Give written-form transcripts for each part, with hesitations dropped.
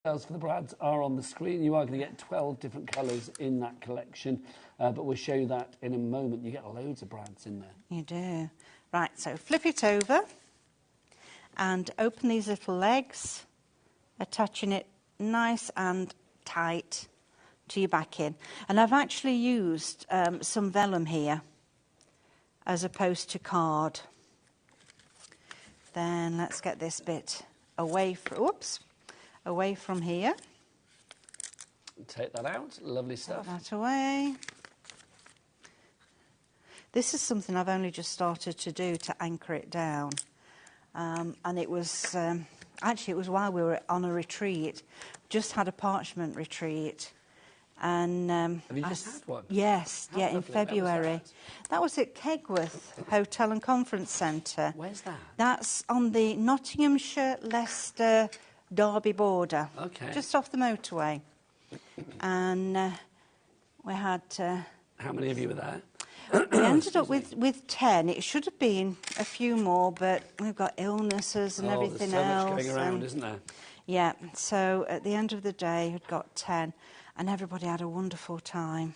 Details for the brads are on the screen. You are going to get 12 different colours in that collection, but we'll show you that in a moment. You get loads of brads in there. You do. Right, so flip it over and open these little legs, attaching it nice and tight to your backing. And I've actually used some vellum here as opposed to card. Then let's get this bit away from here. Take that out. Lovely stuff. Put that away. This is something I've only just started to do to anchor it down. And it was, actually it was while we were on a retreat. Just had a parchment retreat. And have you just had one? Yes, How yeah, lovely. in February. That was at Kegworth Hotel and Conference Centre. Where's that? That's on the Nottinghamshire, Leicester, Derby border. Okay. Just off the motorway. And we had... How many of you were there? We ended up with 10. It should have been a few more, but we've got illnesses and everything there's so else. much going around, isn't there? Yeah, so at the end of the day, we'd got 10, and everybody had a wonderful time.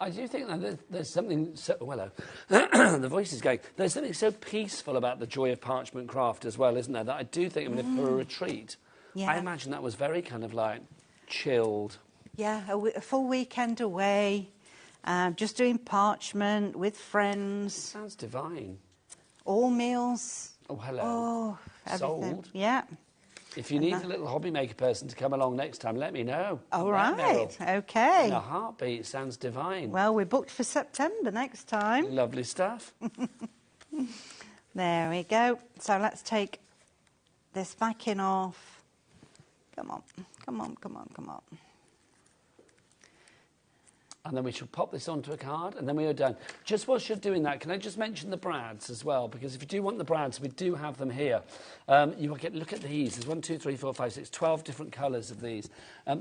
I do think that there's something so... Well, hello. The voice is going. There's something so peaceful about the joy of parchment craft as well, isn't there? That I do think, I mean, for a retreat, Yeah. I imagine that was very kind of like chilled. Yeah, a full weekend away, just doing parchment with friends. Sounds divine. All meals. Oh, hello. Oh, everything. Sold. Yeah. If you need a little HobbyMaker person to come along next time, let me know. All right, OK. In a heartbeat. Sounds divine. Well, we're booked for September next time. Lovely stuff. There we go. So let's take this backing off. Come on, come on, come on, come on. And then we should pop this onto a card, and then we are done. Just whilst you're doing that, can I just mention the brads as well? Because if you do want the brads, we do have them here. You will get, look at these. There's 1, 2, 3, 4, 5, 6, 12 different colours of these.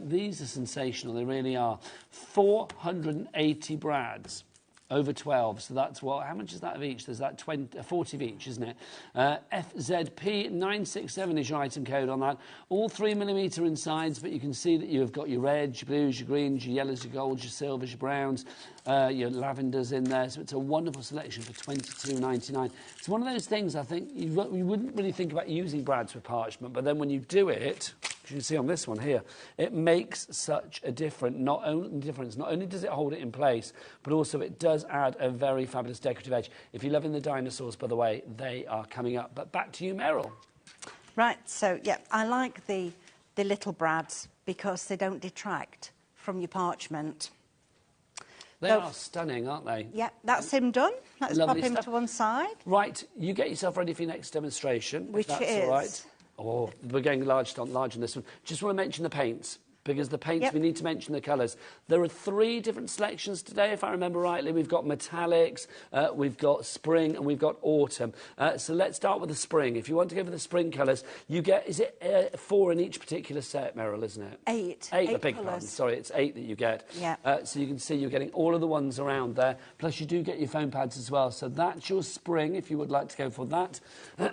These are sensational. They really are. 480 brads. Over 12, so that's what, how much is that of each? There's that 40 of each, isn't it? FZP967 is your item code on that. All 3mm insides, but you can see that you've got your reds, your blues, your greens, your yellows, your golds, your silvers, your browns, your lavenders in there. So it's a wonderful selection for $22.99. It's one of those things, I think, you wouldn't really think about using brads with parchment, but then when you do it, as you can see on this one here, it makes such a difference. Not only does it hold it in place, but also it does add a very fabulous decorative edge. If you're loving the dinosaurs, by the way, they are coming up. But back to you, Meryl. Right, so, yeah, I like the little brads because they don't detract from your parchment. They are stunning, aren't they? Yeah, that's him done. Let's Lovely pop him stuff. to one side. Right, you get yourself ready for your next demonstration. Which if that's is? all right. Oh, we're going large on this one. Just want to mention the paints. Because the paints, we need to mention the colours. There are 3 different selections today, if I remember rightly. We've got metallics, we've got spring, and we've got autumn. So let's start with the spring. If you want to go for the spring colours, you get, is it 4 in each particular set, Meryl, isn't it? 8. 8, I beg your pardon. Sorry, it's 8 that you get. Yeah. So you can see you're getting all of the ones around there. Plus you do get your foam pads as well. So that's your spring, if you would like to go for that.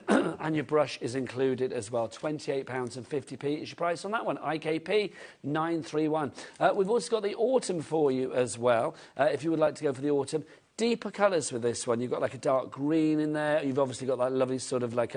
And your brush is included as well. £28.50 is your price on that one. IKP 931. We've also got the autumn for you as well, if you would like to go for the autumn. Deeper colours with this one. You've got like a dark green in there. You've obviously got that lovely sort of like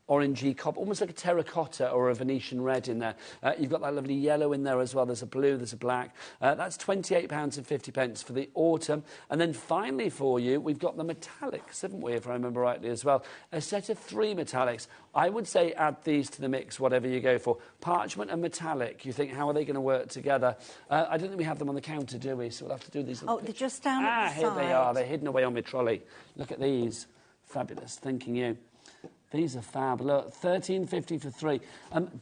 orangey copper, almost like a terracotta or a Venetian red in there. You've got that lovely yellow in there as well. There's a blue, there's a black. That's £28.50 for the autumn. And then finally for you, we've got the metallics, haven't we, if I remember rightly as well. A set of 3 metallics. I would say add these to the mix, whatever you go for. Parchment and metallic. You think, how are they going to work together? I don't think we have them on the counter, do we? So we'll have to do these. Oh, they're just down at the here side. they are. They're hidden away on my trolley. Look at these. Fabulous. Thanking you. These are fab. Look, $13.50 for 3.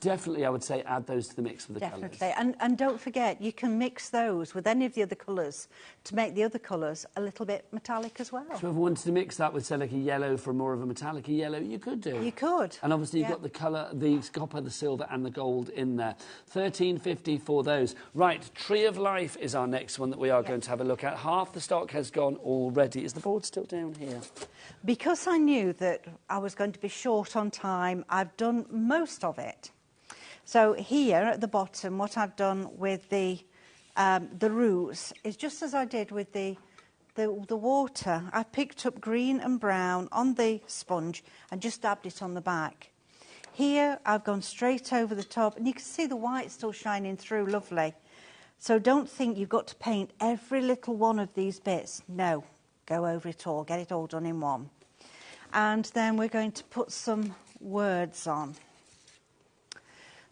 Definitely, I would say, add those to the mix with the colours. Definitely. And don't forget, you can mix those with any of the other colours to make the other colours a little bit metallic as well. So if you wanted to mix that with, say, like a yellow for more of a metallic yellow, you could do. You could. And obviously, you've got the colour, the copper, the silver and the gold in there. $13.50 for those. Right, Tree of Life is our next one that we are going to have a look at. Half the stock has gone already. Is the board still down here? Because I knew that I was going to be short on time, I've done most of it. So here at the bottom, what I've done with the roots is just as I did with the water. I picked up green and brown on the sponge and just dabbed it on the back. Here I've gone straight over the top, and you can see the white still shining through, lovely. So don't think you've got to paint every little one of these bits. No, go over it all, get it all done in one. And then we're going to put some words on.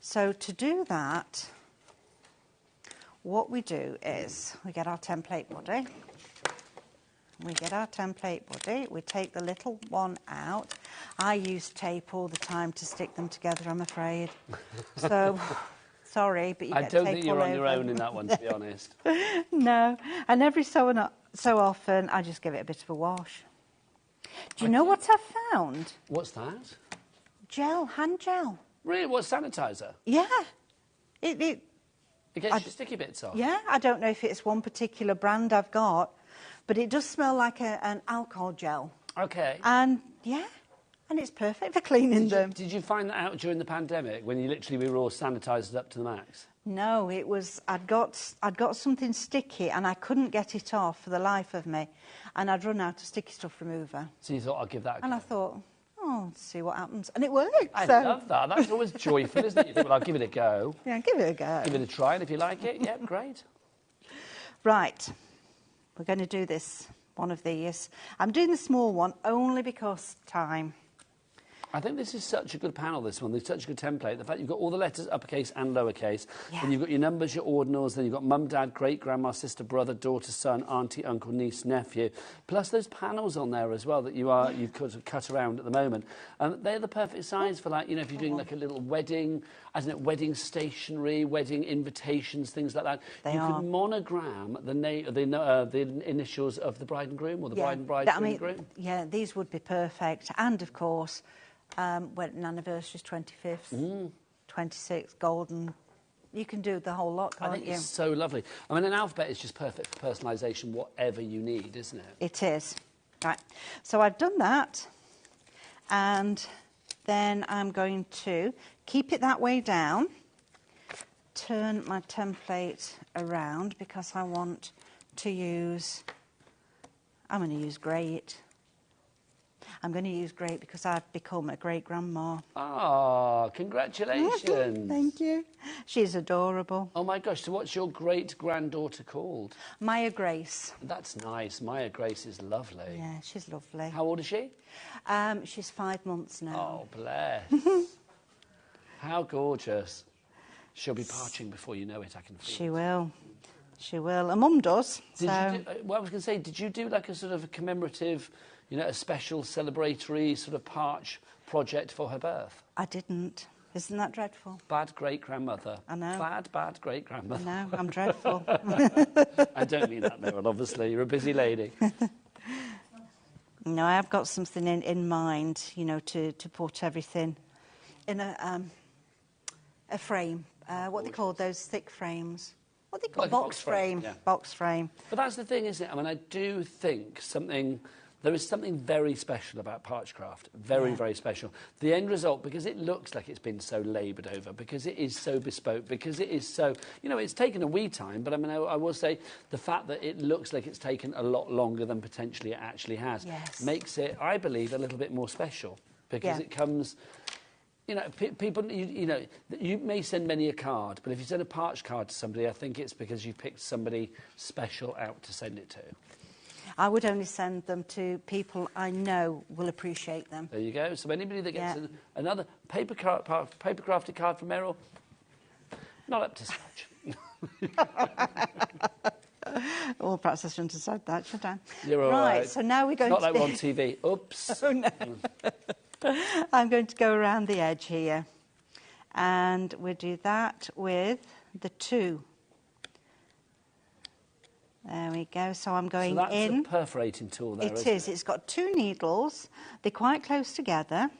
So to do that, what we do is we get our template body. We take the little one out. I use tape all the time to stick them together, I'm afraid. So, sorry, but you get tape all over. I don't think you're on your own in that one, to be honest. No, and every so often I just give it a bit of a wash. Do you know what I found? What's that? Gel, hand gel. Really? What, sanitizer? Yeah. It gets your sticky bits off? Yeah, I don't know if it's one particular brand I've got, but it does smell like an alcohol gel. Okay. And, yeah, and it's perfect for cleaning them. Did you find that out during the pandemic, when we were all sanitised up to the max? No, it was, I'd got something sticky and I couldn't get it off for the life of me. And I'd run out of sticky stuff remover. So you thought, I'll give that a go. And I thought, oh, let's see what happens. And it worked. I love that. That's always joyful, isn't it? You think, well, I'll give it a go. Yeah, give it a go. Give it a try, and if you like it, yeah, great. Right. We're going to do this, one of these. I'm doing the small one only because time. I think this is such a good panel, this one. There's such a good template. The fact you've got all the letters, uppercase and lowercase. Yeah. Then you've got your numbers, your ordinals. Then you've got mum, dad, great, grandma, sister, brother, daughter, son, auntie, uncle, niece, nephew. Plus those panels on there as well that you've cut around at the moment. They're the perfect size for, like, you know, if you're doing like a little wedding, wedding stationery, wedding invitations, things like that. You could monogram the initials of the bride and groom, or the bride and groom. Yeah, these would be perfect. And of course, wedding anniversary is 25th, 26th, golden. You can do the whole lot, can't you? I think it's so lovely. I mean, an alphabet is just perfect for personalisation, whatever you need, isn't it? It is. Right. So I've done that, and then I'm going to keep it that way down, turn my template around because I want to use, I'm going to use great. I'm going to use great because I've become a great-grandma. Oh, congratulations. Thank you. She's adorable. Oh, my gosh. So what's your great-granddaughter called? Maya Grace. That's nice. Maya Grace is lovely. Yeah, she's lovely. How old is she? She's 5 months now. Oh, bless. How gorgeous. She'll be parching before you know it, I can feel She will. She will. And Mum does. I was going to say, did you do like a sort of a commemorative, you know, a special celebratory sort of parch project for her birth? I didn't. Isn't that dreadful? Bad great-grandmother. I know. Bad great-grandmother. I know, I'm dreadful. I don't mean that, Meryl, obviously. You're a busy lady. No, I've got something in mind, you know, to put everything in a frame. What they call those thick frames? What they call like box frame. Yeah. Box frame. But that's the thing, isn't it? I mean, I do think there is something very special about Parchcraft. Very special. The end result, because it looks like it's been so laboured over, because it is so bespoke, because it is so, you know, it's taken a wee time, but I mean, I will say the fact that it looks like it's taken a lot longer than potentially it actually has makes it, I believe, a little bit more special, because it comes... You know, people, you know, you may send many a card, but if you send a parch card to somebody, I think it's because you picked somebody special out to send it to. I would only send them to people I know will appreciate them. There you go. So anybody that gets another paper crafted card from Meryl, not up to scratch. Well, perhaps I shouldn't have said that, should I? You're all right. So now we're going to... Not like we're on TV. Oops. Oh, no. I'm going to go around the edge here, and we'll do that with the 2. There we go. So I'm going in. So that's a perforating tool there, It is. It's got 2 needles. They're quite close together,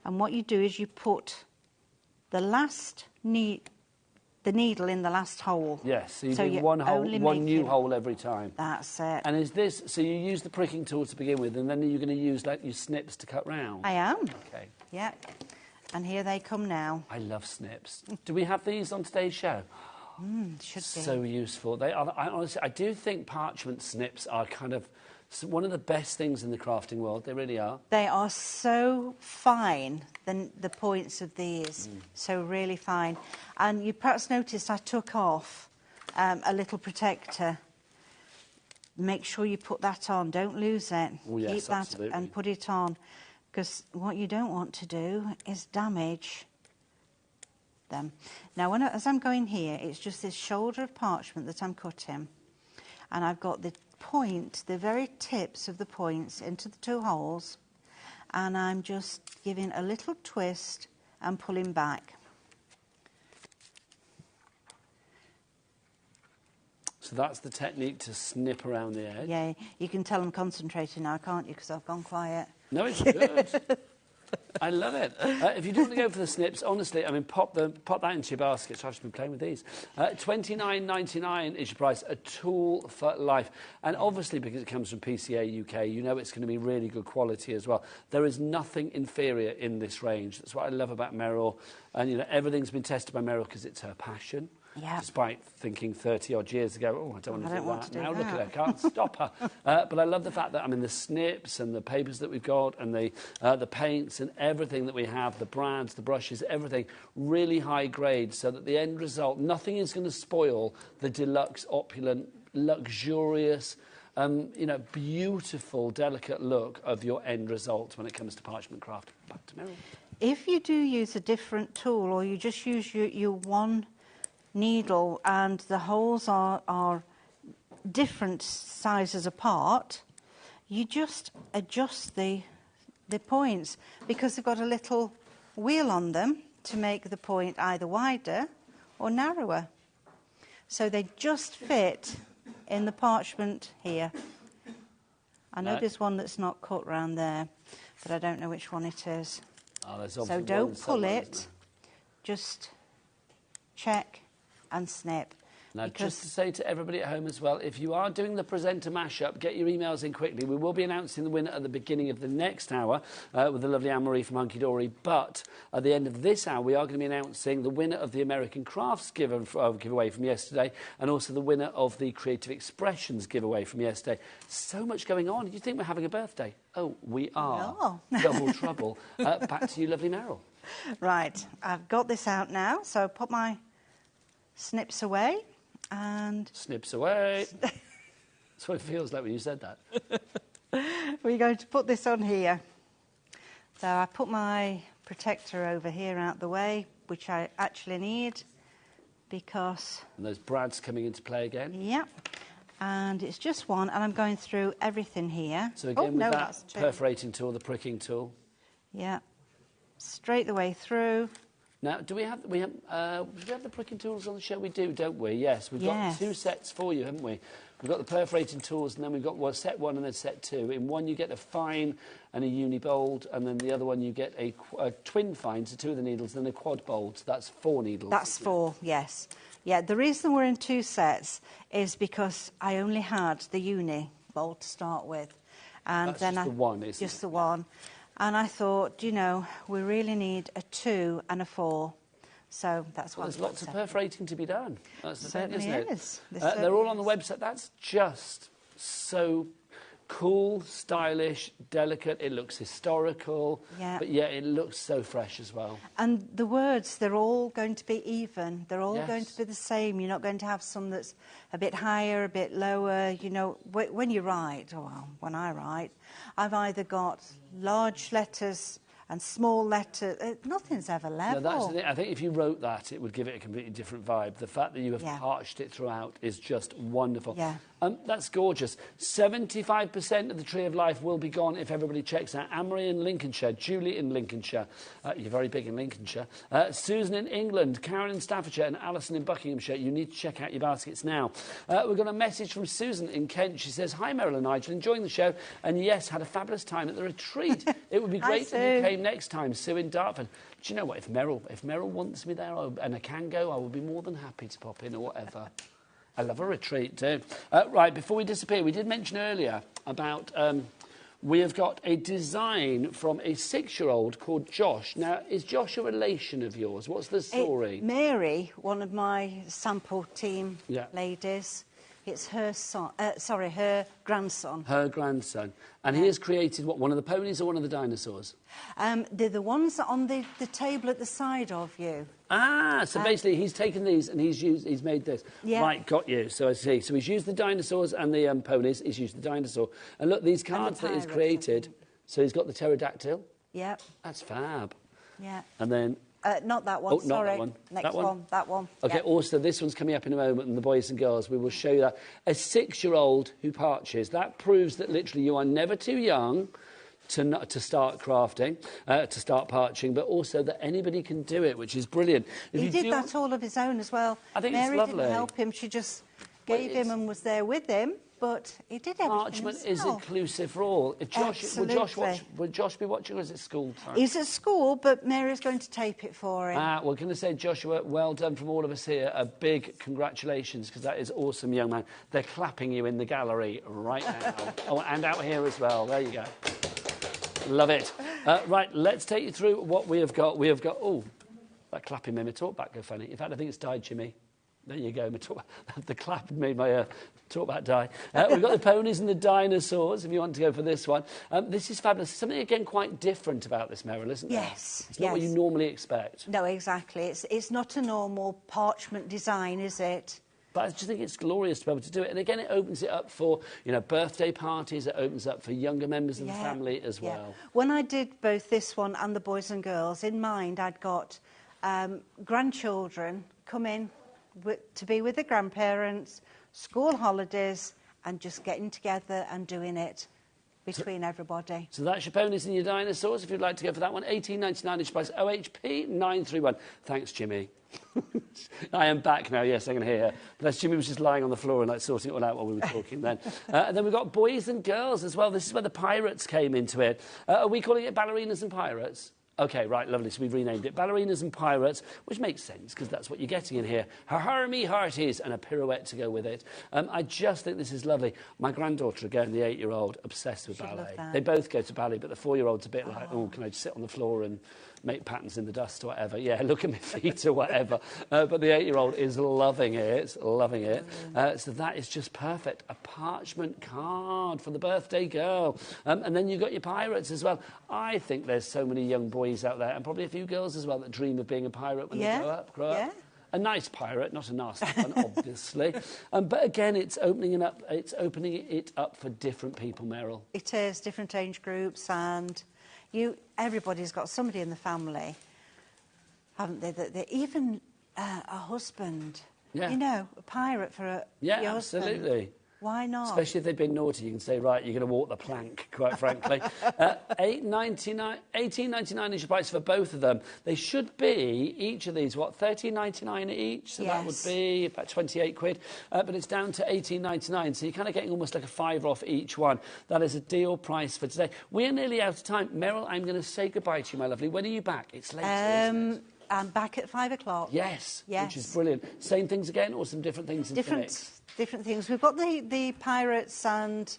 and what you do is you put the last the needle in the last hole. Yes, so you do one new hole every time. That's it. And is this, so you use the pricking tool to begin with, and then you're going to use like your snips to cut round? I am. Okay. Yeah. And here they come now. I love snips. Do we have these on today's show? Should be. So useful. They are. Honestly, I do think parchment snips are kind of one of the best things in the crafting world. They really are. They are so fine, the points of these. So really fine. And you perhaps noticed I took off a little protector. Make sure you put that on. Don't lose it. Oh, yes, Keep that absolutely. and put it on. Because what you don't want to do is damage them. Now, as I'm going here, it's just this shoulder of parchment that I'm cutting. And I've got the point, the very tips of the points into the 2 holes. And I'm just giving a little twist and pulling back. So that's the technique to snip around the edge. Yeah, you can tell I'm concentrating now, can't you? Because I've gone quiet. No, it's good. I love it. If you do want to go for the snips, honestly, I mean, pop that into your baskets. I've just been playing with these. $29.99 is your price. A tool for life. And obviously, because it comes from PCA UK, you know it's going to be really good quality as well. There is nothing inferior in this range. That's what I love about Meryl. And, you know, everything's been tested by Meryl because it's her passion. Yeah. Despite thinking 30-odd years ago, oh, I don't want to do that. Now look at her, can't stop her. But I love the fact that, I mean, the snips and the papers that we've got and the paints and everything that we have, the brands, the brushes, everything, really high grade, so that the end result, nothing is going to spoil the deluxe, opulent, luxurious, you know, beautiful, delicate look of your end result when it comes to parchment craft. Back to Meryl. If you do use a different tool or you just use your one needle and the holes are different sizes apart, you just adjust the points because they've got a little wheel on them to make the point either wider or narrower. So they just fit in the parchment here. I know there's one that's not cut round there, but I don't know which one it is. Oh, so don't pull it, just check and snip. Now, just to say to everybody at home as well, if you are doing the presenter mashup, get your emails in quickly. We will be announcing the winner at the beginning of the next hour with the lovely Anne-Marie from Hunky Dory. But at the end of this hour, we are going to be announcing the winner of the American Crafts giveaway from yesterday and also the winner of the Creative Expressions giveaway from yesterday. So much going on. Do you think we're having a birthday? Oh, we are. Oh. Double trouble. Back to you, lovely Meryl. Right, I've got this out now, so put my snips away. And snips away. That's what it feels like when you said that. We're going to put this on here. So I put my protector over here out the way, which I actually need because... And those brads coming into play again. Yep. And it's just one, and I'm going through everything here. So again, with that perforating tool, the pricking tool. Yeah. Straight the way through. Now, do we have the pricking tools on the show? We do, don't we? Yes, we've got 2 sets for you, haven't we? We've got the perforating tools, and then we've got set 1 and then set 2. In one, you get a fine and a uni bold, and then the other one, you get a twin fine, so 2 of the needles, and then a quad bold. So that's 4 needles. That's 4, yes. Yeah, the reason we're in 2 sets is because I only had the uni bold to start with. And that's then just the one, isn't it? Just the one. And I thought, you know, we really need a 2 and a 4. So that's what. There's lots of perforating to be done. That's the thing, isn't it? Is. They're all on the website. That's just so cool, stylish, delicate. It looks historical, but yeah, it looks so fresh as well. And the words, they're all going to be even. They're all going to be the same. You're not going to have some that's a bit higher, a bit lower. You know, when you write, well, when I write, I've either got large letters and small letters. Nothing's ever level. No, that's the thing. I think if you wrote that, it would give it a completely different vibe. The fact that you have parched it throughout is just wonderful. Yeah. That's gorgeous. 75% of the Tree of Life will be gone if everybody checks out. Anne-Marie in Lincolnshire, Julie in Lincolnshire. You're very big in Lincolnshire. Susan in England, Karen in Staffordshire, and Alison in Buckinghamshire. You need to check out your baskets now. We've got a message from Susan in Kent. She says, "Hi, Meryl and Nigel, enjoying the show, and yes, had a fabulous time at the retreat. It would be great if you came next time." Sue in Dartford. Do you know what? If Meryl wants me there and I can go, I will be more than happy to pop in or whatever. I love a retreat too. Right, before we disappear, we did mention earlier about we have got a design from a 6-year-old called Josh. Now, is Josh a relation of yours? What's the story? Mary, one of my sample team Yeah. ladies, it's her son, her grandson. Her grandson. And he has created, what, one of the ponies or one of the dinosaurs? They're the ones on the table at the side of you. Ah, so basically he's taken these and he's made this. Yeah. Right, got you. So I see. So he's used the dinosaurs and the ponies. He's used the dinosaur. And look, these cards that he's created. So he's got the pterodactyl. Yeah. That's fab. Yeah. And then... not that one, oh, sorry. Not that one. Next that one? that one. OK, yeah. Also, this one's coming up in a moment, and the boys and girls, we will show you that. A 6-year-old who parches. That proves that literally you are never too young to start crafting, to start parching, but also that anybody can do it, which is brilliant. He did that all of his own as well. I think Mary it's lovely. didn't help him, she just gave him and was there with him, but he did everything Parchment is himself. inclusive for all. If Josh, would Josh be watching, or is it school time? He's at school, but Mary's going to tape it for him. We're going to say, Joshua, well done from all of us here. A big congratulations, because that is awesome, young man. They're clapping you in the gallery right now. Oh, and out here as well. There you go. Love it. Right, let's take you through what we have got. We have got, oh, that clapping made my talk back go funny. In fact, I think it's died, Jimmy. There you go. The clap made my talk back die. We've got the ponies and the dinosaurs, if you want to go for this one. This is fabulous. Something, again, quite different about this, Meryl, isn't there? Yes. It's not what you normally expect. No, exactly. It's not a normal parchment design, is it? But I just think it's glorious to be able to do it. And again, it opens it up for, birthday parties. It opens up for younger members of the family as well. When I did both this one and the boys and girls, in mind, I'd got grandchildren come in to be with the grandparents, school holidays, and just getting together and doing it between everybody. So that's your ponies and your dinosaurs. If you'd like to go for that one, $18.99 each price, OHP 931. Thanks, Jimmy. I am back now, yes, I can hear her. Bless, Jimmy was just lying on the floor and sorting it all out while we were talking then. And then we've got boys and girls as well. This is where the pirates came into it. Are we calling it ballerinas and pirates? OK, right, lovely. So we've renamed it Ballerinas and Pirates, which makes sense, because that's what you're getting in here. Harmy hearties and a pirouette to go with it. I just think this is lovely. My granddaughter, again, the 8-year-old, obsessed with ballet. They both go to ballet, but the 4-year-old's a bit like, oh, can I just sit on the floor and make patterns in the dust or whatever? Yeah, look at my feet or whatever. But the 8-year-old is loving it, loving it. So that is just perfect. A parchment card for the birthday girl. And then you've got your pirates as well. I think there's so many young boys out there, and probably a few girls as well, that dream of being a pirate when they grow up. A nice pirate, not a nasty one, obviously. But again, it's opening it up for different people, Meryl. It is, different age groups, and everybody's got somebody in the family, haven't they? That even a husband, a pirate for your husband. Absolutely. Why not? Especially if they've been naughty, you can say, right, you're going to walk the plank, quite frankly. $18.99 is your price for both of them. They should be, each of these, what, $13.99 each? So that would be about 28 quid. But it's down to $18.99, so you're kind of getting almost like a £5 off each one. That is a deal price for today. We're nearly out of time. Meryl, I'm going to say goodbye to you, my lovely. When are you back? It's late, isn't it? I'm back at 5 o'clock. Yes, which is brilliant. Same things again, or some different things in the mix? Different things. We've got the pirates and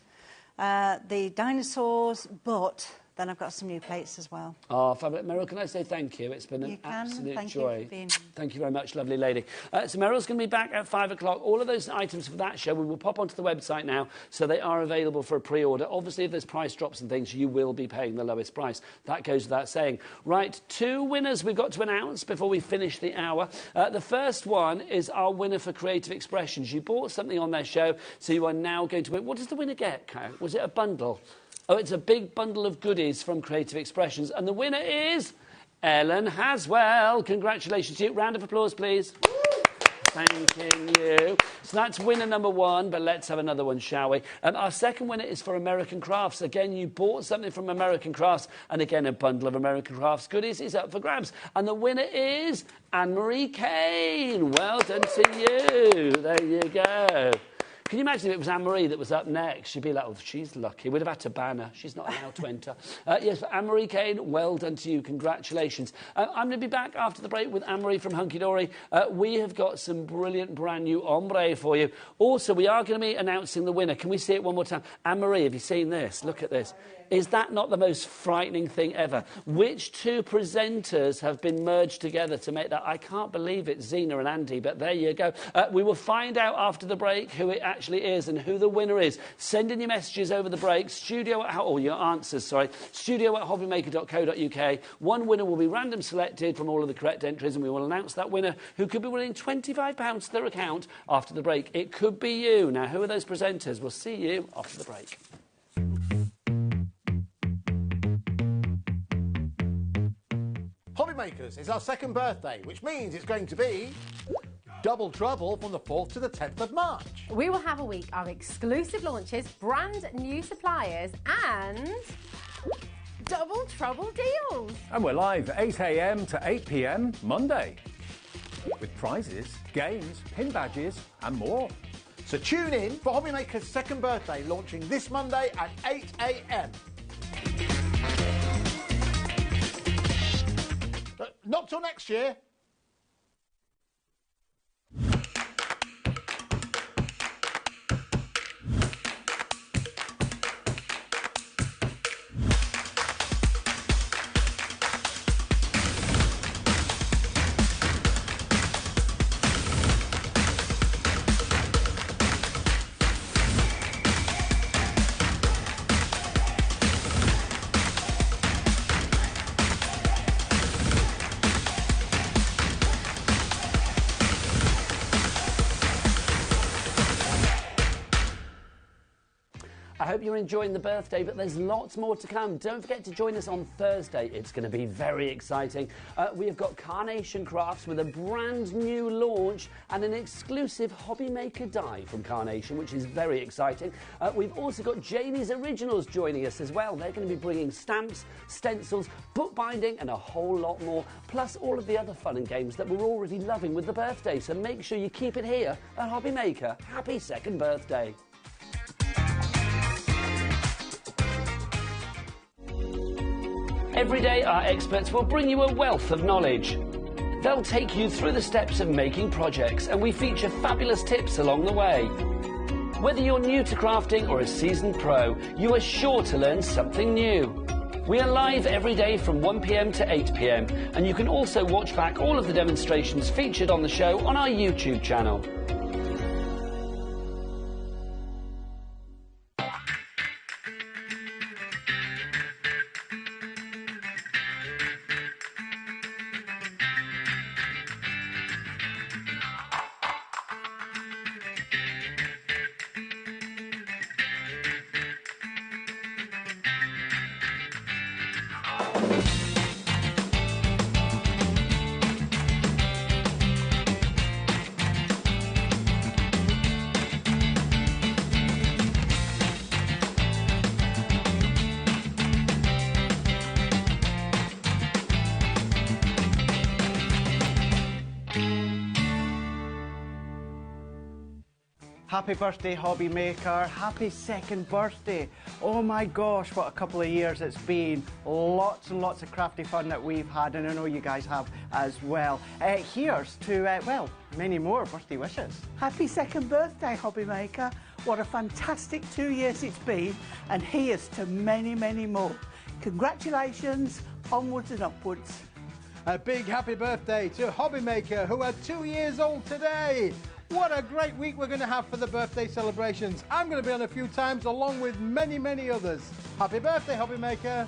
the dinosaurs, but then I've got some new plates as well. Oh, fabulous. Meryl, can I say thank you? It's been an absolute joy. Thank you very much, lovely lady. So Meryl's going to be back at 5 o'clock. All of those items for that show, we will pop onto the website now, so they are available for a pre-order. Obviously, if there's price drops and things, you will be paying the lowest price. That goes without saying. Right, 2 winners we've got to announce before we finish the hour. The first one is our winner for Creative Expressions. You bought something on their show, so you are now going to win. What does the winner get, Kyle? Was it a bundle? Oh, it's a big bundle of goodies from Creative Expressions. And the winner is Ellen Haswell. Congratulations to you. Round of applause, please. Thanking you. So that's winner number 1, but let's have another one, shall we? Our second winner is for American Crafts. Again, you bought something from American Crafts, and again, a bundle of American Crafts goodies is up for grabs. And the winner is Anne-Marie Kane. Well done to you. There you go. Can you imagine if it was Anne-Marie that was up next? She'd be like, oh, she's lucky. We'd have had to ban her. She's not allowed to enter. Yes, but Anne-Marie Kane, well done to you. Congratulations. I'm going to be back after the break with Anne-Marie from Hunky Dory. We have got some brilliant brand new ombre for you. Also, we are going to be announcing the winner. Can we see it one more time? Anne-Marie, have you seen this? Look at this. Is that not the most frightening thing ever? Which two presenters have been merged together to make that? I can't believe it, Zena and Andy, but there you go. We will find out after the break who it actually is and who the winner is. Send in your messages over the break. Your answers, sorry. studio@hobbymaker.co.uk. One winner will be random selected from all of the correct entries, and we will announce that winner who could be winning £25 to their account after the break. It could be you. Now, who are those presenters? We'll see you after the break. HobbyMakers is our second birthday, which means it's going to be double trouble from the 4th to the 10th of March. We will have a week of exclusive launches, brand new suppliers and double trouble deals. And we're live 8 a.m. to 8 p.m. Monday with prizes, games, pin badges and more. So tune in for HobbyMaker's second birthday, launching this Monday at 8 a.m. Not till next year. I hope you're enjoying the birthday, but there's lots more to come. Don't forget to join us on Thursday. It's going to be very exciting. We have got Carnation Crafts with a brand new launch and an exclusive HobbyMaker die from Carnation, which is very exciting. We've also got Janie's Originals joining us as well. They're going to be bringing stamps, stencils, bookbinding and a whole lot more, plus all of the other fun and games that we're already loving with the birthday. So make sure you keep it here at HobbyMaker. Happy second birthday. Every day, our experts will bring you a wealth of knowledge. They'll take you through the steps of making projects, and we feature fabulous tips along the way. Whether you're new to crafting or a seasoned pro, you are sure to learn something new. We are live every day from 1 p.m. to 8 p.m, and you can also watch back all of the demonstrations featured on the show on our YouTube channel. Happy birthday, HobbyMaker. Happy second birthday. Oh my gosh, what a couple of years it's been. Lots and lots of crafty fun that we've had, and I know you guys have as well. Here's to, well, many more birthday wishes. Happy second birthday, HobbyMaker. What a fantastic 2 years it's been, and here's to many, many more. Congratulations, onwards and upwards. A big happy birthday to HobbyMaker, who are 2 years old today. What a great week we're going to have for the birthday celebrations. I'm going to be on a few times along with many, many others. Happy birthday, HobbyMaker.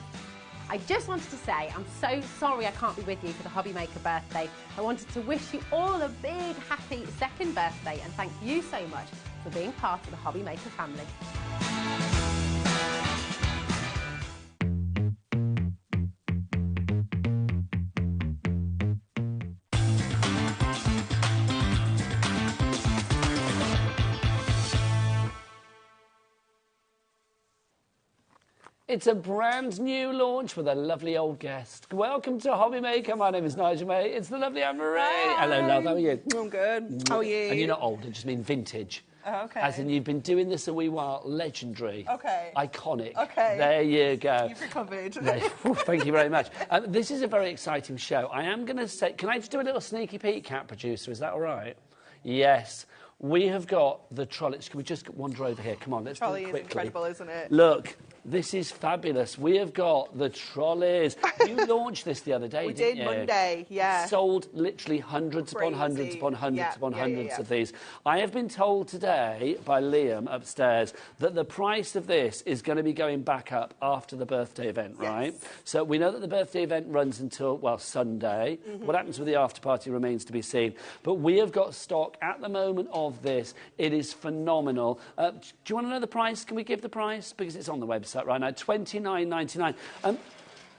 I just wanted to say I'm so sorry I can't be with you for the HobbyMaker birthday. I wanted to wish you all a big happy second birthday and thank you so much for being part of the HobbyMaker family. It's a brand new launch with a lovely old guest. Welcome to HobbyMaker. My name is Nigel May. It's the lovely Anne-Marie. Hello, love. How are you? I'm good. How are you? And you're not old. I just mean vintage. Okay. As in, you've been doing this a wee while. Legendary. Okay. Iconic. Okay. There you go. You've recovered. Thank you very much. This is a very exciting show. I am going to say, can I just do a little sneaky peek, Cat Producer? Is that all right? Yes. We have got the trolleys. Can we just wander over here? Come on, let's do it quickly. Trolley is incredible, isn't it? Look, this is fabulous. We have got the trolleys. You launched this the other day, didn't you? We did Monday, yeah. Sold literally hundreds upon hundreds upon hundreds upon hundreds of these. I have been told today by Liam upstairs that the price of this is going to be going back up after the birthday event, right? So we know that the birthday event runs until, well, Sunday. What happens with the after party remains to be seen. But we have got stock at the moment of this. It is phenomenal. Do you want to know the price? Can we give the price? Because it's on the website right now. $29.99.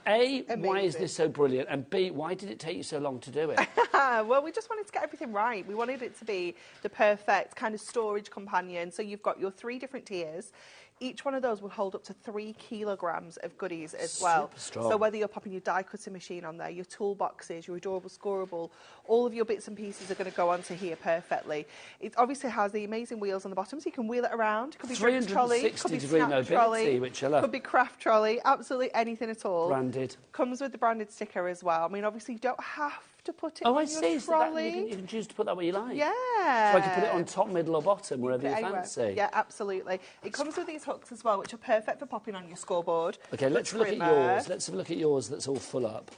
A, why is this so brilliant? And B, why did it take you so long to do it? Well, we just wanted to get everything right. We wanted it to be the perfect kind of storage companion. So you've got your 3 different tiers. Each one of those will hold up to 3 kilograms of goodies as well. Super strong. So whether you're popping your die cutting machine on there, your toolboxes, your adorable scoreable, all of your bits and pieces are going to go onto here perfectly. It obviously has the amazing wheels on the bottom, so you can wheel it around. Could be drinks trolley, could be 360-degree snack mobility, trolley, which I love. could be craft trolley, absolutely anything at all. Branded. Comes with the branded sticker as well. I mean, obviously you don't have to put it Oh, on I your see. So trolley. you can choose to put that where you like. Yeah. So I can put it on top, middle or bottom, wherever you Anywhere. fancy. Yeah, absolutely. It comes with these hooks as well, which are perfect for popping on your scoreboard. Okay, let's The look at trimmer. yours. Let's have a look at yours that's all full up.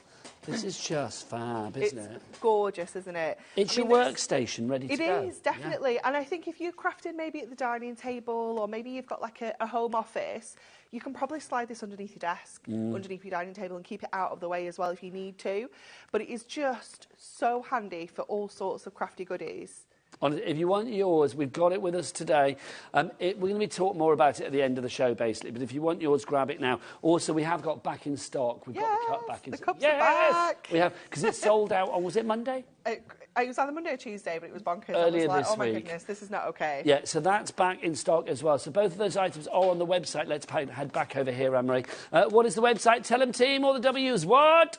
This is just fab, isn't It's it? gorgeous, isn't it? It's I mean, your workstation ready to It go. is, definitely. And I think if you're crafting maybe at the dining table or maybe you've got like a home office, you can probably slide this underneath your desk, underneath your dining table and keep it out of the way as well if you need to. But it is just so handy for all sorts of crafty goodies. If you want yours, we've got it with us today. We're going to be talking more about it at the end of the show, basically. But if you want yours, grab it now. Also, we have got back in stock. We've got the cup back in stock. The cups are back. We have, because it sold out on, was it Monday? It was either Monday or Tuesday, but it was bonkers. Earlier I was like, this oh my week. goodness, this is not okay. Yeah, so that's back in stock as well. So both of those items are on the website. Let's head back over here, Anne-Marie. What is the website? Tell them, team, all the W's. What?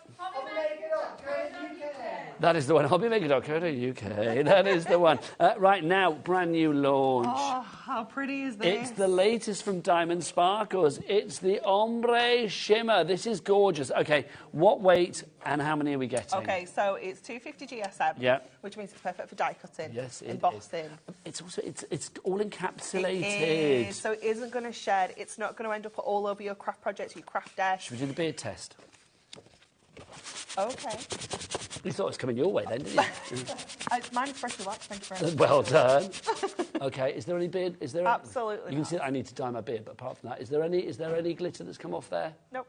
That is the one, HobbyMaker.co.uk. That is the one. Right now, brand new launch. Oh, how pretty is this? It's the latest from Diamond Sparkles. It's the Ombre Shimmer. This is gorgeous. Okay, what weight and how many are we getting? Okay, so it's 250 GSM, Yeah. which means it's perfect for die cutting, Yes, it embossing. It's also it's all encapsulated. It is, so it isn't going to shed. It's not going to end up all over your craft project, your craft desk. Should we do the beard test? Okay. You thought it was coming your way then, didn't you? Mine's freshly waxed, thank you very much. Well done. Okay, is there any beard? Is there? Absolutely You can not. see that I need to dye my beard, but apart from that, is there any glitter that's come off there? Nope,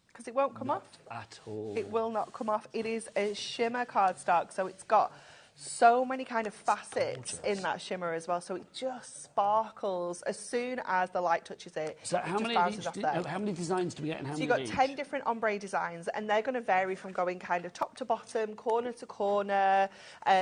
because it won't come off. At all. It will not come off. It is a shimmer cardstock, so it's got so many kind of facets in that shimmer as well, so it just sparkles as soon as the light touches it. So it how just many bounces off there. how many designs do we get and how So many you've got each? 10 different ombre designs, and they're going to vary from going kind of top to bottom, corner to corner,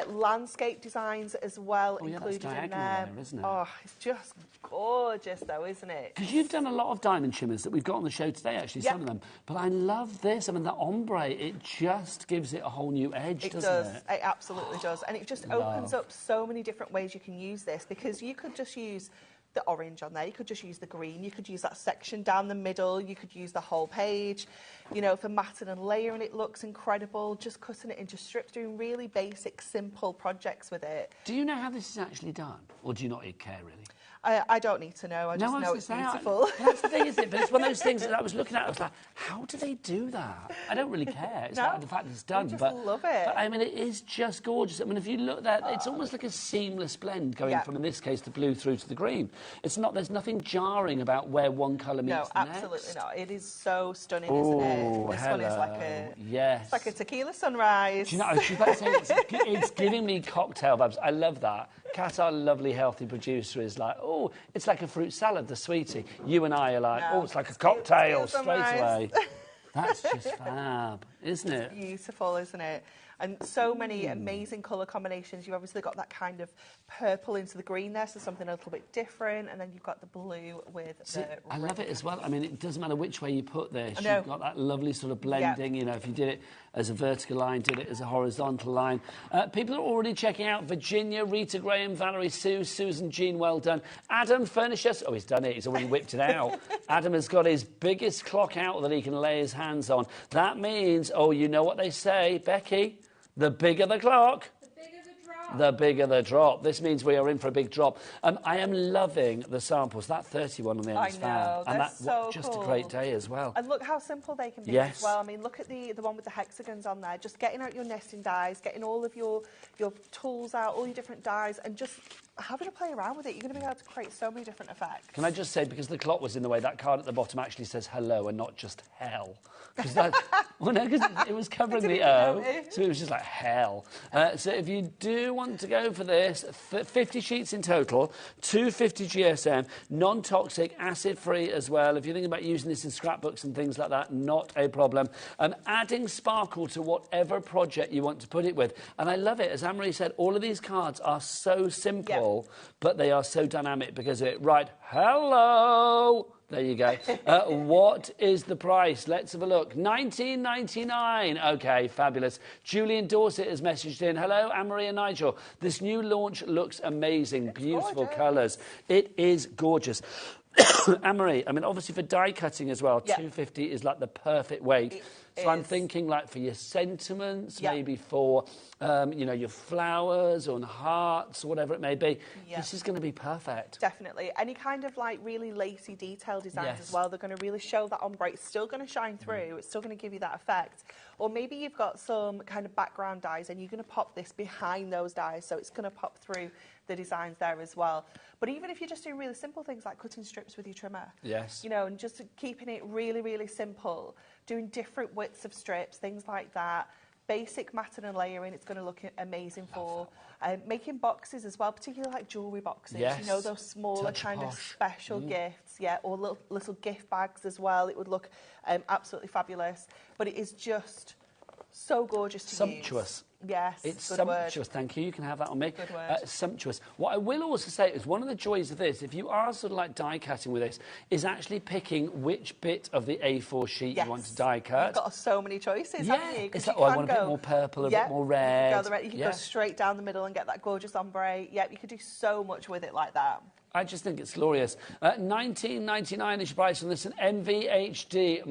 landscape designs as well Oh, yeah, that's included in diagonal there. there, isn't it? Oh, it's just gorgeous though, isn't it? Because you've done a lot of diamond shimmers that we've got on the show today, actually, Yep. some of them. But I love this. I mean, the ombre, it just gives it a whole new edge, It doesn't does. it? It absolutely does. And it just opens up so many different ways you can use this, because you could just use the orange on there, you could just use the green, you could use that section down the middle, you could use the whole page. You know, for matting and layering, it looks incredible. Just cutting it into strips, doing really basic, simple projects with it. Do you know how this is actually done? Or do you not care, really? I don't need to know. I just know it's beautiful. That's the thing, isn't it? But it's one of those things that I was looking at. I was like, how do they do that? I don't really care. It's No, like the fact that it's done. I just but, love it. But I mean, it is just gorgeous. I mean, if you look there, it's almost like a seamless blend going Yeah. from, in this case, the blue through to the green. It's not. There's nothing jarring about where one colour meets No, the absolutely next. not. It is so stunning, Oh, isn't it? This one is like hello. a Yes. it's like a tequila sunrise. Do you know, I was about to say, it's giving me cocktail vibes. I love that. Kat, our lovely, healthy producer, is like, oh, it's like a fruit salad, the sweetie. You and I are like, No. oh, it's like a cocktail Tequila straight sunrise. away. That's just fab, isn't it? Beautiful, isn't it? And so many amazing colour combinations. You've obviously got that kind of purple into the green there, so something a little bit different. And then you've got the blue with the I love it as well. I mean, it doesn't matter which way you put this. I know. You've got that lovely sort of blending, you know, if you did it as a vertical line, did it as a horizontal line. People are already checking out Virginia, Rita, Graham, Valerie, Sue, Susan, Jean, well done. Adam, furnish us. Oh, he's done it. He's already whipped it out. Adam has got his biggest clock out that he can lay his hands on. That means, oh, you know what they say, Becky, the bigger the clock, the bigger the drop. This means we are in for a big drop. I am loving the samples. That 31 on the end is fab. And that's just a great day as well. And look how simple they can be as well. I mean, look at the one with the hexagons on there. Just getting out your nesting dies, getting all of your tools out, all your different dies, and just having to play around with it. You're going to be able to create so many different effects. Can I just say, because the clock was in the way, that card at the bottom actually says hello and not just hell. Because well, no, it was covering the O, so it was just like hell. So if you do want to go for this, 50 sheets in total, 250 GSM, non-toxic, acid-free as well. If you're thinking about using this in scrapbooks and things like that, not a problem. Adding sparkle to whatever project you want to put it with. And I love it. As Anne-Marie said, all of these cards are so simple, but they are so dynamic because of it. Right, hello! There you go. What is the price? Let's have a look. $19.99. OK, fabulous. Julian Dorset has messaged in. Hello, Anne-Marie and Nigel. This new launch looks amazing. Beautiful colours. It is gorgeous. Anne-Marie, I mean, obviously for die cutting as well, 250 is like the perfect weight. So I'm thinking like for your sentiments, maybe for, you know, your flowers or hearts or whatever it may be. This is going to be perfect. Definitely. Any kind of like really lacy detail designs as well, they're going to really show that ombre. It's still going to shine through. It's still going to give you that effect. Or maybe you've got some kind of background dies and you're going to pop this behind those dies, so it's going to pop through the designs there as well. But even if you're just doing really simple things like cutting strips with your trimmer, you know, and just keeping it really, really simple, doing different widths of strips, things like that, basic matting and layering, it's going to look amazing for. Making boxes as well, particularly like jewellery boxes, you know, those smaller kind of special gifts, or little gift bags as well. It would look absolutely fabulous. But it is just so gorgeous to use. Sumptuous. Yes, it's good sumptuous. Word. Thank you. You can have that on me. Good word. Sumptuous. What I will also say is one of the joys of this, if you are sort of like die cutting with this, is actually picking which bit of the A4 sheet you want to die cut. You've got so many choices, haven't you? It's like, oh, I want a bit more purple, a bit more red. You can go straight down the middle and get that gorgeous ombre. Yep, you could do so much with it like that. I just think it's glorious. $19.99 is your price on this, an MVHD,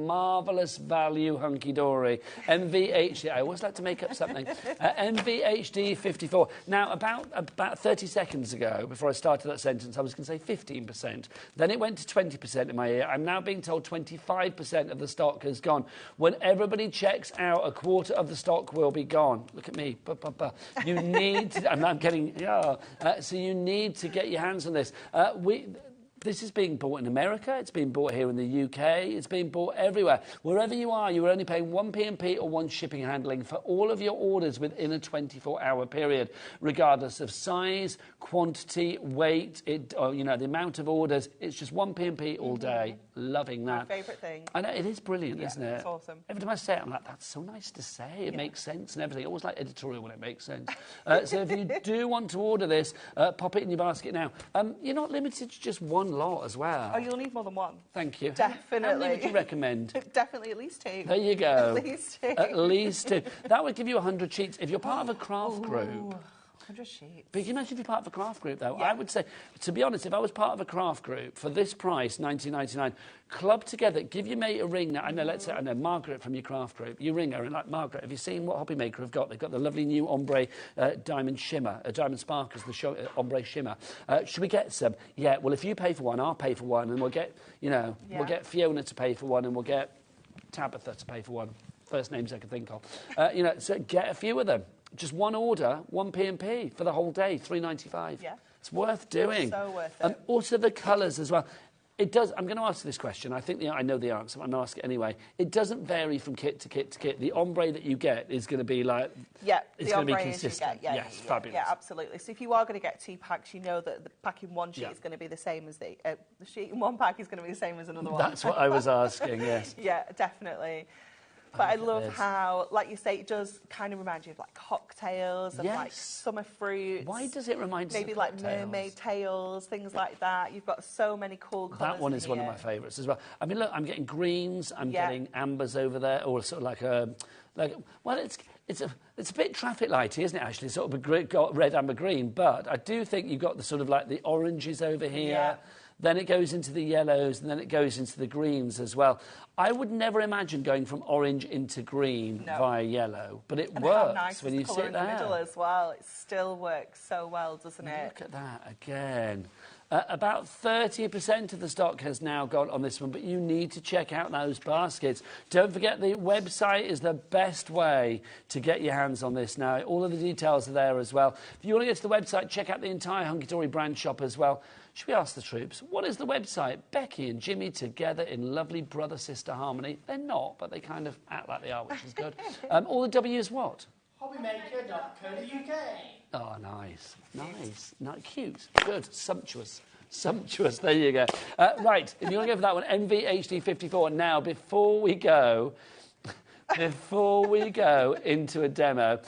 marvellous value, hunky-dory. MVHD, I always like to make up something. MVHD 54. Now, about 30 seconds ago, before I started that sentence, I was going to say 15%. Then it went to 20% in my ear. I'm now being told 25% of the stock has gone. When everybody checks out, a quarter of the stock will be gone. Look at me. You need to... I'm getting... so you need to get your hands on this. This is being bought in America, it's being bought here in the UK, it's being bought everywhere. Wherever you are, you're only paying 1 P&P or 1 shipping and handling for all of your orders within a 24-hour period, regardless of size, quantity, weight, or, you know, the amount of orders. It's just 1 P&P all day. Loving that. My favourite thing. I know, it is brilliant, isn't it? It's awesome. Every time I say it, I'm like, that's so nice to say. It makes sense and everything. I always like editorial when it makes sense. So if you do want to order this, pop it in your basket now. You're not limited to just one lot as well. Oh, you'll need more than one. Thank you. Definitely. How many would you recommend? Definitely at least 2. There you go. At least 2. At least 2. That would give you 100 sheets. If you're part of a craft group... 100 sheets. But can you imagine if you're part of a craft group, though? I would say, to be honest, if I was part of a craft group, for this price, $19.99, club together, give your mate a ring. Now, I know, let's say, I know Margaret from your craft group. You ring her and like, Margaret, have you seen what HobbyMaker have got? They've got the lovely new ombre diamond shimmer, diamond sparkles, the ombre shimmer. Should we get some? Yeah, well, if you pay for one, I'll pay for one, and we'll get, you know, we'll get Fiona to pay for one, and we'll get Tabitha to pay for one. First names I can think of. You know, so get a few of them. Just one order, 1 P&P for the whole day, $3.95. Yeah. It's worth doing. So worth it. Also the colours as well. It does. I'm going to ask this question. I think I know the answer, but I'm going to ask it anyway. It doesn't vary from kit to kit to kit. The ombre that you get is going to be like... Yeah, it's the going to ombre be consistent. Yes, fabulous. Yeah, absolutely. So if you are going to get 2 packs, you know that the pack in one sheet is going to be the same as the sheet in one pack is going to be the same as another one. That's what I was asking, yes. Yeah, definitely. But I love how, like you say, it does kind of remind you of like cocktails and like summer fruits. Why does it remind you of maybe like mermaid tails, things like that? You've got so many cool colours. That one is one of my favourites as well. I mean, look, I'm getting greens, I'm getting ambers over there, or sort of like a, well, it's a bit traffic lighty, isn't it? Actually, sort of got red, amber, green. But I do think you've got the sort of like the oranges over here. Yeah. Then it goes into the yellows, and then it goes into the greens as well. I would never imagine going from orange into green via yellow, but it works when you sit there. In the middle as well. It still works so well, doesn't it? Look at that again. About 30% of the stock has now gone on this one, but you need to check out those baskets. Don't forget the website is the best way to get your hands on this now. All of the details are there as well. If you want to get to the website, check out the entire Hunky Dory brand shop as well. Should we ask the troops, what is the website? Becky and Jimmy together in lovely brother-sister harmony. They're not, but they kind of act like they are, which is good. All the W is what? HobbyMaker.co.uk. Oh, nice. Cute. Good. Sumptuous. There you go. Right, if you want to go for that one, NVHD54. Now, before we go into a demo,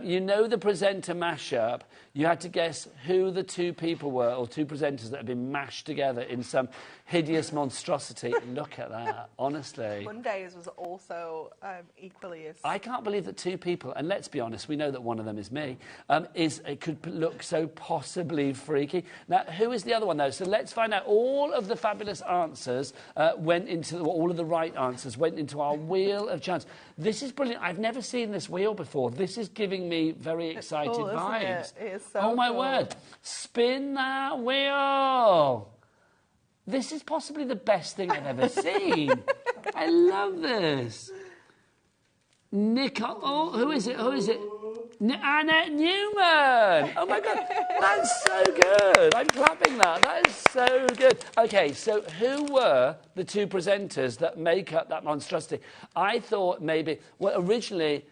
you know the presenter mashup. You had to guess who the two people were, or two presenters that have been mashed together in some hideous monstrosity. Look at that, honestly. Mondays was also equally as... I can't believe that two people, and let's be honest, we know that one of them is me, it could look so possibly freaky. Now, who is the other one, though? So let's find out. All of the fabulous answers all of the right answers went into our Wheel of Chance. This is brilliant. I've never seen this wheel before. This is giving me very excited vibes. It is so oh, my cool. word. Spin that wheel. This is possibly the best thing I've ever seen. I love this. Who is it? Annette Newman. Oh, my God. That's so good. I'm clapping that. That is so good. OK, so who were the two presenters that make up that monstrosity? I thought maybe... Well, originally...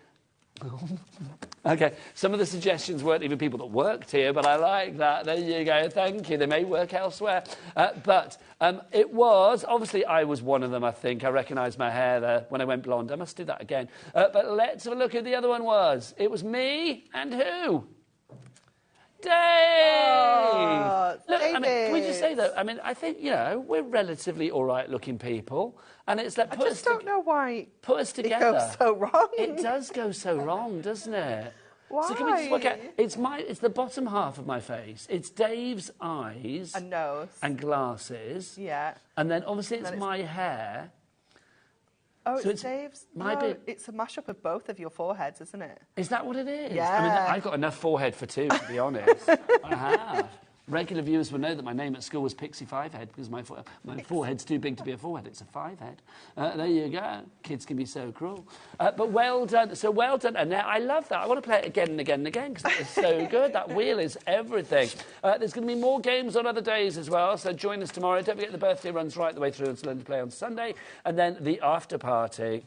OK, some of the suggestions weren't even people that worked here, but I like that. There you go. Thank you. They may work elsewhere. But it was... Obviously, I was one of them, I think. I recognised my hair there when I went blonde. I must do that again. But let's have a look who the other one was. It was me and who? Dave! Oh, look, David. I mean, can we just say, though, I mean, I think, you know, we're relatively all right-looking people. And it's like... I just don't know why put us together. It goes so wrong. It does go so wrong, doesn't it? Why? So can we just work out... It's the bottom half of my face. It's Dave's eyes. And nose. And glasses. Yeah. And then, obviously, it's my hair. Oh, so it's Dave's? My bit. It's a mashup of both of your foreheads, isn't it? Is that what it is? Yeah. I mean, I've got enough forehead for two, to be honest. I have. Regular viewers will know that my name at school was Pixie Fivehead because my forehead's too big to be a forehead. It's a fivehead. There you go. Kids can be so cruel. But well done. So well done. And now I love that. I want to play it again and again and again because that is so good. That wheel is everything. There's going to be more games on other days as well. So join us tomorrow. Don't forget the birthday runs right the way through until Learn to Play on Sunday. And then the after party.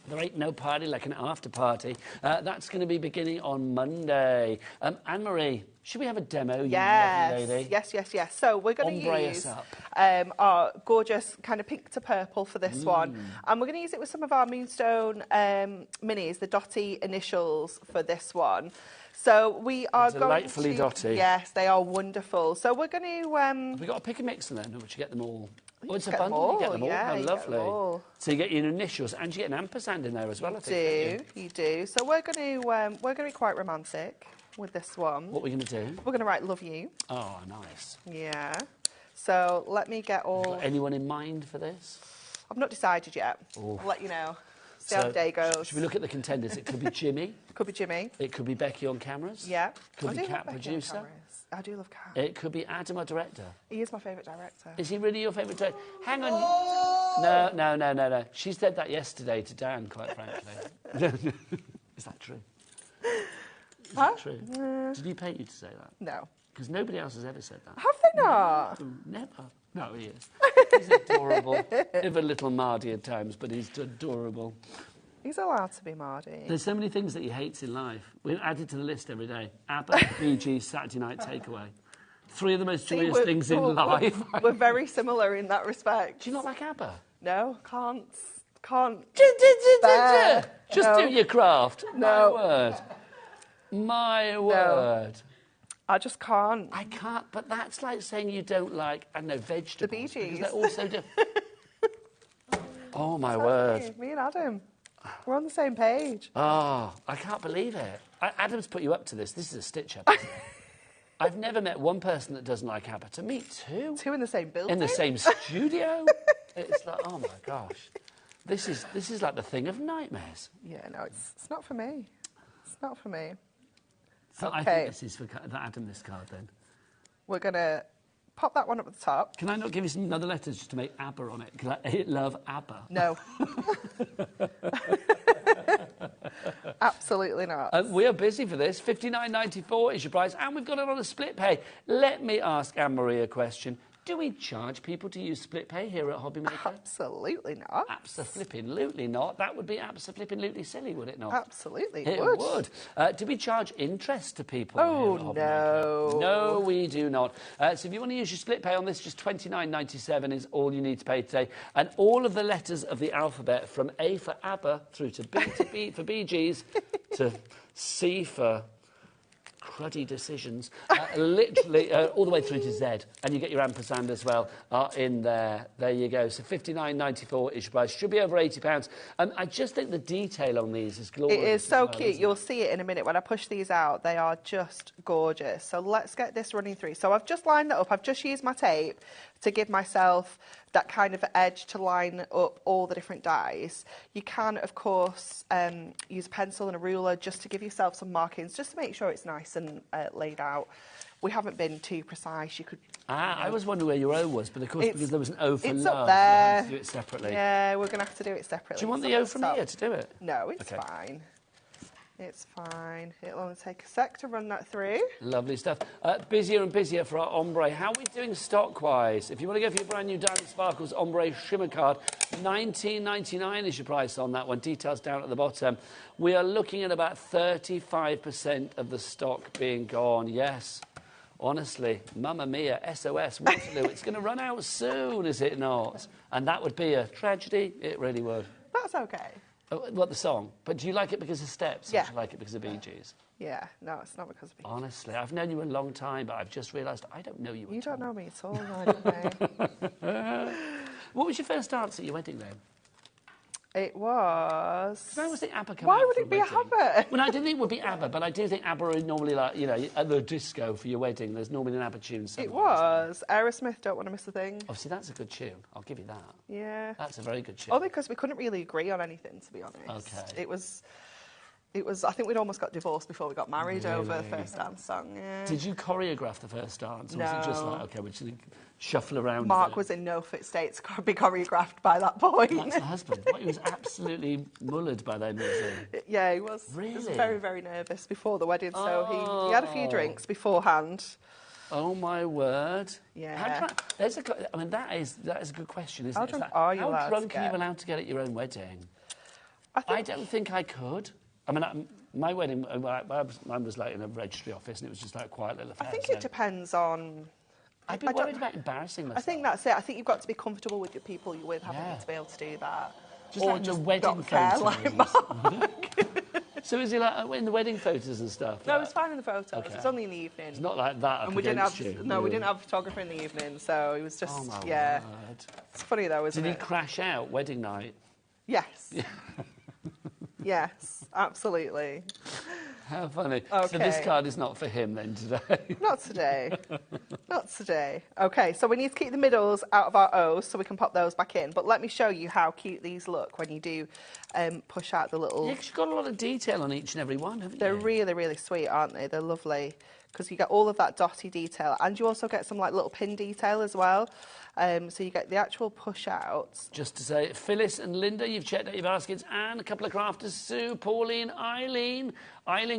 There ain't no party like an after party. That's going to be beginning on Monday. Anne-Marie, should we have a demo? Yes, you lovely lady? yes. So we're going to use our gorgeous kind of pink to purple for this one. And we're going to use it with some of our Moonstone minis, the Dotty initials for this one. So we are delightfully dotty. Yes, they are wonderful. So we're going to... Have we got to pick a mix then, or would you get them all? Oh, it's a bundle. You get them all. Yeah, How lovely. So you get your initials, and you get an ampersand in there as well, I think. You do. So we're going to be quite romantic with this one. What are we going to do? We're going to write "Love You." Oh, nice. Yeah. So let me get all... Got anyone in mind for this? I've not decided yet. Ooh. I'll let you know. See how the day goes. Should we look at the contenders? It could be Jimmy. Could be Jimmy. It could be Becky on cameras. Yeah. Could be Cat producer. I do love Cat. It could be Adam, our director. He is my favourite director. Is he really your favourite director? Hang on. No. She said that yesterday to Dan, quite frankly. Is that true? Is that true? Did he pay you to say that? No. Because nobody else has ever said that. Have they not? No, never. No, he is. He's adorable. Even a little Mardy at times, but he's adorable. He's allowed to be Mardy. There's so many things that he hates in life. We're added to the list every day. ABBA, Bee Gees, Saturday Night Takeaway. Three of the most joyous things in life. We're very similar in that respect. Do you not like ABBA? No, can't can't. Just do your craft. No. My word. My word. I just can't. I can't, but that's like saying you don't like, I don't know, vegetables. The Bee Gees. Because they're all so different. Oh, my word. Me and Adam. We're on the same page. Oh, I can't believe it. Adam's put you up to this. This is a stitch-up, isn't it? I've never met one person that doesn't like ABBA. To meet two. Two in the same building. In the same studio. It's like, oh, my gosh. This is like the thing of nightmares. Yeah, no, it's not for me. It's not for me. So okay. I think this is for Adam, this card, then. We're going to pop that one up at the top. Can I not give you some other letters just to make ABBA on it? Because I love ABBA. No. Absolutely not. We are busy for this. $59.94 is your price, and we've got it on a split pay. Let me ask Anne-Marie a question. Do we charge people to use split pay here at HobbyMaker? Absolutely not. Abso-flipping-lutely not. That would be abso-flipping-lutely silly, would it not? Absolutely it would. Do we charge interest to people here at HobbyMaker? No. No, we do not. So if you want to use your split pay on this, just $29.97 is all you need to pay today. And all of the letters of the alphabet, from A for ABBA through to B to B for Bee Gees to C for cruddy decisions, literally all the way through to Z, and you get your ampersand as well in there. There you go. So $59.94 is your price. Should be over £80. I just think the detail on these is glorious. It is so well, cute. You'll see it in a minute when I push these out. They are just gorgeous. So let's get this running through. So I've just lined that up. I've just used my tape to give myself that kind of edge to line up all the different dies. You can, of course, use a pencil and a ruler just to give yourself some markings, just to make sure it's nice and laid out. We haven't been too precise. You could. I was wondering where your O was, but of course, because there was an O for it's love, up there. you have to do it separately. Yeah, we're going to have to do it separately. Do you want the O from here to do it? No, it's fine. It's fine. It'll only take a sec to run that through. Lovely stuff. Busier and busier for our ombre. How are we doing stock-wise? If you want to go for your brand new Diamond Sparkles ombre shimmer card, $19.99 is your price on that one. Details down at the bottom. We are looking at about 35% of the stock being gone. Yes. Honestly, Mamma Mia, SOS, Waterloo. It's going to run out soon, is it not? And that would be a tragedy. It really would. That's okay. What, the song? But do you like it because of Steps? Yeah. Or do you like it because of Bee Gees? Yeah, no, it's not because of Bee Gees. Honestly, I've known you a long time, but I've just realised I don't know you at all. You don't know me at all, no. What was your first dance at your wedding, then? It was... I always think ABBA come Why out would for it a be wedding. ABBA? Well, I didn't think it would be ABBA, but I do think ABBA are normally like, you know, at the disco for your wedding, there's normally an ABBA tune somewhere. It was. Aerosmith, Don't Want to Miss a Thing. Obviously, that's a good tune. I'll give you that. Yeah. That's a very good tune. Only because we couldn't really agree on anything, to be honest. Okay. It was... I think we'd almost got divorced before we got married over the first dance song, yeah. Did you choreograph the first dance? Or No. was it just like, OK, we're just going to shuffle around? Mark was in no fit state to be choreographed by that point. That's the husband. What, he was absolutely mullered by then, was he? Yeah, he was. Really? He was very, very nervous before the wedding, so he had a few drinks beforehand. Oh, my word. Yeah. I mean, that is a good question, isn't How it? drunk are you allowed How drunk to are you get? allowed to get at your own wedding? I don't think I could. I mean, my wedding, mine was like in a registry office, and it was just like a quiet little affair. I think it depends on... I'd be worried about embarrassing myself. I think that's it. I think you've got to be comfortable with your people you're with, haven't you, to be able to do that. Just or like just the wedding not care photos. like Mark. So is he like in the wedding photos and stuff? No, it was fine in the photos. Okay. It was only in the evening. It's not like that. And we didn't have we didn't have a photographer in the evening, so it was just Oh, my yeah. word. It's funny though, isn't Did it? he crash out wedding night? Yes. Yes, absolutely. How funny. Okay. So this card is not for him then today. Not today. Not today. Okay, so we need to keep the middles out of our O's so we can pop those back in. But let me show you how cute these look when you do push out the little... Yeah, 'cause you've got a lot of detail on each and every one, haven't you? They're really, really sweet, aren't they? They're lovely. Because you get all of that dotty detail. And you also get some like little pin detail as well. So you get the actual push outs. Just to say, Phyllis and Linda, you've checked out your baskets, and a couple of crafters, Sue, Pauline, Eileen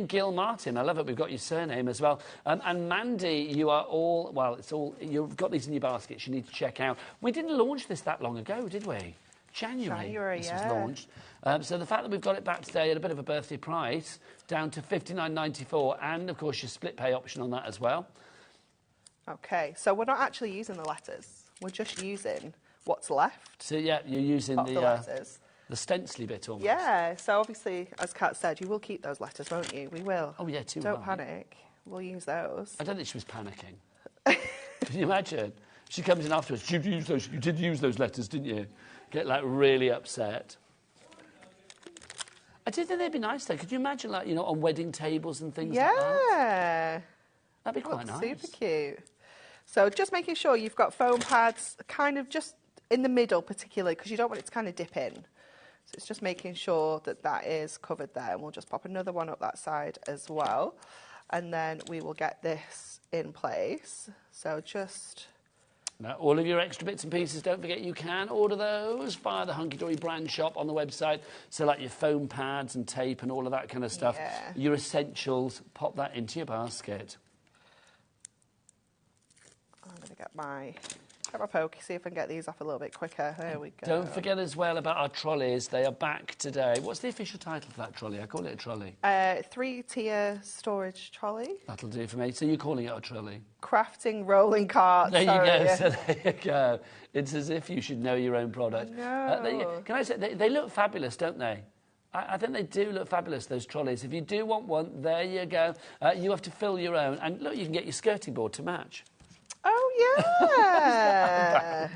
Gill Martin. I love it. We've got your surname as well. And Mandy, you are all, well, you've got these in your baskets you need to check out. We didn't launch this that long ago, did we? January this was launched. So the fact that we've got it back today at a bit of a birthday price, down to $59.94, and of course your split pay option on that as well. Okay, so we're not actually using the letters. We're just using what's left. So yeah, you're using the letters. The stencily bit almost. Yeah, so obviously, as Kat said, you will keep those letters, won't you? We will. Oh, yeah, too Don't right. panic. We'll use those. I don't think she was panicking. Can you imagine? She comes in afterwards. You did use those letters, didn't you? Get, like, really upset. I did think they'd be nice, though. Could you imagine, like, you know, on wedding tables and things like that? Yeah. That'd be quite nice. Super cute. So just making sure you've got foam pads kind of just in the middle particularly, because you don't want it to kind of dip in. So it's just making sure that that is covered there. And we'll just pop another one up that side as well. And then we will get this in place. So just... Now, all of your extra bits and pieces, don't forget you can order those via the Hunky Dory brand shop on the website. So like your foam pads and tape and all of that kind of stuff. Yeah. Your essentials, pop that into your basket. I'm going to get my pokey, see if I can get these off a little bit quicker. There we go. Don't forget as well about our trolleys. They are back today. What's the official title for that trolley? I call it a trolley. 3-tier storage trolley. That'll do for me. So you're calling it a trolley? Crafting rolling cart. There you sorry. go. So there you go. It's as if you should know your own product. No. Can I say, they look fabulous, don't they? I think they do look fabulous, those trolleys. If you do want one, there you go. You have to fill your own. And look, you can get your skirting board to match. Oh, yeah.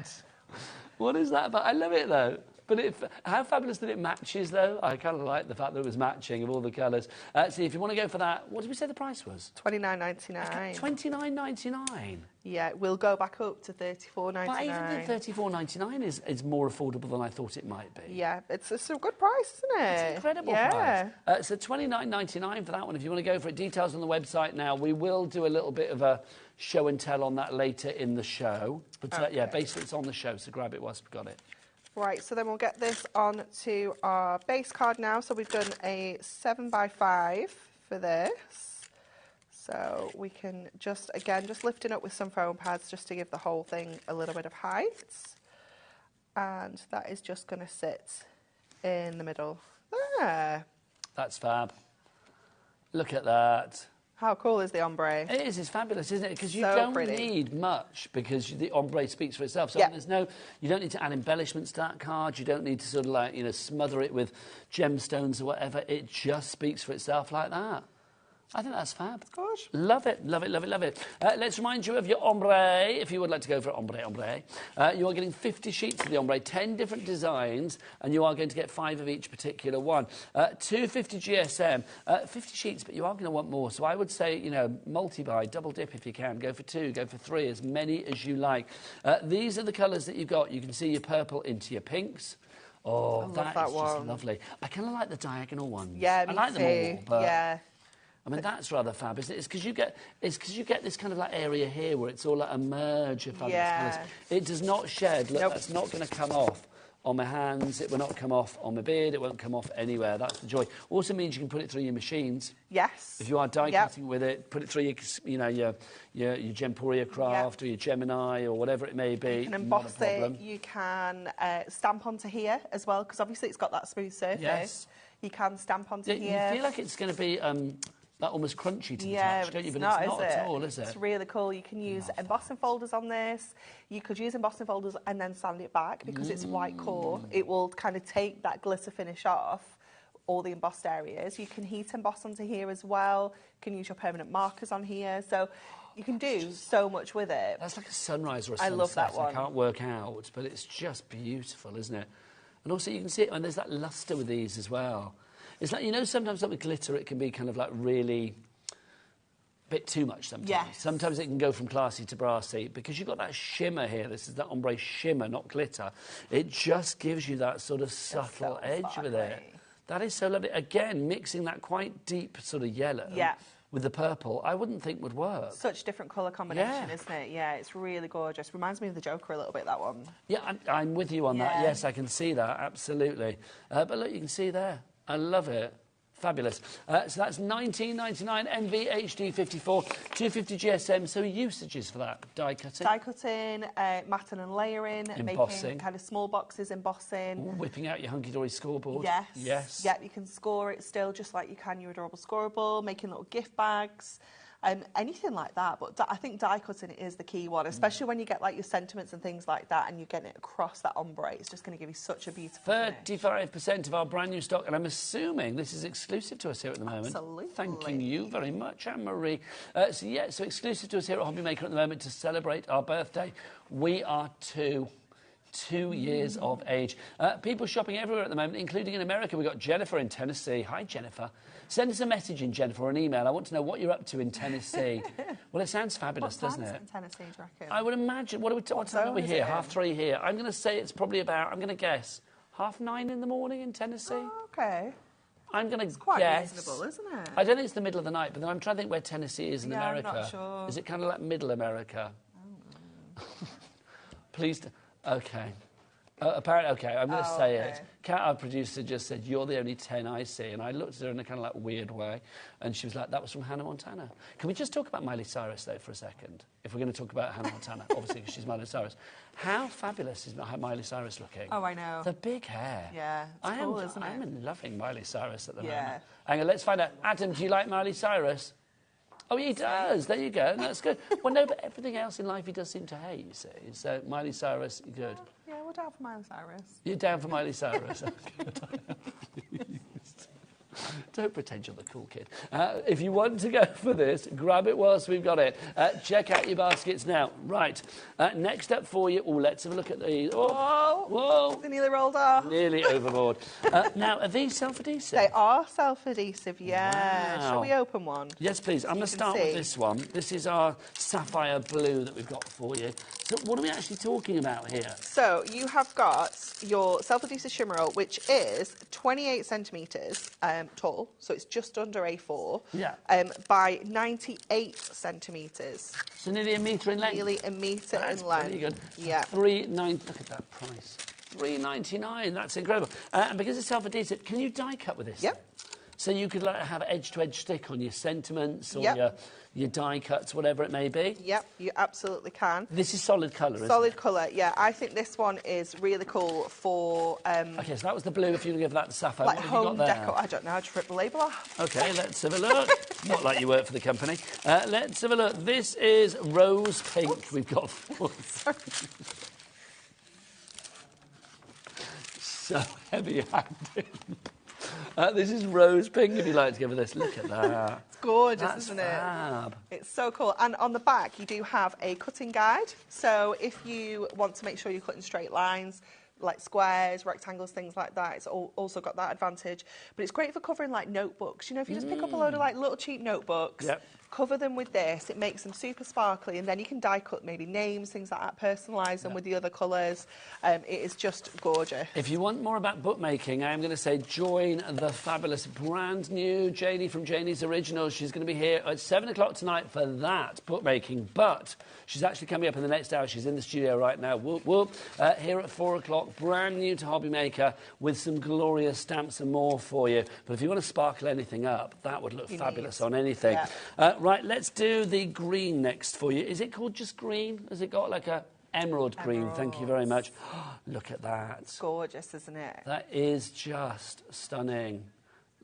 What is that about? I love it, though. But how fabulous that it matches, though. I kind of like the fact that it was matching of all the colours. So if you want to go for that, what did we say the price was? $29.99. $29.99. Yeah, we'll go back up to $34.99. But even the $34.99 is more affordable than I thought it might be. Yeah, it's a good price, isn't it? It's an incredible price. So $29.99 for that one. If you want to go for it, details on the website now. We will do a little bit of a show and tell on that later in the show. But yeah, basically it's on the show, so grab it whilst we've got it. Right, so then we'll get this on to our base card now. So we've done a 7x5 for this. So we can just, again, just lifting up with some foam pads just to give the whole thing a little bit of height. And that is just going to sit in the middle there. That's fab. Look at that. How cool is the ombre? It is. It's fabulous, isn't it? Because you So don't pretty. need much because the ombre speaks for itself. So Yeah. you don't need to add embellishments to that card. You don't need to sort of like, you know, smother it with gemstones or whatever. It just speaks for itself like that. I think that's fab. Gosh. Love it, love it, love it, love it. Let's remind you of your ombre, if you would like to go for ombre. You are getting 50 sheets of the ombre, 10 different designs, and you are going to get 5 of each particular one. 250 GSM, 50 sheets, but you are going to want more. So I would say, you know, multi-buy, double dip if you can. Go for 2, go for 3, as many as you like. These are the colours that you've got. You can see your purple into your pinks. Oh, that is just lovely. I kind of like the diagonal ones. Yeah, me I like too. them all, but... Yeah. I mean, that's rather fab, isn't it? It's because you get this kind of like area here where it's all like a merge of fabulous colours. It does not shed. Look, that's not going to come off on my hands. It will not come off on my beard. It won't come off anywhere. That's the joy. Also means you can put it through your machines. Yes. If you are die cutting with it, put it through your Gemporia Craft or your Gemini or whatever it may be. You can emboss it. You can stamp onto here as well, because obviously it's got that smooth surface. Yes. You can stamp onto here. You feel like it's going to be... that almost crunchy to the touch, don't you? But But it's not at all, is it? It's really cool. You can use embossing folders on this. You could use embossing folders and then sand it back because it's white core. It will kind of take that glitter finish off all the embossed areas. You can heat emboss onto here as well. You can use your permanent markers on here. So you can do so much with it. That's like a sunrise or a sunset. I love that one. I can't work out, but it's just beautiful, isn't it? And also you can see it, and there's that lustre with these as well. It's like, you know, sometimes with glitter it can be kind of like really a bit too much sometimes. Yes. Sometimes it can go from classy to brassy because you've got that shimmer here. This is that ombre shimmer, not glitter. It just gives you that sort of subtle edge with it. That is so lovely. Again, mixing that quite deep sort of yellow with the purple, I wouldn't think would work. Such different colour combination, isn't it? Yeah, it's really gorgeous. Reminds me of the Joker a little bit, that one. Yeah, I'm with you on that. Yes, I can see that, absolutely. But look, you can see there. I love it. Fabulous. So that's $19.99 NV HD 54, 250 GSM. So usages for that: die cutting, matting and layering, embossing, making kind of small boxes, embossing, whipping out your hunky dory scoreboard. Yes. Yeah, you can score it still just like you can your adorable scorable, making little gift bags. anything like that. But I think die cutting is the key one, especially when you get like your sentiments and things like that, and you're getting it across that ombre. It's just going to give you such a beautiful finish. 35% of our brand new stock, and I'm assuming this is exclusive to us here at the moment. Absolutely. Thanking you very much, Anne-Marie. So exclusive to us here at HobbyMaker at the moment to celebrate our birthday. We are two years of age. People shopping everywhere at the moment, including in America. We've got Jennifer in Tennessee. Hi, Jennifer. Send us a message in, Jennifer, or an email. I want to know what you're up to in Tennessee. Well, it sounds fabulous, doesn't it? What time is it in Tennessee, do you reckon? I would imagine. What time are we here? 3:30 here. I'm going to say it's probably about, I'm going to guess, 9:30 in the morning in Tennessee. Oh, OK. I'm going to guess. It's quite reasonable, isn't it? I don't think it's the middle of the night, but then I'm trying to think where Tennessee is in America. I'm not sure. Is it kind of like middle America? Oh. Please. OK. Apparently, OK, I'm going to say it. Kat, our producer, just said, you're the only 10 I see. And I looked at her in a kind of like weird way. And she was like, that was from Hannah Montana. Can we just talk about Miley Cyrus, though, for a second? If we're going to talk about Hannah Montana, obviously, because she's Miley Cyrus. How fabulous is Miley Cyrus looking? Oh, I know. The big hair. Yeah, it's cool, isn't it? I'm loving Miley Cyrus at the moment. Hang on, let's find out. Adam, do you like Miley Cyrus? Oh, he does. There you go. That's good. Well, no, but everything else in life he does seem to hate, you see. So, Miley Cyrus, good. Yeah, we're down for Miley Cyrus. You're down for Miley Cyrus. Don't pretend you're the cool kid. If you want to go for this, grab it whilst we've got it. Check out your baskets now. Right. Next up for you. Oh, let's have a look at these. Oh, whoa. They nearly rolled off. Nearly overboard. Now, are these self-adhesive? They are self-adhesive, yeah. Wow. Shall we open one? Yes, please. I'm going to start with this one. This is our sapphire blue that we've got for you. So what are we actually talking about here? So you have got your self-adhesive shimmer roll, which is 28 centimetres tall, so it's just under A4, by 98 centimetres. So nearly a metre in length? Nearly a metre in length. That's pretty good. Yeah. Look at that price. $3.99, that's incredible. And because it's self-adhesive, can you die cut with this? Yep. So you could like have edge-to-edge stick on your sentiments or your die cuts, whatever it may be? Yep, you absolutely can. This is solid colour, isn't it? Solid colour, yeah. I think this one is really cool for... OK, so that was the blue, if you give that the sapphire. Like what have home you got there? decor. I don't know how to rip the label off. OK, let's have a look. Not like you work for the company. Let's have a look. This is rose pink. Oops. We've got... Sorry. So heavy-handed. This is rose pink, if you like to give it this. Look at that. It's gorgeous, That's isn't fab. it? It's so cool. And on the back, you do have a cutting guide. So if you want to make sure you're cutting straight lines, like squares, rectangles, things like that, it's also got that advantage. But it's great for covering, like, notebooks. You know, if you just pick up a load of, like, little cheap notebooks, cover them with this, it makes them super sparkly, and then you can die cut maybe names, things like that, personalise them with the other colours. It is just gorgeous. If you want more about bookmaking, I am going to say join the fabulous brand new Janie from Janie's Originals. She's going to be here at 7 o'clock tonight for that bookmaking, but she's actually coming up in the next hour. She's in the studio right now. Whoop, whoop. Here at 4 o'clock, brand new to HobbyMaker with some glorious stamps and more for you. But if you want to sparkle anything up, that would look fabulous on anything. Right, let's do the green next for you. Is it called just green? Has it got like a emerald green? Thank you very much. Look at that. It's gorgeous, isn't it? That is just stunning.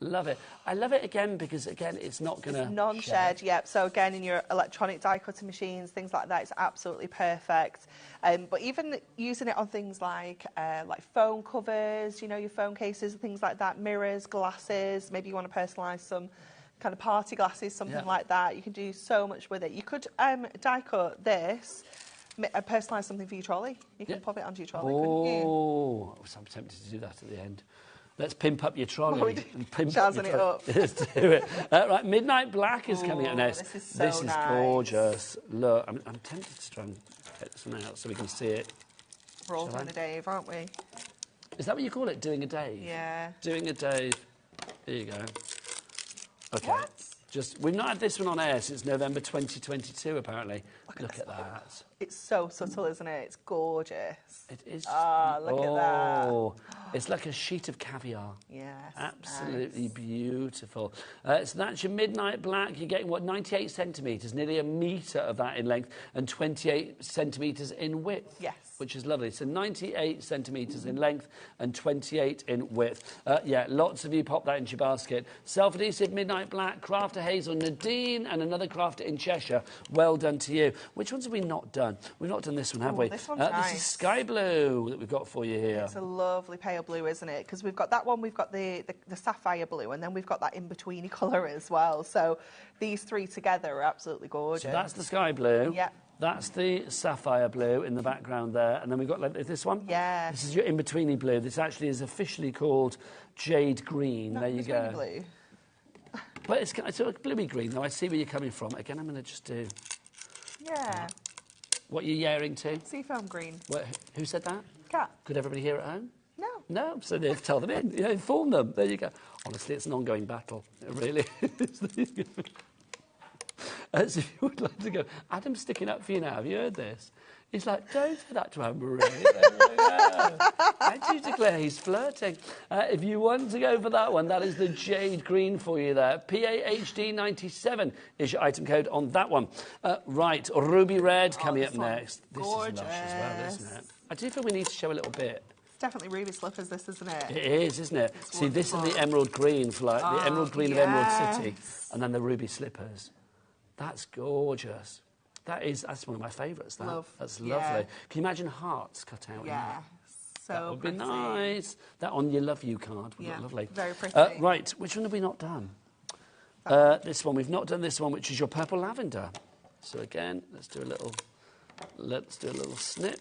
Love it. I love it again because, again, it's not going to... It's non-shed, yep. So, again, in your electronic die-cutting machines, things like that, it's absolutely perfect. But even using it on things like phone covers, you know, your phone cases and things like that, mirrors, glasses, maybe you want to personalise some kind of party glasses, something like that. You can do so much with it. You could die-cut this, personalise something for your trolley. You can pop it onto your trolley, couldn't you? Oh, I'm tempted to do that at the end. Let's pimp up your trolley. And pimp Jazzing it up. Let's do it. Right, Midnight Black is coming up next. This is nice. Gorgeous. Look, I'm tempted to try and get this one out so we can see it. We're all doing a Dave, aren't we? Is that what you call it, doing a Dave? Yeah. Doing a Dave. There you go. OK. What? We've not had this one on air since November 2022, apparently. Look at that. It's so subtle, isn't it? It's gorgeous. It is. Ah, look at that. It's like a sheet of caviar. Yes. Absolutely beautiful. So that's your Midnight Black. You're getting, what, 98 centimetres, nearly a metre of that in length, and 28 centimetres in width. Yes. Which is lovely. So 98 centimetres in length and 28 in width. Yeah, lots of you pop that into your basket. Self-adhesive Midnight Black, craft ahead. Hazel, Nadine, and another crafter in Cheshire. Well done to you. Which ones have we not done? We've not done this one, have we? This one's nice. This is Sky Blue that we've got for you here. It's a lovely pale blue, isn't it? Because we've got that one, we've got the sapphire blue, and then we've got that in-betweeny colour as well. So these three together are absolutely gorgeous. So that's the Sky Blue. Yeah. That's the sapphire blue in the background there. And then we've got like this one. Yeah. This is your in-betweeny blue. This actually is officially called jade green. Not there you go. blue. But it's a bluey green, though. I see where you're coming from. Again, I'm going to just do... Yeah. What are you yaring to? Seafoam green. Who said that? Cat. Could everybody hear at home? No. No, so they tell them in. Inform them. There you go. Honestly, it's an ongoing battle. It really is. As if you would like to go, Adam's sticking up for you now. Have you heard this? He's like, don't say that to Anne-Marie. I do declare he's flirting. If you want to go for that one, that is the jade green for you there. PAHD97 is your item code on that one. Right, ruby red coming up next. This gorgeous. is lush as well, isn't it? I do feel we need to show a little bit. It's definitely ruby slippers, this, isn't it? It is, isn't it? See, this is the emerald green for like the emerald green of Emerald City, and then the ruby slippers. That's gorgeous. That's one of my favourites. That's lovely. Can you imagine hearts cut out? Yeah. So that would be pretty. nice. That on your love you card would look lovely. Very pretty. Right, which one have we not done? This one. We've not done this one, which is your purple lavender. So again, let's do a little snip.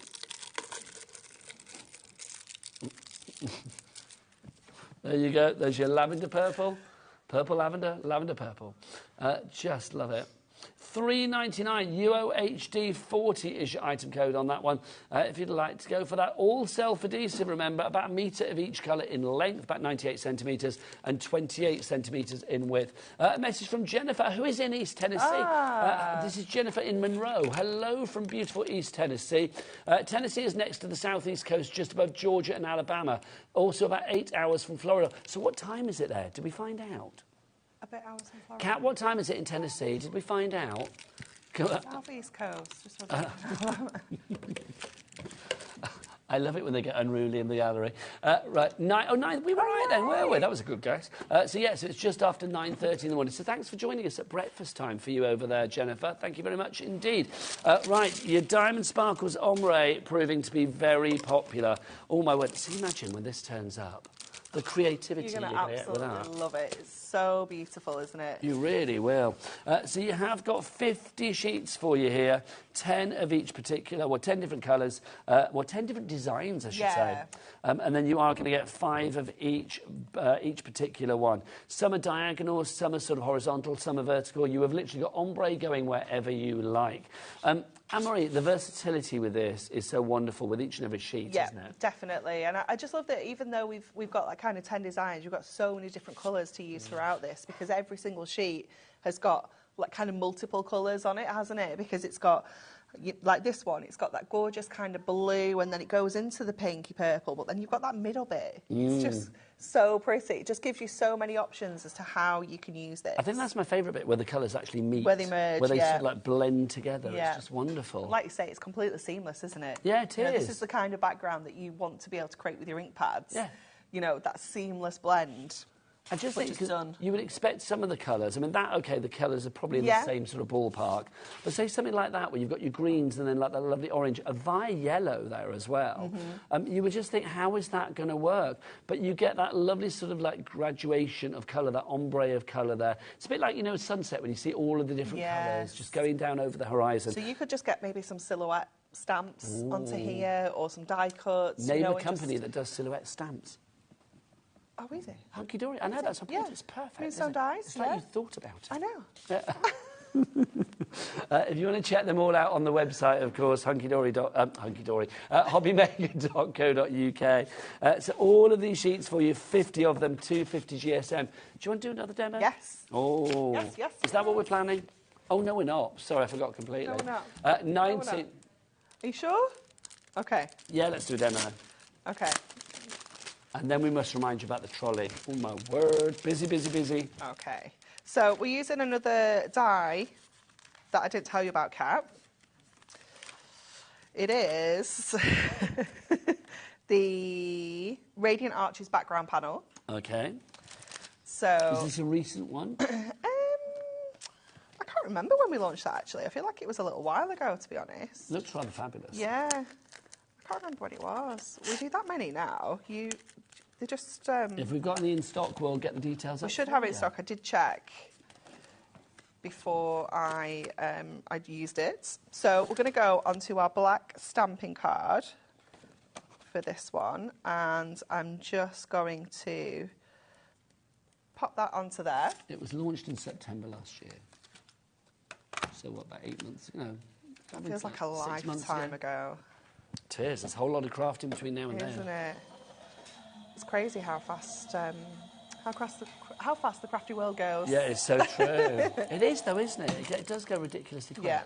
There you go. There's your lavender purple. Purple lavender, lavender purple. Just love it. $3.99 UOHD 40 is your item code on that one. If you'd like to go for that, all self-adhesive, remember, about 1 metre of each colour in length, about 98 centimetres and 28 centimetres in width. A message from Jennifer, who is in East Tennessee. This is Jennifer in Monroe. Hello from beautiful East Tennessee. Tennessee is next to the southeast coast, just above Georgia and Alabama. Also about 8 hours from Florida. So what time is it there? Did we find out? A bit hours from Florida. Kat, what time is it in Tennessee? Did we find out? Southeast coast. Just I love it when they get unruly in the gallery. Right, 9. We were right then, were we? That was a good guess. So it's just after 9:30 in the morning. So thanks for joining us at breakfast time for you over there, Jennifer. Thank you very much indeed. Right, your Diamond Sparkles Ombre proving to be very popular. Oh, my word. So imagine when this turns up. The creativity you're going to to get with that. love it. It's so beautiful, isn't it? You really will. So you have got 50 sheets for you here, 10 of each particular, 10 different colours, 10 different designs, I should say. And then you are going to get 5 of each particular one. Some are diagonal, some are sort of horizontal, some are vertical. You have literally got ombre going wherever you like. Anne-Marie, the versatility with this is so wonderful with each and every sheet, isn't it? Definitely. And I just love that even though we've got like kind of 10 designs, you've got so many different colours to use throughout this, because every single sheet has got like kind of multiple colours on it, hasn't it? Because it's got, like this one, it's got that gorgeous kind of blue, and then it goes into the pinky purple, but then you've got that middle bit. It's just so pretty. It just gives you so many options as to how you can use this. I think that's my favourite bit, where the colours actually meet. Where they merge, where they sort of like blend together. It's just wonderful. Like you say, it's completely seamless, isn't it? Yeah, it is. This is the kind of background that you want to be able to create with your ink pads. Yeah. You know, that seamless blend. I just which think is done. You would expect some of the colours. I mean, the colours are probably in the same sort of ballpark. But say something like that, where you've got your greens and then like that lovely orange, a Vi yellow there as well. You would just think, how is that going to work? But you get that lovely sort of like graduation of colour, that ombre of colour there. It's a bit like, sunset, when you see all of the different colours just going down over the horizon. So you could just get maybe some silhouette stamps onto here, or some die cuts. Name a company that does silhouette stamps. Oh, is it? Hunky Dory. I know, that's a point. It's perfect. It's so nice. It's like you thought about it. I know. If you want to check them all out on the website, of course, hobbymaker.co.uk. So all of these sheets for you, 50 of them, 250 GSM. Do you want to do another demo? Yes. Oh. Yes. Is that what we're planning? Oh, no, we're not. Sorry, I forgot completely. No, we're not. 19. No, we're not. Are you sure? Okay. Yeah, let's do a demo. Okay. And then we must remind you about the trolley. Oh, my word. Busy, busy, busy. Okay. So we're using another die that I didn't tell you about, Kat. It is the Radiant Arches background panel. Okay. So is this a recent one? remember when we launched that, actually. I feel like it was a little while ago, to be honest. Looks rather fabulous. Yeah. I can't remember what it was. We do that many now. They just... If we've got any in stock, we'll get the details up. We should have it in stock. I did check before I'd used it. So we're going to go onto our black stamping card for this one, and I'm just going to pop that onto there. It was launched in September last year. So what, about 8 months ago? That feels like a lifetime ago. It is. There's a whole lot of crafting between now and then. Isn't it? It's crazy how fast the crafty world goes. Yeah, it's so true. It is, though, isn't it? It does go ridiculously quick. Yeah.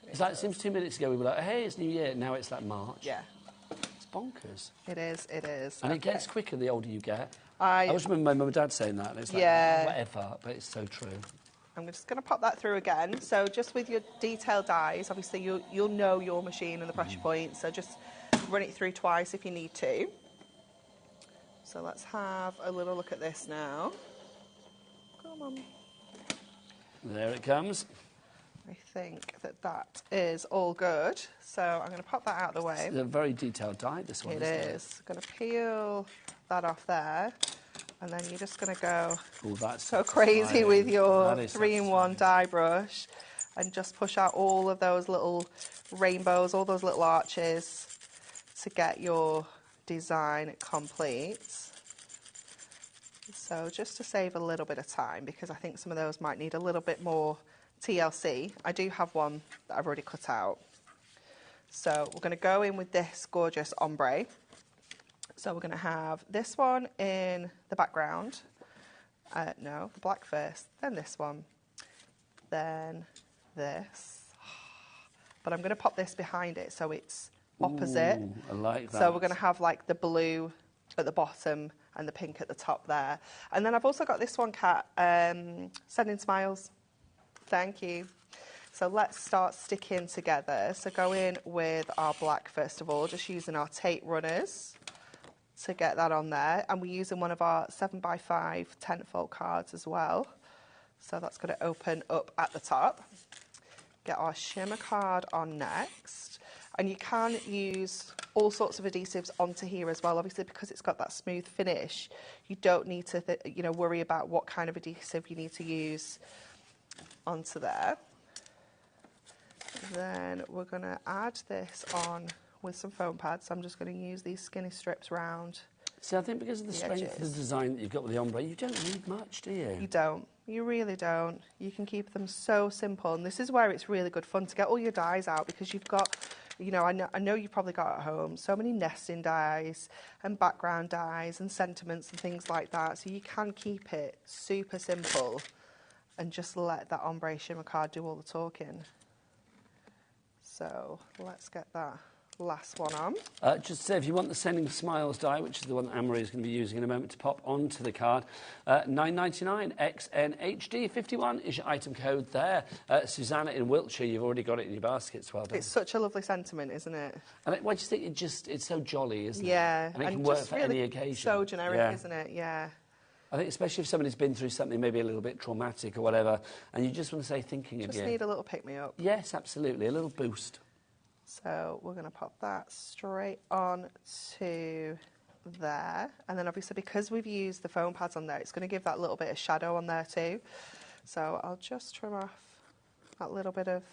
It's like, it seems 2 minutes ago we were like, hey, it's New Year. Now it's like March. Yeah. It's bonkers. It is, it is. And it gets quicker the older you get. I always remember my mum and dad saying that. And it's like, whatever, but it's so true. I'm just going to pop that through again. So just with your detailed dies, obviously you'll know your machine and the pressure point, so just run it through twice if you need to. So let's have a little look at this now. Come on. There it comes. I think that is all good. So I'm going to pop that out of the way. It's a very detailed die, this one, isn't it? It is. Going to peel that off there. And then you're just going to go so crazy with your 3-in-1 die brush and just push out all of those little rainbows, all those little arches to get your design complete. So just to save a little bit of time, because I think some of those might need a little bit more TLC. I do have one that I've already cut out. So we're going to go in with this gorgeous ombre. So we're going to have this one in the background. No, the black first, then this one, then this. But I'm going to pop this behind it so it's opposite. Ooh, I like that. So we're going to have like the blue at the bottom and the pink at the top there. And then I've also got this one, Kat, sending smiles. Thank you. So let's start sticking together. So go in with our black first of all, just using our tape runners to get that on there. And we're using one of our 7x5 10-fold cards as well. So that's going to open up at the top. Get our shimmer card on next. And you can use all sorts of adhesives onto here as well. Obviously, because it's got that smooth finish, you don't need to worry about what kind of adhesive you need to use onto there. Then we're going to add this on with some foam pads. So I'm just going to use these skinny strips round. See, I think because of the strength of the design that you've got with the ombre, you don't need much, do you? You don't. You really don't. You can keep them so simple. And this is where it's really good fun to get all your dies out, because you've got, I know you've probably got at home so many nesting dies and background dies and sentiments and things like that. So you can keep it super simple and just let that ombre shimmer card do all the talking. So let's get that last one on. Just to say, if you want the Sending Smiles die, which is the one that Anne-Marie is going to be using in a moment to pop onto the card, $9.99 XNHD51 is your item code there. Susanna in Wiltshire, you've already got it in your baskets. Well done. It's such a lovely sentiment, isn't it? And why do you think it's so jolly, isn't it? Yeah. And it can work for any occasion. So generic, isn't it? Yeah. I think especially if somebody's been through something maybe a little bit traumatic or whatever, and you just want to say thinking of you. Just need a little pick-me-up. Yes, absolutely, a little boost. So we're going to pop that straight on to there. And then obviously because we've used the foam pads on there, it's going to give that little bit of shadow on there too. So I'll just trim off that little bit of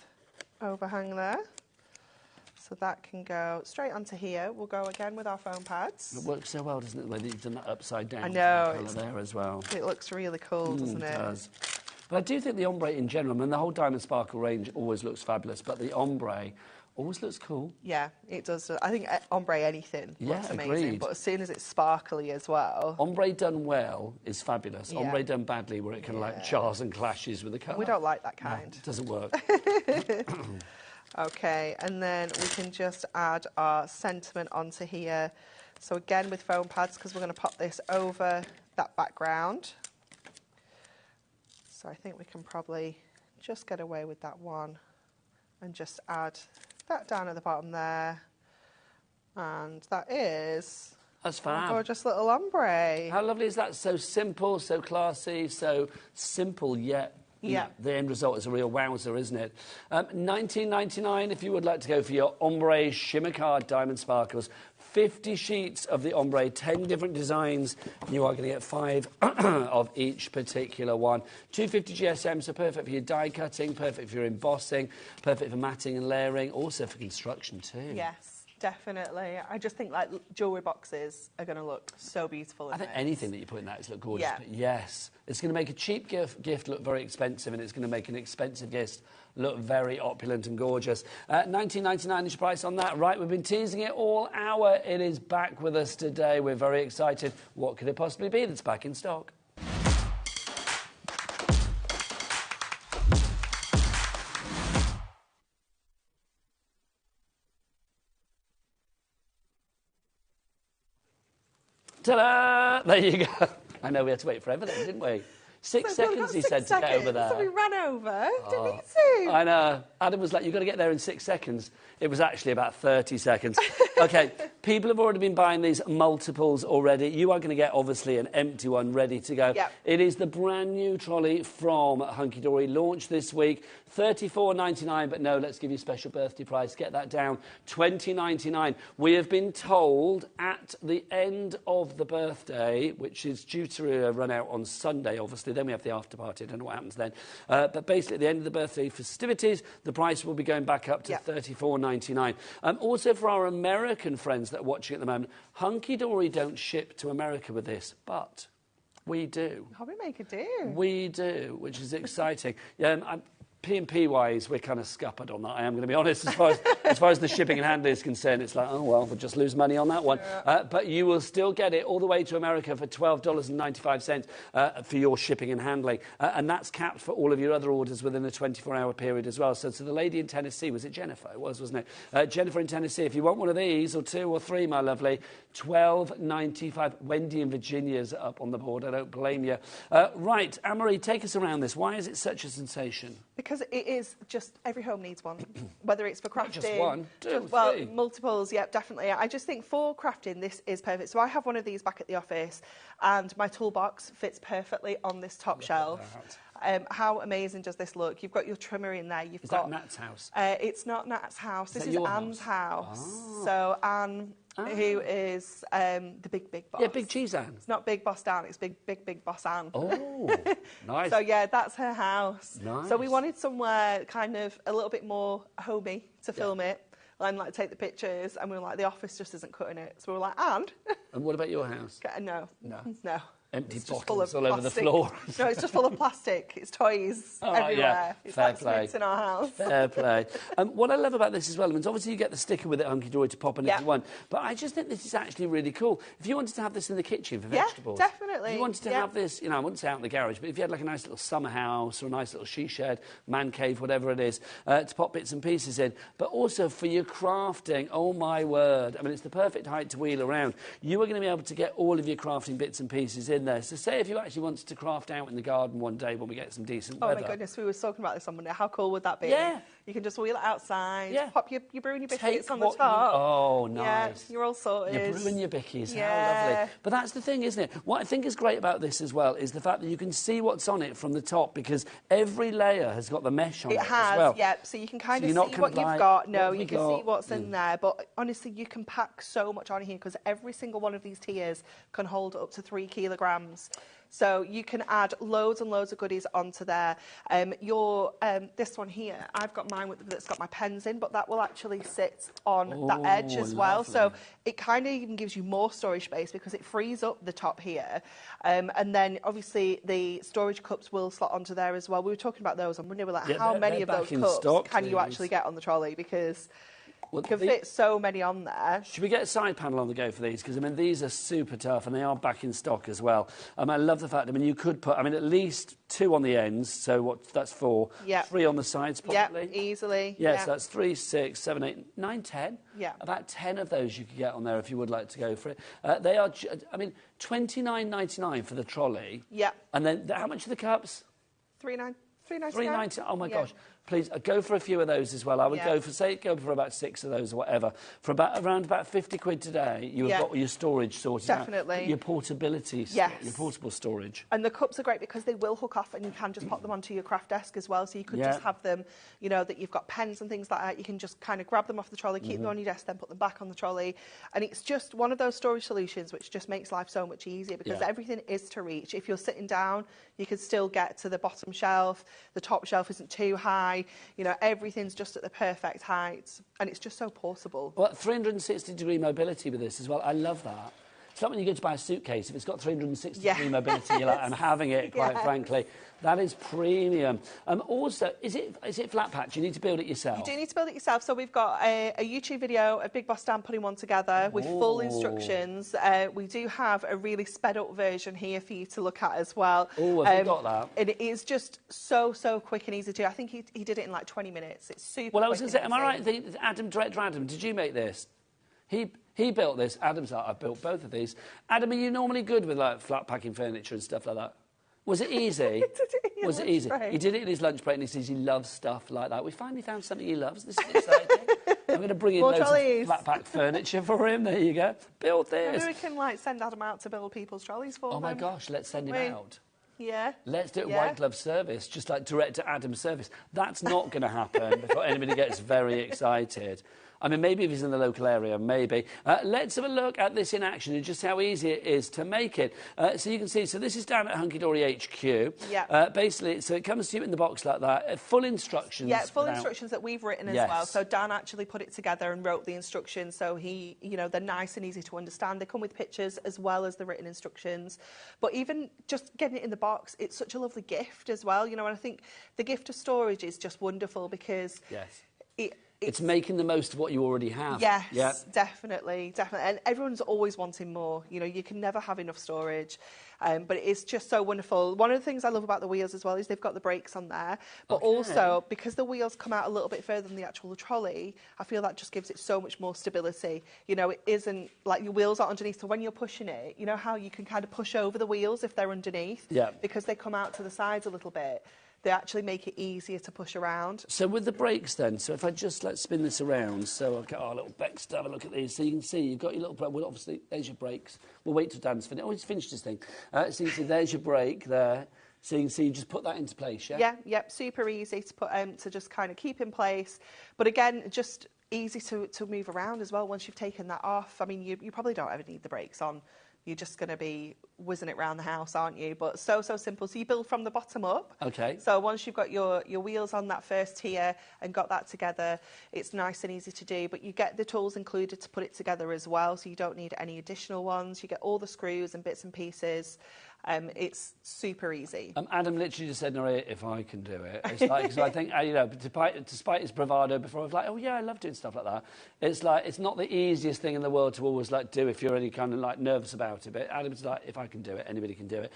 overhang there. So that can go straight onto here. We'll go again with our foam pads. It works so well, doesn't it, the way that you've done that upside down? I know. Colour there as well. It looks really cool, doesn't it? It does. But I do think the ombre in general, I mean, the whole Diamond Sparkle range always looks fabulous, but the ombre always looks cool. Yeah, it does. I think ombre anything looks amazing, agreed. But as soon as it's sparkly as well. Ombre done well is fabulous. Yeah. Ombre done badly, where it can like chars and clashes with the colour. We don't like that kind. No, it doesn't work. Okay, and then we can just add our sentiment onto here. So again with foam pads, because we're going to pop this over that background. So I think we can probably just get away with that one and just add that down at the bottom there. And that is That's fab. a gorgeous little ombre. How lovely is that? So simple, so classy, so simple yet Yeah. The end result is a real wowzer, isn't it? $19.99 if you would like to go for your ombre shimmer card diamond sparkles. 50 sheets of the ombre, 10 different designs. You are going to get 5 of each particular one. 250 GSM, so perfect for your die cutting, perfect for your embossing, perfect for matting and layering, also for construction too. Yes, definitely. I just think like jewellery boxes are going to look so beautiful. I think anything that you put in that is look gorgeous. Yeah. But yes, it's going to make a cheap gift look very expensive, and it's going to make an expensive gift look very opulent and gorgeous. $19.99 is your price on that. Right, we've been teasing it all hour. It is back with us today. We're very excited. What could it possibly be that's back in stock? Ta-da! There you go. I know we had to wait forever then, didn't we? 6 seconds, he said, to get over there. So we ran over, didn't we too? I know. Adam was like, you've got to get there in 6 seconds. It was actually about 30 seconds. OK, people have already been buying these multiples already. You are going to get, obviously, an empty one ready to go. Yep. It is the brand new trolley from Hunky Dory, launched this week. $34.99, but no, let's give you a special birthday price. Get that down, $20.99. We have been told at the end of the birthday, which is due to run out on Sunday, obviously, then we have the after party, I don't know what happens then. But basically, at the end of the birthday festivities, the price will be going back up to $34.99. Also, for our American friends that are watching at the moment, Hunky Dory don't ship to America with this, but we do. HobbyMaker do. We do, which is exciting. P&P wise, we're kind of scuppered on that, I am going to be honest. As far as the shipping and handling is concerned, it's like, oh, well, we'll just lose money on that one. Yeah. But you will still get it all the way to America for $12.95 for your shipping and handling. And that's capped for all of your other orders within a 24-hour period as well. So to the lady in Tennessee, was it Jennifer? It was, wasn't it? Jennifer in Tennessee, if you want one of these, or 2 or 3, my lovely, $12.95. Wendy in Virginia's up on the board, I don't blame you. Right, Anne-Marie, take us around this. Why is it such a sensation? Because it is just, every home needs one, whether it's for crafting. Not just one, two, well, three. Multiples, yeah, definitely. I just think for crafting, this is perfect. So I have one of these back at the office, and my toolbox fits perfectly on this top shelf. How amazing does this look? You've got your trimmer in there. Is that Nat's house? It's not Nat's house. This is Anne's house. Oh. So Anne, who is the big boss. Yeah, Big Cheese Anne. It's not Big Boss Dan, it's big boss Anne. Oh, nice. So yeah, that's her house. Nice. So we wanted somewhere kind of a little bit more homey to film it. And like take the pictures, and we were like, the office just isn't cutting it. So we were like, and what about your house? No. Empty It's just bottles full all of over the plastic. floor. No, it's just full of plastic. It's toys everywhere. Yeah. It's Fair like play. sweets in our house. Fair play. What I love about this as well, I mean, obviously you get the sticker with it, Hunky Dory, to pop in if you want, but I just think this is actually really cool. If you wanted to have this in the kitchen for vegetables. Yeah, definitely. If you wanted to have this, you know, I wouldn't say out in the garage, but if you had like a nice little summer house or a nice little she shed, man cave, whatever it is, to pop bits and pieces in, but also for your crafting, oh my word, I mean, it's the perfect height to wheel around. You are going to be able to get all of your crafting bits and pieces in there. So say if you actually wanted to craft out in the garden one day when we get some decent weather. Oh my goodness, we were talking about this on Monday. How cool would that be? Yeah. You can just wheel it outside, pop your brew and your biscuits on the what top. Oh, nice. Yeah, you're all sorted. Your brew and your bickies, Yeah. how lovely. But that's the thing, isn't it? What I think is great about this as well is the fact that you can see what's on it from the top, because every layer has got the mesh on it, It has, as well. yeah. So you can kind of see you're not what kind of you've got. No, what have you we can got? see what's in there. But honestly, you can pack so much on here because every single one of these tiers can hold up to 3 kilograms. So you can add loads and loads of goodies onto there. This one here, I've got mine that's got my pens in, but that will actually sit on that edge as well. Lovely. So it kind of even gives you more storage space because it frees up the top here. And then obviously the storage cups will slot onto there as well. We were talking about those on Monday. We're like, how many of those cups can you actually get on the trolley? Because you can fit so many on there. Should we get a side panel on the go for these? Because, I mean, these are super tough and they are back in stock as well. I love the fact, I mean, you could put, I mean, at least 2 on the ends, so that's 4. Yeah. 3 on the sides, probably. Yeah, easily. Yes, yeah. that's 3, 6, 7, 8, 9, 10. Yeah. About 10 of those you could get on there if you would like to go for it. They are, I mean, $29.99 for the trolley. Yeah. And then, how much are the cups? $3.99. $3.90. Oh my gosh, please go for a few of those as well. I would go for about 6 of those or whatever. For around about 50 quid today, you've got your storage sorted out. Definitely. Your portability, your portable storage. And the cups are great because they will hook off and you can just pop them onto your craft desk as well. So you could just have them, you know, that you've got pens and things like that. You can just kind of grab them off the trolley, keep them on your desk, then put them back on the trolley. And it's just one of those storage solutions which just makes life so much easier because everything is to reach. If you're sitting down, you can still get to the bottom shelf. The top shelf isn't too high. You know, everything's just at the perfect height. And it's just so portable. Well, 360-degree mobility with this as well. I love that. It's not when you go to buy a suitcase, if it's got 360-degree mobility, you're like, I'm having it, quite frankly. That is premium. Also, is it flat patch? You need to build it yourself? You do need to build it yourself. So we've got a YouTube video of Big Boss Dan putting one together with full instructions. We do have a really sped-up version here for you to look at as well. Oh, have you got that? And it is just so quick and easy to do. I think he did it in like 20 minutes. It's super Well, I was going to say, am I easy. right? Adam, director Adam, did you make this? He built this. Adam's like, I've built both of these. Adam, are you normally good with like flat packing furniture and stuff like that? Was it easy? Was it easy? He did it in his lunch break and he says he loves stuff like that. We finally found something he loves. This is exciting. I'm going to bring in loads of flat pack furniture for him. There you go. Build this. Maybe we can like send Adam out to build people's trolleys for them. Oh my gosh, let's send him out. Yeah. Let's do it white glove service, just like direct to Adam's service. That's not going to happen before anybody gets very excited. I mean, maybe if he's in the local area, maybe. Let's have a look at this in action and just how easy it is to make it. So you can see, so this is down at Hunky Dory HQ. Yeah. Basically, so it comes to you in the box like that. Full instructions. Yeah, full instructions that we've written as well. So Dan actually put it together and wrote the instructions. So he, you know, they're nice and easy to understand. They come with pictures as well as the written instructions. But even just getting it in the box, it's such a lovely gift as well. You know, and I think the gift of storage is just wonderful because it's making the most of what you already have. Yes, definitely. And everyone's always wanting more. You know, you can never have enough storage. But it's just so wonderful. One of the things I love about the wheels as well is they've got the brakes on there. But also, because the wheels come out a little bit further than the actual trolley, I feel that just gives it so much more stability. You know, it isn't like your wheels are underneath. So when you're pushing it, you know how you can kind of push over the wheels if they're underneath? Yeah. Because they come out to the sides a little bit. They actually make it easier to push around. So with the brakes then, so if I just spin this around, so I'll get our little Bex to have a look at these. So you can see you've got your little brake. Well, obviously, there's your brakes. We'll wait till Dan's finished. Oh, he's finished his thing. So you can see there's your brake there. So you can see you just put that into place, yeah? Yeah, super easy to put to just kind of keep in place. But again, just easy to move around as well once you've taken that off. I mean, you probably don't ever need the brakes on. You're just going to be whizzing it around the house, aren't you? But so simple. So you build from the bottom up. Okay. So once you've got your wheels on that first tier and got that together, it's nice and easy to do. But you get the tools included to put it together as well, so you don't need any additional ones. You get all the screws and bits and pieces. It's super easy. Adam literally just said, Maria, if I can do it. It's like, because I think, you know, despite his bravado before, I was like, oh, yeah, I love doing stuff like that. It's like, it's not the easiest thing in the world to always, do if you're any kind of, nervous about it. But Adam's like, if I can do it, anybody can do it.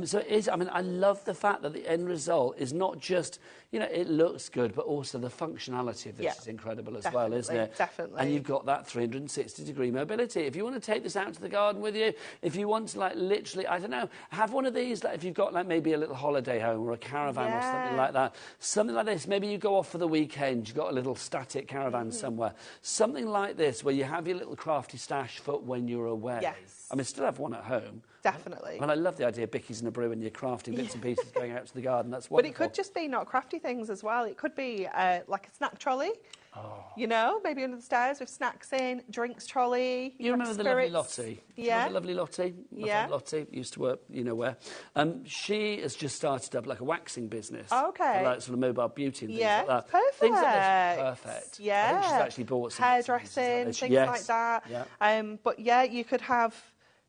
So it is, I mean, I love the fact that the end result is not just, you know, it looks good, but also the functionality of this is incredible as well, isn't it? Definitely. And you've got that 360-degree mobility. If you want to take this out to the garden with you, if you want to, literally, I don't know, have one of these, if you've got maybe a little holiday home or a caravan or something like that. Something like this. Maybe you go off for the weekend, you've got a little static caravan somewhere. Something like this where you have your little crafty stash for when you're away. Yes. I mean, still have one at home. Definitely. And I love the idea of bickies and a brew and you're crafting bits and pieces going out to the garden. That's wonderful. But it could just be not crafty things as well. It could be like a snack trolley. Oh. You know, maybe under the stairs with snacks in, drinks trolley. You remember the lovely Lottie? Yeah. The lovely Lottie? Yeah. Lottie used to work, you know where. She has just started up a waxing business. Okay. For, sort of mobile beauty and things like that. Perfect. Things like this are perfect. Yeah. I think she's actually bought some hairdressing, things like that. Yeah. But yeah, you could have.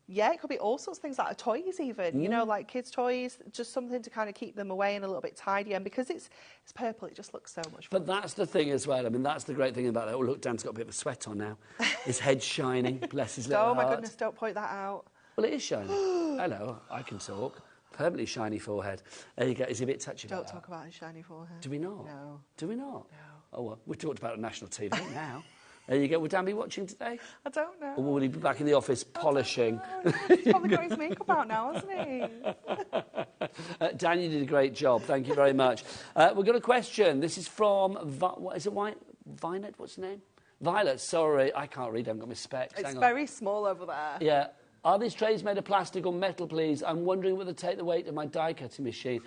Yeah, it could be all sorts of things, like toys even, you know, like kids' toys, just something to kind of keep them away and a little bit tidy. And because it's purple, it just looks so much fun. But that's the thing as well. I mean, that's the great thing about it. Oh, look, Dan's got a bit of a sweat on now. His head's shining, bless his little heart. Oh, my goodness, don't point that out. Well, it is shiny. Hello, I can talk. Permanently shiny forehead. There you go. Is he a bit touchy about that? Don't talk about his shiny forehead. Do we not? No. Do we not? No. Oh, well, we talked about it on national TV now. There you go. Will Dan be watching today? I don't know. Or will he be back in the office polishing? He's probably got his makeup out now, hasn't he? Dan, you did a great job. Thank you very much. We've got a question. This is from, what is it, Violet? What's her name? Violet, sorry. I can't read. I haven't got my specs. It's Hang on. very small over there. Yeah. Are these trays made of plastic or metal, please? I'm wondering whether to take the weight of my die-cutting machine.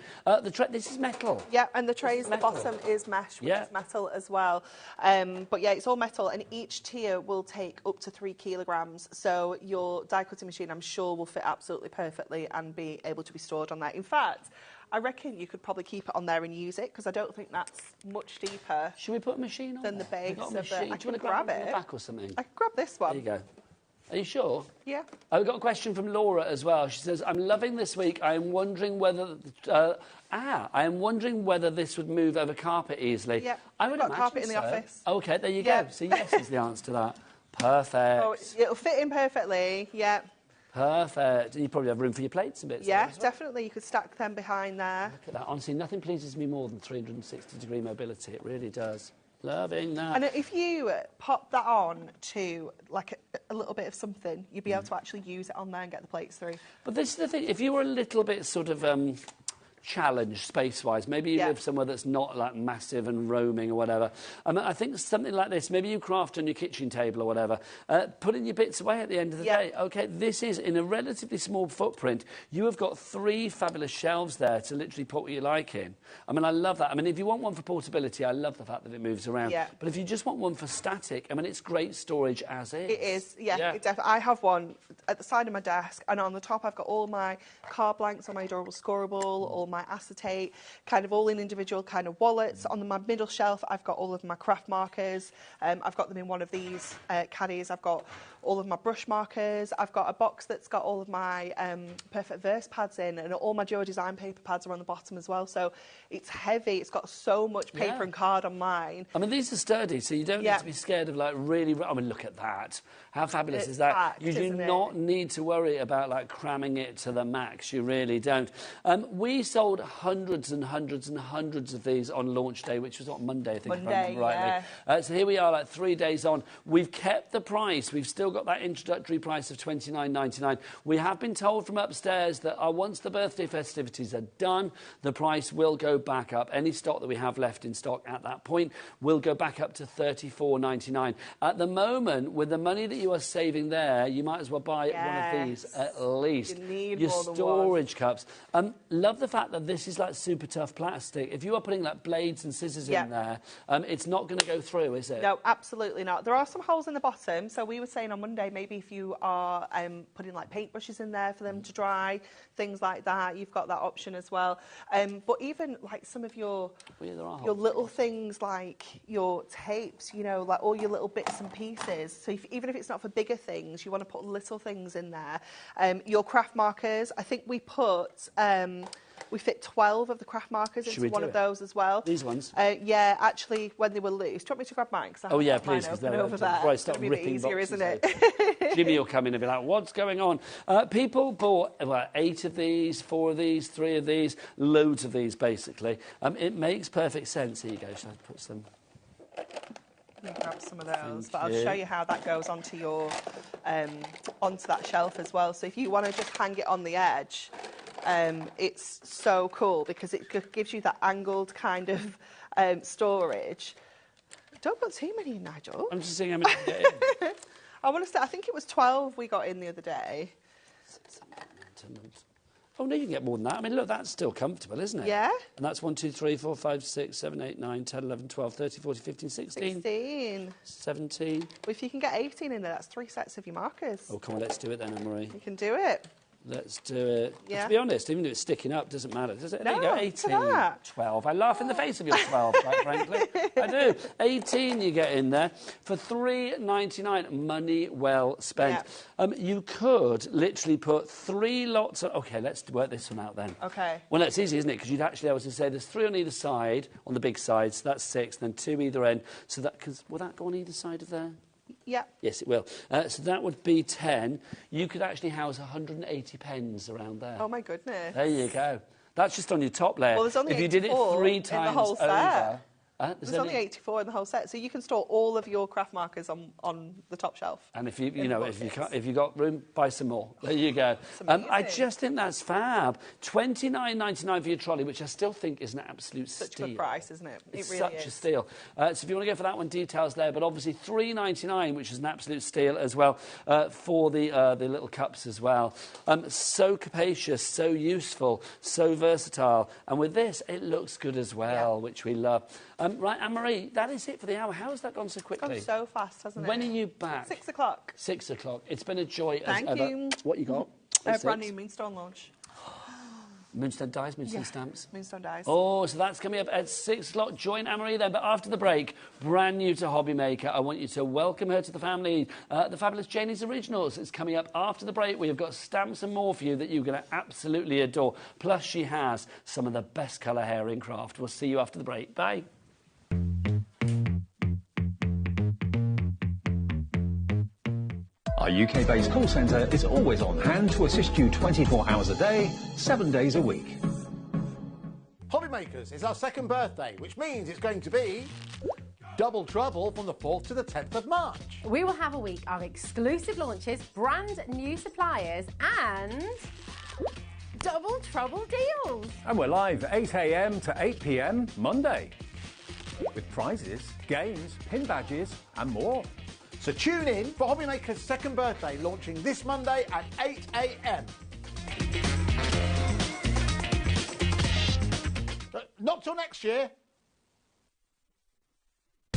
This is metal. Yeah, and the trays, the bottom is mesh, which is metal as well. But yeah, it's all metal, and each tier will take up to 3 kilograms. So your die-cutting machine, I'm sure, will fit absolutely perfectly and be able to be stored on there. In fact, I reckon you could probably keep it on there and use it, because I don't think that's much deeper. Should we put a machine on than the base of it. Do you want to grab it? Back or something? I can grab this one. There you go. Are you sure? Yeah. We've got a question from Laura as well. She says, I'm loving this week. I am wondering whether this would move over carpet easily. Yeah. I would imagine carpet in the office. Okay, there you go. So yes is the answer to that. Perfect. Oh, it'll fit in perfectly. Yeah. Perfect. You probably have room for your plates and bits. Yeah, there as well. definitely. You could stack them behind there. Look at that. Honestly, nothing pleases me more than 360-degree mobility. It really does. Loving that. And if you pop that on to like a little bit of something, you'd be able to actually use it on there and get the plates through. But this is the thing. If you were a little bit sort of challenged space-wise, maybe you live somewhere that's not like massive and roaming or whatever. I think something like this, maybe you craft on your kitchen table or whatever, putting your bits away at the end of the day. Okay, this is in a relatively small footprint. You have got 3 fabulous shelves there to literally put what you like in. I mean, I love that. I mean, if you want one for portability, I love the fact that it moves around. Yeah. But if you just want one for static, I mean, it's great storage as is. It is, yeah. It I have one at the side of my desk, and on the top I've got all my card blanks on my adorable scorable, all my acetate, kind of all in individual kind of wallets. On my middle shelf, I've got all of my craft markers. I've got them in one of these caddies. I've got all of my brush markers. I've got a box that's got all of my Perfect Verse pads in, and all my Duo Design paper pads are on the bottom as well. So it's heavy. It's got so much paper and card on mine. I mean, these are sturdy, so you don't need to be scared of, like, really... I mean, look at that. How fabulous is that? Packed, you do not need to worry about, like, cramming it to the max. You really don't. We sold hundreds and hundreds and hundreds of these on launch day, which was on Monday, I think, if I remember rightly. So here we are, like, 3 days on. We've kept the price. We've still got that introductory price of $29.99. We have been told from upstairs that once the birthday festivities are done, the price will go back up. Any stock that we have left in stock at that point will go back up to $34.99. At the moment, with the money that you are saving there, you might as well buy one of these at least. You need your more than storage cups. Love the fact that this is like super tough plastic. If you are putting like blades and scissors in there, it's not going to go through, is it? No, absolutely not. There are some holes in the bottom. So we were saying on Monday, maybe if you are putting like paintbrushes in there for them to dry, things like that, you've got that option as well. But even like some of your little things, like your tapes, you know, like all your little bits and pieces. So even if it's not for bigger things, you want to put little things in there. Your craft markers, I think we put... we fit 12 of the craft markers into one of those as well. These ones? Yeah, actually, when they were loose. Do you want me to grab mine? Oh, yeah, please. Because they're over there. Right, start It'll be a bit ripping easier, boxes, isn't it? Jimmy will come in and be like, what's going on? People bought 8 of these, 4 of these, 3 of these, loads of these, basically. It makes perfect sense. Here you go. Shall I put some... Let me grab some of those, but I'll show you how that goes onto your onto that shelf as well. So if you want to just hang it on the edge, it's so cool because it gives you that angled kind of storage. Don't put too many in, Nigel. I'm just seeing how many you get in. I want to say, I think it was 12 we got in the other day. Oh, no, you can get more than that. I mean, look, that's still comfortable, isn't it? Yeah. And that's 1, 2, 3, 4, 5, 6, 7, 8, 9, 10, 11, 12, 13, 14, 15, 16. 16. 17. Well, if you can get 18 in there, that's 3 sets of your markers. Oh, come on, let's do it then, Anne-Marie. You can do it. Let's do it. Yeah. To be honest, even if it's sticking up, doesn't matter, does it? No, there you go, 18, 12. I laugh in the face of your 12, quite frankly. I do. 18 you get in there for $3.99. Money well spent. Yeah. You could literally put 3 lots of... OK, let's work this one out then. OK. Well, that's easy, isn't it? Because you'd actually be able to say there's 3 on either side, on the big side, so that's 6, then 2 either end. So that... Cause will that go on either side of there? Yeah. Yes, it will. So that would be 10. You could actually house 180 pens around there. Oh, my goodness. There you go. That's just on your top layer. Well, there's only if you did it 3 times in the whole set. over... There's only 84 in the whole set, so you can store all of your craft markers on the top shelf. And if you got room, buy some more. There you go. I just think that's fab. $29.99 for your trolley, which I still think is an absolute steal. Such a good price, isn't it? It's really such a steal. So if you want to go for that one, details there. But obviously $3.99, which is an absolute steal as well for the little cups as well. So capacious, so useful, so versatile, and with this, it looks good as well, which we love. Right, Anne-Marie, that is it for the hour. How has that gone so quickly? Gone so fast, hasn't it? When are you back? 6 o'clock. 6 o'clock. It's been a joy Thank as ever. you. What you got? A brand new Moonstone launch. Moonstone dies, Moonstone stamps. Moonstone dies. Oh, so that's coming up at 6 o'clock. Join Anne-Marie then. But after the break, brand new to HobbyMaker, I want you to welcome her to the family. The fabulous Janie's Originals is coming up after the break. We have got stamps and more for you that you're going to absolutely adore. Plus, she has some of the best colour hair in craft. We'll see you after the break. Bye. Our UK-based call centre is always on hand to assist you 24 hours a day, 7 days a week. HobbyMakers is our second birthday, which means it's going to be double trouble from the 4th to the 10th of March. We will have a week of exclusive launches, brand new suppliers and double trouble deals. And we're live 8 a.m. to 8 p.m. Monday. With prizes, games, pin badges and more. So tune in for HobbyMaker's second birthday, launching this Monday at 8 a.m. Not till next year.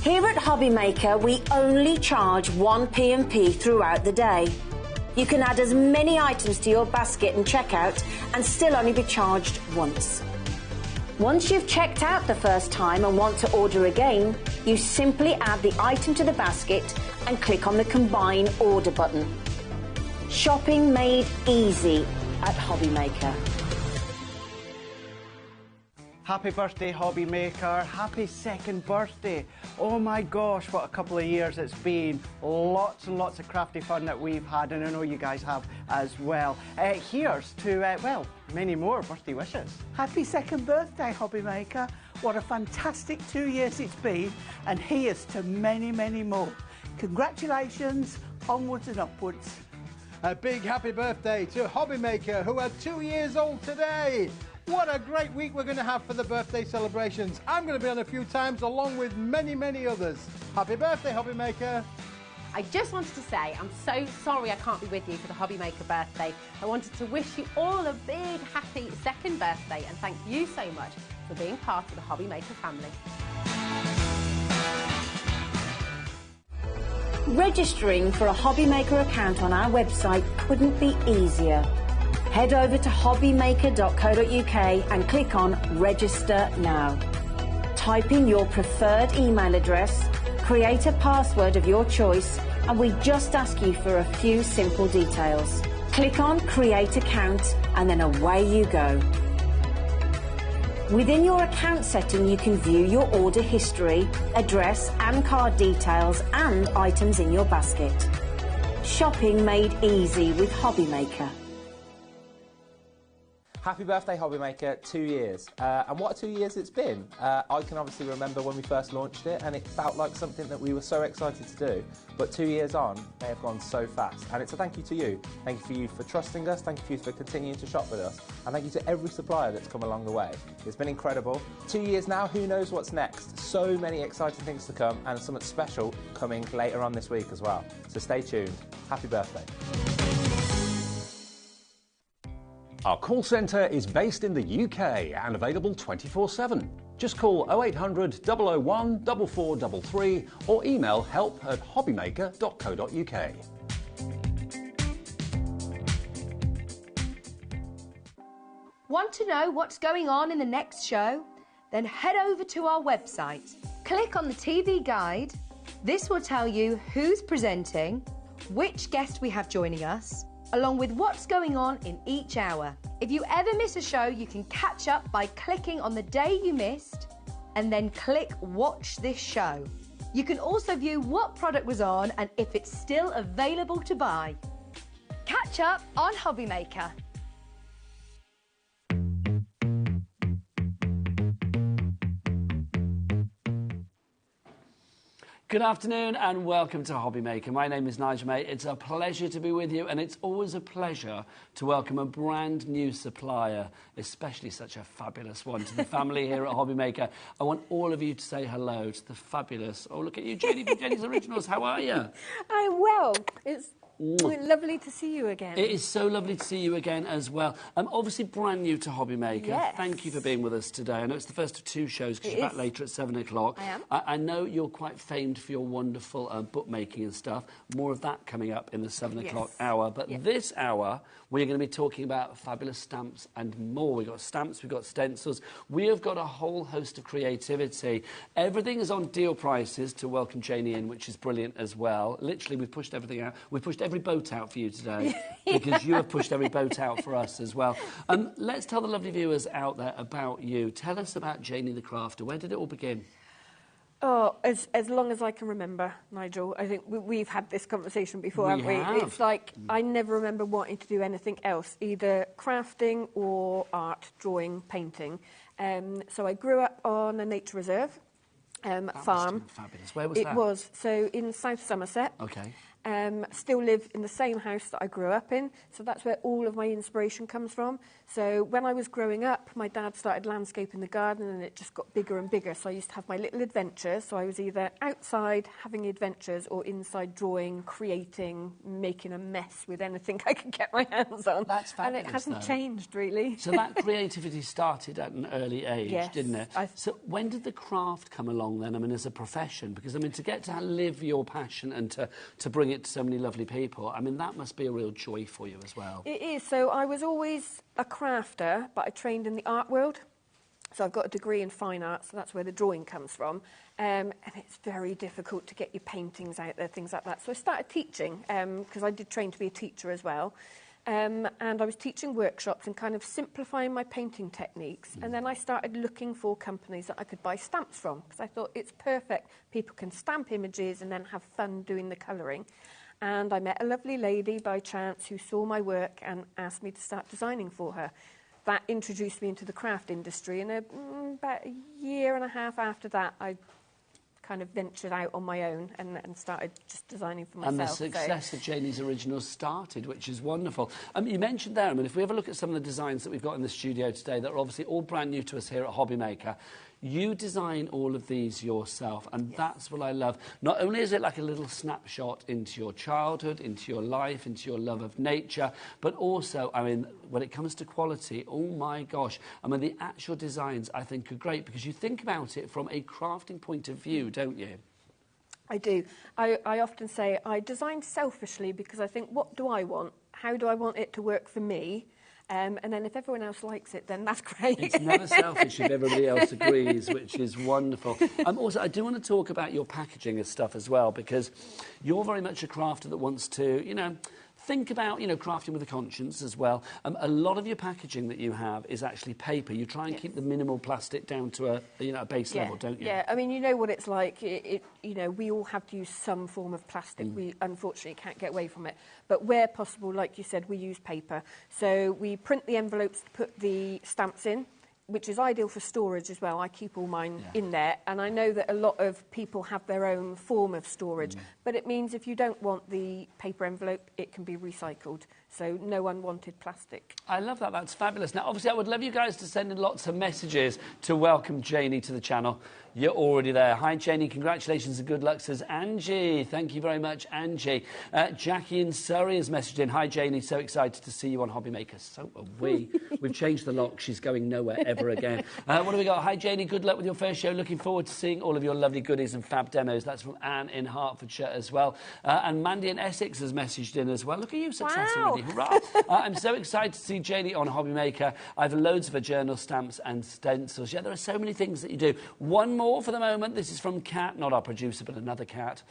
Here at HobbyMaker, we only charge 1 P&P throughout the day. You can add as many items to your basket and checkout and still only be charged once. Once you've checked out the first time and want to order again, you simply add the item to the basket and click on the Combine Order button. Shopping made easy at HobbyMaker. Happy birthday, HobbyMaker. Happy second birthday. Oh my gosh, what a couple of years it's been. Lots and lots of crafty fun that we've had, and I know you guys have as well. Here's to, well, many more birthday wishes. Happy second birthday, HobbyMaker. What a fantastic 2 years it's been, and here's to many, many more. Congratulations, onwards and upwards. A big happy birthday to HobbyMaker, who are 2 years old today. What a great week we're going to have for the birthday celebrations. I'm going to be on a few times along with many, many others. Happy birthday, HobbyMaker. I just wanted to say I'm so sorry I can't be with you for the HobbyMaker birthday. I wanted to wish you all a big happy second birthday and thank you so much for being part of the HobbyMaker family. Registering for a HobbyMaker account on our website couldn't be easier. Head over to hobbymaker.co.uk and click on Register Now. Type in your preferred email address, create a password of your choice, and we just ask you for a few simple details. Click on Create Account and then away you go. Within your account setting, you can view your order history, address and card details and items in your basket. Shopping made easy with HobbyMaker. Happy birthday, HobbyMaker, 2 years. And what a 2 years it's been. I can obviously remember when we first launched it and it felt like something that we were so excited to do. But 2 years on, they have gone so fast. And it's a thank you to you. Thank you for trusting us, thank you for continuing to shop with us, and thank you to every supplier that's come along the way. It's been incredible. 2 years now, who knows what's next? So many exciting things to come and something special coming later on this week as well. So stay tuned. Happy birthday. Our call centre is based in the UK and available 24/7. Just call 0800 001 4433 or email help@hobbymaker.co.uk. Want to know what's going on in the next show? Then head over to our website. Click on the TV guide. This will tell you who's presenting, which guest we have joining us, along with what's going on in each hour. If you ever miss a show, you can catch up by clicking on the day you missed and then click Watch This Show. You can also view what product was on and if it's still available to buy. Catch up on HobbyMaker. Good afternoon and welcome to HobbyMaker. My name is Nigel May. It's a pleasure to be with you, and it's always a pleasure to welcome a brand new supplier, especially such a fabulous one, to the family here at HobbyMaker. I want all of you to say hello to the fabulous... Oh, look at you, Jenny from Jenny's Originals. How are you? I'm well. It's lovely to see you again. It is so lovely to see you again as well. I'm obviously brand new to HobbyMaker. Yes. Thank you for being with us today. I know it's the first of 2 shows because you're back later at 7 o'clock. I am. I know you're quite famed for your wonderful bookmaking and stuff. More of that coming up in the 7 o'clock hour. But this hour, we're going to be talking about fabulous stamps and more. We've got stamps, we've got stencils. We have got a whole host of creativity. Everything is on deal prices to welcome Janie in, which is brilliant as well. Literally, we've pushed everything out. We've pushed every boat out for you today because you have pushed every boat out for us as well. Let's tell the lovely viewers out there about you. Tell us about Janie the Crafter. Where did it all begin? Oh, as long as I can remember, Nigel. I think we've had this conversation before, haven't we? It's like I never remember wanting to do anything else, either crafting or art, drawing, painting. So I grew up on a nature reserve farm. Fabulous. Where was that? It was, so in South Somerset. Okay. Still live in the same house that I grew up in, so that's where all of my inspiration comes from. So when I was growing up, my dad started landscaping the garden and it just got bigger and bigger. So I used to have my little adventures. So I was either outside having adventures or inside drawing, creating, making a mess with anything I could get my hands on. That's fabulous, and it hasn't changed, really. So that creativity started at an early age, didn't it? So when did the craft come along then, I mean, as a profession? Because, I mean, to get to live your passion and to bring it to so many lovely people, I mean, that must be a real joy for you as well. It is. So I was always a crafter, but I trained in the art world. So I've got a degree in fine arts, so that's where the drawing comes from. And it's very difficult to get your paintings out there, things like that. So I started teaching, because I did train to be a teacher as well. And I was teaching workshops and kind of simplifying my painting techniques. And then I started looking for companies that I could buy stamps from, because I thought it's perfect. People can stamp images and then have fun doing the colouring. And I met a lovely lady by chance who saw my work and asked me to start designing for her. That introduced me into the craft industry, and about a year and a half after that, I kind of ventured out on my own and started just designing for myself. And the success of Janie's Originals started, which is wonderful. You mentioned there, I mean, if we have a look at some of the designs that we've got in the studio today that are obviously all brand new to us here at HobbyMaker, you design all of these yourself, and that's what I love. Not only is it like a little snapshot into your childhood, into your life, into your love of nature, but also, I mean, when it comes to quality, oh my gosh, I mean, the actual designs, I think, are great, because you think about it from a crafting point of view, don't you? I do. I often say I design selfishly because I think, what do I want? How do I want it to work for me? And then if everyone else likes it, then that's great. It's never selfish if everybody else agrees, which is wonderful. Also, I do want to talk about your packaging and stuff as well, because you're very much a crafter that wants to, you know, think about, you know, crafting with a conscience as well. A lot of your packaging that you have is actually paper. You try and keep the minimal plastic down to a base level, don't you? Yeah, I mean, you know what it's like. You know, we all have to use some form of plastic. We unfortunately can't get away from it. But where possible, like you said, we use paper. So we print the envelopes to put the stamps in, which is ideal for storage as well. I keep all mine in there, and I know that a lot of people have their own form of storage, but it means if you don't want the paper envelope, it can be recycled. So no unwanted plastic. I love that. That's fabulous. Now, obviously, I would love you guys to send in lots of messages to welcome Janie to the channel. You're already there. Hi, Janie. Congratulations and good luck, says Angie. Thank you very much, Angie. Jackie in Surrey has messaged in. Hi, Janie. So excited to see you on HobbyMaker. So are we. We've changed the lock. She's going nowhere ever again. What do we got? Hi, Janie. Good luck with your first show. Looking forward to seeing all of your lovely goodies and fab demos. That's from Anne in Hertfordshire as well. And Mandy in Essex has messaged in as well. Look at you, success already. Hurrah. I'm so excited to see Janie on HobbyMaker. I have loads of her journal stamps and stencils. Yeah, there are so many things that you do. One more for the moment. This is from Kat, not our producer, but another Kat.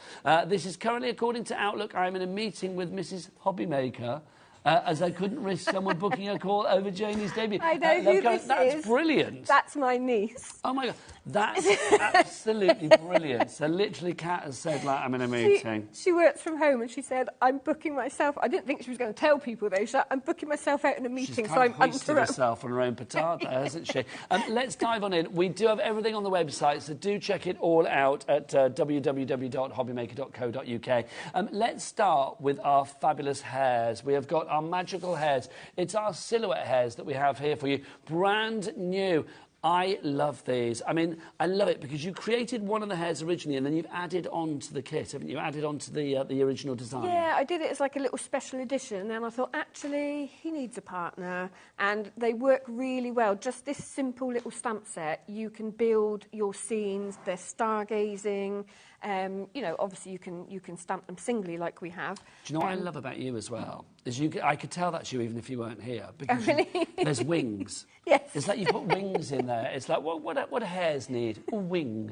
This is currently, according to Outlook, I'm in a meeting with Mrs. HobbyMaker as I couldn't risk someone booking a call over Janie's debut. I know who this That's is. brilliant. That's my niece. Oh my God, that's absolutely brilliant. So literally, Kat has said, like, I'm in a meeting. She works from home and she said, I'm booking myself. I didn't think she was going to tell people though. She said, I'm booking myself out in a meeting, so I'm hoisted herself on her own petard there, hasn't she? Let's dive on in. We do have everything on the website, so do check it all out at www.hobbymaker.co.uk. Let's start with our fabulous hairs. We have got our magical hairs. It's our silhouette hairs that we have here for you. Brand new. I love these. I mean, I love it because you created one of the hairs originally and then you've added on to the kit, haven't you? Added on to the original design. Yeah, I did it as like a little special edition and I thought, actually, he needs a partner. And they work really well. Just this simple little stamp set, you can build your scenes. They're stargazing. You know, obviously you can stamp them singly like we have. Do you know what I love about you as well? Is I could tell that's you even if you weren't here. Oh, Because really? there's wings. Yes. It's like you put wings in there. It's like, what do hairs need? Oh, wings.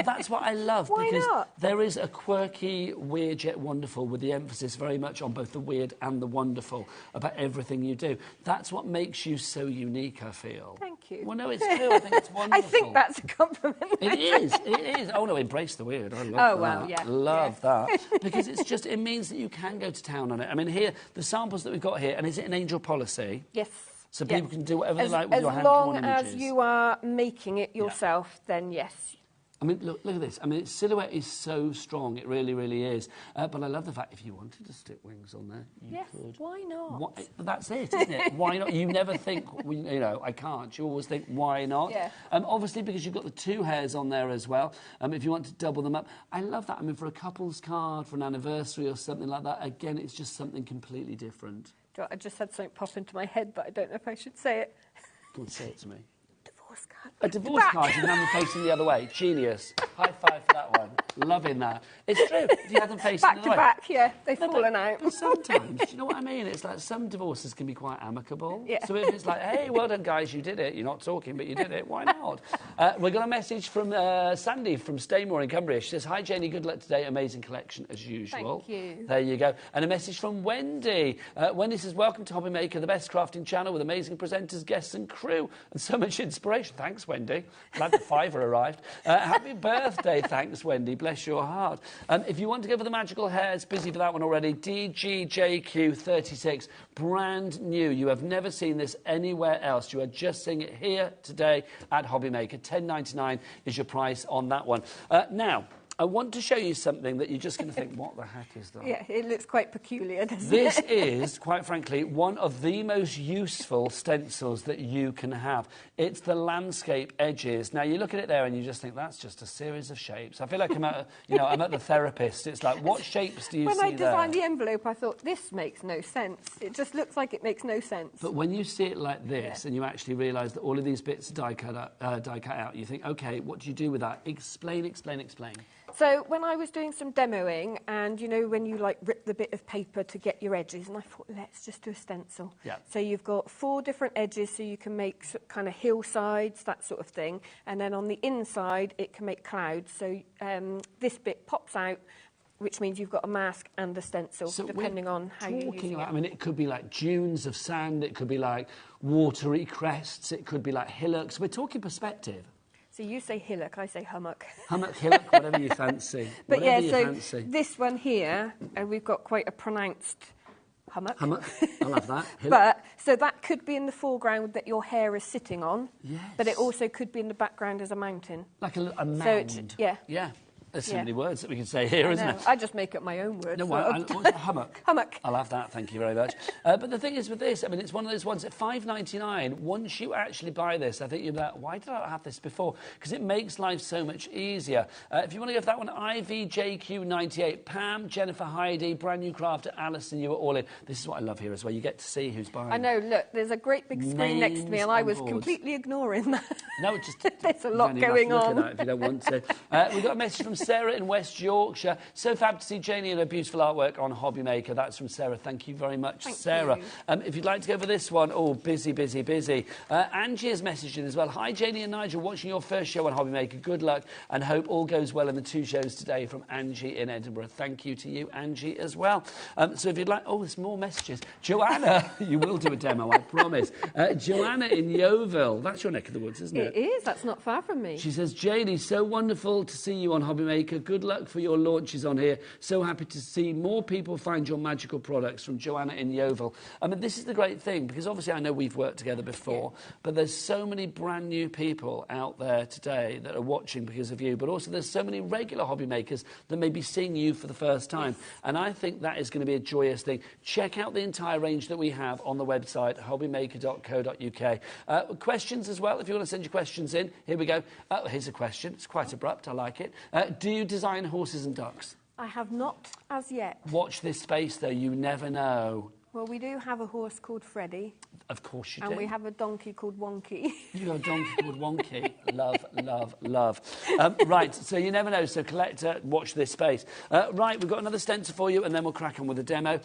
That's what I love. Why because not? there is a quirky, weird yet wonderful with the emphasis very much on both the weird and the wonderful about everything you do. That's what makes you so unique, I feel. Thank you. Well, no, it's true. I think it's wonderful. I think that's a compliment. It is. It is. Oh, no, embrace the weird. I love that. Oh, well, yeah. Love that. Because it means that you can go to town on it. I mean, here, the samples that we've got here, and is it an angel policy? Yes. So people can do whatever they like with your hand As drawn long images. as you are making it yourself, then yes. I mean, look at this. I mean, its silhouette is so strong. It really, really is. But I love the fact if you wanted to stick wings on there, you could. Why not? That's it, isn't it? Why not? You never think, you know, I can't. You always think, why not? Yeah. Obviously, because you've got the two hairs on there as well. If you want to double them up. I love that. I mean, for a couple's card, for an anniversary or something like that, again, it's just something completely different. I just had something pop into my head, but I don't know if I should say it. Come on, say it to me. Divorce card. A divorce card, you have them facing the other way. Genius. High five for that one. Loving that. It's true. If you have them facing the other way. Back to back, yeah. They've fallen out. Sometimes, do you know what I mean? It's like some divorces can be quite amicable. Yeah. So if it's like, hey, well done, guys, you did it. You're not talking, but you did it. Why not? We got a message from Sandy from Staymore in Cumbria. She says, hi, Jenny, good luck today. Amazing collection as usual. Thank you. There you go. And a message from Wendy. Wendy says, welcome to HobbyMaker, the best crafting channel with amazing presenters, guests and crew. And so much inspiration. Thanks, Wendy. Glad the fiver arrived. Happy birthday, thanks, Wendy. Bless your heart. If you want to go for the magical hairs, busy for that one already. DGJQ36, brand new. You have never seen this anywhere else. You are just seeing it here today at HobbyMaker. $10.99 is your price on that one. Now, I want to show you something that you're just going to think, what the heck is that? Yeah, it looks quite peculiar, doesn't This it? is, quite frankly, one of the most useful stencils that you can have. It's the landscape edges. Now, you look at it there and you just think, that's just a series of shapes. I feel like I'm at the therapist. It's like, what shapes do you see there? When I designed the envelope, I thought, this makes no sense. It just looks like it makes no sense. But when you see it like this and you actually realise that all of these bits are die cut out, you think, OK, what do you do with that? Explain, explain, explain. So when I was doing some demoing and, you know, when you, like, rip the bit of paper to get your edges, and I thought, let's just do a stencil. Yeah. So you've got 4 different edges, so you can make kind of hillsides, that sort of thing. And then on the inside, it can make clouds. So this bit pops out, which means you've got a mask and a stencil, so depending on how you're using it. I mean, it could be like dunes of sand, it could be like watery crests, it could be like hillocks. We're talking perspective. So you say hillock, I say hummock. Hummock, hillock, whatever you fancy. But whatever yeah, you so fancy. this one here, we've got quite a pronounced hummock. Hummock, I'll have that. But, so that could be in the foreground that your hair is sitting on. Yes. But it also could be in the background as a mountain. Like a mound. So it's, yeah. Yeah. There's so many words that we can say here, isn't there? I just make up my own words. No, what's a hummock? Hummock. I'll have that, thank you very much. But the thing is with this, I mean, it's one of those ones at $5.99. Once you actually buy this, I think you're like, why did I not have this before? Because it makes life so much easier. If you want to go for that one, IVJQ98, Pam, Jennifer, Heidi, brand new crafter, Alison, you were all in. This is what I love here as well. You get to see who's buying. I know, look, there's a great big screen next to me and I was completely ignoring that. No, just there's a lot going on. Look at that if you don't want to. We've got a message from Sarah in West Yorkshire. So fab to see Janie and her beautiful artwork on HobbyMaker. That's from Sarah. Thank you very much, Sarah. If you'd like to go for this one, oh, busy, busy, busy. Angie has messaged in as well. Hi, Janie and Nigel, watching your first show on HobbyMaker. Good luck and hope all goes well in the 2 shows today, from Angie in Edinburgh. Thank you to you, Angie, as well. So if you'd like... Oh, there's more messages. Joanna, you will do a demo, I promise. Joanna in Yeovil. That's your neck of the woods, isn't it? It is. That's not far from me. She says, Janie, so wonderful to see you on HobbyMaker. Good luck for your launches on here. So happy to see more people find your magical products, from Joanna in Yeovil. I mean, this is the great thing, because obviously I know we've worked together before, but there's so many brand new people out there today that are watching because of you, but also there's so many regular hobby makers that may be seeing you for the first time. And I think that is going to be a joyous thing. Check out the entire range that we have on the website, hobbymaker.co.uk. Questions as well, if you want to send your questions in. Here we go. Here's a question. It's quite abrupt. I like it. Do you design horses and ducks? I have not as yet. Watch this space, though. You never know. Well, we do have a horse called Freddie. Of course you do. And we have a donkey called Wonky. You got a donkey called Wonky. Love, love, love. Right, so you never know. So, collector, watch this space. Right, we've got another stencil for you, and then we'll crack on with the demo.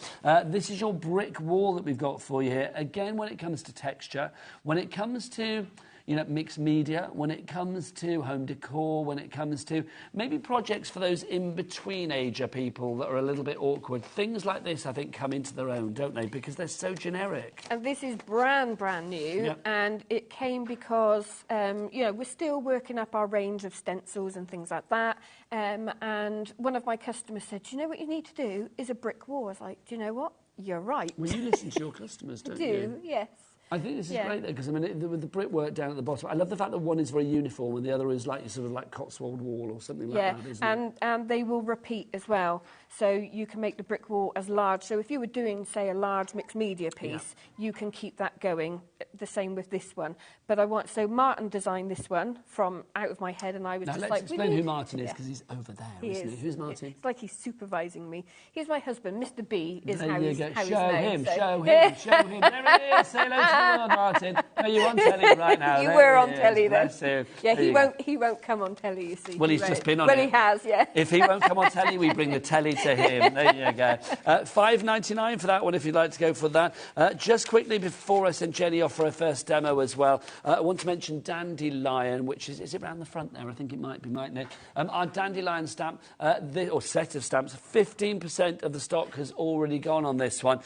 This is your brick wall that we've got for you here. Again, when it comes to texture, when it comes to... you know, mixed media, when it comes to home decor, when it comes to maybe projects for those in-between-ager people that are a little bit awkward. Things like this, I think, come into their own, don't they? Because they're so generic. And this is brand new, and it came because, you know, we're still working up our range of stencils and things like that. And one of my customers said, do you know what you need to do is a brick wall? I was like, do you know what? You're right. Well, you listen to your customers, don't you? I do, yes. I think this is great, though, because, I mean, with the brickwork down at the bottom, I love the fact that one is very uniform and the other is like sort of like Cotswold wall or something like that, isn't it? And they will repeat as well. So you can make the brick wall as large. So if you were doing, say, a large mixed media piece, you can keep that going. The same with this one. But so Martin designed this one from out of my head, and I was now, just let's like... explain who Martin is, because he's over there, isn't he? Who's Martin? It's like he's supervising me. He's my husband. Mr. B is there how you he's go. how Show he's him, known, show him, show him. There it is. Say hello to the world, Martin. No, you're on telly right now. You there were on is. telly then. Bless him. Yeah, he won't come on telly, you see. Well, he's just been on Well, it. he has, yeah. If he won't come on telly, we bring the telly to him. There you go. $5.99 for that one, if you'd like to go for that. Just quickly, before I send Jenny off for her first demo as well, I want to mention Dandelion, which is it around the front there? I think it might be, mightn't it? Our Dandelion stamp, or set of stamps, 15% of the stock has already gone on this one.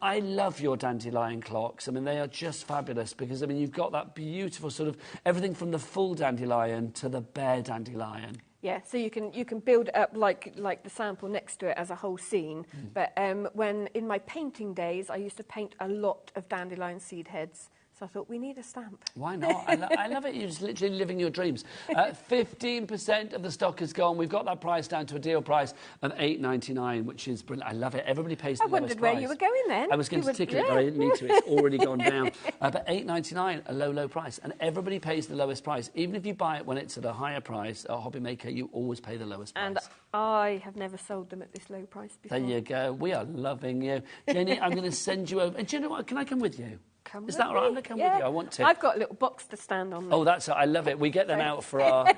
I love your Dandelion clocks. I mean, they are just fabulous because, I mean, you've got that beautiful sort of everything from the full dandelion to the bare dandelion. Yeah, so you can build it up like the sample next to it as a whole scene. But when in my painting days, I used to paint a lot of dandelion seed heads. So I thought, we need a stamp. Why not? I love it. You're just literally living your dreams. 15% of the stock is gone. We've got that price down to a deal price of $8.99, which is brilliant. I love it. Everybody pays the lowest price. I wondered where you were going then. I was going to tickle it, but I didn't need to. It's already gone down. But $8.99, a low price. And everybody pays the lowest price. Even if you buy it when it's at a higher price, at HobbyMaker, you always pay the lowest price. And I have never sold them at this low price before. There you go. We are loving you. Jenny, I'm going to send you over. And do you know what? Can I come with you? Is that all right? I'm going to come with you. I want to. I've got a little box to stand on. Oh, I love it. We get them out for our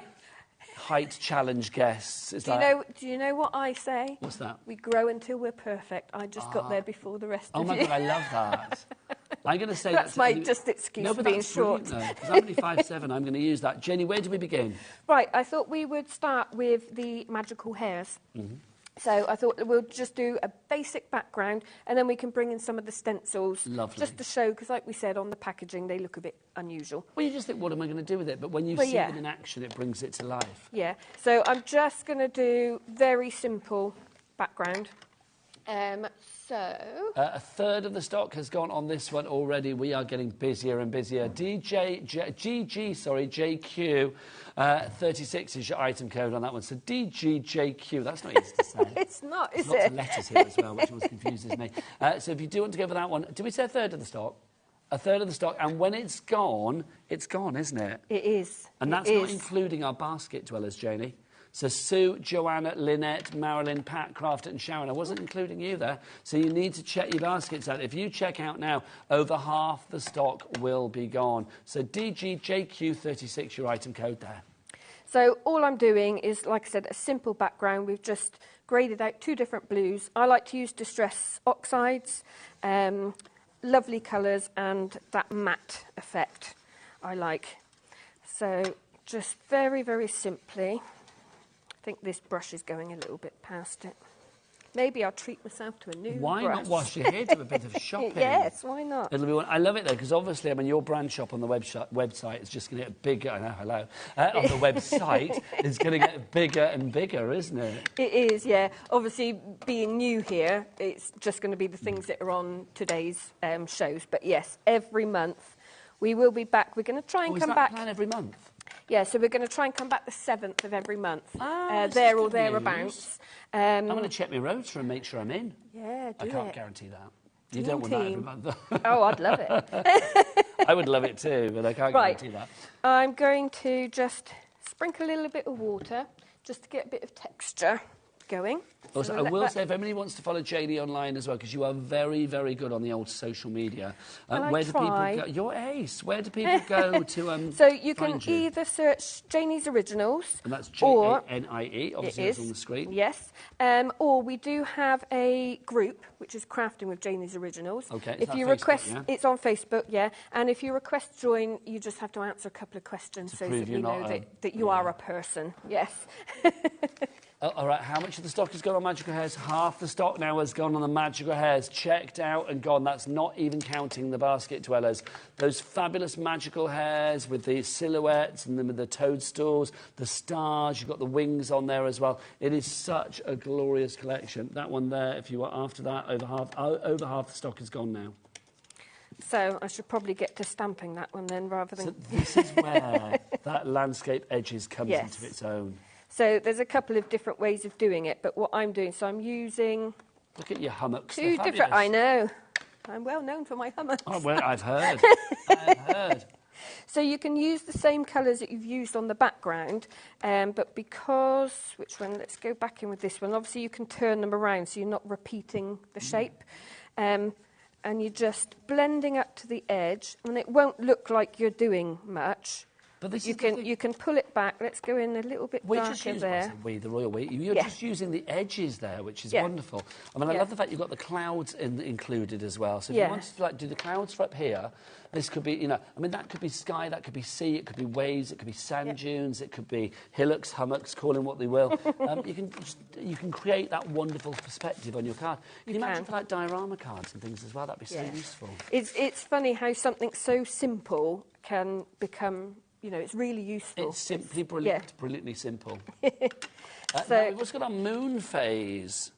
height challenge guests. Do you know what I say? What's that? We grow until we're perfect. I just got there before the rest of you. Oh, my God, I love that. I'm going to say that's my just excuse for being short. Because I'm only 5'7", I'm going to use that. Jenny, where do we begin? Right, I thought we would start with the magical hairs. So I thought we'll just do a basic background and then we can bring in some of the stencils. Lovely. Just to show, because like we said on the packaging, they look a bit unusual. Well, you just think, what am I going to do with it? But when you see them in action, it brings it to life. Yeah. So I'm just going to do very simple background. A third of the stock has gone on this one already. We are getting busier and busier. JQ 36 is your item code on that one. So DGJQ, that's not easy to say. It's not, is Lots it? of letters here as well, which always confuses me. So if you do want to go for that one, do we say a third of the stock? A third of the stock, and when it's gone, isn't it? It is. And that's not including our basket dwellers, Janie. So Sue, Joanna, Lynette, Marilyn, Pat, Crafter and Sharon. I wasn't including you there. So you need to check your baskets out. If you check out now, over half the stock will be gone. So DGJQ36, your item code there. So all I'm doing is, like I said, a simple background. We've just graded out 2 different blues. I like to use distress oxides, lovely colours, and that matte effect I like. So just very, very simply, I think this brush is going a little bit past it. Maybe I'll treat myself to a new Why brush. not wash your hair, do a bit of shopping? Yes, why not? It'll be one. I love it though, because obviously, I mean, your brand shop on the website is just going to get bigger. I know, hello. On the website, it's going to get bigger and bigger, isn't it? It is, yeah. Obviously, being new here, it's just going to be the things that are on today's shows. But yes, every month we will be back. We're going to try and come back. Plan every month? Yeah, so we're going to try and come back the 7th of every month. Ah, there or thereabouts. I'm going to check my rota and make sure I'm in. Yeah, do I can't it. guarantee that. You don't want that every month. Oh, I'd love it. I would love it too, but I can't guarantee that. I'm going to just sprinkle a little bit of water just to get a bit of texture going. Also, So I will say, if anybody wants to follow Janie online as well, because you are very, very good on the old social media. Where do people go? You're ace. Where do people go to So you can find you? either search Janie's Originals. And that's or Janie, obviously it's on the screen. Yes. Or we do have a group, which is Crafting with Janie's Originals. Okay, if you Facebook, request, yeah? it's on Facebook, yeah. And if you request join, you just have to answer a couple of questions so that we know that you are a person. Yes. All right, how much of the stock has gone on Magical Hairs? Half the stock now has gone on the Magical Hairs. Checked out and gone. That's not even counting the basket dwellers. Those fabulous Magical Hairs with the silhouettes and the toadstools, the stars. You've got the wings on there as well. It is such a glorious collection. That one there, if you were after that, over half the stock is gone now. So I should probably get to stamping that one then rather than... So this is where that landscape edges comes Yes. into its own. So there's a couple of different ways of doing it, but what I'm doing, so I'm using... Look at your hummocks. 2 different... I know. I'm well known for my hummocks. Oh, well, I've heard. I've heard. So you can use the same colours that you've used on the background, but because... Which one? Let's go back in with this one. Obviously, you can turn them around, so you're not repeating the shape. And you're just blending up to the edge, and it won't look like you're doing much. But this you can pull it back. Let's go in a little bit darker there. The royal we. You're just using the edges there, which is wonderful. I mean, I love the fact you've got the clouds included as well. So if you wanted to do the clouds for up here, this could be, I mean, that could be sky, that could be sea, it could be waves, it could be sand dunes, it could be hillocks, hummocks, call them what they will. You can create that wonderful perspective on your card. Can you imagine for like diorama cards and things as well? That'd be so useful. It's funny how something so simple can become... it's really useful. It's simply brilliant, brilliantly simple. So now we've also got our moon phase,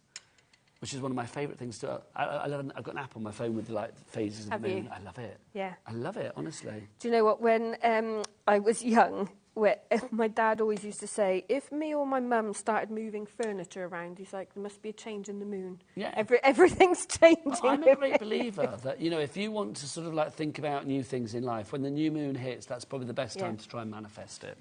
which is one of my favourite things to... I've got an app on my phone with the phases of the moon. You? I love it. Yeah. I love it, honestly. Do you know what? When I was young, my dad always used to say, if me or my mum started moving furniture around, he's like, there must be a change in the moon. Yeah. Everything's changing. Well, I'm a great believer that, if you want to sort of think about new things in life, when the new moon hits, that's probably the best time to try and manifest it.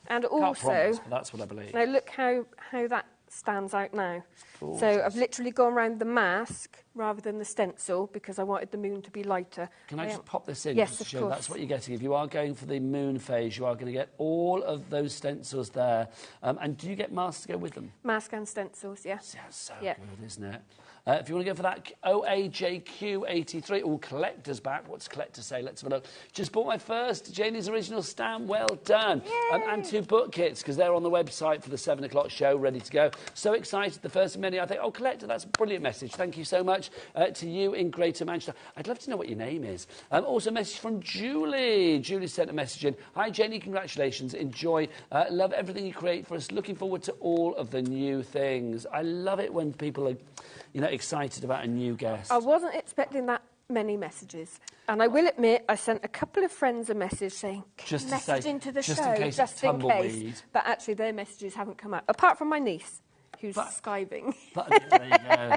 And Can't also, promise, but that's what I believe. Now look how that stands out now. Gorgeous. So I've literally gone around the mask rather than the stencil because I wanted the moon to be lighter. Can I just pop this in? Yes, just to of show course. that's what you're getting. If you are going for the moon phase, you are going to get all of those stencils there. And do you get masks to go with them? Mask and stencils, yeah. Yeah, so good, isn't it? If you want to go for that OAJQ83, all collector's back. What's collector say? Let's have a look. Just bought my first Janie's Original stamp. Well done. And 2 book kits, because they're on the website for the 7 o'clock show, ready to go. So excited. The first of many. I think, collector, that's a brilliant message. Thank you so much to you in Greater Manchester. I'd love to know what your name is. Also a message from Julie. Julie sent a message in. Hi, Janie. Congratulations. Enjoy. Love everything you create for us. Looking forward to all of the new things. I love it when people are... excited about a new guest. I wasn't expecting that many messages. And I will admit, I sent a couple of friends a message saying, just message into the show, in case just in case. But actually, their messages haven't come up. Apart from my niece, who's skiving. There you go.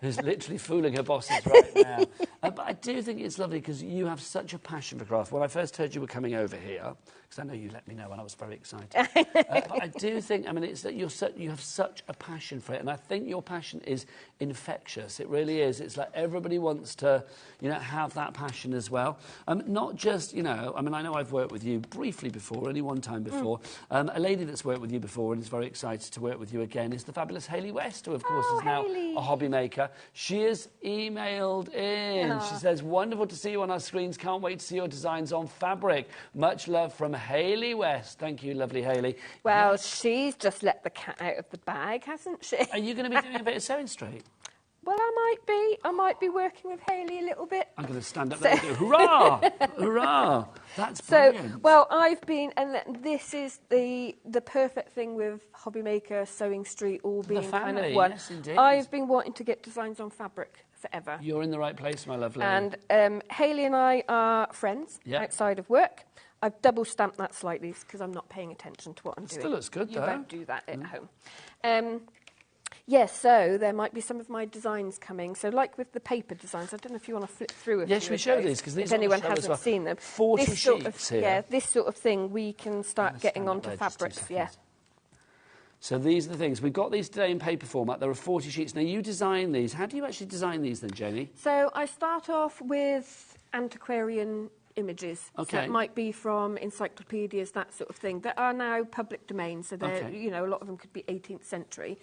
who's literally fooling her bosses right now. But I do think it's lovely because you have such a passion for craft. When I first heard you were coming over here, because I know you let me know and I was very excited. But I do think, I mean, it's that you have such a passion for it, and I think your passion is infectious. It really is. It's like everybody wants to, you know, have that passion as well. Not just, you know, I mean, I know I've worked with you briefly before, only one time before. A lady that's worked with you before and is very excited to work with you again is the fabulous Hayley West, who of course is now a hobby maker. She has emailed in. She says, wonderful to see you on our screens. Can't wait to see your designs on fabric. Much love from Hayley West. Thank you, lovely Hayley. Well, she's just let the cat out of the bag, hasn't she? Are you going to be doing a bit of Sewing Street? Well, I might be working with Hayley a little bit. I'm going to stand up there and go, hurrah! Hurrah! That's brilliant. So, well, I've been, and this is the perfect thing with HobbyMaker, Sewing Street, all being kind of one. Yes, indeed. I've been wanting to get designs on fabric forever. You're in the right place, my lovely. And Hayley and I are friends outside of work. I've double stamped that slightly because I'm not paying attention to what I'm doing. Still looks good, though. You won't do that at home. Yes, so there might be some of my designs coming. So like with the paper designs, I don't know if you want to flip through a few should we show these? Because if anyone hasn't seen them. 40 sheets here. Yeah, this sort of thing we can start getting onto fabrics, So these are the things. We've got these today in paper format. There are 40 sheets. Now, you design these. How do you actually design these then, Janie? So I start off with antiquarian images. Okay. So it might be from encyclopedias, that sort of thing, that are now public domain. So they're, you know, a lot of them could be 18th century.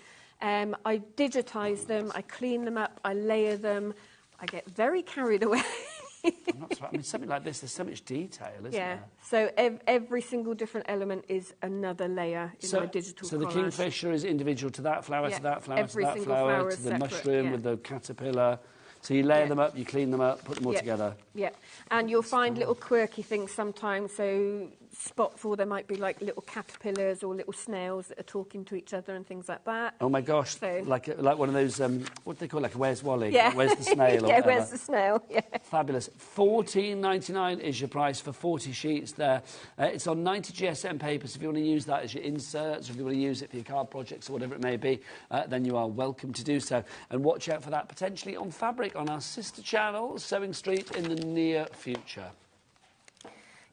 I digitise them, I clean them up, I layer them. I get very carried away. I'm not surprised. I mean, something like this, there's so much detail, isn't there? So every single different element is another layer in my digital collage. So the kingfisher is individual to that flower, to that flower, to that flower, to the mushroom with the caterpillar. So you layer them up, you clean them up, put them all together. Yeah, and you'll find little quirky things sometimes. So spot 4, there might be like little caterpillars or little snails that are talking to each other and things like that. Oh my gosh, so, like one of those, what do they call it, like a Where's Wally? Yeah. Like, where's the snail? Or yeah, whatever. Where's the snail? Yeah. Fabulous. $14.99 is your price for 40 sheets there. It's on 90 GSM paper, so if you want to use that as your inserts, or if you want to use it for your card projects or whatever it may be, then you are welcome to do so. And watch out for that potentially on fabric on our sister channel, Sewing Street, in the near future.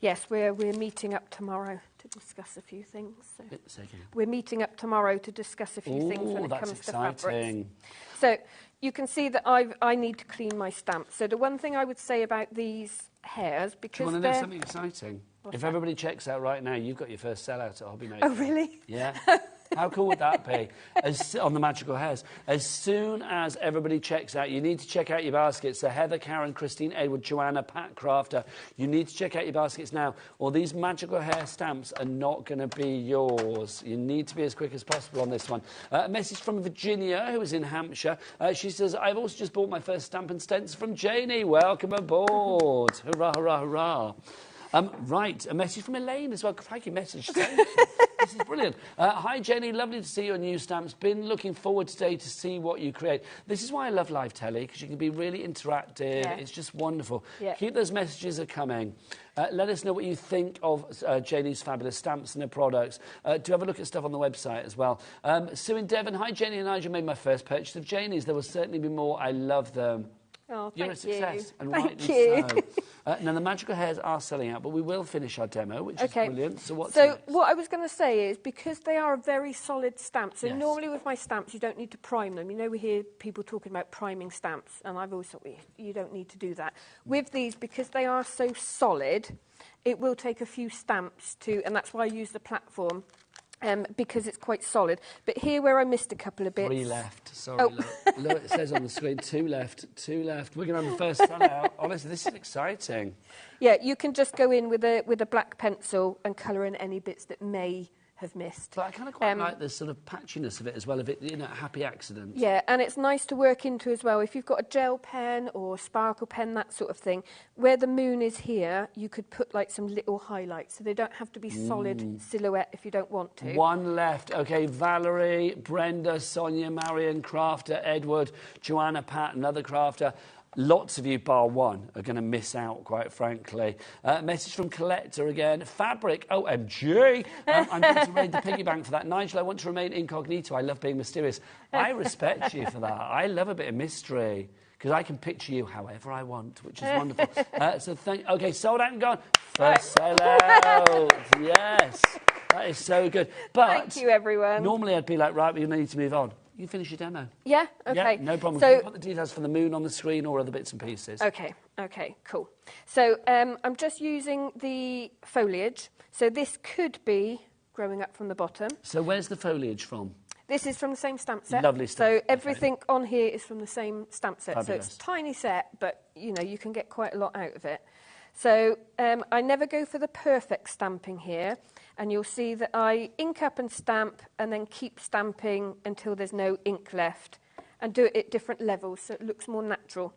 Yes, we're meeting up tomorrow to discuss a few things. So. We're meeting up tomorrow to discuss a few things when it comes to fabrics. So you can see that I need to clean my stamps. So the one thing I would say about these hairs, because do you want to know something exciting? If everybody checks out right now, you've got your first sellout at HobbyMaker. Oh, really? Yeah. How cool would that be? On the magical hairs. As soon as everybody checks out, you need to check out your baskets. So Heather, Karen, Christine, Edward, Joanna, Pat, Crafter, you need to check out your baskets now, or these magical hair stamps are not going to be yours. You need to be as quick as possible on this one. A message from Virginia, who is in Hampshire. She says, I've also just bought my first stamp and stencil from Janie. Welcome aboard. Hurrah, hurrah, hurrah. Right, a message from Elaine as well. Thank you, message. This is brilliant. Hi, Jenny. Lovely to see your new stamps. Been looking forward today to see what you create. This is why I love live telly, because you can be really interactive. Yeah. It's just wonderful. Yeah. Keep those messages coming. Let us know what you think of Janie's fabulous stamps and her products. Do have a look at stuff on the website as well. Sue in Devon. Hi, Jenny and Nigel. Made my first purchase of Janie's. There will certainly be more. I love them. Oh, You're a success, and thank rightly you. so. Now, the magical hairs are selling out, but we will finish our demo, which is brilliant. So what's So next? what I was going to say is, because they are a very solid stamp, so Yes. normally with my stamps you don't need to prime them. You know, we hear people talking about priming stamps, and I've always thought you don't need to do that. With these, because they are so solid, it will take a few stamps to, and that's why I use the platform. Because it's quite solid. But here where I missed a couple of bits... 3 left. Sorry, look, it says on the screen, 2 left, 2 left. We're going to have the first sellout. Honestly, this is exciting. Yeah, you can just go in with a black pencil and colour in any bits that may have missed. But I kind of quite like the sort of patchiness of it as well, if it, you know, a happy accident. Yeah, and it's nice to work into as well. If you've got a gel pen or sparkle pen, that sort of thing, where the moon is here, you could put like some little highlights, so they don't have to be solid silhouette if you don't want to. 1 left. Okay, Valerie, Brenda, Sonia, Marion, Crafter, Edward, Joanna, Pat, another Crafter. Lots of you, bar one, are going to miss out, quite frankly. Message from Collector again. Fabric, OMG. I'm going to raid the piggy bank for that. Nigel, I want to remain incognito. I love being mysterious. I respect you for that. I love a bit of mystery. Because I can picture you however I want, which is wonderful. OK, sold out and gone. First sell-out. Yes. That is so good. But thank you, everyone. Normally I'd be like, right, we need to move on. You finish your demo. Yeah, OK. Yeah, no problem. So, can you put the details for the moon on the screen or other bits and pieces? OK, cool. So I'm just using the foliage. So this could be growing up from the bottom. So where's the foliage from? This is from the same stamp set. Lovely stuff. So everything on here is from the same stamp set. Fabulous. So it's a tiny set, but, you know, you can get quite a lot out of it. So I never go for the perfect stamping here. And you'll see that I ink up and stamp and then keep stamping until there's no ink left. And do it at different levels so it looks more natural.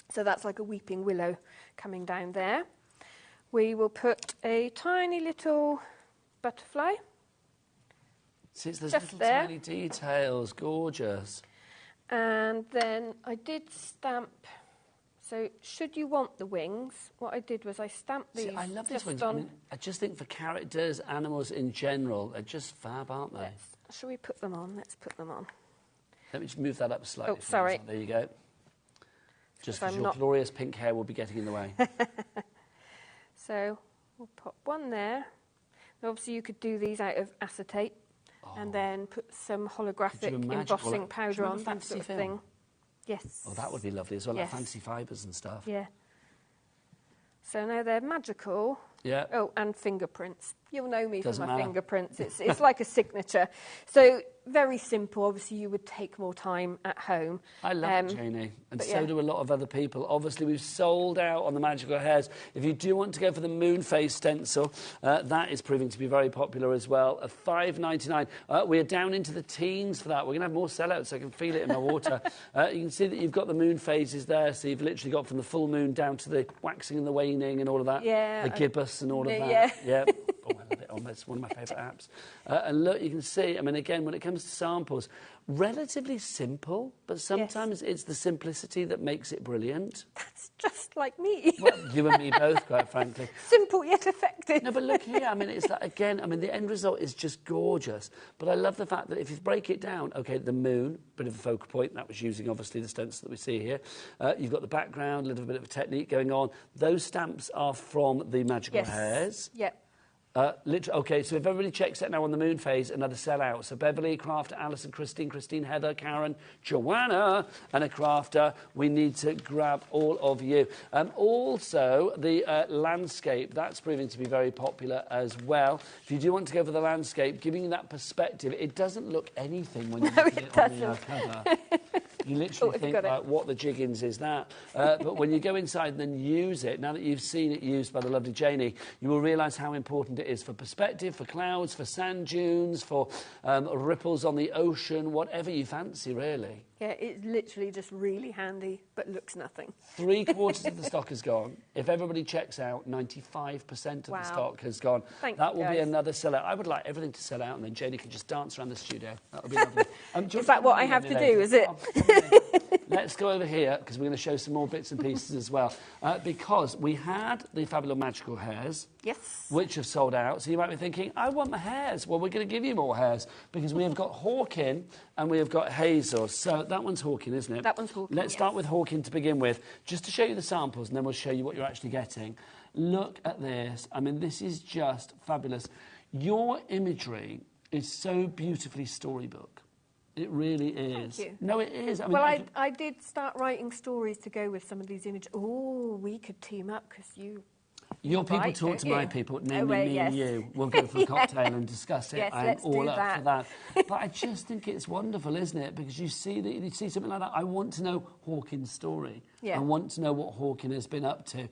So that's like a weeping willow coming down there. We will put a tiny little butterfly. See, there's just little there. tiny details, gorgeous. And then I did stamp. So should you want the wings, what I did was I stamped these. See, I love these just wings. I mean, I just think for characters, animals in general, they're just fab, aren't they? Shall we put them on? Let's put them on. Let me just move that up slightly. Oh, sorry. There you go. Just because I'm your not... glorious pink hair will be getting in the way. So we'll put one there. And obviously you could do these out of acetate and then put some holographic embossing powder on, that sort of thing. Yes. Oh, that would be lovely as well, yes. like fancy fibres and stuff. Yeah. So now they're magical. Yeah. Oh, and fingerprints. You'll know me Doesn't for my matter. fingerprints. It's like a signature. So very simple. Obviously, you would take more time at home. I love it, Janie, and so yeah. do a lot of other people. Obviously, we've sold out on the magical hairs. If you do want to go for the moon face stencil, that is proving to be very popular as well. At $5.99, we're down into the teens for that. We're going to have more sellouts. I can feel it in my water. You can see that you've got the moon phases there, so you've literally got from the full moon down to the waxing and the waning and all of that. Yeah. The gibbous and all of that. Yeah. Yeah. Oh, I love it. Oh, that's one of my favourite apps. And look, you can see, I mean, again, when it comes to samples, relatively simple, but sometimes it's the simplicity that makes it brilliant. That's just like me. Well, you and me both, quite frankly. Simple yet effective. No, but look here, I mean, it's like, again, I mean, the end result is just gorgeous. But I love the fact that if you break it down, OK, the moon, bit of a focal point, that was using, obviously, the stencil that we see here. You've got the background, a little bit of a technique going on. Those stamps are from the magical hairs. Yep. OK, so if everybody checks it now on the moon phase, another sellout. So Beverly, Crafter, Alison, Christine, Heather, Karen, Joanna, and a Crafter. We need to grab all of you. Also, the landscape, that's proving to be very popular as well. If you do want to go for the landscape, giving you that perspective, it doesn't look anything when you look at it on the cover. You literally think, like, what the jiggins is that? But when you go inside and then use it, now that you've seen it used by the lovely Janie, you will realise how important it is for perspective, for clouds, for sand dunes, for ripples on the ocean, whatever you fancy, really. Yeah, it's literally just really handy, but looks nothing. 3/4 of the stock has gone. If everybody checks out, 95% of the stock has gone. That will be another sellout. I would like everything to sell out, and then Janie can just dance around the studio. That would be lovely. Is that what I have to do, is it? Let's go over here, because we're going to show some more bits and pieces as well. Because we had the fabulous magical hairs, which have sold out. So you might be thinking, I want the hairs. Well, we're going to give you more hairs, because we have got Hawkin and we have got Hazel. So that one's Hawkin, isn't it? That one's Hawkin, Let's start with Hawkin to begin with, just to show you the samples, and then we'll show you what you're actually getting. Look at this. I mean, this is just fabulous. Your imagery is so beautifully storybook. It really is. Thank you. No, it is. I mean, well, I did start writing stories to go with some of these images. Oh, we could team up because you... Your people talk to my people, namely me and you. We'll go for a cocktail and discuss it. Yes, I'm let's all do up that. for that. But I just think it's wonderful, isn't it? Because you see something like that. I want to know Hawkin's story. Yeah. I want to know what Hawkin has been up to.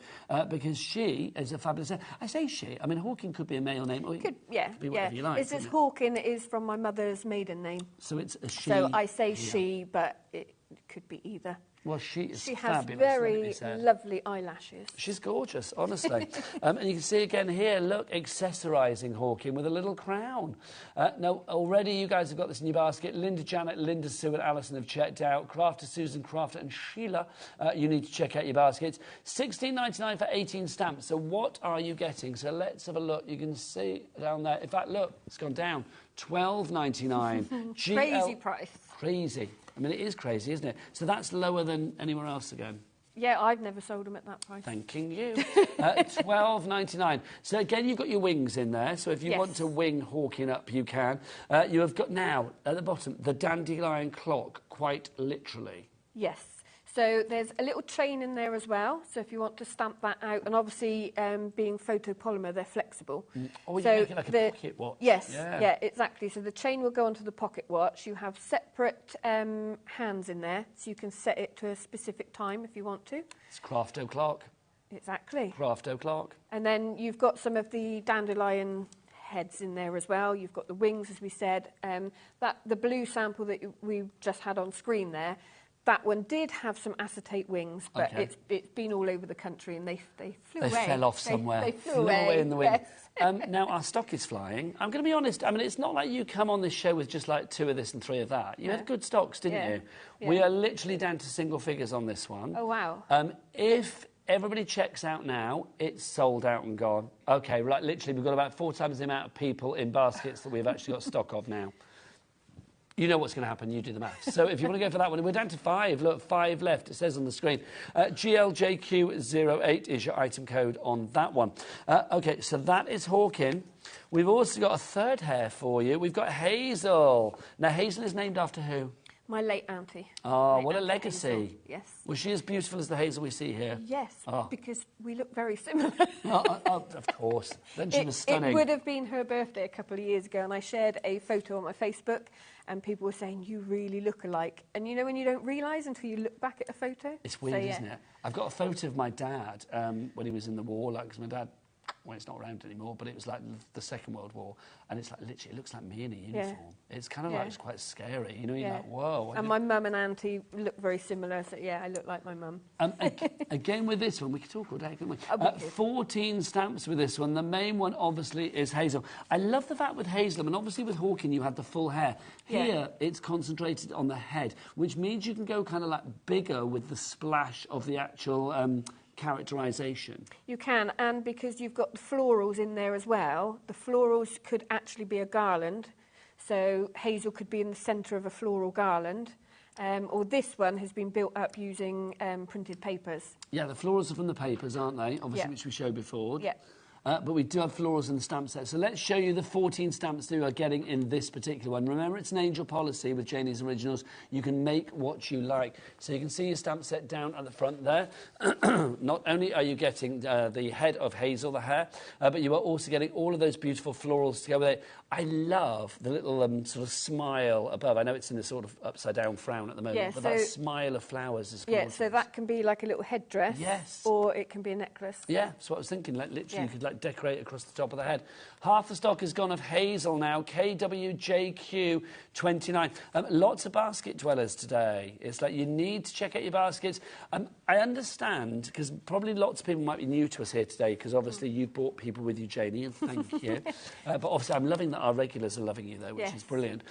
Because she is a fabulous... I say she. I mean, Hawkin could be a male name. Or could be whatever you like. It's as Hawkin is from my mother's maiden name. So it's a she. So I say she, but it could be either. Well, she is She has fabulous, let me very say. lovely eyelashes. She's gorgeous, honestly. And you can see again here, look, accessorising Hawking with a little crown. Now, already you guys have got this in your basket. Linda, Janet, Linda, Sue and Alison have checked out. Crafter, Susan, Crafter and Sheila, you need to check out your baskets. $16.99 for 18 stamps. So what are you getting? So let's have a look. You can see down there. In fact, look, it's gone down. $12.99. Crazy price. Crazy. I mean, it is crazy, isn't it? So that's lower than anywhere else again. Yeah, I've never sold them at that price. Thanking you. $12.99. So again, you've got your wings in there. So if you want to wing Hawking up, you can. You have got now, at the bottom, the dandelion clock, quite literally. Yes. So there's a little chain in there as well. So if you want to stamp that out, and obviously being photopolymer, they're flexible. Oh, you so make it like a pocket watch. Yes, yeah, exactly. So the chain will go onto the pocket watch. You have separate hands in there, so you can set it to a specific time if you want to. It's craft o'clock. Exactly. Craft o'clock. And then you've got some of the dandelion heads in there as well. You've got the wings, as we said. The blue sample that we just had on screen there, that one did have some acetate wings, but it's been all over the country and they flew away. They fell off somewhere. They flew away in the wind. Yes. Now, our stock is flying. I'm going to be honest. I mean, it's not like you come on this show with just like 2 of this and 3 of that. You had good stocks, didn't you? Yeah. We are literally down to single figures on this one. Oh, wow. If everybody checks out now, it's sold out and gone. OK, right, literally, we've got about 4 times the amount of people in baskets that we've actually got stock of now. You know what's going to happen, you do the maths. So if you want to go for that one, we're down to 5. Look, 5 left, it says on the screen. GLJQ08 is your item code on that one. OK, so that is Hawking. We've also got a third hair for you. We've got Hazel. Now, Hazel is named after who? My late auntie. Oh, what a legacy. Hazel. Yes. Was she as beautiful as the Hazel we see here? Yes, Oh. because we look very similar. Of course. Then she was stunning. It would have been her birthday a couple of years ago, and I shared a photo on my Facebook, and people were saying, you really look alike. And you know when you don't realise until you look back at a photo? It's weird, isn't it? I've got a photo of my dad when he was in the war, like, because my dad, well, it's not around anymore, but it was like the Second World War, and it's like literally, it looks like me in a uniform. Yeah. It's kind of like, it's quite scary, you know, you're like, whoa. And my mum and auntie look very similar, so yeah, I look like my mum. Again with this one, we could talk all day, couldn't we? 14 stamps with this one. The main one, obviously, is Hazel. I love the fact with Hazel, and obviously with Hawking, you had the full hair. Here, it's concentrated on the head, which means you can go kind of like bigger with the splash of the actual characterisation. You can, and because you've got the florals in there as well, the florals could actually be a garland. So Hazel could be in the centre of a floral garland. Or this one has been built up using printed papers. Yeah, the florals are from the papers, aren't they? Obviously, which we showed before. Yeah. But we do have florals in the stamp set. So let's show you the 14 stamps that you are getting in this particular one. Remember, it's an angel policy with Janie's Originals. You can make what you like. So you can see your stamp set down at the front there. Not only are you getting the head of Hazel, the hair, but you are also getting all of those beautiful florals to go with it. I love the little sort of smile above. I know it's in the sort of upside-down frown at the moment, but that smile of flowers is gorgeous. Yeah, so that can be like a little headdress. Yes. Or it can be a necklace. Yeah, that's what I was thinking. Like, literally, you could like decorate across the top of the head. Half the stock is gone of Hazel now. KWJQ29. Lots of basket dwellers today. It's like you need to check out your baskets. I understand, because probably lots of people might be new to us here today, because obviously you've brought people with you, Janie, and thank you. But obviously I'm loving that our regulars are loving you, though, which is brilliant.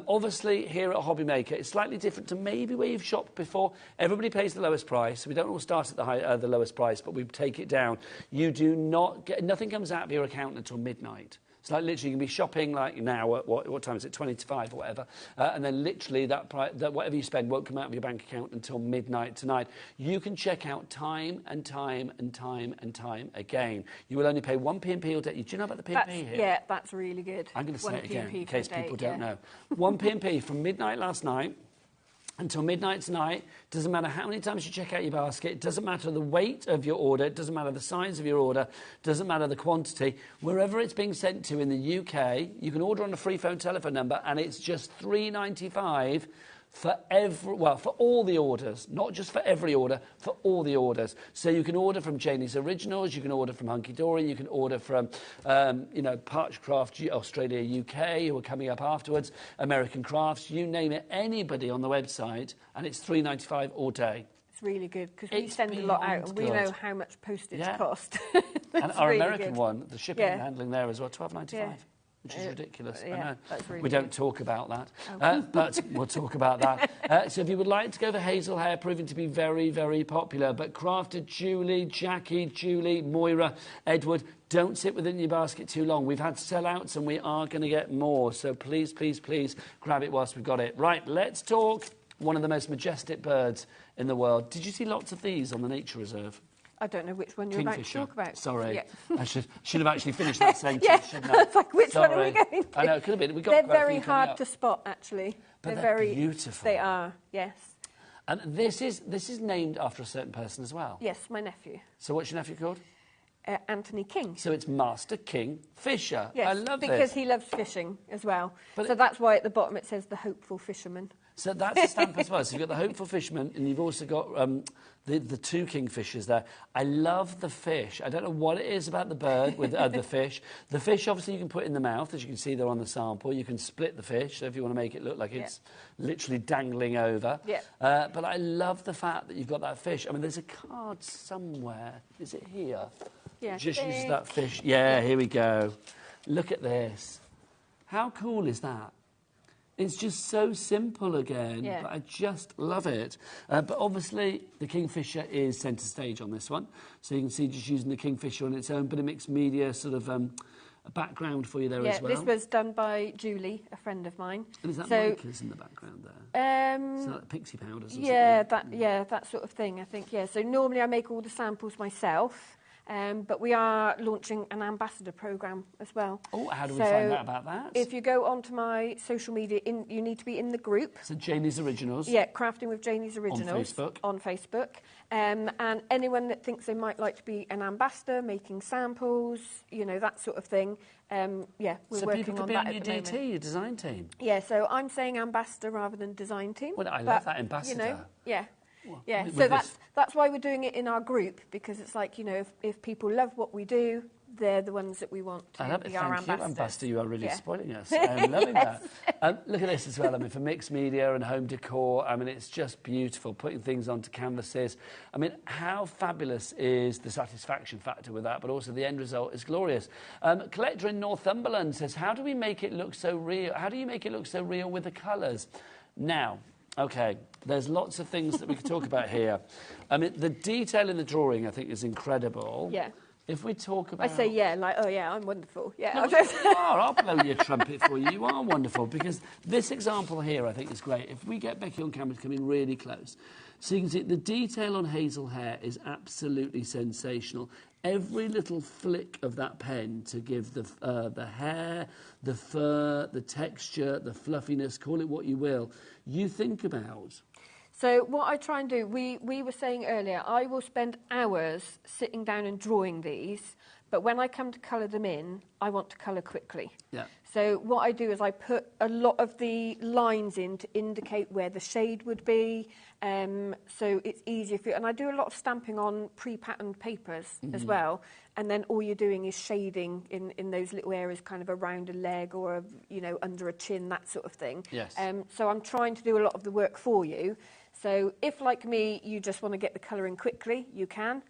Obviously, here at HobbyMaker, it's slightly different to maybe where you've shopped before. Everybody pays the lowest price. We don't all start at the lowest price, but we take it down. You do not get... Nothing comes out of your account until midnight. It's like literally you can be shopping like now at what time is it, 20 to 5 or whatever, and then literally that whatever you spend won't come out of your bank account until midnight tonight. You can check out time and time and time and time again. You will only pay 1 P&P all day. Do you know about the P&P here? Yeah, that's really good. I'm going to say it again in case people don't know. 1 P&P from midnight last night until midnight tonight. Doesn't matter how many times you check out your basket. It doesn't matter the weight of your order. It doesn't matter the size of your order. It doesn't matter the quantity. Wherever it's being sent to in the UK, you can order on a free phone telephone number, and it's just $3.95 for all the orders, not just for every order, for all the orders. So you can order from Janie's Originals, you can order from Hunky Dory, you can order from, Parch Craft Australia, UK, who are coming up afterwards, American Crafts, you name it, anybody on the website, and it's $3.95 all day. It's really good because we It's send a lot out beyond and we good. know how much postage Yeah. cost. And our really American good. one, the shipping and Yeah. handling there as well, $12.95. Yeah. Which is ridiculous. I yeah, know. that's really we don't good. talk about that, Oh. but we'll talk about that. So if you would like to go for hazel hair, proving to be very, very popular, but crafted Julie, Jackie, Julie, Moira, Edward, don't sit within your basket too long. We've had sellouts and we are going to get more. So please, please, please grab it whilst we've got it. Right, let's talk one of the most majestic birds in the world. Did you see lots of these on the nature reserve? I don't know which one you're about to Kingfisher. talk about. Sorry. Yeah. I should have actually finished that sentence, Yeah. shouldn't I? It's like, which one are we Sorry. going to? I know, it could have been. We got They're quite a very few coming hard up. to spot, actually. But they're very beautiful. They are, yes. And this is named after a certain person as well. Yes, my nephew, So what's your nephew called? Anthony King. So it's Master King Fisher. Yes, I love because this. he loves fishing as well. But So that's why at the bottom it says the hopeful fisherman. So that's a stamp as well. So you've got the hopeful fisherman, and you've also got the two kingfishers there. I love the fish. I don't know what it is about the bird with the fish. The fish, obviously, you can put in the mouth, as you can see there on the sample. You can split the fish, so if you want to make it look like it's literally dangling over. Yeah. But I love the fact that you've got that fish. I mean, there's a card somewhere. Is it here? Yeah. Just uses that fish. Yeah, here we go. Look at this. How cool is that? It's just so simple again, Yeah. but I just love it. But obviously, the Kingfisher is centre stage on this one. So you can see just using the Kingfisher on its own, bit of mixed media, sort of a background for you there as well. This was done by Julie, a friend of mine. And is that so, micas in the background there? So like pixie powders or yeah, something? that sort of thing, I think, yeah. So normally I make all the samples myself. But we are launching an ambassador programme as well. Oh, how do we find out about that? If you go onto my social media, you need to be in the group. So Janie's Originals? Yeah, Crafting with Janie's Originals. On Facebook. And anyone that thinks they might like to be an ambassador, making samples, you know, that sort of thing, we're so working people could on be that on your at the DT, moment. your design team? Yeah, so I'm saying ambassador rather than design team. Well, I love that, ambassador. You know, yeah. Well, Yeah, with so this- that's why we're doing it in our group, because it's like, you know, if people love what we do, they're the ones that we want to I love it. be our Thank you, ambassadors. Ambassador. You are really Yeah. spoiling us. I'm loving that. Look at this as well. I mean, for mixed media and home decor, I mean, it's just beautiful. Putting things onto canvases. I mean, how fabulous is the satisfaction factor with that? But also the end result is glorious. Collector in Northumberland says, how do we make it look so real? How do you make it look so real with the colours? Now, okay, there's lots of things that we could talk about here. I mean, the detail in the drawing, I think, is incredible. Yeah. If we talk about... I say, yeah, like, oh, yeah, I'm wonderful. Yeah. No, you are. I'll blow your trumpet for you. You are wonderful, because this example here, I think, is great. If we get Becky on camera to come in really close, so you can see the detail on hazel hair is absolutely sensational. Every little flick of that pen to give the hair, the fur, the texture, the fluffiness, call it what you will, you think about. So what I try and do, we were saying earlier, I will spend hours sitting down and drawing these, but when I come to colour them in, I want to colour quickly. Yeah. So what I do is I put a lot of the lines in to indicate where the shade would be, so it's easier for you. And I do a lot of stamping on pre-patterned papers as well, and then all you're doing is shading in those little areas, kind of around a leg or, under a chin, that sort of thing. Yes. So I'm trying to do a lot of the work for you. So if, like me, you just want to get the colour in quickly, you can.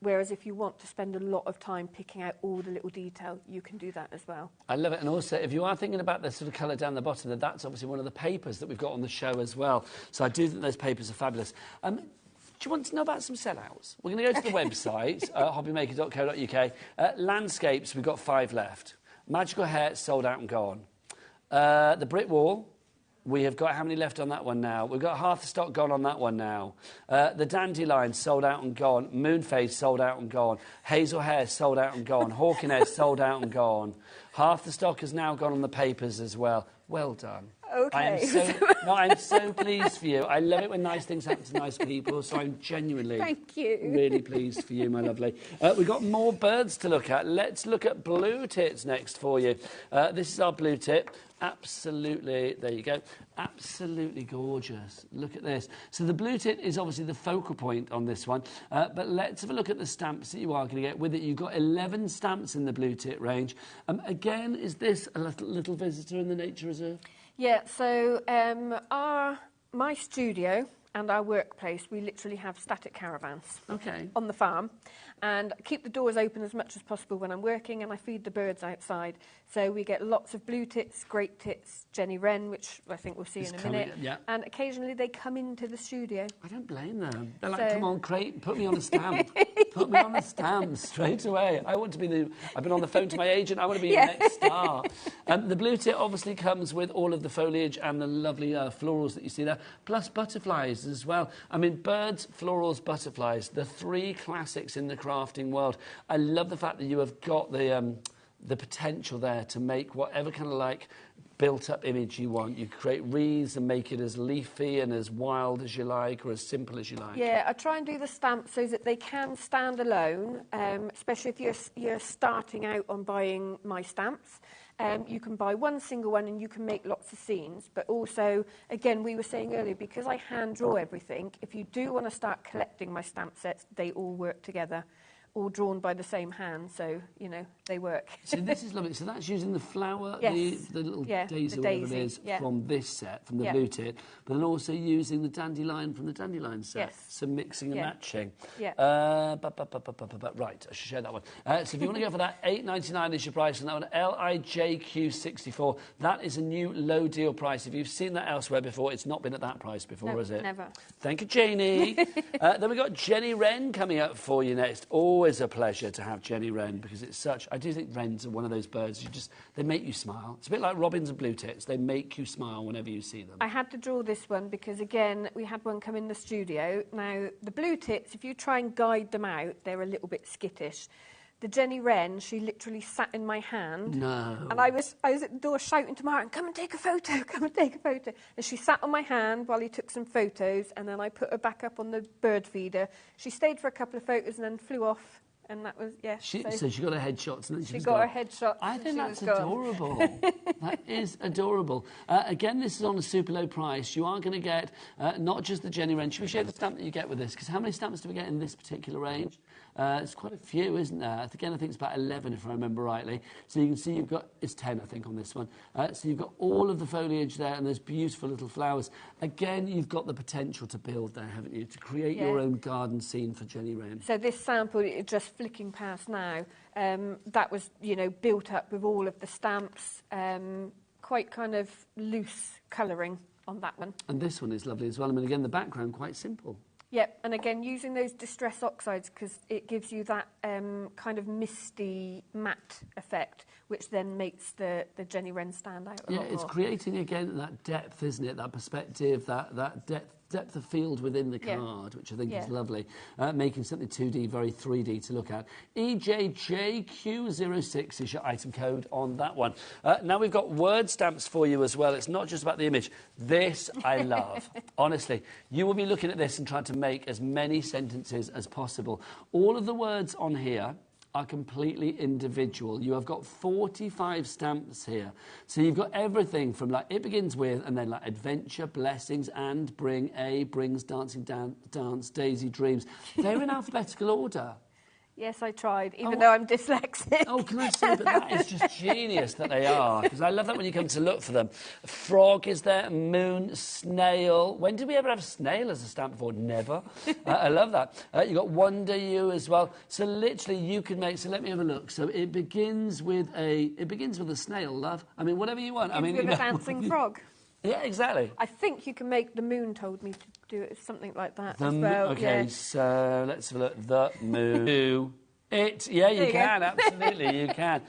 Whereas if you want to spend a lot of time picking out all the little detail, you can do that as well. I love it. And also, if you are thinking about the sort of colour down the bottom, then that's obviously one of the papers that we've got on the show as well. So I do think those papers are fabulous. Do you want to know about some sellouts? We're going to go to the website, hobbymaker.co.uk. Landscapes, we've got 5 left. Magical hair, sold out and gone. The brick wall, we have got how many left on that one now? We've got half the stock gone on that one now. The dandelion, sold out and gone. Moonface, sold out and gone. Hazel hair, sold out and gone. Hawking hair, sold out and gone. Half the stock has now gone on the papers as well. Well done. Okay. I'm so pleased for you. I love it when nice things happen to nice people, so I'm genuinely Thank you. really pleased for you, my lovely. We've got more birds to look at. Let's look at blue tits next for you. This is our blue tit. Absolutely, there you go. Absolutely gorgeous. Look at this. So the blue tit is obviously the focal point on this one, but let's have a look at the stamps that you are going to get with it. You've got 11 stamps in the blue tit range. Again, is this a little visitor in the nature reserve? Yeah, so my studio and our workplace, we literally have static caravans Okay. on the farm. And I keep the doors open as much as possible when I'm working, and I feed the birds outside. So we get lots of blue tits, great tits, Jenny Wren, which I think we'll see in a minute. Yeah. And occasionally they come into the studio. I don't blame them. They're like, So- come on, Crate, put me on a stamp. Put me on a stamp straight away. I want to be the... I've been on the phone to my agent. I want to be the next star. The blue tit obviously comes with all of the foliage and the lovely florals that you see there, plus butterflies as well. I mean, birds, florals, butterflies, the three classics in the crafting world. I love the fact that you have got the potential there to make whatever kind of like built-up image you want. You create wreaths and make it as leafy and as wild as you like, or as simple as you like. Yeah, I try and do the stamps so that they can stand alone, especially if you're starting out on buying my stamps. You can buy one single one and you can make lots of scenes. But also, again, we were saying earlier, because I hand draw everything, if you do want to start collecting my stamp sets, they all work together, all drawn by the same hand, so, you know, they work. So this is lovely. So that's using the flower, Yes. the little Yeah, daisy, the whatever daisy, it is, yeah. from this set, from the Yeah. blue tit, but then also using the dandelion from the dandelion set. Yes. So mixing and Yeah. matching. Yeah. Right, I should show that one. So if you want to go for that, $8.99 is your price on that one. LIJQ64. That is a new low deal price. If you've seen that elsewhere before, it's not been at that price before, No, is it? never. Thank you, Janie. Then we've got Jenny Wren coming up for you next. Always a pleasure to have Jenny Wren, because it's such... I do think wrens are one of those birds, they make you smile. It's a bit like robins and blue tits. They make you smile whenever you see them. I had to draw this one because, again, we had one come in the studio. Now, the blue tits, if you try and guide them out, they're a little bit skittish. The Jenny Wren, she literally sat in my hand. No. And I was at the door shouting to Martin, come and take a photo, come and take a photo. And she sat on my hand while he took some photos, and then I put her back up on the bird feeder. She stayed for a couple of photos and then flew off. And that was, yeah. So she got her headshots and then she was got gone. her headshots. I think that's was gone. adorable. That is adorable. Again, this is on a super low price. You are going to get not just the Jenny Wren. Should we show the stamp that you get with this? Because how many stamps do we get in this particular range? It's quite a few, isn't there? Again, I think it's about 11, if I remember rightly. So you can see you've got... It's 10, I think, on this one. So you've got all of the foliage there, and there's beautiful little flowers. Again, you've got the potential to build there, haven't you? To create your own garden scene for Jenny Wren. So this sample, just flicking past now, that was, you know, built up with all of the stamps, quite kind of loose colouring on that one. And this one is lovely as well. I mean, again, the background, quite simple. Yep, and again, using those distress oxides, because it gives you that kind of misty matte effect, which then makes the Jenny Wren stand out a lot It's more. creating, again, that depth, isn't it? That perspective, that depth of field within the card, which I think is lovely, making something 2D very 3D to look at. EJJQ06 is your item code on that one. Now we've got word stamps for you as well. It's not just about the image. This I love. Honestly, you will be looking at this and trying to make as many sentences as possible. All of the words on here are completely individual. You have got 45 stamps here. So you've got everything from, like, it begins with, and then, like, adventure, blessings, and bring, brings, dancing, dance, daisy, dreams. They're in alphabetical order. Yes, I tried, even though I'm dyslexic. Oh, can I say, but that is just genius that they are, because I love that when you come to look for them. Frog is there, moon, snail. When did we ever have snail as a stamp before? Never. I love that. You've got wonder you as well. So literally you can make, so let me have a look. So it begins with a snail, love. I mean, whatever you want. I mean, with a dancing frog. Yeah, exactly. I think you can make the moon told me to do it, something like that as well. Okay, so let's have a look. The moon. Yeah, you can, absolutely, you can.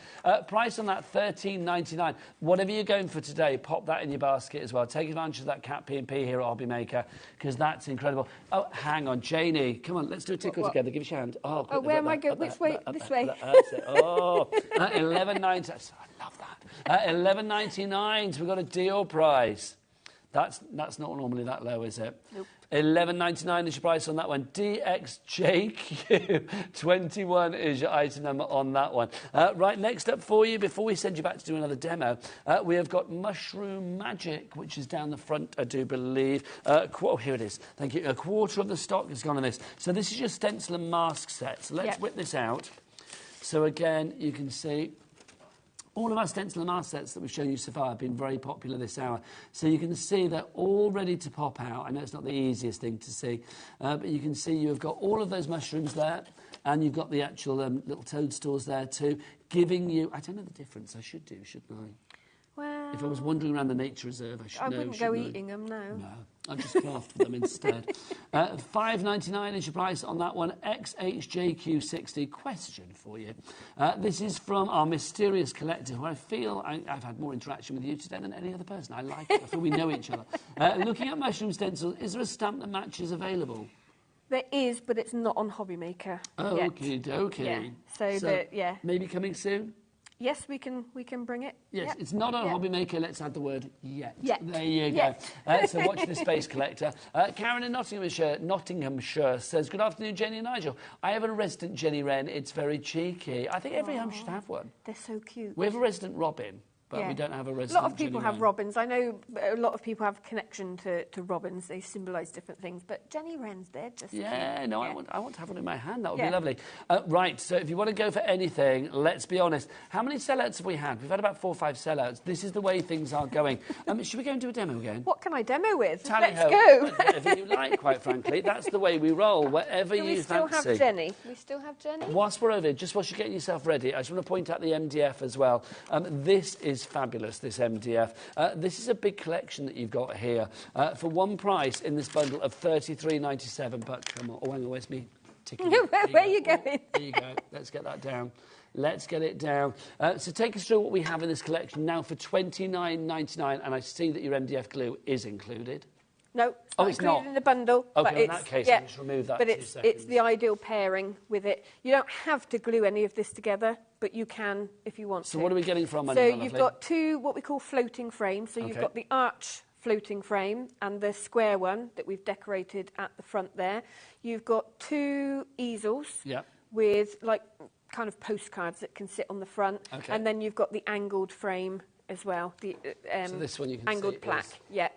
Price on that, $13.99. Whatever you're going for today, pop that in your basket as well. Take advantage of that cat P&P here at HobbyMaker, because that's incredible. Oh, hang on, Janie. Come on, let's do a tickle together. Give us your hand. Oh, where am I going? Which way? This way. That's it. Oh, $11.99. I love that. $11.99. So we've got a deal price. That's not normally that low, is it? Nope. $11.99 is your price on that one. DXJQ21 is your item number on that one. Right, next up for you, before we send you back to do another demo, we have got Mushroom Magic, which is down the front, I do believe. Here it is. Thank you. A quarter of the stock has gone on this. So this is your stencil and mask set. So let's whip this out. So again, you can see All of our stencil and mask sets that we've shown you so far have been very popular this hour. So you can see they're all ready to pop out. I know it's not the easiest thing to see, but you can see you've got all of those mushrooms there, and you've got the actual little toadstools there too, giving you... I don't know the difference. I should do, shouldn't I? Well, if I was wandering around the nature reserve, I should know. I wouldn't go eating them, no. No, I'd just craft them instead. $5.99 is your price on that one. XHJQ60 question for you. This is from our mysterious collector, who I feel I've had more interaction with you today than any other person. I like it. I feel we know each other. Looking at mushroom stencils, is there a stamp that matches available? There is, but it's not on HobbyMaker yet. Okie dokie. Yeah. So yeah. Maybe coming soon? Yes, we can bring it. Yes, yep. It's not on yep. HobbyMaker. Let's add the word yet. Yet. There you go. So watch the space collector. Karen in Nottinghamshire says, good afternoon, Jenny and Nigel. I have a resident Jenny Wren. It's very cheeky. I think every home should have one. They're so cute. We have a resident Robin, but we don't have a resident A lot of people Jenny have Wren. robins. I know a lot of people have connection to robins. They symbolise different things. But Jenny Wrens, they're just cute. No, I want to have one in my hand. That would Yeah. be lovely. Right, so if you want to go for anything, let's be honest. How many sellouts have we had? We've had about 4 or 5 sellouts. This is the way things are going. Should we go and do a demo again? What can I demo with? Tally-ho. Let's go. Whatever you like, quite frankly. That's the way we roll, whatever Do you we still fancy. have Jenny? We still have Jenny? Whilst we're over here, just whilst you're getting yourself ready, I just want to point out the MDF as well. This is fabulous, this MDF. This is a big collection that you've got here for one price in this bundle of $33.97. But come on, hang on, where's me ticket? Where are you going? There you go. Let's get that down. Let's get it down. So take us through what we have in this collection now for $29.99, and I see that your MDF glue is included. No, it's not it's included not. in the bundle. Okay, but in that case, I'll just remove that But for it's 2 seconds. the ideal pairing with it. You don't have to glue any of this together, but you can if you want to. So what are we getting from So Money, you've got 2 what we call floating frames. So you've Okay. got the arch floating frame and the square one that we've decorated at the front there. You've got 2 easels with like kind of postcards that can sit on the front. Okay. And then you've got the angled frame as well. The So this one you can angled see plaque. is- Yeah.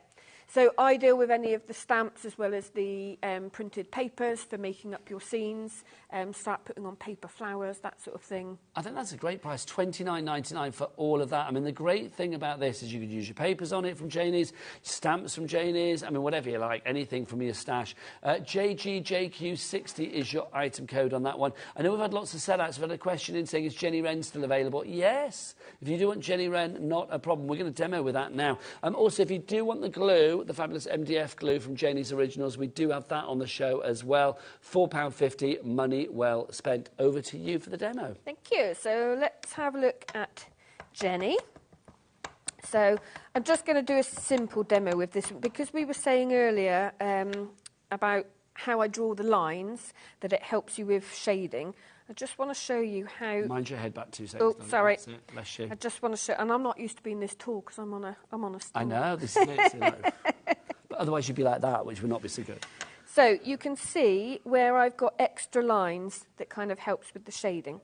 So ideal with any of the stamps as well as the printed papers for making up your scenes. Start putting on paper flowers, that sort of thing. I think that's a great price, $29.99 for all of that. I mean, the great thing about this is you could use your papers on it from Janie's, stamps from Janie's, I mean, whatever you like, anything from your stash. JGJQ60 is your item code on that one. I know we've had lots of sellouts. We've had a question in saying, is Jenny Wren still available? Yes. If you do want Jenny Wren, not a problem. We're going to demo with that now. Also, if you do want the glue, the fabulous MDF glue from Janie's Originals, we do have that on the show as well. £4.50, money well spent. Over to you for the demo. Thank you. So let's have a look at Jenny. So I'm just going to do a simple demo with this because we were saying earlier about how I draw the lines, that it helps you with shading. I just want to show you how... Mind your head back 2 seconds. Oh, sorry. That's it. Bless you. I just want to show... And I'm not used to being this tall because I'm on a stool. I know, this is it. So but otherwise you'd be like that, which would not be so good. So you can see where I've got extra lines that kind of helps with the shading.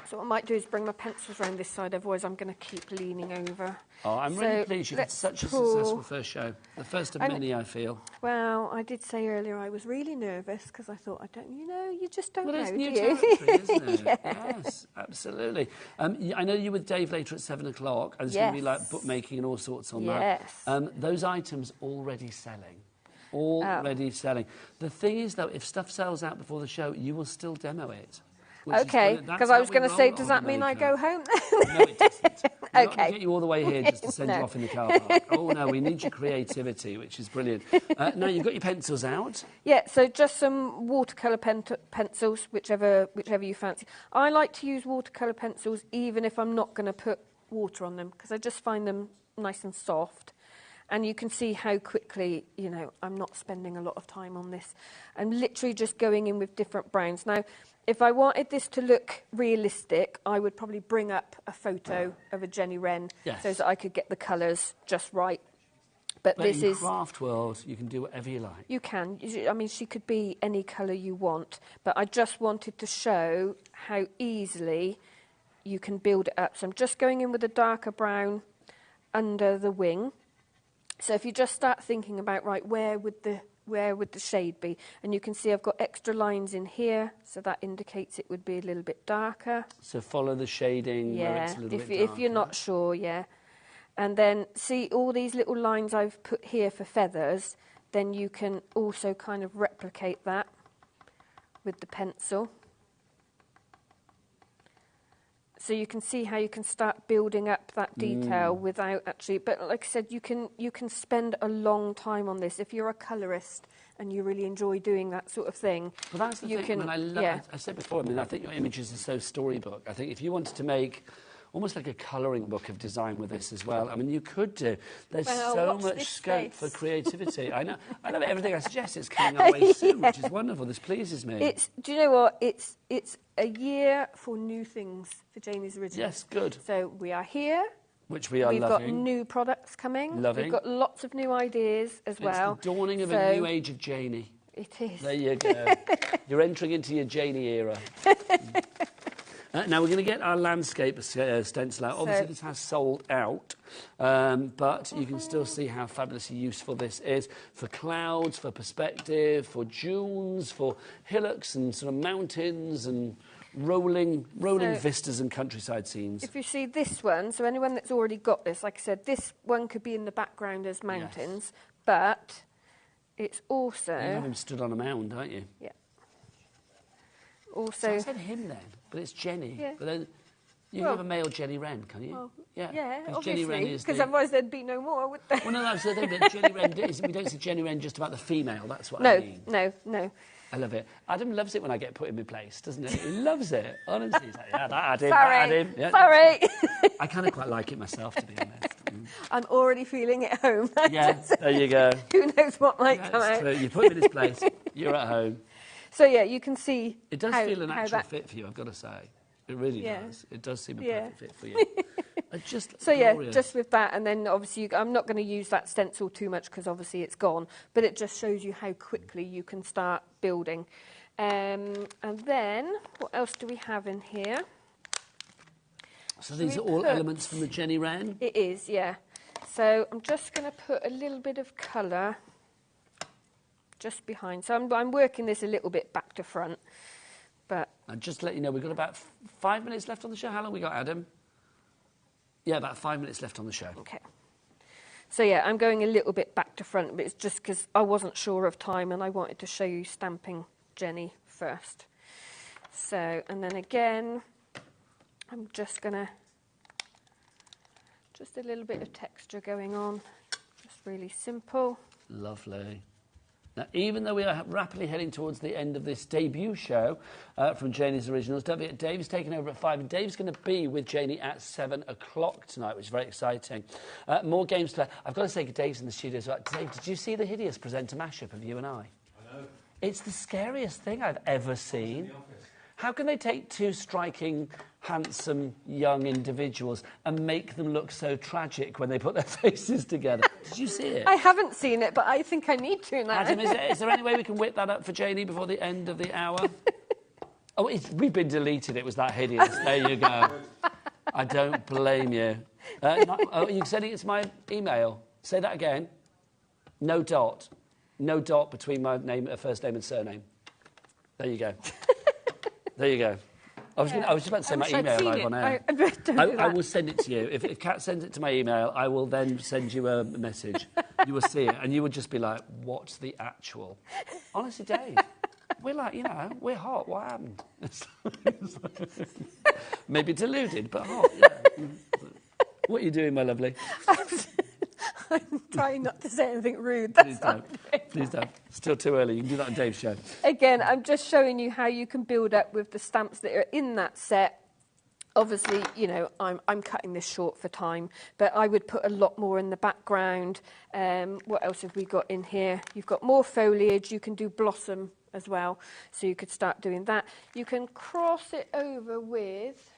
So what I might do is bring my pencils around this side, otherwise I'm going to keep leaning over. Oh, I'm really pleased you've had such a successful first show. The first of many, I feel. Well, I did say earlier I was really nervous because I thought, you just don't know, It's do new you? territory, isn't it? Yeah. Yes, absolutely. I know you're with Dave later at 7 o'clock, and there's going to be like bookmaking and all sorts on that. Those items already selling. Already selling. The thing is, though, if stuff sells out before the show, you will still demo it. Okay, because I was going to say, does that mean I go home? No, it doesn't. We're not going Okay. to get you all the way here just to send you No. off in the car park. Oh, no, we need your creativity, which is brilliant. Now, you've got your pencils out. Yeah, so just some watercolour pencils, whichever you fancy. I like to use watercolour pencils even if I'm not going to put water on them because I just find them nice and soft. And you can see how quickly, I'm not spending a lot of time on this. I'm literally just going in with different browns. Now, if I wanted this to look realistic, I would probably bring up a photo of a Jenny Wren so that I could get the colours just right. But this in is... craft world, you can do whatever you like. You can. I mean, she could be any colour you want. But I just wanted to show how easily you can build it up. So I'm just going in with a darker brown under the wing. So if you just start thinking about, right, where would the where would the shade be? And you can see I've got extra lines in here, so that indicates it would be a little bit darker. So follow the shading where it's a little bit darker. If you're not sure, yeah. And then see all these little lines I've put here for feathers, then you can also kind of replicate that with the pencil. So you can see how you can start building up that detail without actually, but like I said, you can spend a long time on this. If you're a colourist and you really enjoy doing that sort of thing, Well, that's the thing. I love, I said before, I mean, I think your images are so storybook. I think if you wanted to make almost like a colouring book of design with this as well. I mean, you could do. There's so much scope for creativity. I know. I love everything I suggest. It's coming our way soon, which is wonderful. This pleases me. Do you know what? It's a year for new things for Janie's Originals. Yes, good. So we are here. Which we are We've loving. got new products coming. Loving. We've got lots of new ideas as well. It's the dawning of a new age of Janie. It is. There you go. You're entering into your Janie era. Now, we're going to get our landscape stencil out. Obviously, this has sold out, but you can still see how fabulously useful this is for clouds, for perspective, for dunes, for hillocks and sort of mountains and rolling vistas and countryside scenes. If you see this one, so anyone that's already got this, like I said, this one could be in the background as mountains, but it's also... You have him stood on a mound, don't you? Yeah. Also... So I said him then, but it's Jenny. Yeah. But then you have a male Jenny Wren, can you? Well, yeah, obviously, because otherwise there'd be no more, would there? Well, no, that's the thing, but Jenny Wren, we don't say Jenny Wren just about the female, that's what I mean. No. I love it. Adam loves it when I get put in my place, doesn't he? He loves it. Honestly, he's like, yeah, that Adam. Yeah, Sorry. I kind of quite like it myself, to be honest. I'm already feeling at home. Yeah, there you go. Who knows what might come out. True. You put him in his place, you're at home. So, yeah, you can see it does feel a natural fit for you, I've got to say. It really does. It does seem a perfect fit for you. Just with that, and then obviously I'm not going to use that stencil too much because obviously it's gone, but it just shows you how quickly you can start building. And then, what else do we have in here? So these are all elements from the Jenny Wren? It is, yeah. So I'm just going to put a little bit of colour just behind. So I'm working this a little bit back to front. But and just to let you know, we've got about 5 minutes left on the show. How long we got, Adam? Yeah, about 5 minutes left on the show. Okay. So, yeah, I'm going a little bit back to front, but it's just because I wasn't sure of time and I wanted to show you stamping Jenny first. So, and then again, I'm just going to... Just a little bit of texture going on. Just really simple. Lovely. Now, even though we are rapidly heading towards the end of this debut show from Janie's Originals, don't forget Dave's taking over at 5, and Dave's going to be with Janie at 7 o'clock tonight, which is very exciting. More games to play. I've got to say, Dave's in the studio as well. Dave, did you see the hideous presenter mashup of you and I? I know. It's the scariest thing I've ever seen. How can they take two striking, handsome, young individuals and make them look so tragic when they put their faces together? Did you see it? I haven't seen it, but I think I need to now. Adam, is there any way we can whip that up for Janie before the end of the hour? Oh, we've been deleted. It was that hideous. There you go. I don't blame you. You're sending it to my email. Say that again. No dot. No dot between my name, first name and surname. There you go. There you go. I was just about to say my email live on air. I will send it to you. If Kat sends it to my email, I will then send you a message. You will see it, and you would just be like, what's the actual? Honestly, Dave, we're like, we're hot. What happened? Maybe deluded, but hot. Yeah. What are you doing, my lovely? I'm trying not to say anything rude. Please don't. Please don't. Still too early. You can do that on Dave's show. Again, I'm just showing you how you can build up with the stamps that are in that set. Obviously, I'm cutting this short for time, but I would put a lot more in the background. What else have we got in here? You've got more foliage. You can do blossom as well, so you could start doing that. You can cross it over with...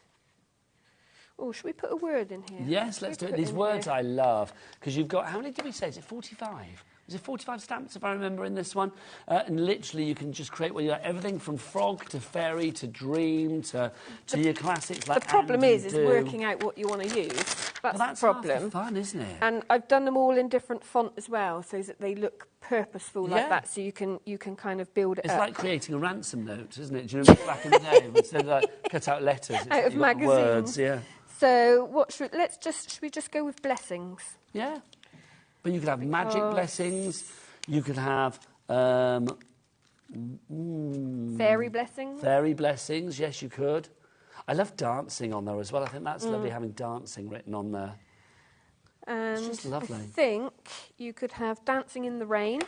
Oh, should we put a word in here? Yes, let's do it. These words I love, because you've got, how many did we say? Is it 45? Is it 45 stamps, if I remember, in this one? And literally, you can just create everything from frog to fairy to dream to your classics like The problem Andy is Do. working out what you want to use. That's the problem. Half the fun, isn't it? And I've done them all in different font as well, so that they look purposeful like that. So you can kind of build it It's up. like creating a ransom note, isn't it? Do you remember back in the day, instead of like cut out letters, it's Out of you've got magazines. words, yeah. So what should we just go with blessings? Yeah. But you could have magic blessings. You could have fairy blessings. Fairy blessings, yes, you could. I love dancing on there as well. I think that's lovely having dancing written on there. And it's just lovely. I think you could have dancing in the rain.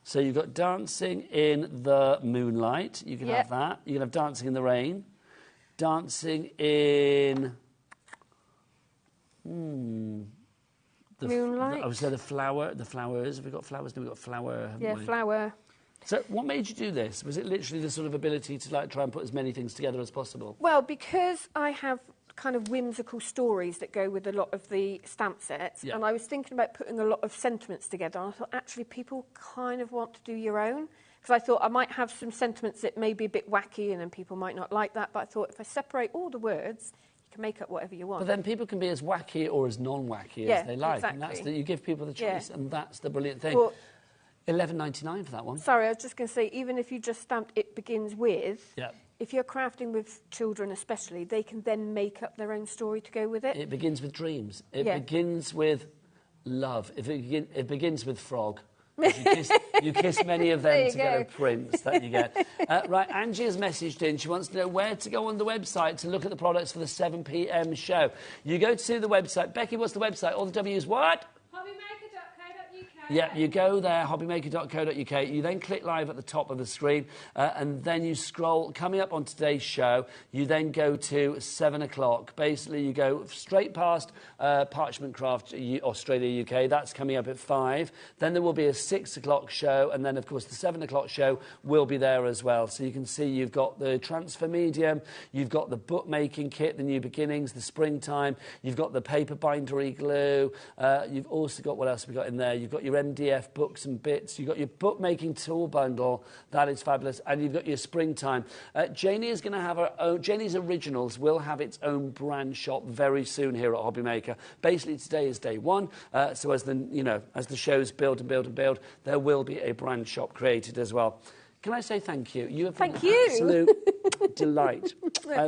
So you've got dancing in the moonlight. You can have that. You can have dancing in the rain. Dancing in... Moonlight. I would say the flowers. Have we got flowers? No, we've got flower, haven't we? Flower. So what made you do this? Was it literally the sort of ability to like try and put as many things together as possible? Well, because I have kind of whimsical stories that go with a lot of the stamp sets, and I was thinking about putting a lot of sentiments together, and I thought actually people kind of want to do your own. Because I thought I might have some sentiments that may be a bit wacky and then people might not like that, but I thought if I separate all the words, you can make up whatever you want. But then people can be as wacky or as non-wacky as they like. Exactly. And that's you give people the choice, and that's the brilliant thing. Well, $11.99 for that one. Sorry, I was just going to say, even if you just stamped "It Begins With," yeah. if you're crafting with children especially, they can then make up their own story to go with it. It begins with dreams. It begins with love. It begins with frog. You kiss many of them to get a prince that you get. Right, Angie has messaged in. She wants to know where to go on the website to look at the products for the 7 p.m. show. You go to the website. Becky, what's the website? All the W's what? Yeah, you go there, hobbymaker.co.uk. You then click live at the top of the screen, and then you scroll. Coming up on today's show, you then go to 7 o'clock. Basically, you go straight past Parchment Craft Australia, UK. That's coming up at 5. Then there will be a 6 o'clock show, and then, of course, the 7 o'clock show will be there as well. So you can see you've got the transfer medium, you've got the bookmaking kit, the new beginnings, the springtime, you've got the paper bindery glue, you've also got, what else have we got in there? You've got your MDF books and bits. You've got your bookmaking tool bundle. That is fabulous. And you've got your springtime. Janie is going to have her own... Janie's Originals will have its own brand shop very soon here at HobbyMaker. Basically, today is day one. So as the shows build and build and build, there will be a brand shop created as well. Can I say thank you? You have been an absolute delight.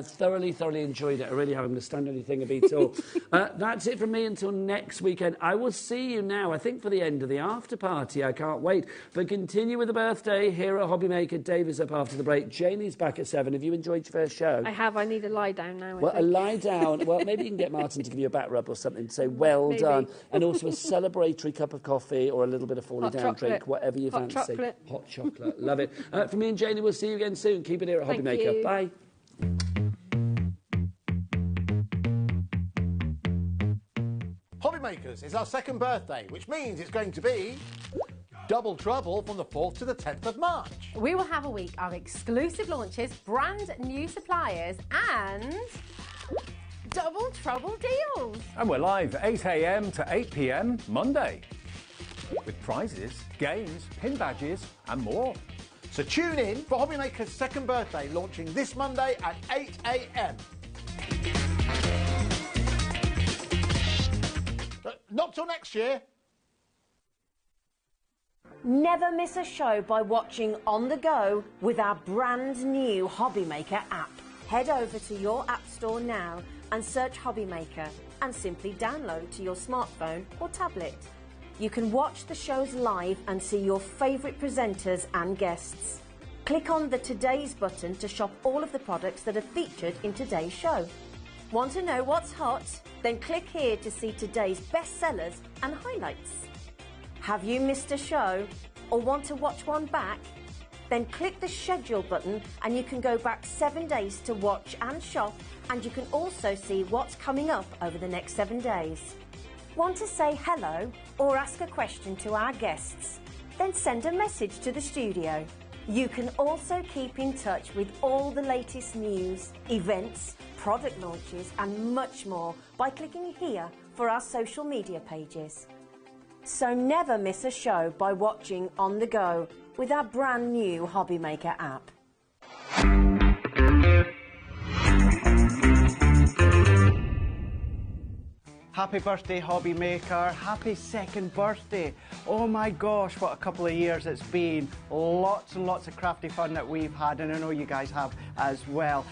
Thoroughly enjoyed it. I really haven't understand anything of it at all. That's it from me until next weekend. I will see you now, I think, for the end of the after party. I can't wait. But continue with the birthday here at HobbyMaker. Dave is up after the break. Janie's back at 7. Have you enjoyed your first show? I have. I need a lie down now. Well, a lie down. Well, maybe you can get Martin to give you a back rub or something to say, well done. And also a celebratory cup of coffee or a little bit of falling down drink, whatever you fancy. Chocolate. Hot chocolate. Love it. From me and Janie, we'll see you again soon. Keep it here at HobbyMaker. Bye. HobbyMakers is our second birthday, which means it's going to be double trouble from the 4th to the 10th of March. We will have a week of exclusive launches, brand new suppliers and double trouble deals. And we're live 8 a.m. to 8 p.m. Monday with prizes, games, pin badges and more. So tune in for HobbyMaker's second birthday, launching this Monday at 8 a.m. Not till next year. Never miss a show by watching on the go with our brand new HobbyMaker app. Head over to your app store now and search HobbyMaker and simply download to your smartphone or tablet. You can watch the shows live and see your favourite presenters and guests. Click on the Today's button to shop all of the products that are featured in today's show. Want to know what's hot? Then click here to see today's bestsellers and highlights. Have you missed a show or want to watch one back? Then click the schedule button and you can go back 7 days to watch and shop, and you can also see what's coming up over the next 7 days. Want to say hello or ask a question to our guests? Then send a message to the studio. You can also keep in touch with all the latest news, events, product launches and much more by clicking here for our social media pages. So never miss a show by watching on the go with our brand new HobbyMaker app. Happy birthday, HobbyMaker. Happy second birthday. Oh my gosh, what a couple of years it's been. Lots and lots of crafty fun that we've had, and I know you guys have as well.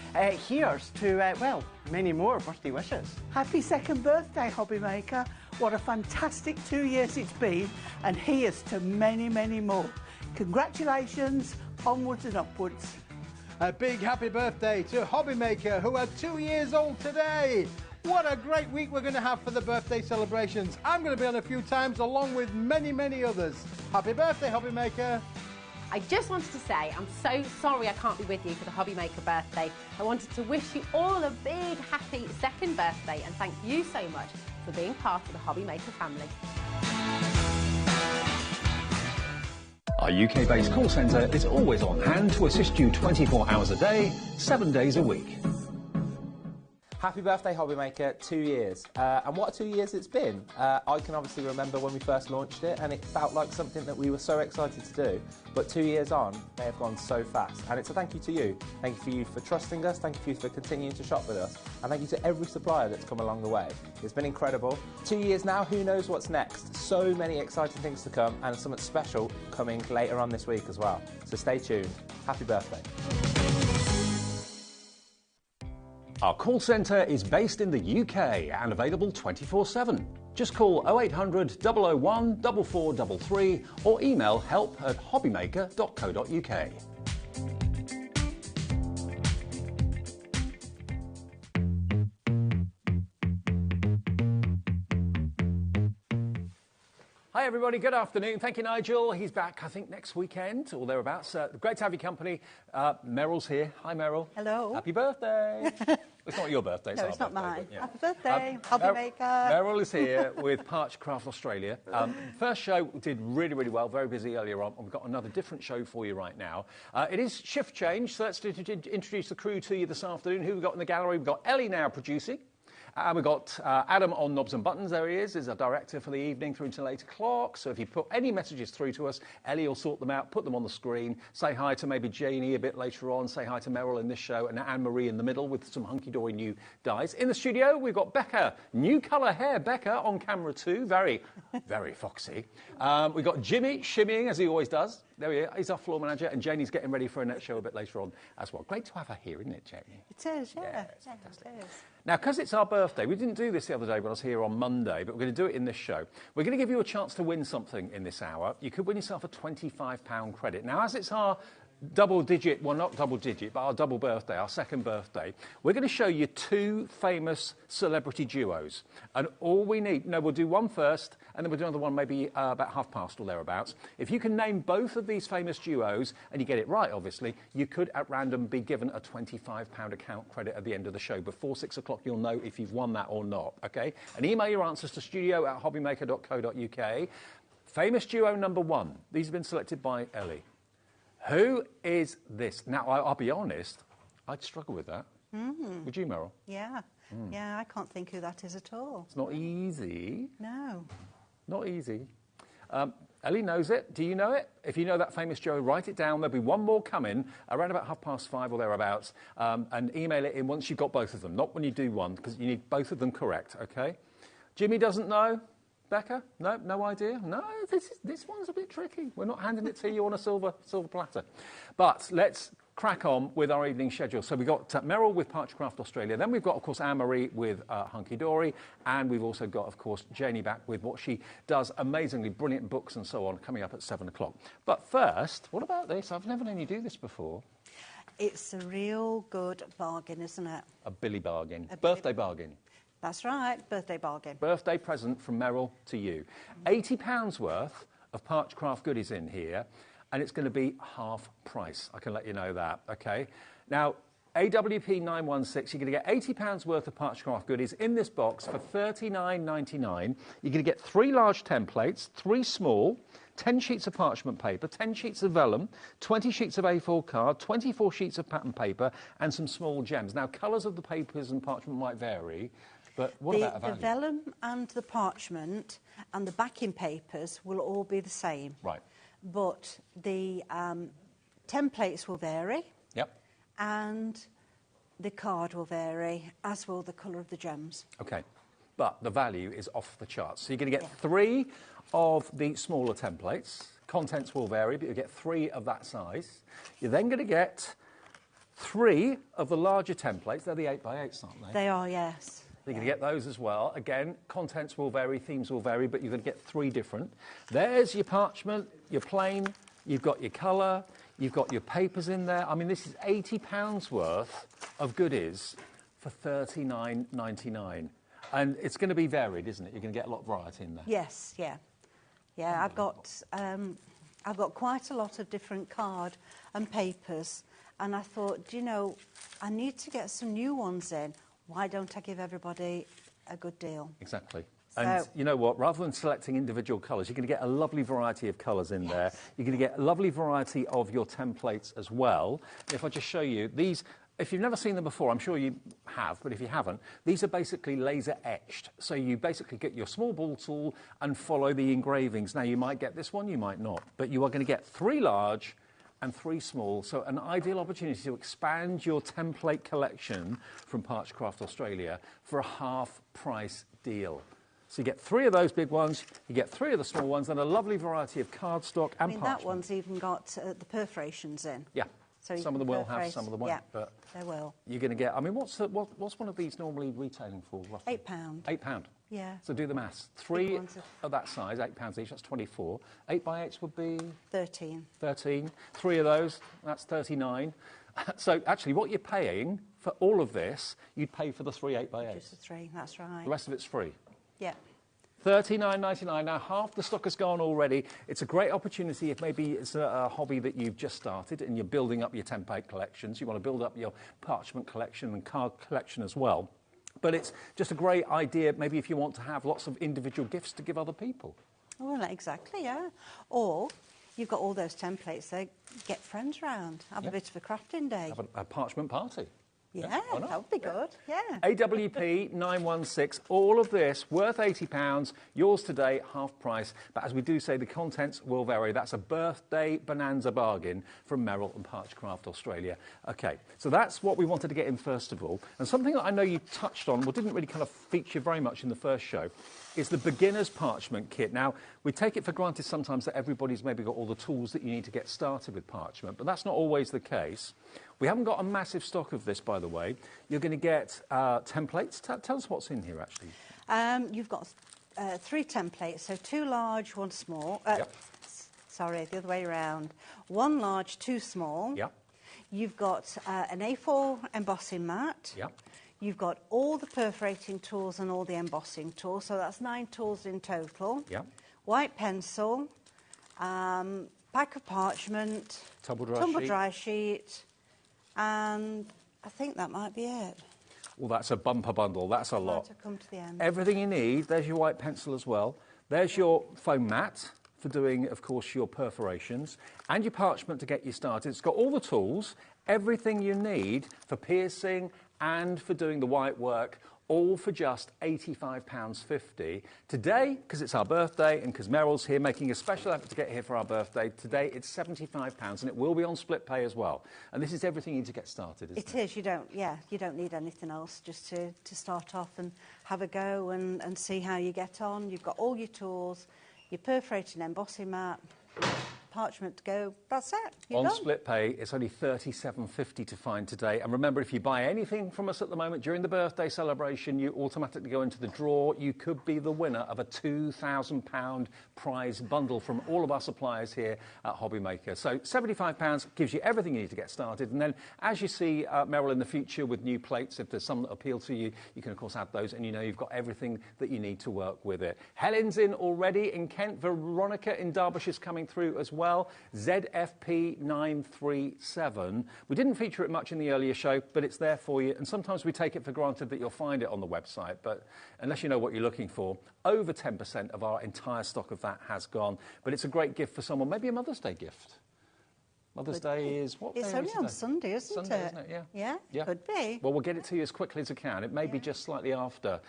Here's to, well, many more birthday wishes. Happy second birthday, HobbyMaker. What a fantastic 2 years it's been, and here's to many, many more. Congratulations, onwards and upwards. A big happy birthday to HobbyMaker, who are 2 years old today. What a great week we're going to have for the birthday celebrations. I'm going to be on a few times along with many, many others. Happy birthday, HobbyMaker. I just wanted to say I'm so sorry I can't be with you for the HobbyMaker birthday. I wanted to wish you all a big happy second birthday and thank you so much for being part of the HobbyMaker family. Our UK-based call centre is always on hand to assist you 24 hours a day, 7 days a week. Happy birthday, HobbyMaker, 2 years. And what a 2 years it's been. I can obviously remember when we first launched it and it felt like something that we were so excited to do. But 2 years on, they have gone so fast. And it's a thank you to you. Thank you for trusting us, thank you for continuing to shop with us, and thank you to every supplier that's come along the way. It's been incredible. 2 years now, who knows what's next? So many exciting things to come and something special coming later on this week as well. So stay tuned. Happy birthday. Our call centre is based in the UK and available 24/7. Just call 0800 001 4433 or email help@hobbymaker.co.uk. Hi everybody, good afternoon. Thank you, Nigel. He's back, I think, next weekend or thereabouts. Great to have your company. Meryl's here. Hi, Meryl. Hello. Happy birthday. It's not your birthday. No, it's not mine. Yeah. Happy birthday, HobbyMaker. Meryl is here with Parchcraft Australia. First show did really, really well, very busy earlier on. We've got another different show for you right now. It is shift change, so let's introduce the crew to you this afternoon. Who we've got in the gallery? We've got Ellie now producing. And we've got Adam on Knobs and Buttons. There he is our director for the evening through until 8 o'clock. So if you put any messages through to us, Ellie will sort them out, put them on the screen, say hi to maybe Janie a bit later on, say hi to Meryl in this show, and Anne-Marie in the middle with some hunky-dory new dyes. In the studio, we've got Becca, new colour hair. Becca on camera too, very, very foxy. We've got Jimmy shimmying, as he always does. There he is, he's our floor manager, and Janie's getting ready for a net show a bit later on as well. Great to have her here, isn't it, Janie? It is, yeah. It's fantastic. It is. Now, because it's our birthday, we didn't do this the other day when I was here on Monday, but we're going to do it in this show. We're going to give you a chance to win something in this hour. You could win yourself a £25 credit. Now, as it's our double digit, well, not double digit, but our double birthday, our second birthday, we're going to show you two famous celebrity duos. And all we need, no, we'll do one first, and then we'll do another one maybe about past or thereabouts. If you can name both of these famous duos, and you get it right, obviously, you could at random be given a £25 account credit at the end of the show. Before 6 o'clock, you'll know if you've won that or not, okay? And email your answers to studio@hobbymaker.co.uk. Famous duo number one. These have been selected by Ellie. Who is this? Now, I'll be honest, I'd struggle with that. Mm. Would you, Meryl? Yeah. Yeah, I can't think who that is at all. It's not easy. No. Not easy. Ellie knows it. Do you know it? If you know that famous duo, write it down. There'll be one more coming around about 5:30 or thereabouts, and email it in once you've got both of them, not when you do one, because you need both of them correct, OK? Jimmy doesn't know. Becca? No idea? No, this one's a bit tricky. We're not handing it to you on a silver platter. But let's crack on with our evening schedule. So we've got Meryl with Parchcraft Australia. Then we've got, of course, Anne-Marie with Hunky Dory. And we've also got, of course, Janie back with what she does amazingly brilliant books and so on coming up at 7 o'clock. But first, what about this? I've never known you do this before. It's a real good bargain, isn't it? A Billy bargain. Birthday bargain. That's right, birthday bargain. Birthday present from Meryl to you. £80 worth of Parchcraft goodies in here, and it's going to be half price. I can let you know that, OK? Now, AWP 916, you're going to get £80 worth of Parchcraft goodies in this box for $39.99. You're going to get 3 large templates, 3 small, 10 sheets of parchment paper, 10 sheets of vellum, 20 sheets of A4 card, 24 sheets of pattern paper, and some small gems. Now, colours of the papers and parchment might vary. But what about a value? The vellum and the parchment and the backing papers will all be the same. Right. But the templates will vary. Yep. And the card will vary, as will the colour of the gems. Okay. But the value is off the charts. So you're going to get 3 of the smaller templates. Contents will vary, but you get 3 of that size. You're then going to get 3 of the larger templates. They're the 8x8s, aren't they? They are, yes. You're going to get those as well. Again, contents will vary, themes will vary, but you're going to get 3 different. There's your parchment, your plain, you've got your colour, you've got your papers in there. I mean, this is £80 worth of goodies for $39.99. And it's going to be varied, isn't it? You're going to get a lot of variety in there. Yes, yeah. Yeah, I've got quite a lot of different card and papers, and I thought, you know, I need to get some new ones in. Why don't I give everybody a good deal? Exactly. And you know what? Rather than selecting individual colours, you're going to get a lovely variety of colours in there. You're going to get a lovely variety of your templates as well. If I just show you these. If you've never seen them before, I'm sure you have, but if you haven't, these are basically laser etched. So you basically get your small ball tool and follow the engravings. Now, you might get this one, you might not, but you are going to get 3 large and 3 small. So an ideal opportunity to expand your template collection from Parchcraft Australia for a half-price deal. So you get 3 of those big ones, you get 3 of the small ones, and a lovely variety of cardstock and parchment. that one's even got the perforations in. Yeah. So some of them will have, some of them won't. Yeah, but they will. You're going to get, I mean, what's one of these normally retailing for, roughly? £8. £8? Yeah. So do the maths. 3 of that size, £8 each, that's 24. 8x8s would be? 13. 13. 3 of those, that's 39. So actually, what you're paying for all of this, you'd pay for the 3 8x8s. Just the 3, that's right. The rest of it's free. Yeah. $39.99. Now, half the stock has gone already. It's a great opportunity if maybe it's a hobby that you've just started and you're building up your template collections. You want to build up your parchment collection and card collection as well. But it's just a great idea, maybe if you want to have lots of individual gifts to give other people. Well, exactly, yeah. Or you've got all those templates, so get friends round, have a bit of a crafting day. Have a parchment party. Yeah, that would be good, yeah. AWP 916, all of this worth £80, yours today, half price. But as we do say, the contents will vary. That's a birthday bonanza bargain from Merrill and Parchcraft Australia. OK, so that's what we wanted to get in first of all. And something that I know you touched on, well, didn't really kind of feature very much in the first show, is the beginner's parchment kit. Now, we take it for granted sometimes that everybody's maybe got all the tools that you need to get started with parchment, but that's not always the case. We haven't got a massive stock of this, by the way. You're going to get templates. Tell us what's in here, actually. You've got 3 templates, so 2 large, 1 small. Sorry, the other way around. 1 large, 2 small. Yep. You've got an A4 embossing mat. Yep. You've got all the perforating tools and all the embossing tools, so that's 9 tools in total. Yep. White pencil, pack of parchment, tumble dry sheet, and I think that might be it. Well, that's a bumper bundle. That's a lot. Might have come to the end. Everything you need. There's your white pencil as well. There's your foam mat for doing, of course, your perforations, and your parchment to get you started. It's got all the tools, everything you need for piercing and for doing the white work, all for just £85.50. Today, because it's our birthday and because Merrill's here making a special effort to get here for our birthday, today it's £75 and it will be on split pay as well. And this is everything you need to get started, isn't it? It is. You don't need anything else just to start off and have a go and see how you get on. You've got all your tools, your perforating embossing mat, parchment to go. That's it. On split pay, it's only $37.50 to find today. And remember, if you buy anything from us at the moment during the birthday celebration, you automatically go into the draw. You could be the winner of a £2,000 prize bundle from all of our suppliers here at HobbyMaker. So £75 gives you everything you need to get started. And then as you see Merrill in the future with new plates, if there's some that appeal to you, you can, of course, add those. And you know you've got everything that you need to work with it. Helen's in already in Kent. Veronica in Derbyshire's coming through as well. ZFP 937. We didn't feature it much in the earlier show, but it's there for you. And sometimes we take it for granted that you'll find it on the website. But unless you know what you're looking for, over 10% of our entire stock of that has gone. But it's a great gift for someone, maybe a Mother's Day gift. Mother's Day is what It's day only is on today? Sunday, isn't Sunday, it? isn't it? Yeah. Yeah, Yeah. could be. Well, we'll get it to you as quickly as I can. It may be just slightly after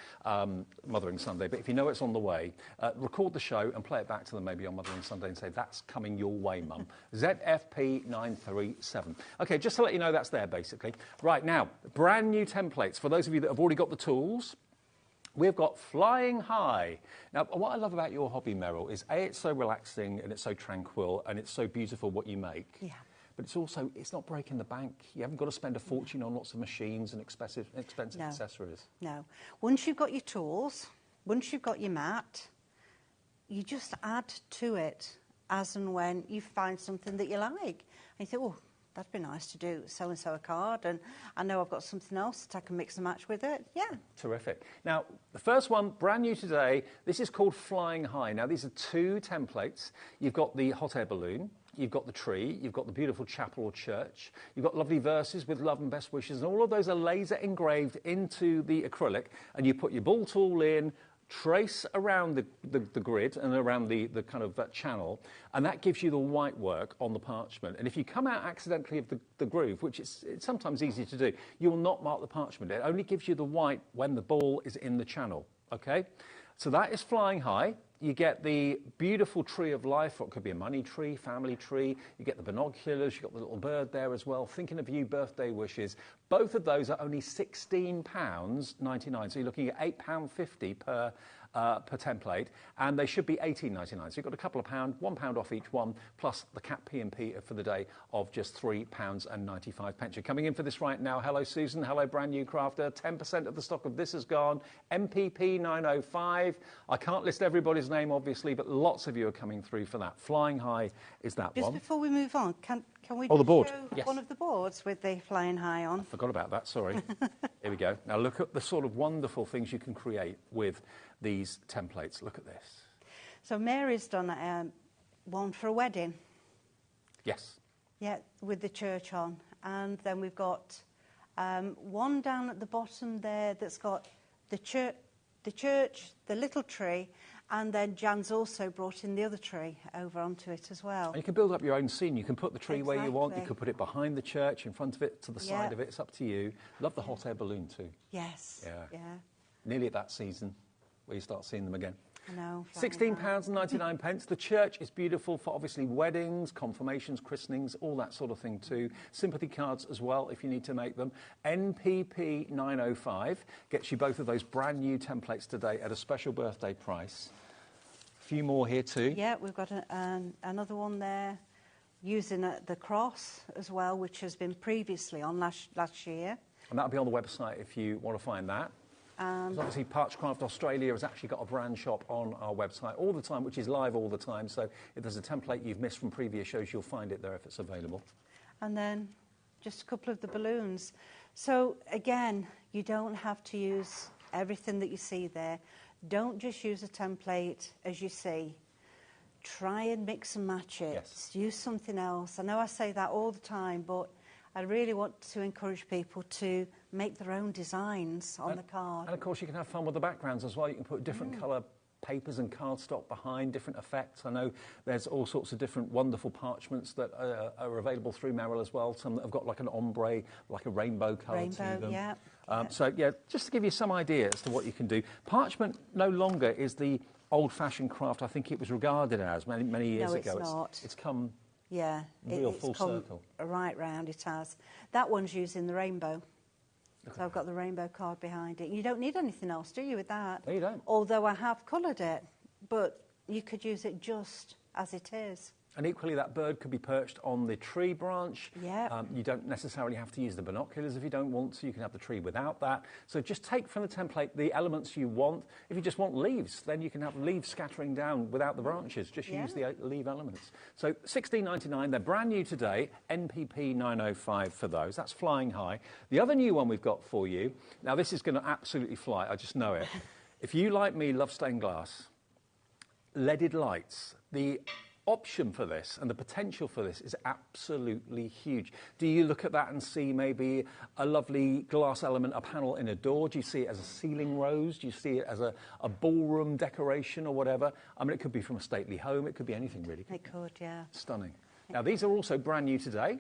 Mothering Sunday, but if you know it's on the way, record the show and play it back to them maybe on Mothering Sunday and say, that's coming your way, Mum. ZFP937. OK, just to let you know that's there, basically. Right, now, brand new templates. For those of you that have already got the tools, we've got Flying High. Now, what I love about your hobby, Meryl, is A, it's so relaxing and it's so tranquil and it's so beautiful what you make. Yeah. But it's also, it's not breaking the bank. You haven't got to spend a fortune on lots of machines and expensive No. accessories. No. Once you've got your tools, once you've got your mat, you just add to it as and when you find something that you like. And you think, oh, that'd be nice to do so-and-so a card, and I know I've got something else that I can mix and match with it. Yeah. Terrific. Now, the first one, brand new today, this is called Flying High. Now, these are 2 templates. You've got the hot air balloon, you've got the tree, you've got the beautiful chapel or church, you've got lovely verses with love and best wishes, and all of those are laser engraved into the acrylic, and you put your ball tool in, trace around the grid and around the kind of channel, and that gives you the white work on the parchment. And if you come out accidentally of the groove, which it's sometimes easy to do, you will not mark the parchment. It only gives you the white when the ball is in the channel, okay? So that is Flying High. You get the beautiful tree of life, or it could be a money tree, family tree. You get the binoculars, you've got the little bird there as well, thinking of you, birthday wishes. Both of those are only £16.99, so you're looking at £8.50 per template, and they should be £18.99. So you've got a couple of pounds, £1 off each one, plus the cap P&P for the day of just £3.95. You're coming in for this right now. Hello, Susan. Hello, brand new crafter. 10% of the stock of this is gone. MPP 905. I can't list everybody's name, obviously, but lots of you are coming through for that. Flying High is that one. Just before we move on, can we the board. show Yes. one of the boards with the Flying High on? Forgot about that, sorry. Here we go. Now look at the sort of wonderful things you can create with these templates. Look at this. So Mary's done one for a wedding. Yes. Yeah, with the church on. And then we've got one down at the bottom there that's got the church, the little tree, and then Jan's also brought in the other tree over onto it as well. And you can build up your own scene. You can put the tree where you want. You can put it behind the church, in front of it, to the side of it. It's up to you. Love the hot air balloon too. Yes. Yeah. Nearly at that season where you start seeing them again. I know. £16.99. The church is beautiful for obviously weddings, confirmations, christenings, all that sort of thing too. Sympathy cards as well if you need to make them. NPP 905 gets you both of those brand new templates today at a special birthday price. A few more here too. Yeah, we've got another one there using the cross as well, which has been previously on last year. And that'll be on the website if you want to find that. Because obviously Parchcraft Australia has actually got a brand shop on our website all the time, which is live all the time. So if there's a template you've missed from previous shows, you'll find it there if it's available. And then just a couple of the balloons. So again, you don't have to use everything that you see there. Don't just use a template as you see. Try and mix and match it. Yes. Use something else. I know I say that all the time, but I really want to encourage people to make their own designs on the card. And of course you can have fun with the backgrounds as well. You can put different colour papers and cardstock behind, different effects. I know there's all sorts of different wonderful parchments that are available through Merrill as well. Some that have got like an ombre, like a rainbow colour to them. Yeah. So yeah, just to give you some idea as to what you can do. Parchment no longer is the old-fashioned craft I think it was regarded as many years ago. It's not. It's come Yeah, real full it's come circle. right round, it has. That one's using the rainbow. So I've got the rainbow card behind it. You don't need anything else, do you, with that? No, you don't. Although I have coloured it, but you could use it just as it is. And equally, that bird could be perched on the tree branch. Yeah. You don't necessarily have to use the binoculars if you don't want to. You can have the tree without that. So just take from the template the elements you want. If you just want leaves, then you can have leaves scattering down without the branches. Just use the leaf elements. So $16.99. They're brand new today. NPP 905 for those. That's Flying High. The other new one we've got for you. Now, this is going to absolutely fly. I just know it. If you, like me, love stained glass, leaded lights, the option for this and the potential for this is absolutely huge. Do you look at that and see maybe a lovely glass element, a panel in a door? Do you see it as a ceiling rose? Do you see it as a ballroom decoration or whatever? I mean, it could be from a stately home. It could be anything, really. It could, yeah. Stunning. Now, these are also brand new today.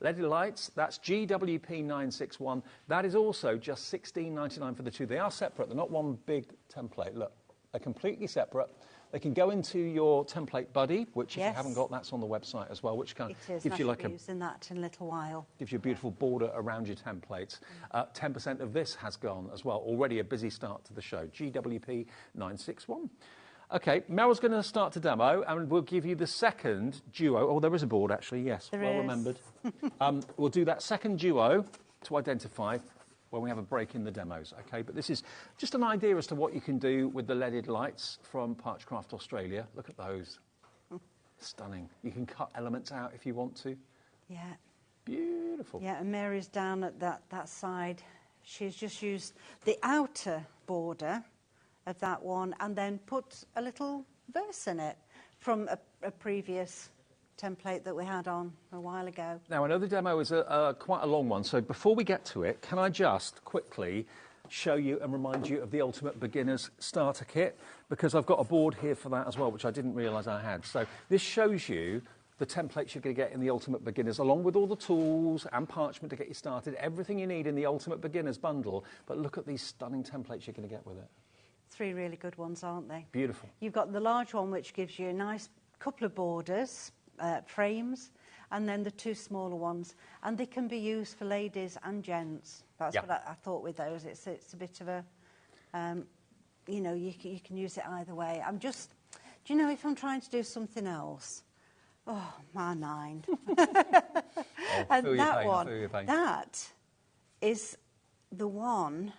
LED lights, that's GWP961. That is also just $16.99 for the two. They are separate. They're not one big template. Look, they're completely separate. They can go into your template buddy, which if you haven't got, that's on the website as well, which kind of gives you like a using that in a little while. Gives you a beautiful border around your templates. 10% of this has gone as well. Already a busy start to the show. GWP 961. Okay, Meryl's going to start to demo, and we'll give you the second duo. Oh, there is a board actually. Yes, there well is. remembered. We'll do that second duo to identify when we have a break in the demos, okay? But this is just an idea as to what you can do with the leaded lights from Parchcraft Australia. Look at those. Stunning. You can cut elements out if you want to. Yeah. Beautiful. Yeah, and Mary's down at that side. She's just used the outer border of that one and then put a little verse in it from a previous template that we had on a while ago. Now, I know the demo is quite a long one, so before we get to it, can I just quickly show you and remind you of the Ultimate Beginner's Starter Kit? Because I've got a board here for that as well, which I didn't realise I had. So this shows you the templates you're going to get in the Ultimate Beginners, along with all the tools and parchment to get you started, everything you need in the Ultimate Beginners bundle. But look at these stunning templates you're going to get with it. 3 really good ones, aren't they? Beautiful. You've got the large one, which gives you a nice couple of borders, frames, and then the 2 smaller ones, and they can be used for ladies and gents. That's what I thought with those. It's a bit of a, you know, you can use it either way. I'm just, do you know, if I'm trying to do something else, oh, my mind. And that one, that is the one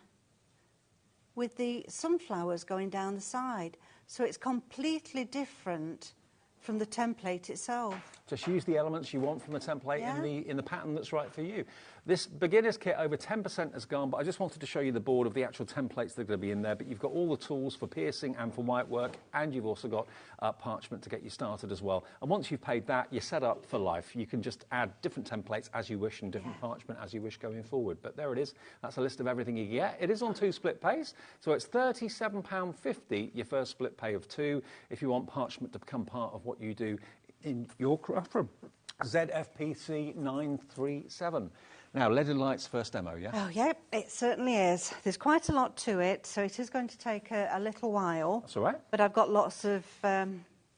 with the sunflowers going down the side. So it's completely different from the template itself. Just use the elements you want from the template in the pattern that's right for you. This beginner's kit, over 10% has gone, but I just wanted to show you the board of the actual templates that are going to be in there. But you've got all the tools for piercing and for white work, and you've also got parchment to get you started as well. And once you've paid that, you're set up for life. You can just add different templates as you wish and different parchment as you wish going forward. But there it is. That's a list of everything you get. It is on 2 split pays, so it's £37.50 your first split pay of 2 if you want parchment to become part of what you do in your craft room. ZFPC 937. Now, leaded lights first demo, yeah? Oh, yeah, it certainly is. There's quite a lot to it, so it is going to take a little while. That's all right. But I've got lots of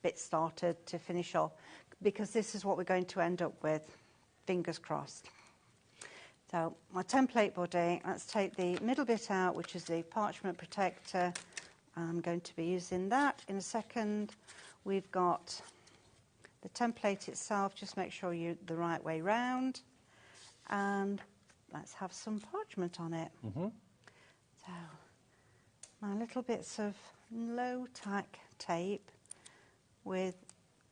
bits started to finish off, because this is what we're going to end up with, fingers crossed. So, my template body, let's take the middle bit out, which is the parchment protector. I'm going to be using that in a second. We've got the template itself, just make sure you're the right way round. And let's have some parchment on it. So, my little bits of low-tack tape with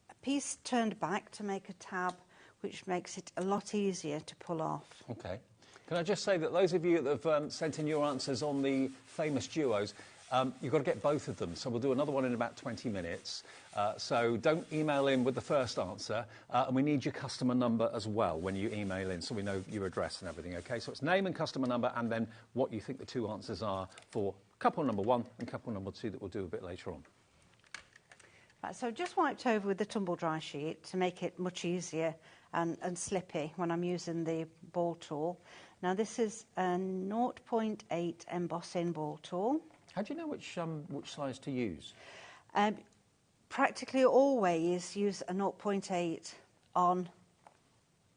a piece turned back to make a tab, which makes it a lot easier to pull off. Okay. Can I just say that those of you that have sent in your answers on the famous duos, you've got to get both of them, so we'll do another one in about 20 minutes. So don't email in with the first answer, and we need your customer number as well when you email in, so we know your address and everything, okay? So it's name and customer number, and then what you think the 2 answers are for couple number 1 and couple number 2 that we'll do a bit later on. Right, so just wiped over with the tumble dry sheet to make it much easier and slippy when I'm using the ball tool. Now this is a 0.8 embossing ball tool. How do you know which size to use? Practically always use a 0.8 on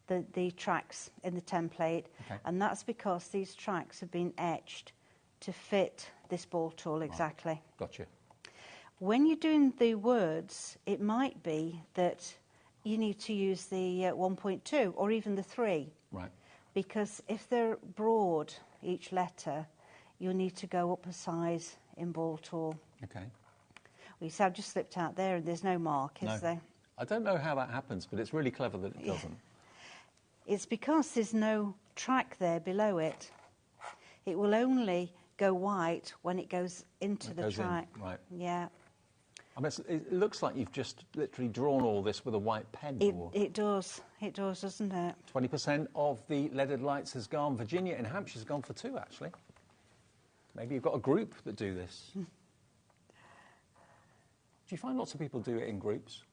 the tracks in the template, and that's because these tracks have been etched to fit this ball tool exactly. Right. Gotcha. When you're doing the words, it might be that you need to use the 1.2 or even the 3. Right. Because if they're broad, each letter, you'll need to go up a size in ball tool. Okay. Well, you see, I've just slipped out there and there's no mark, is there? I don't know how that happens, but it's really clever that it doesn't. It's because there's no track there below it. It will only go white when it goes into the track. Right. Yeah. I mean, it looks like you've just literally drawn all this with a white pen. It does. It does, doesn't it? 20% of the leaded lights has gone. Virginia in Hampshire's gone for 2, actually. Maybe you've got a group that do this. Do you find lots of people do it in groups?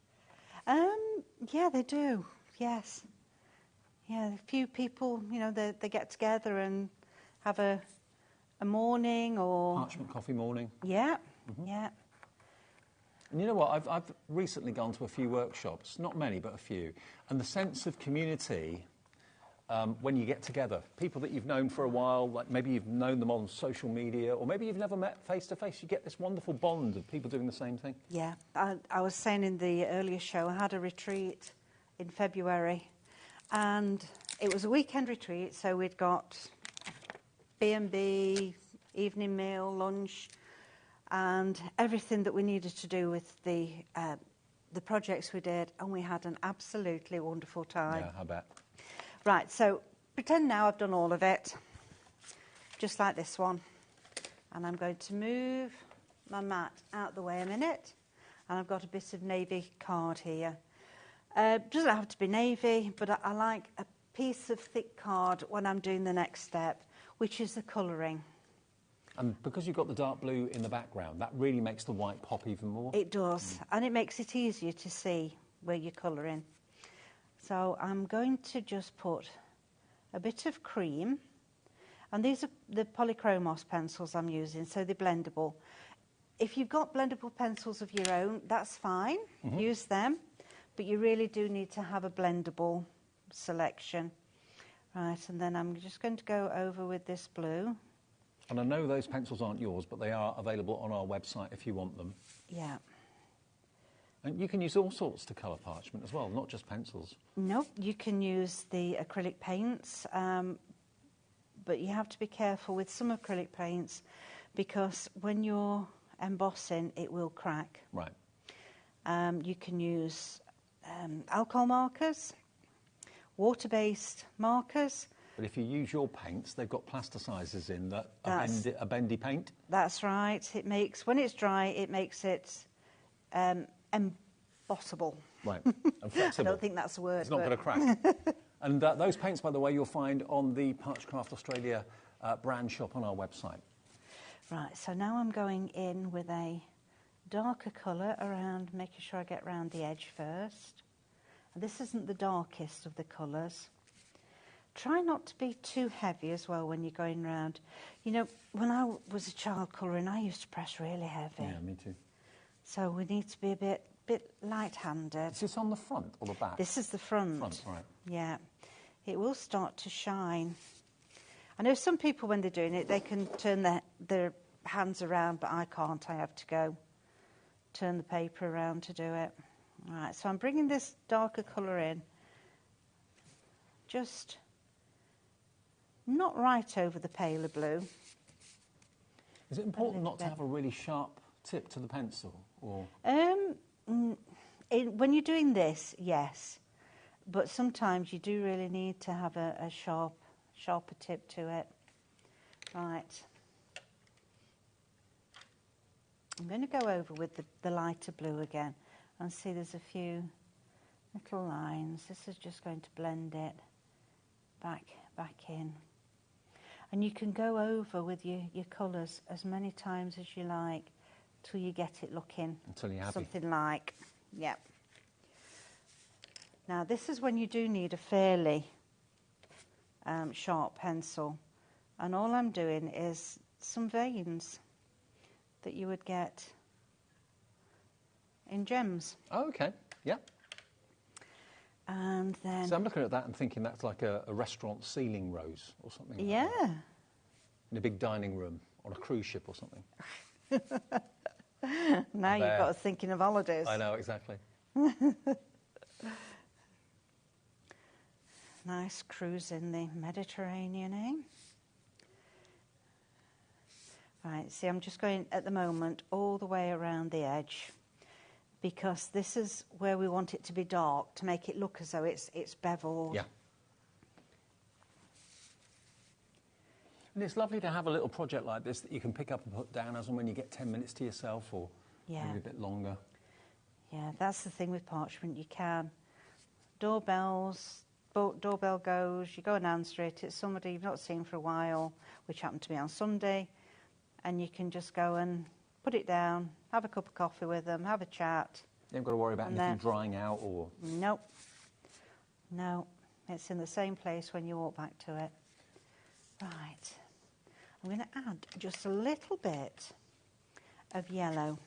Yeah, they do. yes. Yeah, a few people, you know, they get together and have a morning or... Parchment coffee morning. Yeah, yeah. And you know what? I've recently gone to a few workshops, not many, but a few, and the sense of community when you get together, people that you've known for a while, like maybe you've known them on social media, or maybe you've never met face to face, you get this wonderful bond of people doing the same thing. Yeah, I was saying in the earlier show, I had a retreat in February, and it was a weekend retreat, so we'd got B&B, evening meal, lunch, and everything that we needed to do with the projects we did, and we had an absolutely wonderful time. Yeah, I bet. Right, so pretend now I've done all of it, just like this one. And I'm going to move my mat out the way a minute. And I've got a bit of navy card here. Doesn't have to be navy, but I like a piece of thick card when I'm doing the next step, which is the colouring. And because you've got the dark blue in the background, that really makes the white pop even more. It does, and it makes it easier to see where you're colouring. So I'm going to just put a bit of cream, and these are the Polychromos pencils I'm using, so they're blendable. If you've got blendable pencils of your own, that's fine, use them, but you really do need to have a blendable selection. Right, and then I'm just going to go over with this blue. And I know those pencils aren't yours, but they are available on our website if you want them. Yeah. And you can use all sorts to colour parchment as well, not just pencils. No, you can use the acrylic paints, but you have to be careful with some acrylic paints because when you're embossing, it will crack. Right. You can use alcohol markers, water-based markers. But if you use your paints, they've got plasticizers in that a bendy paint. That's right. It makes, when it's dry, it makes it embossable. Right, and flexible. I don't think that's a word. It's not going to crack. And those paints, by the way, you'll find on the Parchcraft Australia brand shop on our website. Right, so now I'm going in with a darker colour around, making sure I get round the edge first. And this isn't the darkest of the colours. Try not to be too heavy as well when you're going round. You know, when I was a child colouring, I used to press really heavy. Yeah, me too. So we need to be a bit light-handed. Is this on the front or the back? This is the front. Front, right. Yeah. It will start to shine. I know some people, when they're doing it, they can turn their hands around, but I can't. I have to go turn the paper around to do it. Right, so I'm bringing this darker colour in. Just not right over the paler blue. Is it important not to have a really sharp tip to the pencil? Or when you're doing this, yes. But sometimes you do really need to have a sharper tip to it. Right. I'm going to go over with the lighter blue again and see there's a few little lines. This is just going to blend it back in. And you can go over with your colours as many times as you like till you get it looking until you're happy. Something like, yeah. Now this is when you do need a fairly sharp pencil, and all I'm doing is some veins that you would get in gems. Oh, okay, yeah. And then... So I'm looking at that and thinking that's like a restaurant ceiling rose or something like yeah. that. In a big dining room on a cruise ship or something. Now you've got us thinking of holidays. I know, exactly. Nice cruise in the Mediterranean, eh? Right, see, I'm just going at the moment all the way around the edge because this is where we want it to be dark to make it look as though it's beveled. Yeah. And it's lovely to have a little project like this that you can pick up and put down as and when you get 10 minutes to yourself or maybe a bit longer. Yeah, that's the thing with parchment. You can. Doorbell goes, you go and answer it. It's somebody you've not seen for a while, which happened to me on Sunday, and you can just go and put it down, have a cup of coffee with them, have a chat. You haven't got to worry about anything drying out or... Nope. No, it's in the same place when you walk back to it. Right. I'm going to add just a little bit of yellow.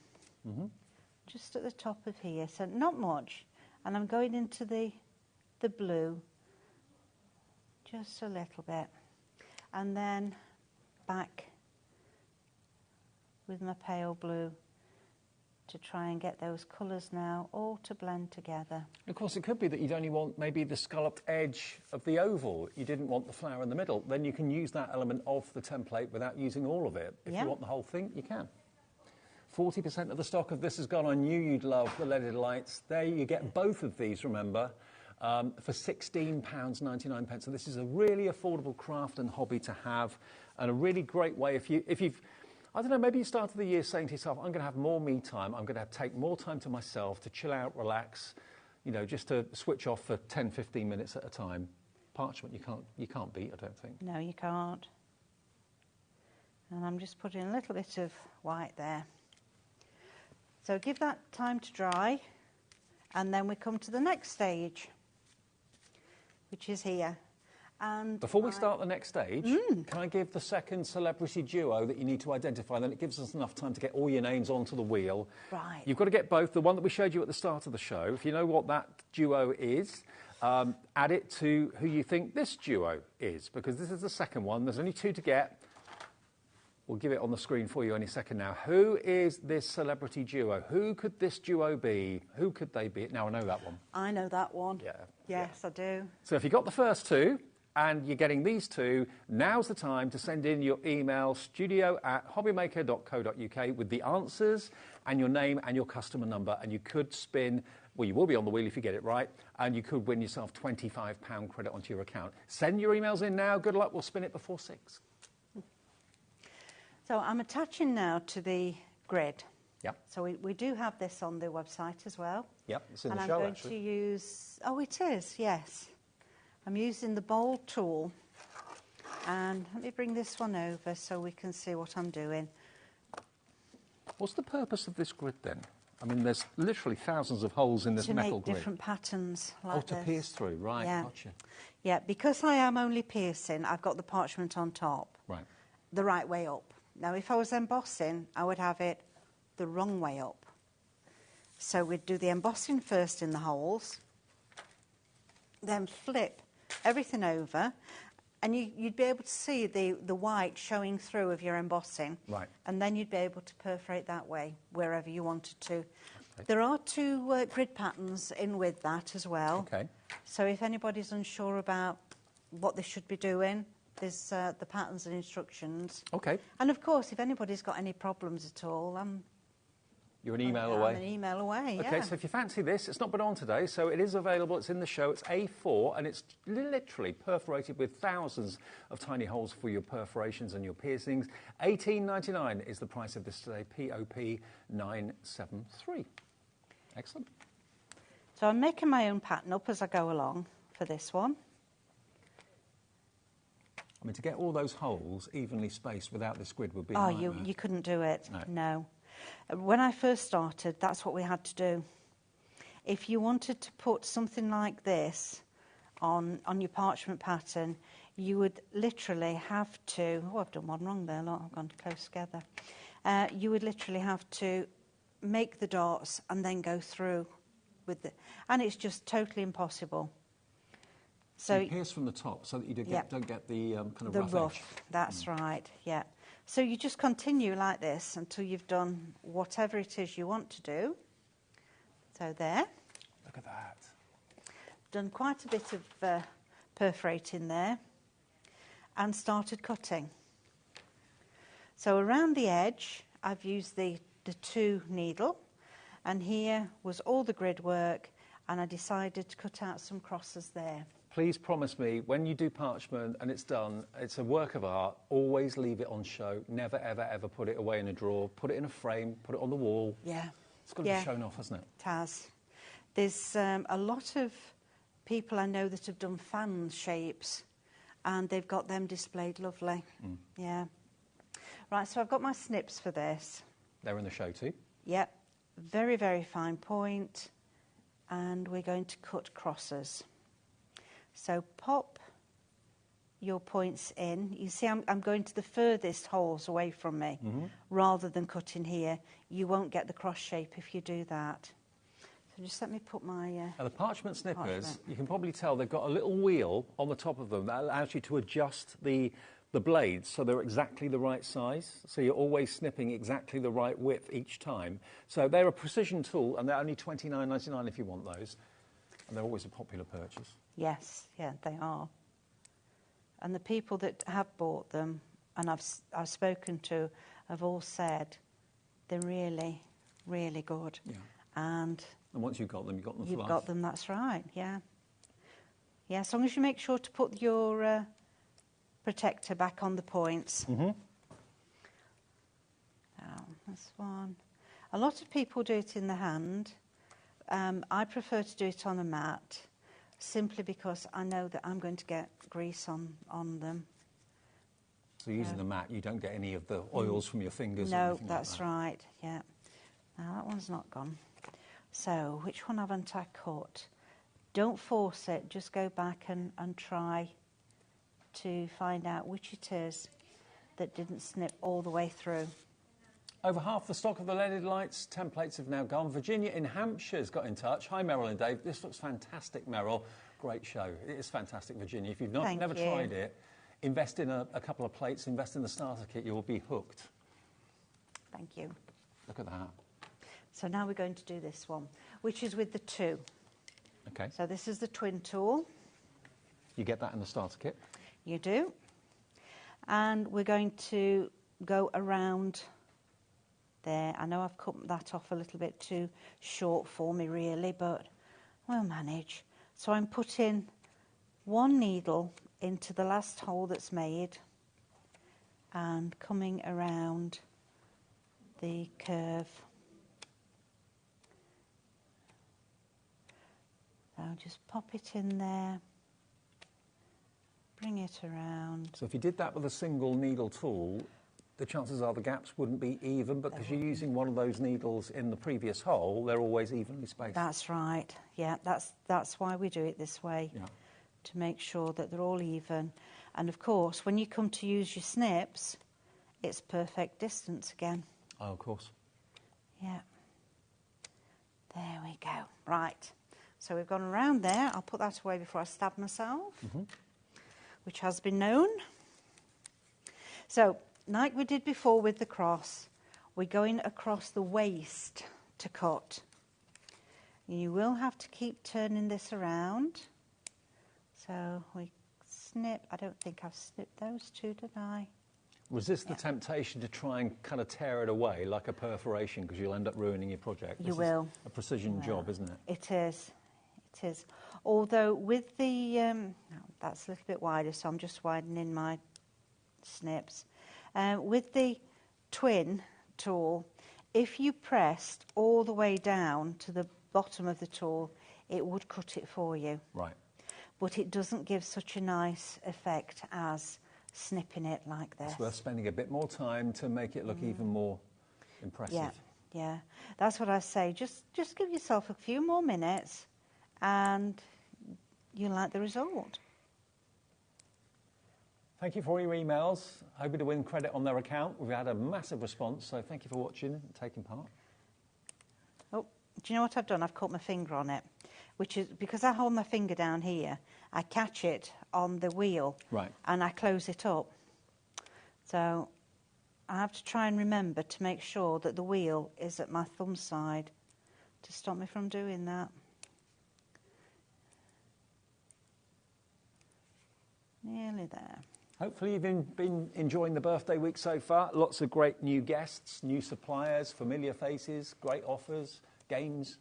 Just at the top of here, so not much. And I'm going into the blue, just a little bit. And then back with my pale blue to try and get those colours now all to blend together. Of course, it could be that you'd only want maybe the scalloped edge of the oval. You didn't want the flower in the middle. Then you can use that element of the template without using all of it. If you want the whole thing, you can. 40% of the stock of this has gone. I knew you'd love the leaded lights. There you get both of these, remember, for £16.99. So this is a really affordable craft and hobby to have, and a really great way if you've, I don't know, maybe you started the year saying to yourself, I'm going to have more me time, I'm going to take more time to myself to chill out, relax, you know, just to switch off for 10, 15 minutes at a time. Parchment you can't beat, I don't think. No, you can't. And I'm just putting a little bit of white there. So give that time to dry, and then we come to the next stage, which is here. And before we start the next stage, can I give the second celebrity duo that you need to identify? Then it gives us enough time to get all your names onto the wheel. Right. You've got to get both. The one that we showed you at the start of the show, if you know what that duo is, add it to who you think this duo is, because this is the second one. There's only 2 to get. We'll give it on the screen for you any second now. Who is this celebrity duo? Who could this duo be? Who could they be? Now, I know that one. I know that one. Yeah. Yes, I do. So if you got the first 2 and you're getting these 2, now's the time to send in your email, studio@hobbymaker.co.uk, with the answers and your name and your customer number, and you could spin, well, you will be on the wheel if you get it right, and you could win yourself £25 credit onto your account. Send your emails in now. Good luck. We'll spin it before 6. So I'm attaching now to the grid. Yep. So we do have this on the website as well. Yep, it's in and the I'm show, going actually. to use, oh, it is, yes. I'm using the bold tool. And let me bring this one over so we can see what I'm doing. What's the purpose of this grid then? I mean, there's literally thousands of holes in this metal make grid. different patterns like to this. pierce through, right, Yeah. gotcha. Yeah, because I am only piercing, I've got the parchment on top. Right. The right way up. Now, if I was embossing, I would have it the wrong way up. So we'd do the embossing first in the holes, then flip everything over, and you'd be able to see the white showing through of your embossing. Right. And then you'd be able to perforate that way, wherever you wanted to. Okay. There are 2 grid patterns in with that as well. Okay. So if anybody's unsure about what they should be doing, there's the patterns and instructions. Okay. And of course, if anybody's got any problems at all, you're an email I'm away. an email away, Okay, yeah. so if you fancy this, it's not been on today, so it is available. It's in the show. It's A4, and it's literally perforated with thousands of tiny holes for your perforations and your piercings. $18.99 is the price of this today. POP 973. Excellent. So I'm making my own pattern up as I go along for this one. I mean, to get all those holes evenly spaced without this grid would be a Oh, nightmare. you couldn't do it. No. When I first started, that's what we had to do. If you wanted to put something like this on your parchment pattern, you would literally have to... Oh, I've done one wrong there. Look, I've gone close together. You would literally have to make the dots and then go through with it. And it's just totally impossible. So you pierce from the top so that you don't get the kind of rough edge. That's right, yeah. So you just continue like this until you've done whatever it is you want to do. So there. Look at that. Done quite a bit of perforating there and started cutting. So around the edge, I've used the 2 needle, and here was all the grid work, and I decided to cut out some crosses there. Please promise me, when you do parchment and it's done, it's a work of art, always leave it on show. Never, ever, ever put it away in a drawer. Put it in a frame, put it on the wall. Yeah. It's got to be shown off, hasn't it? It has. There's a lot of people I know that have done fan shapes, and they've got them displayed lovely. Yeah. Right, so I've got my snips for this. They're in the show too? Yep. Very, very fine point. And we're going to cut crosses. So pop your points in. You see, I'm going to the furthest holes away from me rather than cutting here. You won't get the cross shape if you do that. So just let me put my... Now the parchment snippers, you can probably tell they've got a little wheel on the top of them that allows you to adjust the blades so they're exactly the right size. So you're always snipping exactly the right width each time. So they're a precision tool, and they're only $29.99 if you want those. And they're always a popular purchase. Yes, yeah, they are. And the people that have bought them, and I've spoken to, have all said they're really, really good. Yeah. And once you've got them, you've got them for you've life. got them, that's right, yeah. Yeah, as long as you make sure to put your protector back on the points. Mm-hmm. Now, this one. A lot of people do it in the hand. I prefer to do it on a mat, simply because I know that I'm going to get grease on them. So using the mat, you don't get any of the oils from your fingers? No, or anything that's like that. right, yeah. Now, that one's not gone. So, which one haven't I cut? Don't force it, just go back and try to find out which it is that didn't snip all the way through. Over half the stock of the leaded lights templates have now gone. Virginia in Hampshire's got in touch. Hi, Meryl and Dave. This looks fantastic, Meryl. Great show. It is fantastic, Virginia. If you've never tried it, invest in a couple of plates, invest in the starter kit. You will be hooked. Thank you. Look at that. So now we're going to do this one, which is with the two. Okay. So this is the twin tool. You get that in the starter kit? You do. And we're going to go around there. I know I've cut that off a little bit too short for me, really, but we'll manage. So I'm putting one needle into the last hole that's made and coming around the curve. So just pop it in there, bring it around. So if you did that with a single needle tool, the chances are the gaps wouldn't be even, but because you're using one of those needles in the previous hole, they're always evenly spaced. That's right. Yeah, that's why we do it this way, to make sure that they're all even. And of course, when you come to use your snips, it's perfect distance again. Oh, of course. Yeah. There we go. Right. So we've gone around there. I'll put that away before I stab myself, which has been known. So, like we did before with the cross, we're going across the waist to cut. You will have to keep turning this around. So we snip. I don't think I've snipped those two, did I? Resist the temptation to try and kind of tear it away like a perforation, because you'll end up ruining your project. You will. Is a precision job, isn't it? It is. It is. Although with the... that's a little bit wider, so I'm just widening my snips. With the twin tool, if you pressed all the way down to the bottom of the tool, it would cut it for you. Right. But it doesn't give such a nice effect as snipping it like this. It's worth spending a bit more time to make it look even more impressive. Yeah, yeah. That's what I say. Just give yourself a few more minutes and you'll like the result. Thank you for all your emails. Hoping to win credit on their account. We've had a massive response, so thank you for watching and taking part. Oh, do you know what I've done? I've caught my finger on it, which is because I hold my finger down here, I catch it on the wheel, right, and I close it up. So I have to try and remember to make sure that the wheel is at my thumb side to stop me from doing that. Nearly there. Hopefully you've been enjoying the birthday week so far. Lots of great new guests, new suppliers, familiar faces, great offers, games.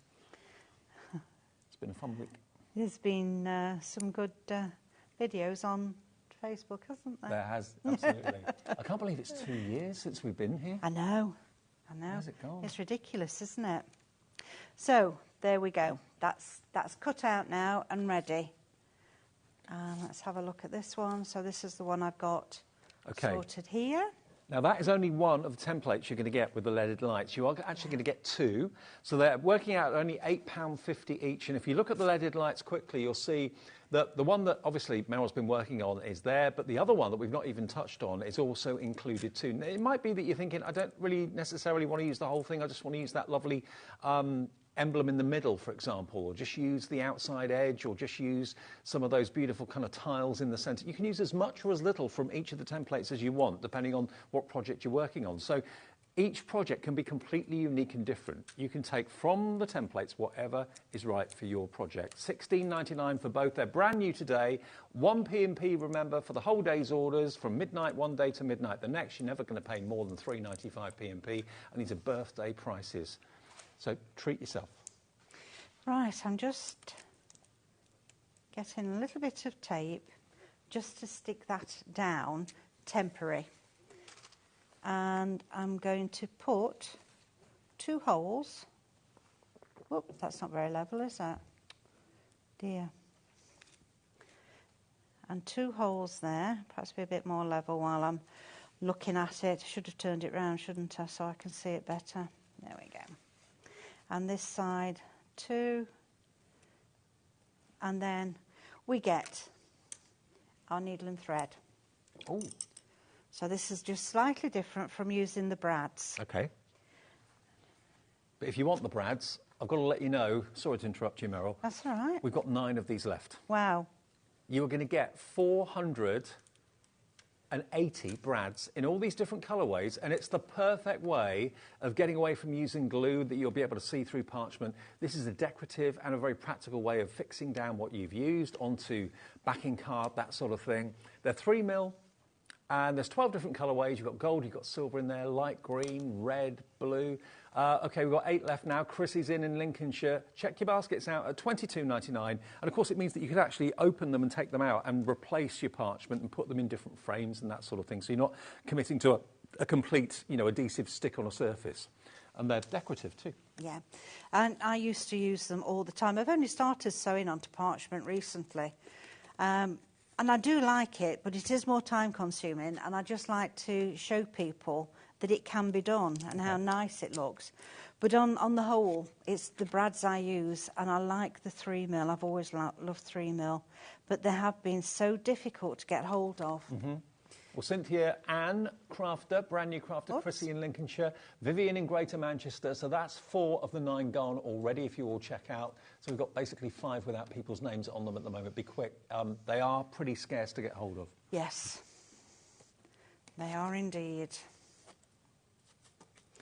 It's been a fun week. There's been some good videos on Facebook, hasn't there? There has, absolutely. I can't believe it's 2 years since we've been here. I know. How's it gone? It's ridiculous, isn't it? So, there we go. That's cut out now and ready. Let's have a look at this one. So this is the one I've got sorted here. Now that is only one of the templates you're going to get with the leaded lights. You are actually going to get two. So they're working out only £8.50 each. And if you look at the leaded lights quickly, you'll see The one that obviously Meryl's been working on is there, but the other one that we've not even touched on is also included too. Now, it might be that you're thinking, I don't really necessarily want to use the whole thing, I just want to use that lovely emblem in the middle, for example, or just use the outside edge, or just use some of those beautiful kind of tiles in the centre. You can use as much or as little from each of the templates as you want, depending on what project you're working on. So each project can be completely unique and different. You can take from the templates whatever is right for your project. $16.99 for both. They're brand new today. 1 P&P, remember, for the whole day's orders, from midnight one day to midnight the next. You're never going to pay more than $3.95 P&P, and these are birthday prices. So treat yourself. Right, I'm just getting a little bit of tape just to stick that down, temporary. And I'm going to put 2 holes. Whoop, that's not very level, is that? Dear. And 2 holes there, perhaps be a bit more level while I'm looking at it. Should have turned it round, shouldn't I, so I can see it better. There we go. And this side 2, and then we get our needle and thread. Oh. So this is just slightly different from using the brads. Okay. But if you want the brads, I've got to let you know, sorry to interrupt you, Meryl. That's all right. We've got 9 of these left. Wow. You are going to get 480 brads in all these different colourways, and it's the perfect way of getting away from using glue that you'll be able to see through parchment. This is a decorative and a very practical way of fixing down what you've used onto backing card, that sort of thing. They're 3mm, and there's 12 different colourways. You've got gold, you've got silver in there, light green, red, blue. OK, we've got 8 left now. Chrissy's in Lincolnshire. Check your baskets out at $22.99. And, of course, it means that you could actually open them and take them out and replace your parchment and put them in different frames and that sort of thing. So you're not committing to a complete, adhesive stick on a surface. And they're decorative too. Yeah. And I used to use them all the time. I've only started sewing onto parchment recently. And I do like it, but it is more time-consuming. And I just like to show people that it can be done and how nice it looks. But on the whole, it's the brads I use, and I like the 3mm. I've always loved 3mm, but they have been so difficult to get hold of. Mm-hmm. Well, Cynthia, Anne Crafter, brand new crafter, Chrissy in Lincolnshire, Vivian in Greater Manchester. So that's 4 of the 9 gone already, if you all check out. So we've got basically 5 without people's names on them at the moment. Be quick. They are pretty scarce to get hold of. Yes, they are indeed.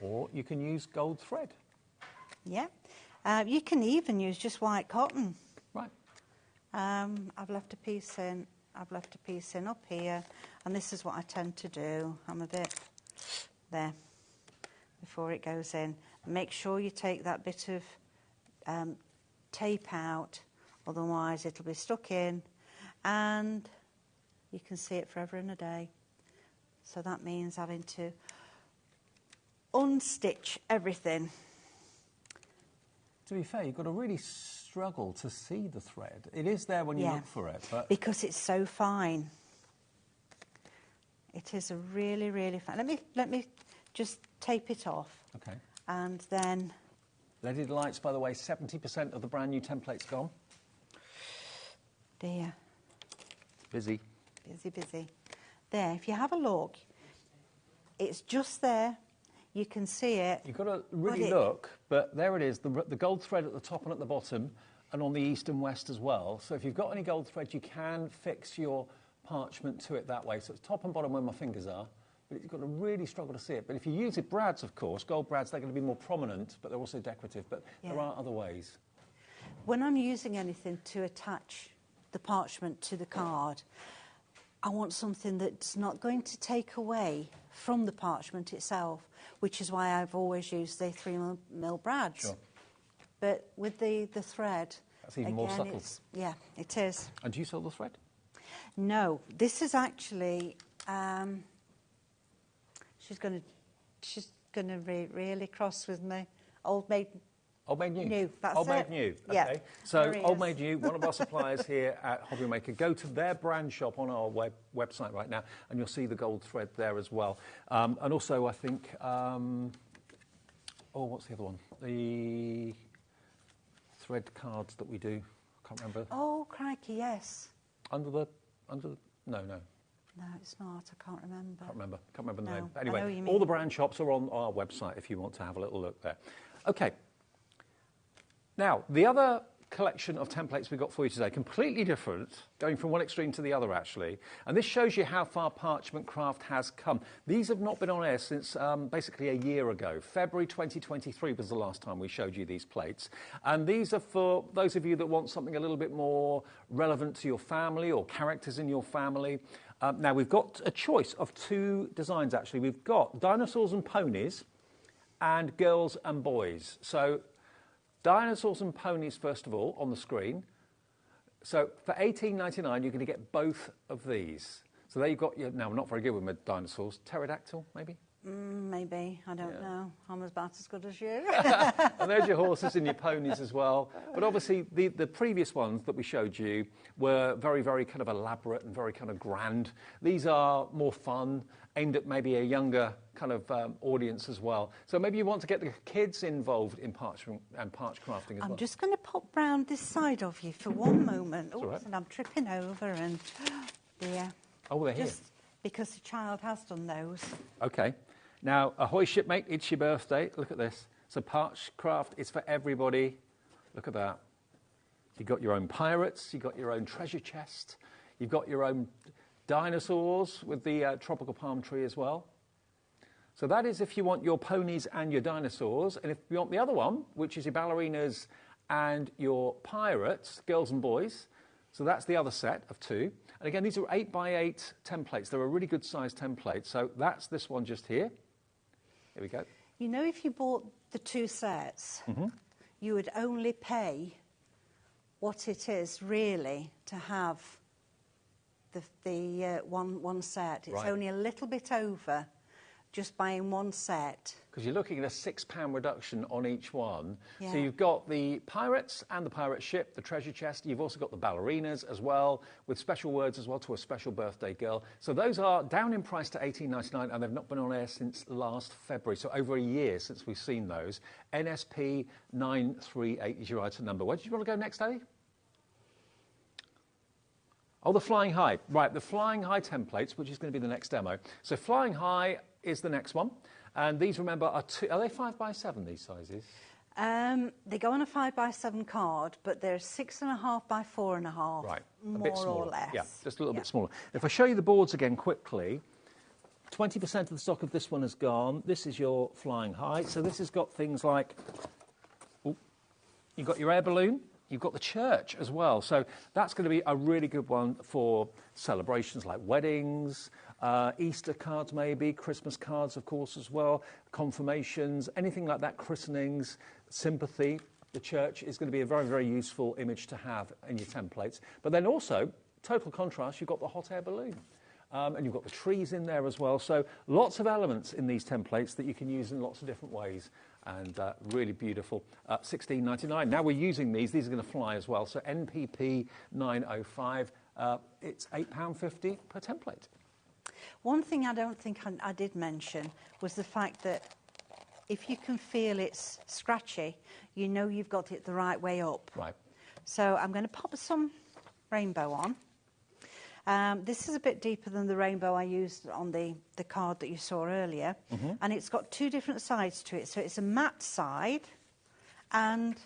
Or you can use gold thread. Yeah. You can even use just white cotton. Right. I've left a piece in. I've left a piece in up here, and this is what I tend to do. I'm a bit there before it goes in. Make sure you take that bit of tape out, otherwise it'll be stuck in, and you can see it forever and a day. So that means having to unstitch everything. To be fair, you've got to really struggle to see the thread. It is there when you look for it, but because it's so fine. It is a really, really fine. Let me just tape it off. Okay. And then LED lights, by the way, 70% of the brand new templates gone. Dear. Busy. Busy, busy. There, if you have a look, it's just there. You can see it. You've got to really look, but there it is, the gold thread at the top and at the bottom, and on the east and west as well. So if you've got any gold thread, you can fix your parchment to it that way. So it's top and bottom where my fingers are, but you've got to really struggle to see it. But if you use it brads, of course, gold brads, they're going to be more prominent, but they're also decorative. But there are other ways. When I'm using anything to attach the parchment to the card, I want something that's not going to take away from the parchment itself, which is why I've always used the 3mm brads. Sure. But with the thread, that's even more subtle. Yeah, it is. And do you sell the thread? No, this is actually. She's going to be really cross with me. Old Maid New. That's Old Maid it. New. Okay. Yeah. So Old Maid New, one of our suppliers here at HobbyMaker. Go to their brand shop on our website right now, and you'll see the gold thread there as well. And also, I think, what's the other one? The thread cards that we do. can't remember. Oh, crikey, yes. Under the, no. No, it's not. I can't remember. Can't remember the No, name. I know what you Anyway, mean. all the brand shops are on our website if you want to have a little look there. Okay. Now, the other collection of templates we've got for you today, completely different, going from one extreme to the other, actually. And this shows you how far Parchment Craft has come. These have not been on air since basically a year ago. February 2023 was the last time we showed you these plates. And these are for those of you that want something a little bit more relevant to your family or characters in your family. Now, we've got a choice of two designs, actually. We've got dinosaurs and ponies and girls and boys. So, dinosaurs and ponies, first of all, on the screen. So, for $18.99, you're going to get both of these. So, there you've got your... Now, I'm not very good with my dinosaurs. Pterodactyl, maybe? Maybe. I don't know. I'm about as good as you. And there's your horses and your ponies as well. But obviously, the previous ones that we showed you were very, very kind of elaborate and very kind of grand. These are more fun, aimed at maybe a younger kind of audience as well. So maybe you want to get the kids involved in parchment and parch crafting as well. I'm just going to pop round this side of you for one moment. Oh, right. and I'm tripping over and... yeah. Oh, they're here. Just because the child has done those. Okay. Now, ahoy shipmate, it's your birthday. Look at this. So Parch Craft is for everybody. Look at that. You've got your own pirates, you've got your own treasure chest, you've got your own dinosaurs with the tropical palm tree as well. So that is if you want your ponies and your dinosaurs. And if you want the other one, which is your ballerinas and your pirates, girls and boys, so that's the other set of two. And again, these are 8x8 templates. They're a really good size template. So that's this one just here. Here we go. You know, if you bought the two sets, you would only pay what it is really to have the one set. It's Right. only a little bit over just buying one set. Because you're looking at a £6 reduction on each one. Yeah. So you've got the pirates and the pirate ship, the treasure chest. You've also got the ballerinas as well, with special words as well to a special birthday girl. So those are down in price to $18.99, and they've not been on air since last February. So over a year since we've seen those. NSP 938 is your item number. Where did you want to go next, Daddy? Oh, the Flying High. Right, the Flying High templates, which is going to be the next demo. So Flying High is the next one. And these, remember, are they 5x7, these sizes? They go on a 5x7 card, but they're 6.5 by 4.5. Right, a more bit smaller. or less. Yeah, just a little bit smaller. If I show you the boards again quickly, 20% of the stock of this one has gone. This is your Flying High. So this has got things like, you've got your air balloon. You've got the church as well. So that's going to be a really good one for celebrations like weddings, Easter cards maybe, Christmas cards, of course, as well, confirmations, anything like that, christenings, sympathy. The church is going to be a very, very useful image to have in your templates. But then also, total contrast, you've got the hot air balloon. And you've got the trees in there as well. So lots of elements in these templates that you can use in lots of different ways. And really beautiful. $16.99. Now we're using these. These are going to fly as well. So NPP 905. It's £8.50 per template. One thing I don't think I did mention was the fact that if you can feel it's scratchy, you know you've got it the right way up. Right. So I'm going to pop some rainbow on. This is a bit deeper than the rainbow I used on the card that you saw earlier. And it's got two different sides to it. So it's a matte side and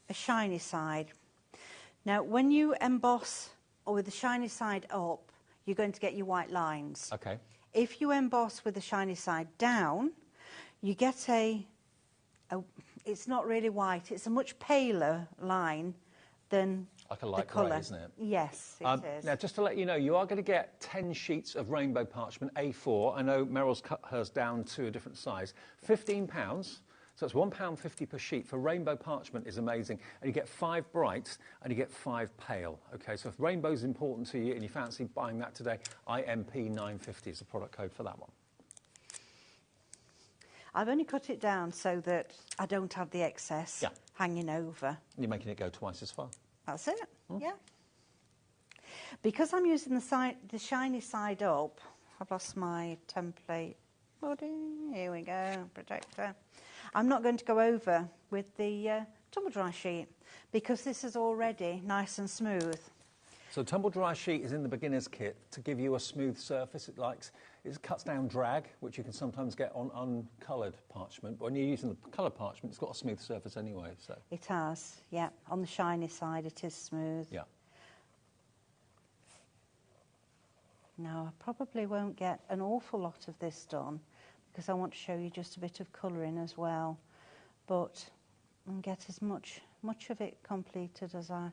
a shiny side. Now, when you emboss with the shiny side up, you're going to get your white lines. Okay. If you emboss with the shiny side down, you get it's not really white. It's a much paler line than like a light the colour. grey, isn't it? Yes, it is. Now, just to let you know, you are going to get 10 sheets of rainbow parchment A4. I know Meryl's cut hers down to a different size. £15, so it's £1.50 per sheet for rainbow parchment is amazing. And you get 5 bright and you get 5 pale. Okay, so if rainbow's important to you and you fancy buying that today, IMP 950 is the product code for that one. I've only cut it down so that I don't have the excess hanging over. You're making it go twice as far. That's it, yeah. Because I'm using the shiny side up, I've lost my template body. Here we go, protector. I'm not going to go over with the tumble dry sheet, because this is already nice and smooth. So tumble dry sheet is in the beginner's kit to give you a smooth surface. It cuts down drag, which you can sometimes get on uncoloured parchment. But when you're using the coloured parchment, it's got a smooth surface anyway. So it has, yeah. On the shiny side, it is smooth. Yeah. Now, I probably won't get an awful lot of this done because I want to show you just a bit of colouring as well. But I'll get as much of it completed as I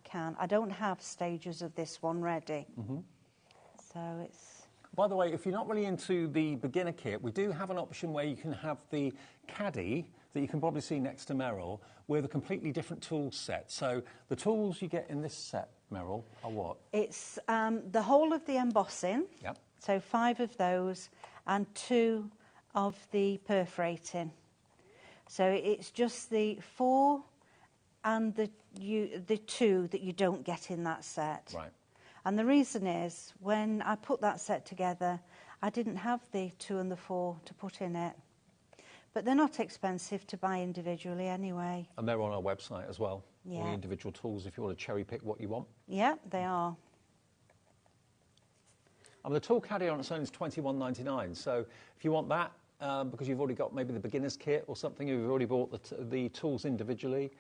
can. I don't have stages of this one ready. So it's... By the way, if you're not really into the beginner kit, we do have an option where you can have the caddy that you can probably see next to Meryl with a completely different tool set. So the tools you get in this set, Meryl, are what? It's the whole of the embossing, Yep. so 5 of those, and 2 of the perforating. So it's just the 4 and the 2 that you don't get in that set. Right. And the reason is, when I put that set together, I didn't have the 2 and the 4 to put in it. But they're not expensive to buy individually anyway. And they're on our website as well. Yeah. All the individual tools if you want to cherry pick what you want. Yeah, they are. And the tool caddy on its own is $21.99. So if you want that, because you've already got maybe the beginner's kit or something, you've already bought the tools individually.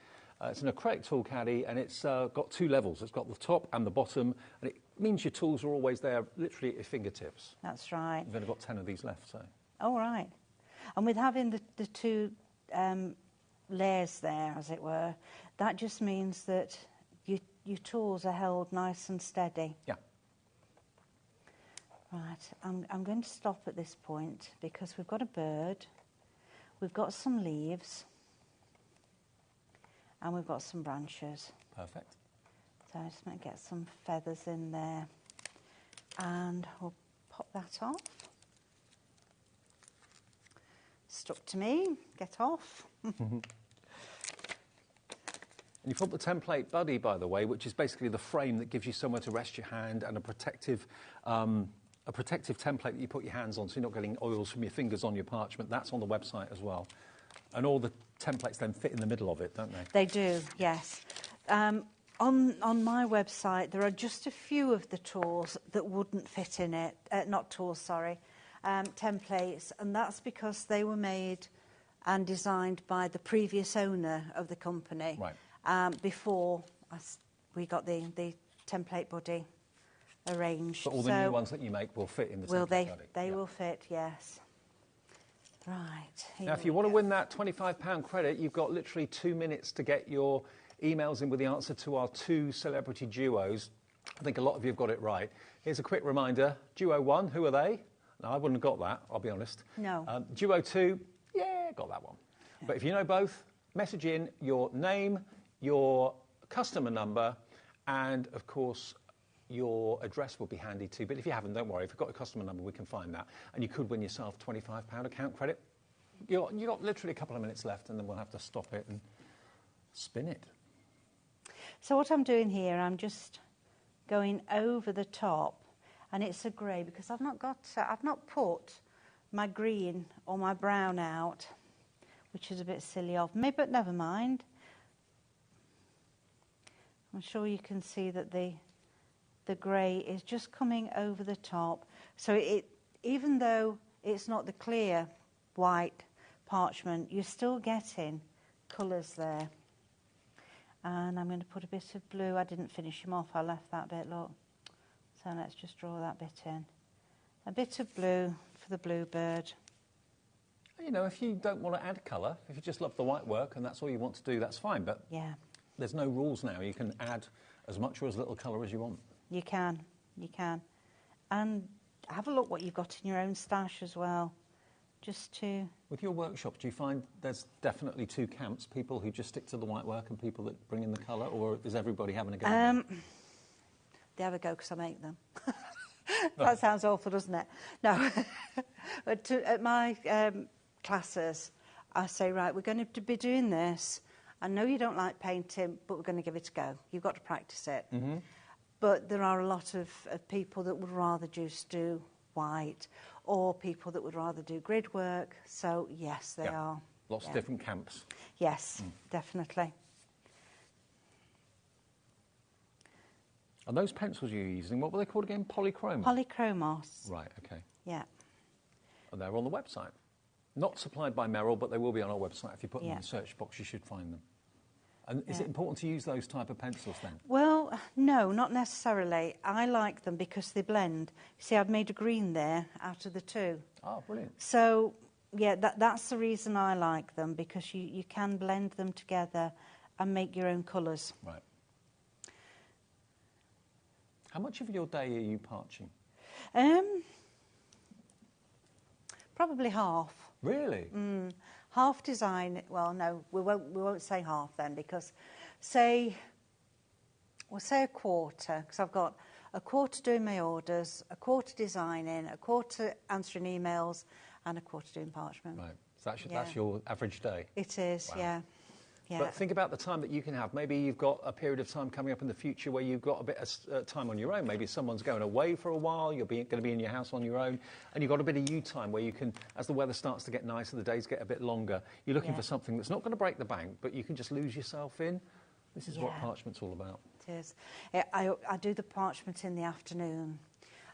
It's an acrylic tool caddy, and it's got 2 levels. It's got the top and the bottom, and it means your tools are always there, literally at your fingertips. That's right. You've only got 10 of these left, so. Oh, right. And with having the 2 layers there, as it were, that just means that your tools are held nice and steady. Yeah. Right, I'm going to stop at this point because we've got a bird, we've got some leaves, and we've got some branches. Perfect. So I just might get some feathers in there, and we'll pop that off. Stuck to me, get off. And you've got the template buddy, by the way, which is basically the frame that gives you somewhere to rest your hand, and a protective template that you put your hands on so you're not getting oils from your fingers on your parchment. That's on the website as well. And all the templates then fit in the middle of it, don't they? They do, yes. On my website, there are just a few of the tools that wouldn't fit in it. Not tools, sorry. Templates, and that's because they were made and designed by the previous owner of the company. Right. Before we got the template buddy arranged. But all the new ones that you make will fit in the template buddy. They will fit, yes. Right. Now, if you want to win that £25 credit, you've got literally 2 minutes to get your emails in with the answer to our 2 celebrity duos. I think a lot of you have got it right. Here's a quick reminder. Duo 1, who are they? No, I wouldn't have got that, I'll be honest. No. Duo 2, yeah, got that one. Yeah. But if you know both, message in your name, your customer number, and, of course, your address will be handy too. But if you haven't, don't worry. If you've got a customer number, we can find that. And you could win yourself £25 account credit. You've got literally a couple of minutes left, and then we'll have to stop it and spin it. So what I'm doing here, I'm just going over the top, and it's a grey because I've not put my green or my brown out, which is a bit silly of me, but never mind. I'm sure you can see that the grey is just coming over the top. So even though it's not the clear white parchment, you're still getting colours there. And I'm going to put a bit of blue. I didn't finish them off. I left that bit, look. So let's just draw that bit in. A bit of blue for the bluebird. You know, if you don't want to add colour, if you just love the white work and that's all you want to do, that's fine. But yeah, there's no rules now. You can add as much or as little colour as you want. You can. And have a look what you've got in your own stash as well. Just to... With your workshop, do you find there's definitely 2 camps, people who just stick to the white work and people that bring in the colour, or is everybody having a go? They have a go because I make them. That sounds awful, doesn't it? No. But at my classes, I say, right, we're going to be doing this. I know you don't like painting, but we're going to give it a go. You've got to practice it. Mm-hmm. But there are a lot of people that would rather just do white, or people that would rather do grid work. So, yes, they are. Lots of Yeah. different camps. Yes, definitely. And those pencils you're using, what were they called again? Polychroma? Polychromos. Right, okay. Yeah. And they're on the website. Not supplied by Merrill, but they will be on our website. If you put them in Yeah. the search box, you should find them. And is Yeah. it important to use those type of pencils then? Well, no, not necessarily. I like them because they blend. See, I've made a green there out of the two. Oh, brilliant. So, yeah, that's the reason I like them, because you can blend them together and make your own colours. Right. How much of your day are you parching? Probably half. Really? Half design. Well, no, we won't say half then, because we'll say a quarter, because I've got a quarter doing my orders, a quarter designing, a quarter answering emails, and a quarter doing parchment. Right. So that's your average day? It is. Wow. Yeah. Yeah. But think about the time that you can have. Maybe you've got a period of time coming up in the future where you've got a bit of time on your own. Maybe someone's going away for a while, you're going to be in your house on your own, and you've got a bit of you time where you can, as the weather starts to get nicer, the days get a bit longer, you're looking Yeah. for something that's not going to break the bank, but you can just lose yourself in. This is what Yeah. parchment's all about. It is. I do the parchment in the afternoon,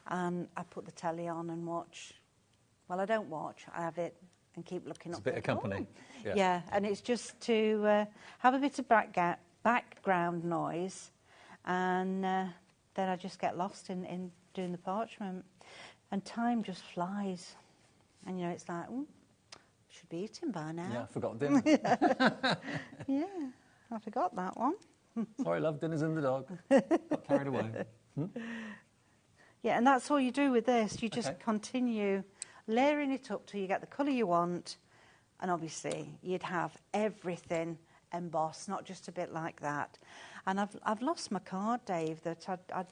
and I put the telly on and watch. Well, I don't watch. I have it and keep looking It's up. a bit of company. Yeah. Yeah. And it's just to have a bit of background noise, and then I just get lost in doing the parchment, and time just flies. And you know, it's like, I should be eating by now. Yeah, I forgot dinner. Yeah, I forgot that one. Sorry, love, dinner's in the dog. Got carried away. Yeah, and that's all you do with this. You just Okay. continue layering it up till you get the colour you want. And obviously, you'd have everything embossed, not just a bit like that. And I've lost my card, Dave, that I'd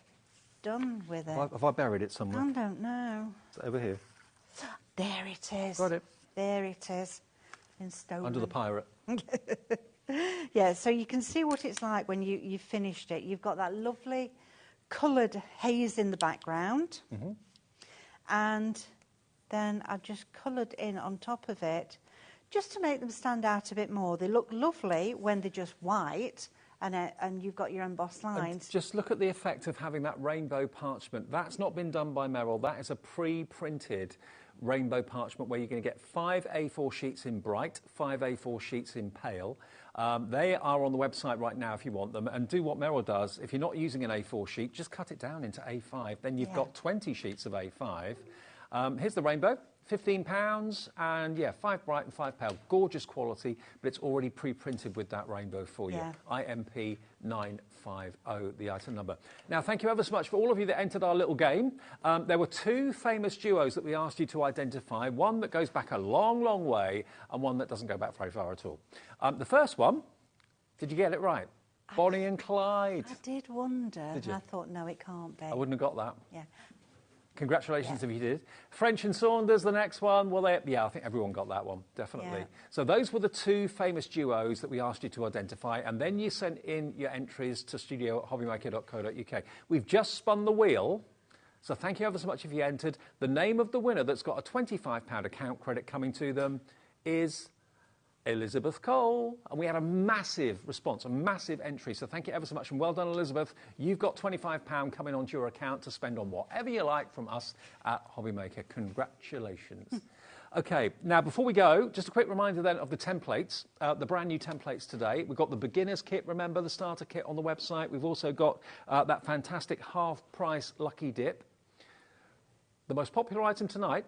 done with it. Have I buried it somewhere? I don't know. It's over here. There it is. Got it. There it is. In stolen. Under the pirate. Yeah, so you can see what it's like when you've finished it. You've got that lovely coloured haze in the background. Mm-hmm. And then I've just coloured in on top of it just to make them stand out a bit more. They look lovely when they're just white and you've got your embossed lines. And just look at the effect of having that rainbow parchment. That's not been done by Merrill. That is a pre-printed rainbow parchment where you're going to get 5 A4 sheets in bright, 5 A4 sheets in pale. They are on the website right now if you want them. And do what Merrill does. If you're not using an A4 sheet, just cut it down into A5. Then you've got 20 sheets of A5. Here's the rainbow. £15, and yeah, 5 bright and 5 pale. Gorgeous quality, but it's already pre-printed with that rainbow for you. Yeah. IMP 950, the item number. Now, thank you ever so much for all of you that entered our little game. There were 2 famous duos that we asked you to identify, one that goes back a long, long way, and one that doesn't go back very far at all. The first one, did you get it right? Bonnie and Clyde. I did wonder. Did you? I thought, no, it can't be. I wouldn't have got that. Yeah. Congratulations if you did. French and Saunders, the next one. Well, yeah, I think everyone got that one, definitely. Yeah. So those were the 2 famous duos that we asked you to identify, and then you sent in your entries to studio@hobbymaker.co.uk. We've just spun the wheel, so thank you ever so much if you entered. The name of the winner that's got a £25 account credit coming to them is Elizabeth Cole, and we had a massive response, a massive entry, so thank you ever so much, and well done, Elizabeth. You've got £25 coming onto your account to spend on whatever you like from us at HobbyMaker. Congratulations. Okay, now before we go, just a quick reminder then of the templates, the brand new templates today. We've got the beginner's kit, remember, the starter kit on the website. We've also got that fantastic half-price lucky dip. The most popular item tonight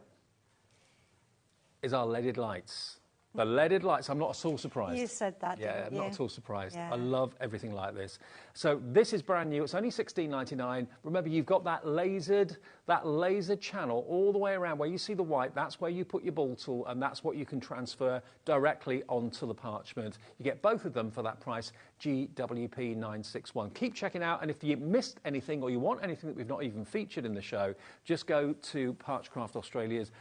is our leaded lights. The leaded lights, I'm not at all surprised. You said that, Yeah, didn't I'm not you? at all surprised. Yeah. I love everything like this. So this is brand new. It's only $16.99. Remember, you've got that lasered channel all the way around where you see the white. That's where you put your ball tool, and that's what you can transfer directly onto the parchment. You get both of them for that price, GWP 961. Keep checking out, and if you missed anything or you want anything that we've not even featured in the show, just go to Parchcraft Australia's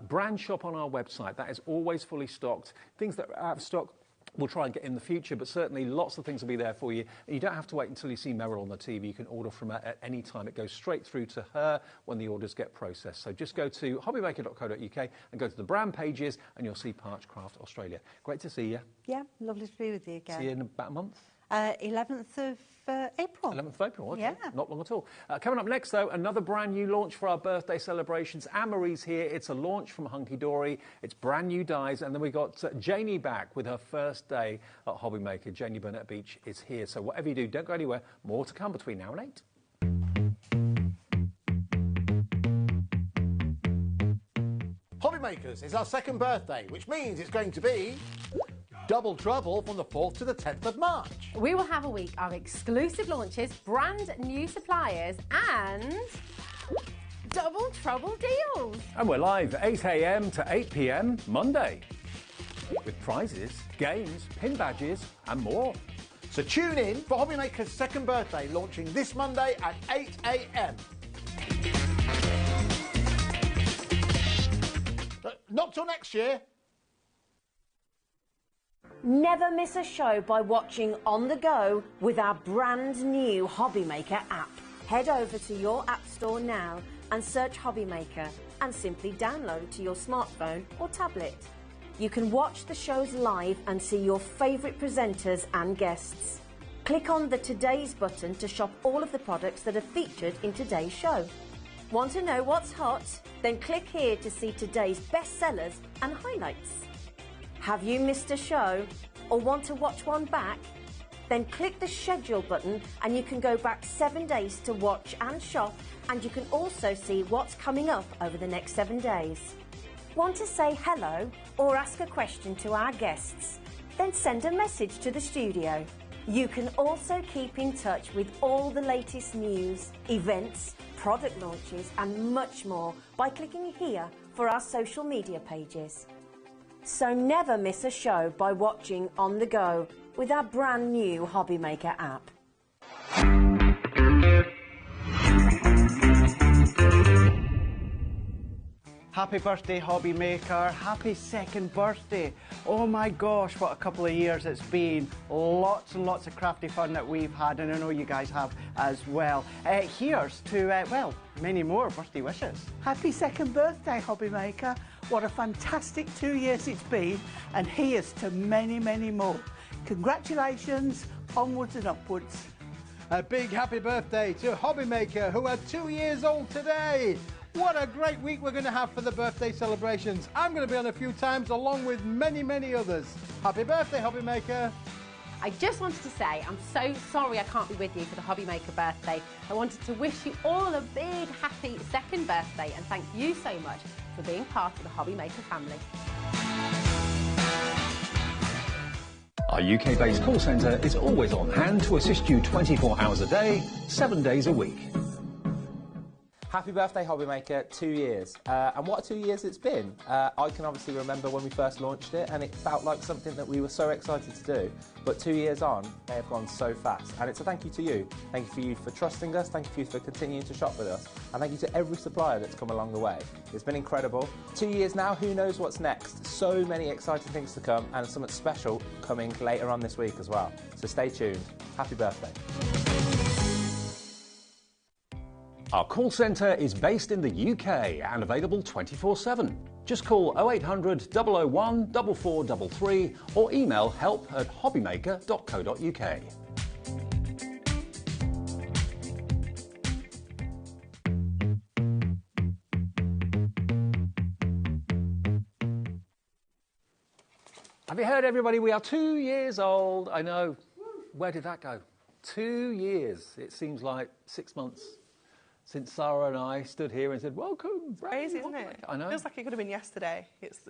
brand shop on our website. That is always fully stocked. Things that are out of stock we'll try and get in the future, but certainly lots of things will be there for you. And you don't have to wait until you see Meryl on the TV. You can order from her at any time. It goes straight through to her when the orders get processed. So just go to hobbymaker.co.uk and go to the brand pages and you'll see Parchcraft Australia. Great to see you. Yeah, lovely to be with you again. See you in about a month. 11th of April. 11th of April, okay. Yeah. Not long at all. Coming up next, though, another brand new launch for our birthday celebrations. Anne-Marie's here. It's a launch from Hunky Dory. It's brand new dyes. And then we got Janie back with her first day at HobbyMaker. Janie Burnett Beach is here. So whatever you do, don't go anywhere. More to come between now and 8. HobbyMakers is our second birthday, which means it's going to be double trouble from the 4th to the 10th of March. We will have a week of exclusive launches, brand new suppliers and double trouble deals. And we're live 8 a.m. to 8 p.m. Monday with prizes, games, pin badges and more. So tune in for HobbyMaker's second birthday, launching this Monday at 8 a.m. Not till next year. Never miss a show by watching on the go with our brand new HobbyMaker app. Head over to your app store now and search HobbyMaker and simply download to your smartphone or tablet. You can watch the shows live and see your favourite presenters and guests. Click on the Today's button to shop all of the products that are featured in today's show. Want to know what's hot? Then click here to see today's bestsellers and highlights. Have you missed a show or want to watch one back? Then click the schedule button and you can go back 7 days to watch and shop, and you can also see what's coming up over the next 7 days. Want to say hello or ask a question to our guests? Then send a message to the studio. You can also keep in touch with all the latest news, events, product launches and much more by clicking here for our social media pages. So never miss a show by watching on the go with our brand new HobbyMaker app. Happy birthday, HobbyMaker. Happy second birthday. Oh my gosh, what a couple of years it's been. Lots and lots of crafty fun that we've had, and I know you guys have as well. Here's to, well, many more birthday wishes. Happy second birthday, HobbyMaker. What a fantastic 2 years it's been, and here's to many, many more. Congratulations, onwards and upwards. A big happy birthday to HobbyMaker, who are 2 years old today. What a great week we're going to have for the birthday celebrations. I'm going to be on a few times along with many, many others. Happy birthday, HobbyMaker. I just wanted to say I'm so sorry I can't be with you for the HobbyMaker birthday. I wanted to wish you all a big happy second birthday and thank you so much for being part of the HobbyMaker family. Our UK-based call centre is always on hand to assist you 24 hours a day, 7 days a week. Happy birthday, HobbyMaker, 2 years. And what 2 years it's been. I can obviously remember when we first launched it and it felt like something that we were so excited to do. But 2 years on, they have gone so fast. And it's a thank you to you. Thank you for you for trusting us. Thank you for continuing to shop with us. And thank you to every supplier that's come along the way. It's been incredible. 2 years now, who knows what's next? So many exciting things to come and something special coming later on this week as well. So stay tuned. Happy birthday. Our call centre is based in the UK and available 24/7. Just call 0800 001 4433 or email help@hobbymaker.co.uk. Have you heard, everybody? We are 2 years old. I know. Where did that go? 2 years. It seems like 6 months since Sarah and I stood here and said, welcome. Crazy, isn't it? I know. Feels like it could have been yesterday. It's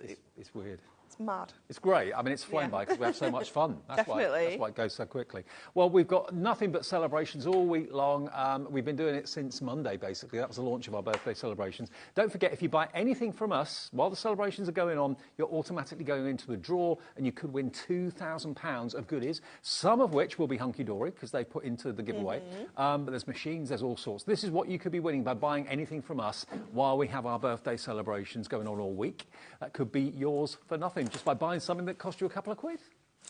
weird. It's mad. It's great. I mean, it's flown by because we have so much fun. That's Definitely. why it goes so quickly. Well, we've got nothing but celebrations all week long. We've been doing it since Monday, basically. That was the launch of our birthday celebrations. Don't forget, if you buy anything from us while the celebrations are going on, you're automatically going into the draw and you could win £2,000 of goodies, some of which will be hunky-dory because they put into the giveaway. But there's machines, there's all sorts. This is what you could be winning by buying anything from us while we have our birthday celebrations going on all week. That could be yours for nothing, just by buying something that cost you a couple of quid.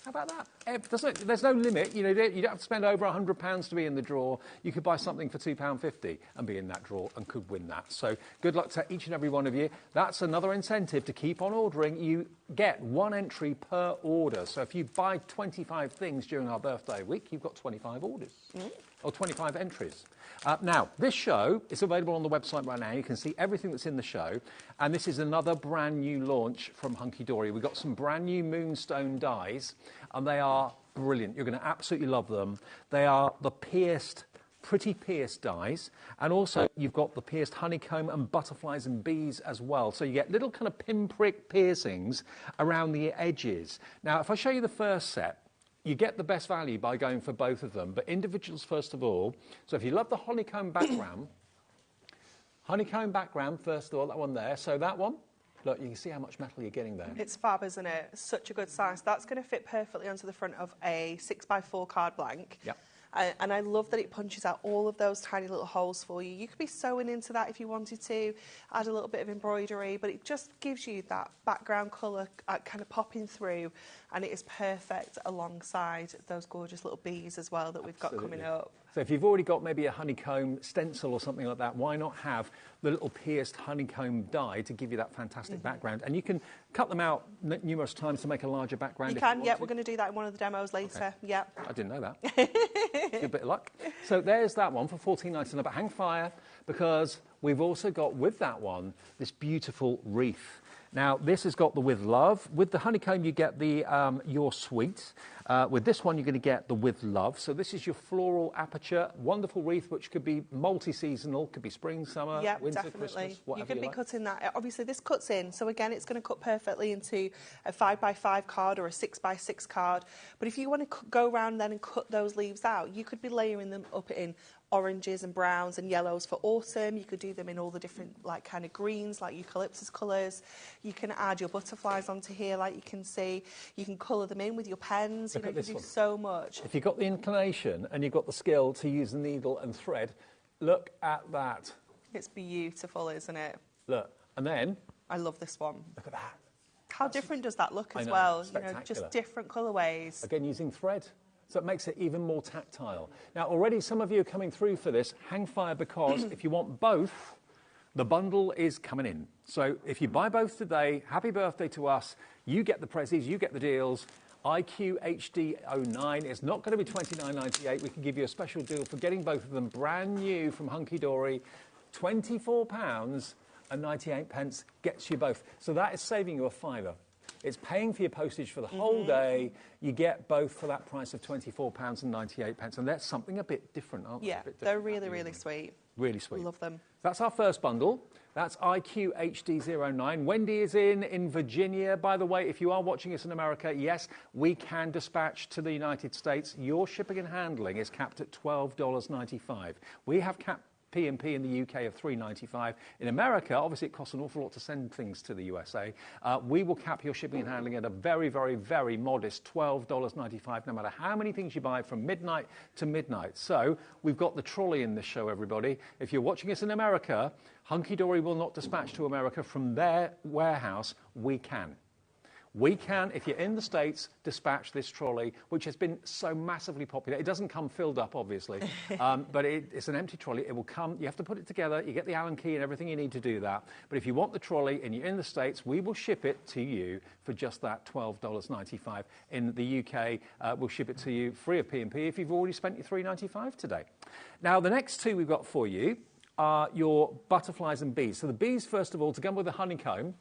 How about that? There's no limit. You know, you don't have to spend over £100 to be in the draw. You could buy something for £2.50 and be in that draw and could win that. So good luck to each and every one of you. That's another incentive to keep on ordering. You get 1 entry per order. So if you buy 25 things during our birthday week, you've got 25 orders. Or 25 entries. Now, this show is available on the website right now. You can see everything that's in the show. And this is another brand new launch from Hunky Dory. We've got some brand new Moonstone dies, and they are brilliant. You're going to absolutely love them. They are the pretty pierced dies. And also, you've got the pierced honeycomb and butterflies and bees as well. So you get little kind of pinprick piercings around the edges. Now, if I show you the first set, you get the best value by going for both of them, but individuals first of all. So if you love the honeycomb background, first of all, that one there. So that one, look, you can see how much metal you're getting there. It's fab, isn't it? Such a good size. That's going to fit perfectly onto the front of a 6x4 card blank. Yep. And I love that it punches out all of those tiny little holes for you. You could be sewing into that if you wanted to, add a little bit of embroidery, but it just gives you that background colour kind of popping through, and it is perfect alongside those gorgeous little bees as well that we've got coming up. So if you've already got maybe a honeycomb stencil or something like that, why not have the little pierced honeycomb die to give you that fantastic background? And you can cut them out numerous times to make a larger background. You can, yeah. We're going to do that in one of the demos later. Okay. Yeah. I didn't know that. Good bit of luck. So there's that one for $14.99. But hang fire, because we've also got with that one this beautiful wreath. Now, this has got the With Love. With the honeycomb, you get the Your Sweet. With this one, you're going to get the With Love. So this is your floral aperture, wonderful wreath, which could be multi-seasonal, could be spring, summer, winter, definitely. Christmas, whatever You could be like. cutting that. Obviously, this cuts in. So again, it's going to cut perfectly into a 5x5 card or a 6x6 card. But if you want to go around then and cut those leaves out, you could be layering them up in oranges and browns and yellows for autumn. You could do them in all the different like kind of greens, like eucalyptus colours. You can add your butterflies onto here, like you can see. You can colour them in with your pens. You know, you can do so much. If you've got the inclination and you've got the skill to use the needle and thread, look at that. It's beautiful, isn't it? Look, and then I love this one. Look at that. How different does that look as I know, well? You know, spectacular. just different colourways. Again, using thread. So it makes it even more tactile. Now, already some of you are coming through for this. Hang fire, because if you want both, the bundle is coming in. So if you buy both today, happy birthday to us. You get the prezzies, you get the deals. IQ HD09 is not going to be $29.98. We can give you a special deal for getting both of them brand new from Hunky Dory. £24.98 gets you both. So that is saving you a £5. It's paying for your postage for the whole day. You get both for that price of £24.98. And that's something a bit different, aren't they? Yeah, they're really, really sweet. Really sweet. Love them. That's our first bundle. That's IQ HD09. Wendy is in Virginia. By the way, if you are watching us in America, yes, we can dispatch to the United States. Your shipping and handling is capped at $12.95. We have capped P&P in the UK of $3.95. In America, obviously it costs an awful lot to send things to the USA. We will cap your shipping and handling at a very, very, very modest $12.95, no matter how many things you buy from midnight to midnight. So we've got the trolley in this show, everybody. If you're watching us in America, Hunky Dory will not dispatch to America from their warehouse. We can. We can, if you're in the States, dispatch this trolley, which has been so massively popular. It doesn't come filled up, obviously, but it's an empty trolley. It will come. You have to put it together. You get the Allen key and everything you need to do that. But if you want the trolley and you're in the States, we will ship it to you for just that $12.95. In the UK, we'll ship it to you free of P&P if you've already spent your $3.95 today. Now, the next two we've got for you are your butterflies and bees. So the bees, first of all, to go with the honeycomb.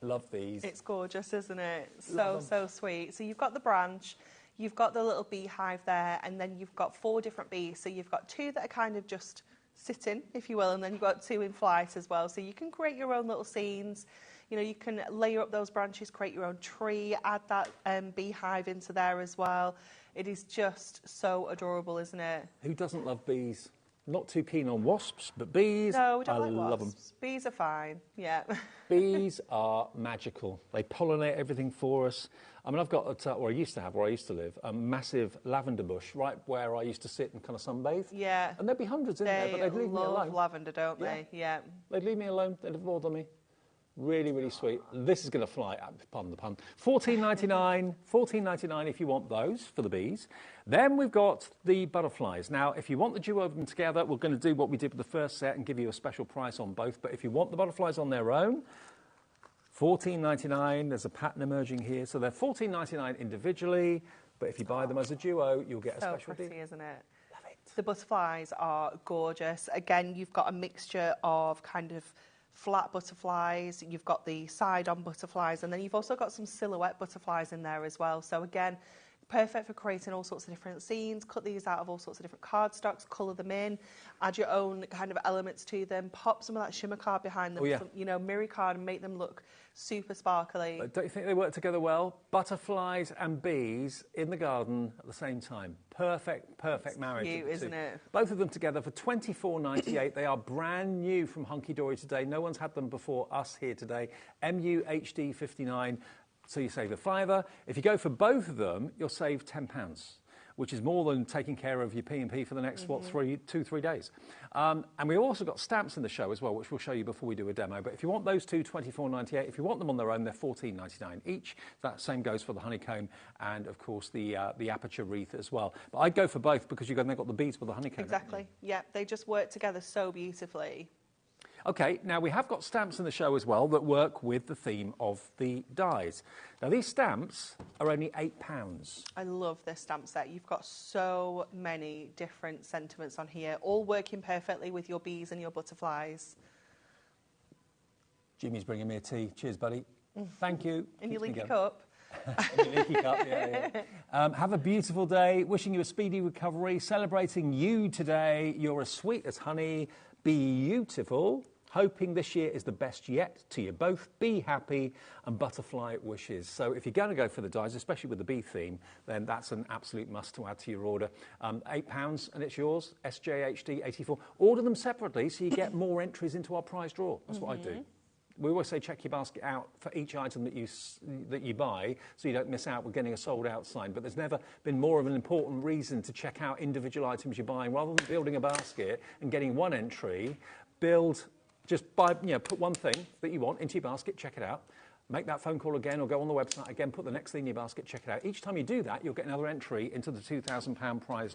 Love these. It's gorgeous, isn't it? So sweet. So you've got the branch, you've got the little beehive there, and then you've got 4 different bees. So you've got 2 that are kind of just sitting, if you will, and then you've got 2 in flight as well. So you can create your own little scenes. You know, you can layer up those branches, create your own tree, add that beehive into there as well. It is just so adorable, isn't it? Who doesn't love bees? Not too keen on wasps, but bees, no, we don't I love them. Bees are fine, yeah. Bees are magical. They pollinate everything for us. I mean, I've got, or I used to have, where I used to live, a massive lavender bush right where I used to sit and kind of sunbathe. Yeah. And there'd be hundreds in there, but they'd leave me alone. They love lavender, don't they? Yeah. They'd leave me alone. They'd bother me. Really, really sweet. This is going to fly, pardon the pun. $14.99 if you want those for the bees. Then we've got the butterflies. Now, if you want the duo of them together, we're going to do what we did with the first set and give you a special price on both. But if you want the butterflies on their own, $14.99. There's a pattern emerging here. So they're $14.99 individually. But if you buy them as a duo, you'll get a special deal. So pretty, isn't it? Love it. The butterflies are gorgeous. Again, you've got a mixture of kind of flat butterflies, you've got the side-on butterflies, and then you've also got some silhouette butterflies in there as well. So again, perfect for creating all sorts of different scenes. Cut these out of all sorts of different cardstocks, colour them in, add your own kind of elements to them, pop some of that shimmer card behind them, some, you know, mirror card, and make them look super sparkly. Don't you think they work together well? Butterflies and bees in the garden at the same time. Perfect marriage. Cute, isn't it? Both of them together for $24.98. They are brand new from Hunky Dory today. No one's had them before us here today. MUHD 59. So you save a $5. If you go for both of them, you'll save £10, which is more than taking care of your P&P for the next, 2-3 days. And we also got stamps in the show as well, which we'll show you before we do a demo. But if you want those two, $24.98. If you want them on their own, they're $14.99 each. That same goes for the honeycomb and, of course, the aperture wreath as well. But I'd go for both because they've got the beads with the honeycomb. Exactly. Yeah, they just work together so beautifully. OK, now we have got stamps in the show as well that work with the theme of the dies. Now, these stamps are only £8. I love this stamp set. You've got so many different sentiments on here, all working perfectly with your bees and your butterflies. Jimmy's bringing me a tea. Cheers, buddy. Thank you. In your leaky cup. In your leaky cup, yeah. Have a beautiful day. Wishing you a speedy recovery. Celebrating you today. You're as sweet as honey. Beautiful. Hoping this year is the best yet to you both. Be happy, and butterfly wishes. So if you're going to go for the dies, especially with the bee theme, then that's an absolute must to add to your order. £8 and it's yours, SJHD 84. Order them separately so you get more entries into our prize draw. That's what I do. We always say check your basket out for each item that you buy so you don't miss out with getting a sold out sign. But there's never been more of an important reason to check out individual items you're buying rather than building a basket and getting one entry. Just buy, put one thing that you want into your basket, check it out, make that phone call again or go on the website again, put the next thing in your basket, check it out. Each time you do that, you'll get another entry into the £2,000 prize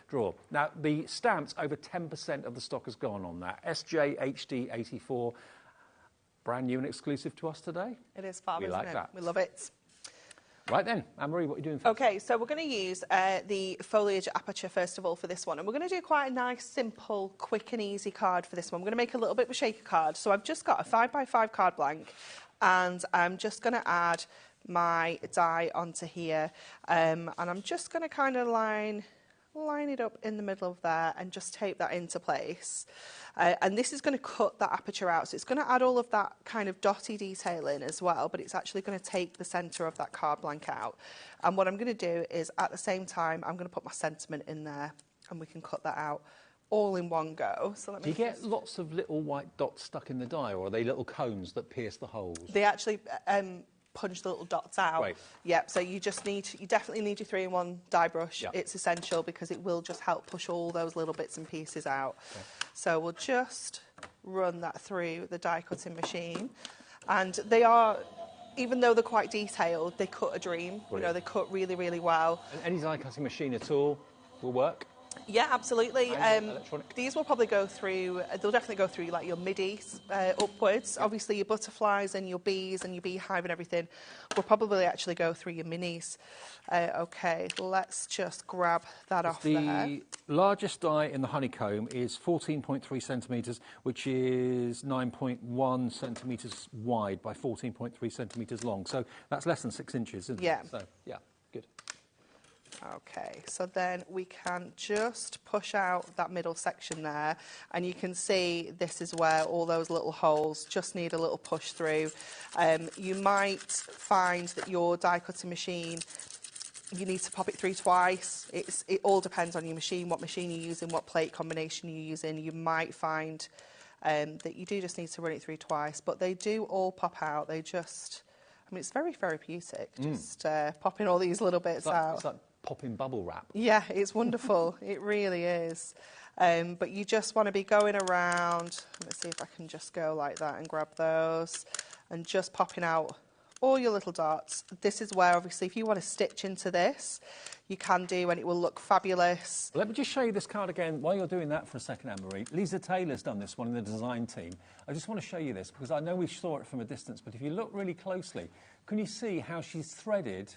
draw. Now, the stamps, over 10% of the stock has gone on that. SJHD 84, brand new and exclusive to us today. It is fab, isn't it? We like that. We love it. Right then, Anne-Marie, what are you doing first? OK, so we're going to use the foliage aperture first of all for this one. And we're going to do quite a nice, simple, quick and easy card for this one. We're going to make a little bit of a shaker card. So I've just got a 5x5 card blank and I'm just going to add my die onto here. And I'm just going to kind of line it up in the middle of there and just tape that into place. And this is going to cut that aperture out. So it's going to add all of that kind of dotty detail in as well, but it's actually going to take the centre of that card blank out. And what I'm going to do is at the same time, I'm going to put my sentiment in there and we can cut that out all in one go. So let me. Do you get lots of little white dots stuck in the die, or are they little cones that pierce the holes? They actually punch the little dots out. Right. Yep, so you definitely need your 3-in-1 die brush. Yep. It's essential because it will just help push all those little bits and pieces out. Okay. So we'll just run that through the die cutting machine. And they are, even though they're quite detailed, they cut a dream. Brilliant. You know, they cut really, really well. And any die cutting machine at all will work? Yeah, absolutely. These will probably go through, they'll definitely go through like your middies upwards. Obviously your butterflies and your bees and your beehive and everything will probably actually go through your minis. OK, let's just grab that off there. The largest die in the honeycomb is 14.3 centimetres, which is 9.1 centimetres wide by 14.3 centimetres long. So that's less than 6 inches, isn't it? So, yeah, good. OK, so then we can just push out that middle section there, and you can see this is where all those little holes just need a little push through. You might find that your die cutting machine, you need to pop it through twice. It all depends on your machine, what machine you're using, what plate combination you're using. You might find that you do just need to run it through twice, but they do all pop out. They just, I mean, it's very therapeutic, just popping all these little bits out. It's like popping bubble wrap. Yeah, it's wonderful. It really is. But you just want to be going around. Let's see if I can just go like that and grab those. and just popping out all your little dots. This is where, obviously, if you want to stitch into this, you can do, and it will look fabulous. Let me just show you this card again while you're doing that for a second, Anne-Marie. Lisa Taylor's done this one in the design team. I just want to show you this because I know we saw it from a distance, but if you look really closely, can you see how she's threaded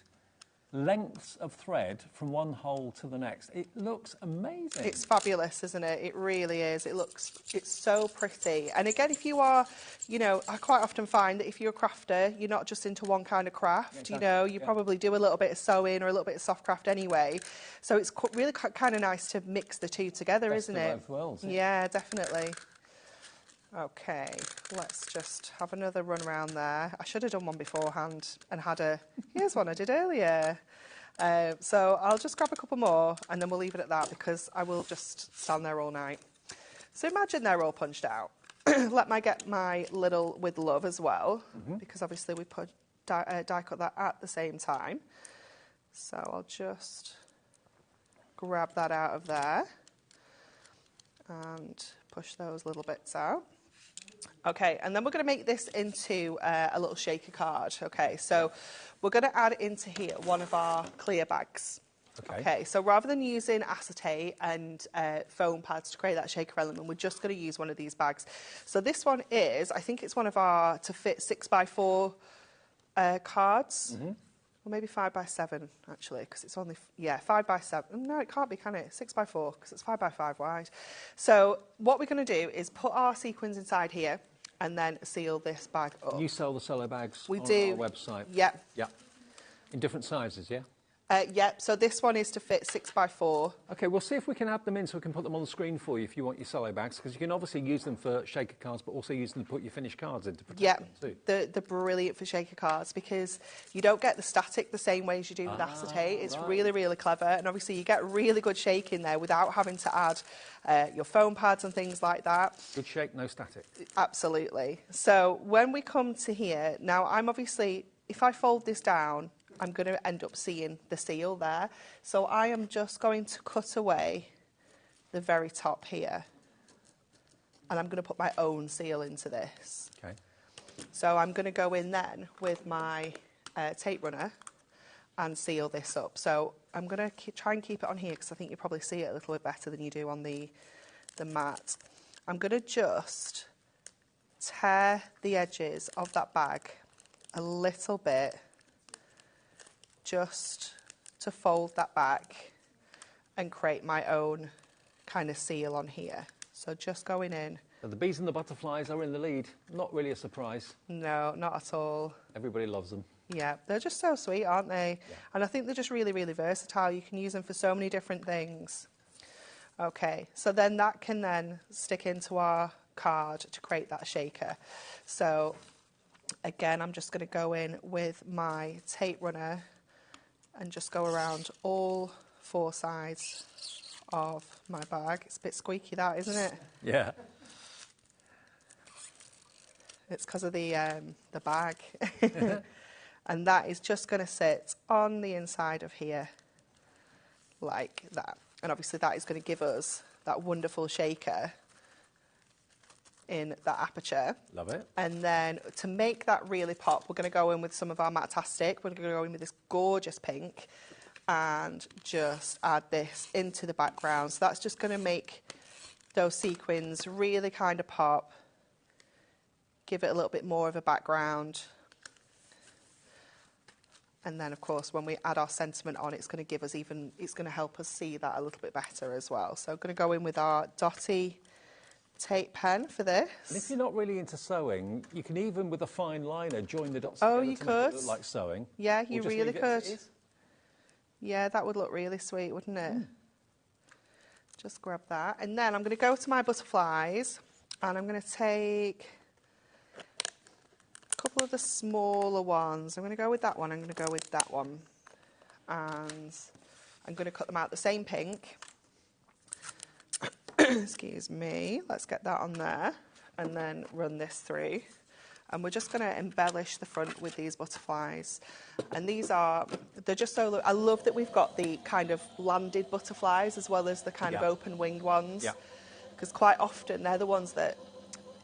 lengths of thread from one hole to the next? It looks amazing. It's fabulous, isn't it? It really is. It's so pretty. And again, if you are, you know, I quite often find that if you're a crafter, you're not just into one kind of craft, exactly. you know, you probably do a little bit of sewing or a little bit of soft craft anyway. So it's really kind of nice to mix the two together, isn't it? Both worlds, yeah, definitely. Okay, let's just have another run around there. I should have done one beforehand and had a... Here's one I did earlier. So I'll just grab a couple more and then we'll leave it at that because I will just stand there all night. So imagine they're all punched out. Let me get my little with love as well, because obviously we put die cut that at the same time. So I'll just grab that out of there and push those little bits out. Okay, and then we're going to make this into a little shaker card. Okay, so we're going to add into here one of our clear bags. Okay, so rather than using acetate and foam pads to create that shaker element, we're just going to use one of these bags. So this one is, I think it's one of our to fit 6x4 cards. Or maybe 5x7, actually, because it's only, 5x7. No, it can't be, can it? 6x4, because it's 5x5 wide. So what we're going to do is put our sequins inside here and then seal this bag up. You sell the solo bags on our website? Yep. Yeah. In different sizes, yeah? Yep, so this one is to fit 6x4. OK, we'll see if we can add them in so we can put them on the screen for you if you want your solo bags, because you can obviously use them for shaker cards, but also use them to put your finished cards in to protect them too. They're brilliant for shaker cards because you don't get the static the same way as you do with acetate. It's really, really clever, and obviously you get really good shaking there without having to add your foam pads and things like that. Good shake, no static. Absolutely. So when we come to here, now I'm obviously, if I fold this down, I'm going to end up seeing the seal there. So I am just going to cut away the very top here. And I'm going to put my own seal into this. Okay. So I'm going to go in then with my tape runner and seal this up. So I'm going to try and keep it on here because I think you probably see it a little bit better than you do on the mat. I'm going to just tear the edges of that bag a little bit, just to fold that back and create my own kind of seal on here. So just going in. So the bees and the butterflies are in the lead. Not really a surprise. No, not at all. Everybody loves them. Yeah, they're just so sweet, aren't they? Yeah. And I think they're just really, really versatile. You can use them for so many different things. Okay, so then that can then stick into our card to create that shaker. So again, I'm just going to go in with my tape runner and just go around all four sides of my bag. It's a bit squeaky, that, isn't it? Yeah. It's because of the bag. And that is just going to sit on the inside of here like that. And obviously that is going to give us that wonderful shaker in that aperture. Love it. And then to make that really pop, we're going to go in with some of our Matastic. We're going to go in with this gorgeous pink and just add this into the background. So that's just going to make those sequins really kind of pop, give it a little bit more of a background. And then, of course, when we add our sentiment on, it's going to give us it's going to help us see that a little bit better as well. So I'm going to go in with our Dotty tape pen for this. And if you're not really into sewing, you can even, with a fine liner, join the dots together to make it look like sewing. Yeah, you really could. Yeah, that would look really sweet, wouldn't it? Just grab that. And then I'm going to go to my butterflies, and I'm going to take a couple of the smaller ones. I'm going to go with that one. I'm going to go with that one. And I'm going to cut them out the same pink. Excuse me. Let's get that on there and then run this through. And we're just going to embellish the front with these butterflies. And they're just so, I love that we've got the kind of landed butterflies as well as the kind of open winged ones. Because quite often they're the ones that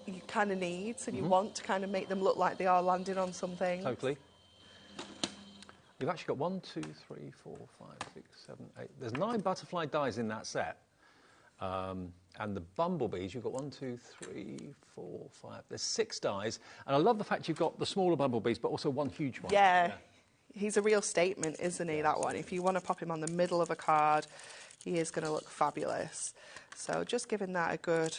you kind of need, and you want to kind of make them look like they are landing on something. Totally. You've actually got 1, 2, 3, 4, 5, 6, 7, 8. There's 9 butterfly dies in that set. And the bumblebees, you've got 1, 2, 3, 4, 5. There's 6 dies. And I love the fact you've got the smaller bumblebees, but also one huge one. Yeah. He's a real statement, isn't he, that one? If you want to pop him on the middle of a card, he is going to look fabulous. So just giving that a good...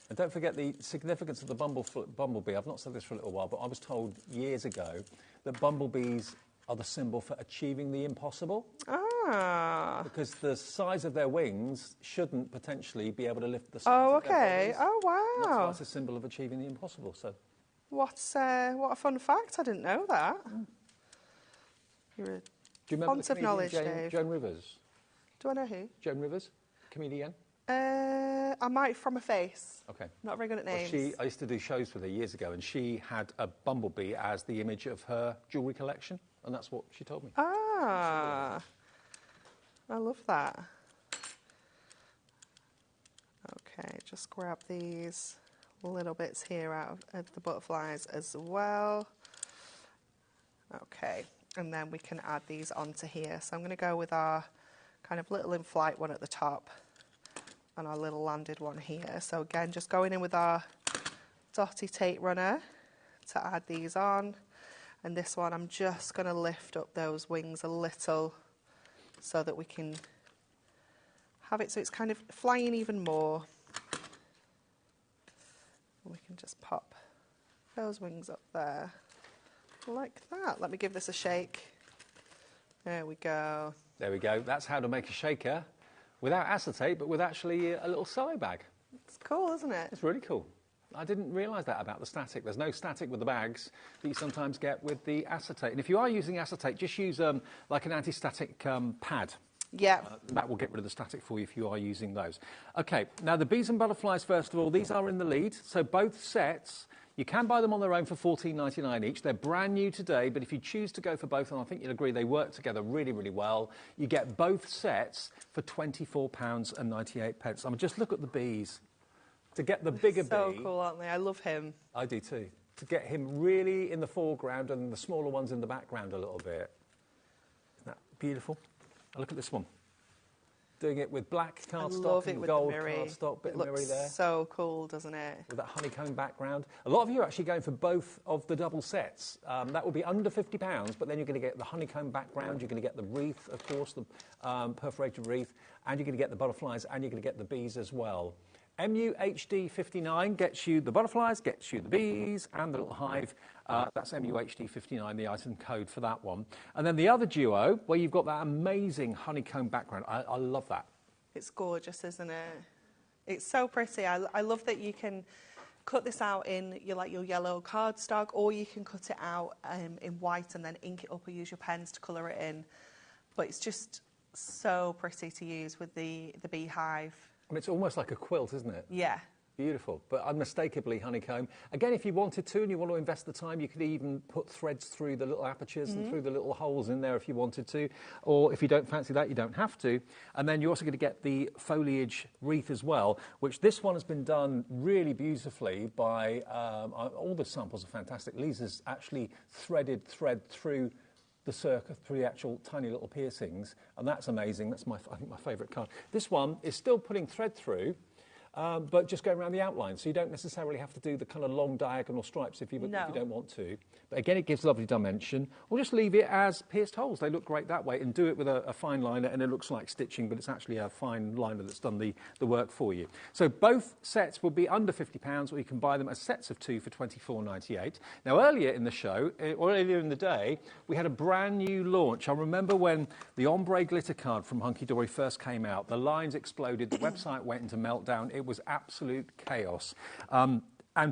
And don't forget the significance of the bumblebee. I've not said this for a little while, but I was told years ago that bumblebees are the symbol for achieving the impossible. Ah. Because the size of their wings shouldn't potentially be able to lift the size Oh, of their okay. Oh, wow. And that's why it's a symbol of achieving the impossible. So, what a fun fact. I didn't know that. You're a do you remember font the of comedian knowledge, Dave. Joan Rivers? Do I know who? Joan Rivers, comedian. I might from a face. Okay. Not very good at names. Well, I used to do shows with her years ago, and she had a bumblebee as the image of her jewellery collection, and that's what she told me. Ah. I love that. Okay, just grab these little bits here out of the butterflies as well. Okay, and then we can add these onto here. So I'm going to go with our kind of little in-flight one at the top and our little landed one here. So again, just going in with our dotty tape runner to add these on. And this one, I'm just going to lift up those wings a little so that we can have it so it's kind of flying even more. We can just pop those wings up there like that. Let me give this a shake. There we go. There we go. That's how to make a shaker without acetate, but with actually a little side bag. It's cool, isn't it? It's really cool. I didn't realise that about the static. There's no static with the bags that you sometimes get with the acetate. And if you are using acetate, just use like an anti-static pad. Yeah. That will get rid of the static for you if you are using those. Okay, now the bees and butterflies, first of all, these are in the lead. So both sets, you can buy them on their own for $14.99 each. They're brand new today, but if you choose to go for both, and I think you'll agree they work together really, really well, you get both sets for £24.98. I mean, just look at the bees. To get the bigger bee... So cool, aren't they? I love him. I do too. To get him really in the foreground and the smaller ones in the background a little bit. Isn't that beautiful? Now look at this one. Doing it with black cardstock and gold cardstock, bit of mirror there. So cool, doesn't it? With that honeycomb background. A lot of you are actually going for both of the double sets. That will be under £50, but then you're going to get the honeycomb background, you're going to get the wreath, of course, the perforated wreath, and you're going to get the butterflies, and you're going to get the bees as well. MUHD59 gets you the butterflies, gets you the bees, and the little hive. That's MUHD59, the item code for that one. And then the other duo, where you've got that amazing honeycomb background. I love that. It's gorgeous, isn't it? It's so pretty. I love that you can cut this out in your yellow cardstock, or you can cut it out in white and then ink it up or use your pens to colour it in. But it's just so pretty to use with the beehive. I mean, it's almost like a quilt, isn't it? Yeah. Beautiful, but unmistakably honeycomb. Again, if you wanted to and you want to invest the time, you could even put threads through the little apertures and through the little holes in there if you wanted to. Or if you don't fancy that, you don't have to. And then you're also going to get the foliage wreath as well, which this one has been done really beautifully by, all the samples are fantastic. Lisa's actually threaded thread through the circle, through the actual tiny little piercings, and that's amazing. That's I think my favourite card. This one is still putting thread through, but just going around the outline, so you don't necessarily have to do the kind of long diagonal stripes if you don't want to. But again, it gives lovely dimension. Or just leave it as pierced holes. They look great that way, and do it with a fine liner, and it looks like stitching, but it's actually a fine liner that's done the work for you. So both sets will be under £50, or you can buy them as sets of 2 for £24.98. Now, earlier in the show, or earlier in the day, we had a brand new launch. I remember when the ombre glitter card from Hunky Dory first came out, the lines exploded, the website went into meltdown. It was absolute chaos. And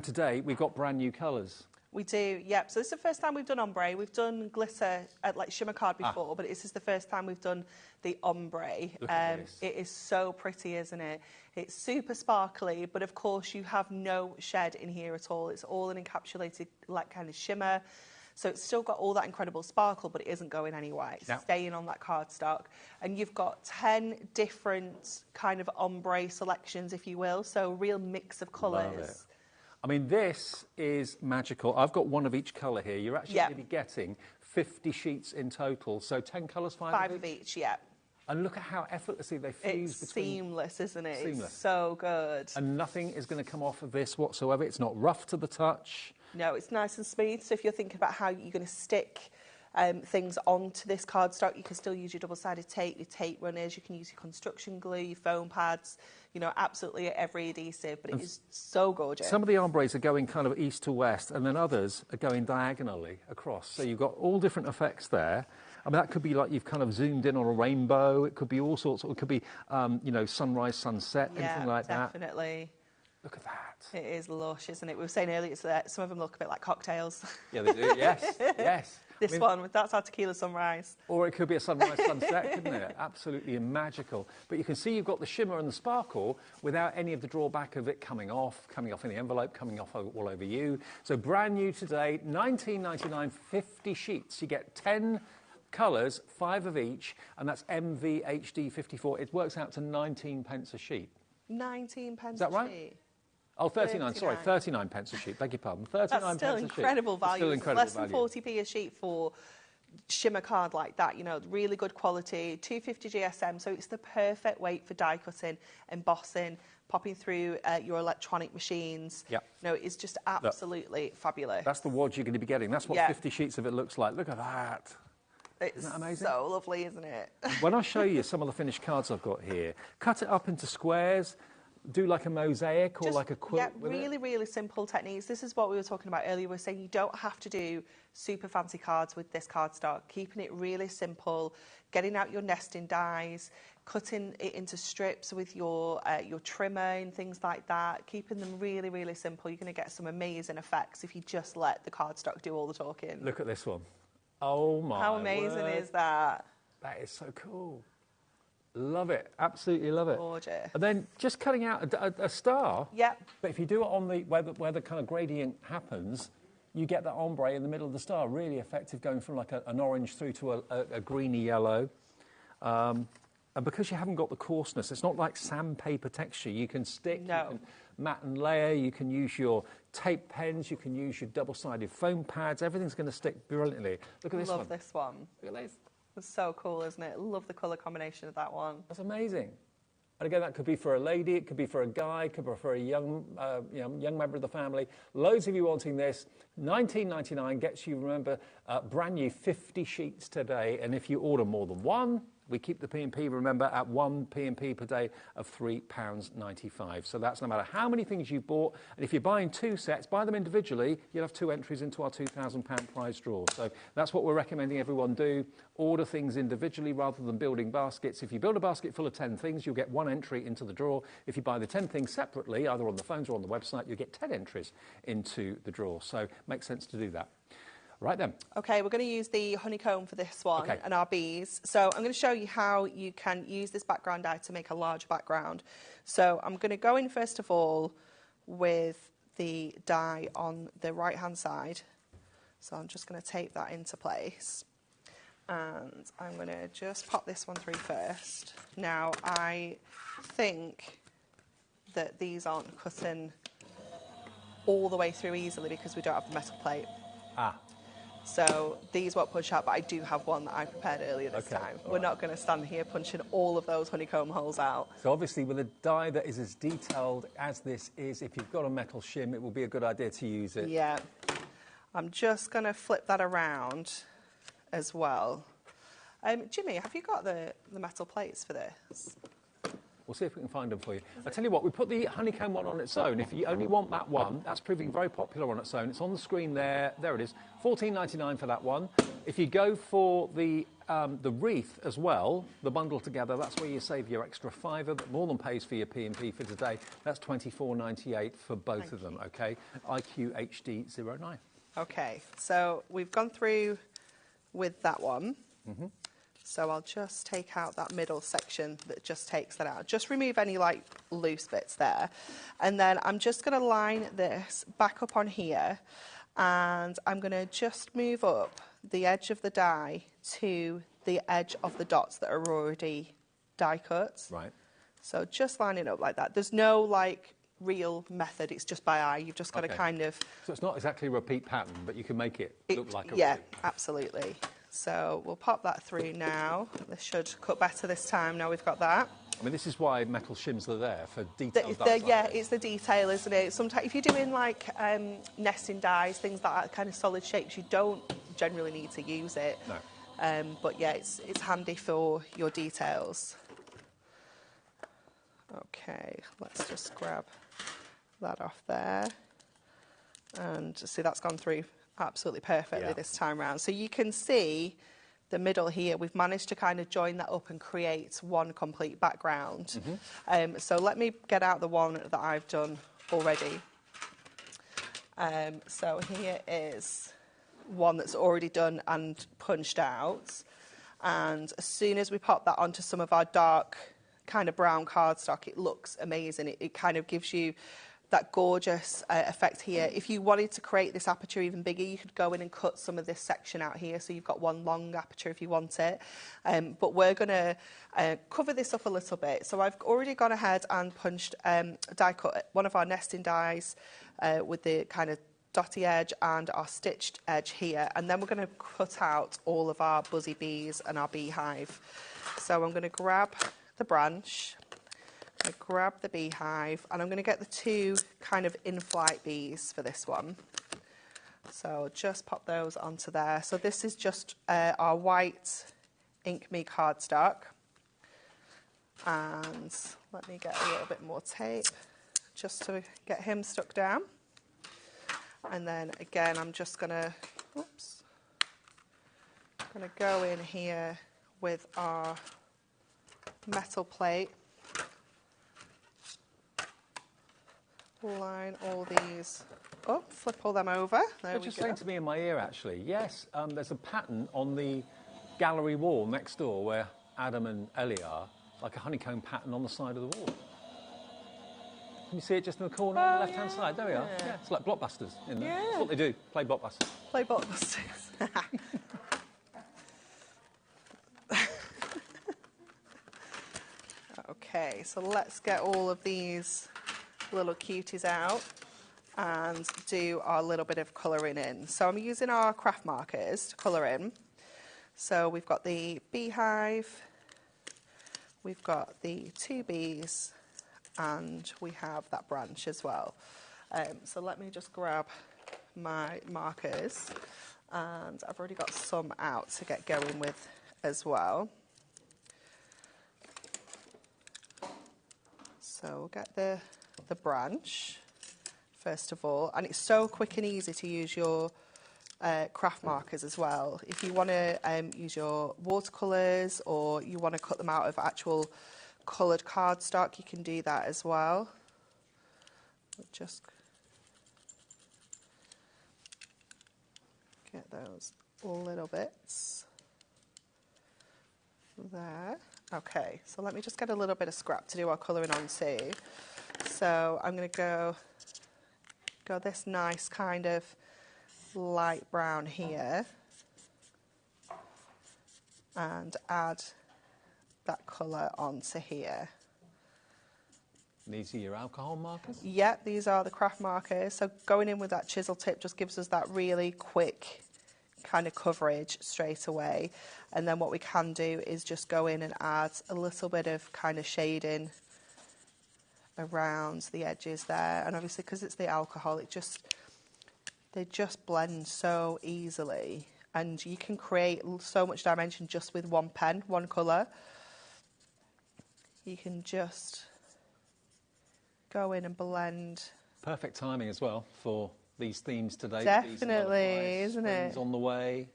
today, we've got brand new colours. We do, yep. So this is the first time we've done ombre. We've done glitter, like shimmer card before, but this is the first time we've done the ombre. It is so pretty, isn't it? It's super sparkly, but of course you have no shed in here at all. It's all an encapsulated, like, kind of shimmer. So it's still got all that incredible sparkle, but it isn't going anywhere. It's staying on that cardstock. And you've got 10 different kind of ombre selections, if you will. So a real mix of colours. I mean, this is magical. I've got one of each colour here. You're actually going to be getting 50 sheets in total. So 10 colours, 5 of each, yeah. And look at how effortlessly they fuse between... It's seamless, isn't it? Seamless. It's so good. And nothing is going to come off of this whatsoever. It's not rough to the touch. No, it's nice and smooth. So if you're thinking about how you're going to stick things onto this cardstock, you can still use your double-sided tape, your tape runners, you can use your construction glue, your foam pads, you know, absolutely every adhesive, but it is so gorgeous. Some of the ombres are going kind of east to west, and then others are going diagonally across. So you've got all different effects there. I mean, that could be like you've kind of zoomed in on a rainbow. It could be all sorts. It could be, you know, sunrise, sunset, anything like that. Definitely. Look at that. It is lush, isn't it? We were saying earlier that some of them look a bit like cocktails. Yeah, they do. Yes, yes. This one, that's our tequila sunrise. Or it could be a sunrise, sunset, couldn't it? Absolutely magical. But you can see you've got the shimmer and the sparkle without any of the drawback of it coming off in the envelope, coming off all over you. So brand new today, $19.99, 50 sheets. You get 10 colours, 5 of each, and that's MVHD 54. It works out to 19 pence a sheet. 19 pence Is that right? a sheet. Oh, 39, sorry, 39 pence a sheet, beg your pardon. 39 That's still pence a sheet. incredible value. Still incredible Less than value. 40p a sheet for shimmer card like that, you know, really good quality, 250 GSM, so it's the perfect weight for die cutting, embossing, popping through your electronic machines. Yep. No, it's just absolutely fabulous. That's the wad you're going to be getting. That's what 50 sheets of it looks like. Look at that. It's Isn't that amazing? so lovely, isn't it? When I show you some of the finished cards I've got here, cut it up into squares, do like a mosaic or like a quilt with really, really simple techniques. This is what we were talking about earlier. We were saying you don't have to do super fancy cards with this cardstock. Keeping it really simple, getting out your nesting dies, cutting it into strips with your trimmer and things like that. Keeping them really, really simple. You're going to get some amazing effects if you just let the cardstock do all the talking. Look at this one. Oh my How amazing word. is that? That is so cool. Love it. Absolutely love it. Gorgeous. And then just cutting out a star. Yep. But if you do it on the where the kind of gradient happens, you get that ombre in the middle of the star. Really effective, going from like an orange through to a greeny yellow. And because you haven't got the coarseness, it's not like sandpaper texture. You can stick, you can mat and layer, you can use your tape pens, you can use your double-sided foam pads. Everything's going to stick brilliantly. Look at this one. Love this one. Look at this. It's so cool, isn't it? Love the colour combination of that one. That's amazing. And again, that could be for a lady, it could be for a guy, it could be for a young member of the family. Loads of you wanting this. $19.99 gets you, remember, brand new 50 sheets today. And if you order more than one, we keep the P&P, remember, at one P&P per day of £3.95. So that's no matter how many things you've bought. And if you're buying 2 sets, buy them individually, you'll have 2 entries into our £2,000 prize draw. So that's what we're recommending everyone do. Order things individually rather than building baskets. If you build a basket full of 10 things, you'll get 1 entry into the draw. If you buy the 10 things separately, either on the phones or on the website, you'll get 10 entries into the draw. So it makes sense to do that. Right then. Okay, we're going to use the honeycomb for this one and our bees. So I'm going to show you how you can use this background die to make a large background. So I'm going to go in first of all with the die on the right hand side. So I'm just going to tape that into place. And I'm going to just pop this one through first. Now I think that these aren't cutting all the way through easily because we don't have the metal plate. So these won't punch out, but I do have one that I prepared earlier this time. We're not going to stand here punching all of those honeycomb holes out. So obviously with a die that is as detailed as this is, if you've got a metal shim, it will be a good idea to use it. Yeah. I'm just going to flip that around as well. Jimmy, have you got the metal plates for this? We'll see if we can find them for you. I'll tell you what, we put the honeycomb one on its own. If you only want that one, that's proving very popular on its own. It's on the screen there. There it is. $14.99 for that one. If you go for the wreath as well, the bundle together, that's where you save your extra £5, but more than pays for your P&P for today. That's $24.98 for both of them, okay? IQ HD 09. Okay, so we've gone through with that one. So I'll just take out that middle section that just takes that out. Just remove any like loose bits there. And then I'm just going to line this back up on here and I'm going to just move up the edge of the die to the edge of the dots that are already die cut. Right. So just line it up like that. There's no like real method. It's just by eye. You've just got to kind of... So it's not exactly a repeat pattern, but you can make it look like a Yeah, repeat. absolutely. So we'll pop that through now. This should cut better this time. Now we've got that. I mean, this is why metal shims are there, for detailed dies like yeah, this. it's the detail, isn't it? Sometimes if you're doing like nesting dies, things like that, kind of solid shapes, you don't generally need to use it. No. But yeah, it's handy for your details. Okay, let's just grab that off there. And see, that's gone through absolutely perfectly this time round. So you can see the middle here, we've managed to kind of join that up and create one complete background. So let me get out the one that I've done already. So here is one that's already done and punched out. And as soon as we pop that onto some of our dark kind of brown cardstock, it looks amazing. It kind of gives you that gorgeous effect here. If you wanted to create this aperture even bigger, you could go in and cut some of this section out here, so you've got one long aperture if you want it. But we're going to cover this up a little bit. So I've already gone ahead and punched, die cut one of our nesting dies with the kind of dotty edge and our stitched edge here, and then we're going to cut out all of our buzzy bees and our beehive. So I'm going to grab the branch, I grab the beehive, and I'm going to get the two kind of in-flight bees for this one. So just pop those onto there. So this is just our white Ink Me cardstock. And let me get a little bit more tape just to get him stuck down. And then again, I'm just going to, go in here with our metal plate. Line all these up, flip all them over. There They're we just go. saying to me in my ear, actually, yes, there's a pattern on the gallery wall next door where Adam and Ellie are, like a honeycomb pattern on the side of the wall. Can you see it just in the corner on the left-hand side? There we are. Yeah, it's like blockbusters in there. That's what they do, play blockbusters. Play blockbusters. Okay, so let's get all of these little cuties out and do our little bit of colouring in. So I'm using our craft markers to colour in. So we've got the beehive, we've got the two bees, and we have that branch as well. So let me just grab my markers, and I've already got some out to get going with as well. So we'll get the branch first of all, and it's so quick and easy to use your craft markers as well. If you want to use your watercolours or you want to cut them out of actual coloured cardstock, you can do that as well. Just get those little bits there. Okay, so let me just get a little bit of scrap to do our colouring on too. So I'm going to go this nice kind of light brown here and add that colour onto here. These are your alcohol markers? Yeah, these are the craft markers. So going in with that chisel tip just gives us that really quick kind of coverage straight away. And then what we can do is just go in and add a little bit of kind of shading around the edges there. And obviously because it's the alcohol, they just blend so easily. And you can create so much dimension just with one pen, one colour. You can just go in and blend. Perfect timing as well for these themes today. Definitely, isn't it? On the way.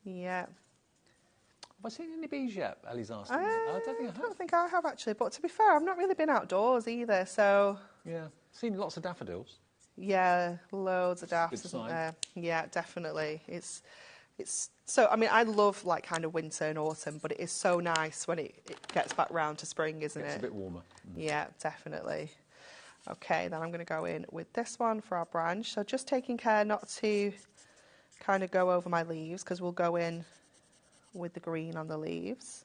Yeah. Have I seen any bees yet? Ellie's asking. I don't think I have actually, but to be fair, I've not really been outdoors either, so... Yeah, seen lots of daffodils. Yeah, loads of daffs, isn't there? Yeah, definitely. It's so, I mean, I love like kind of winter and autumn, but it is so nice when it gets back round to spring, isn't it? It's a bit warmer. Yeah, definitely. Okay, then I'm going to go in with this one for our branch. So just taking care not to kind of go over my leaves, because we'll go in with the green on the leaves.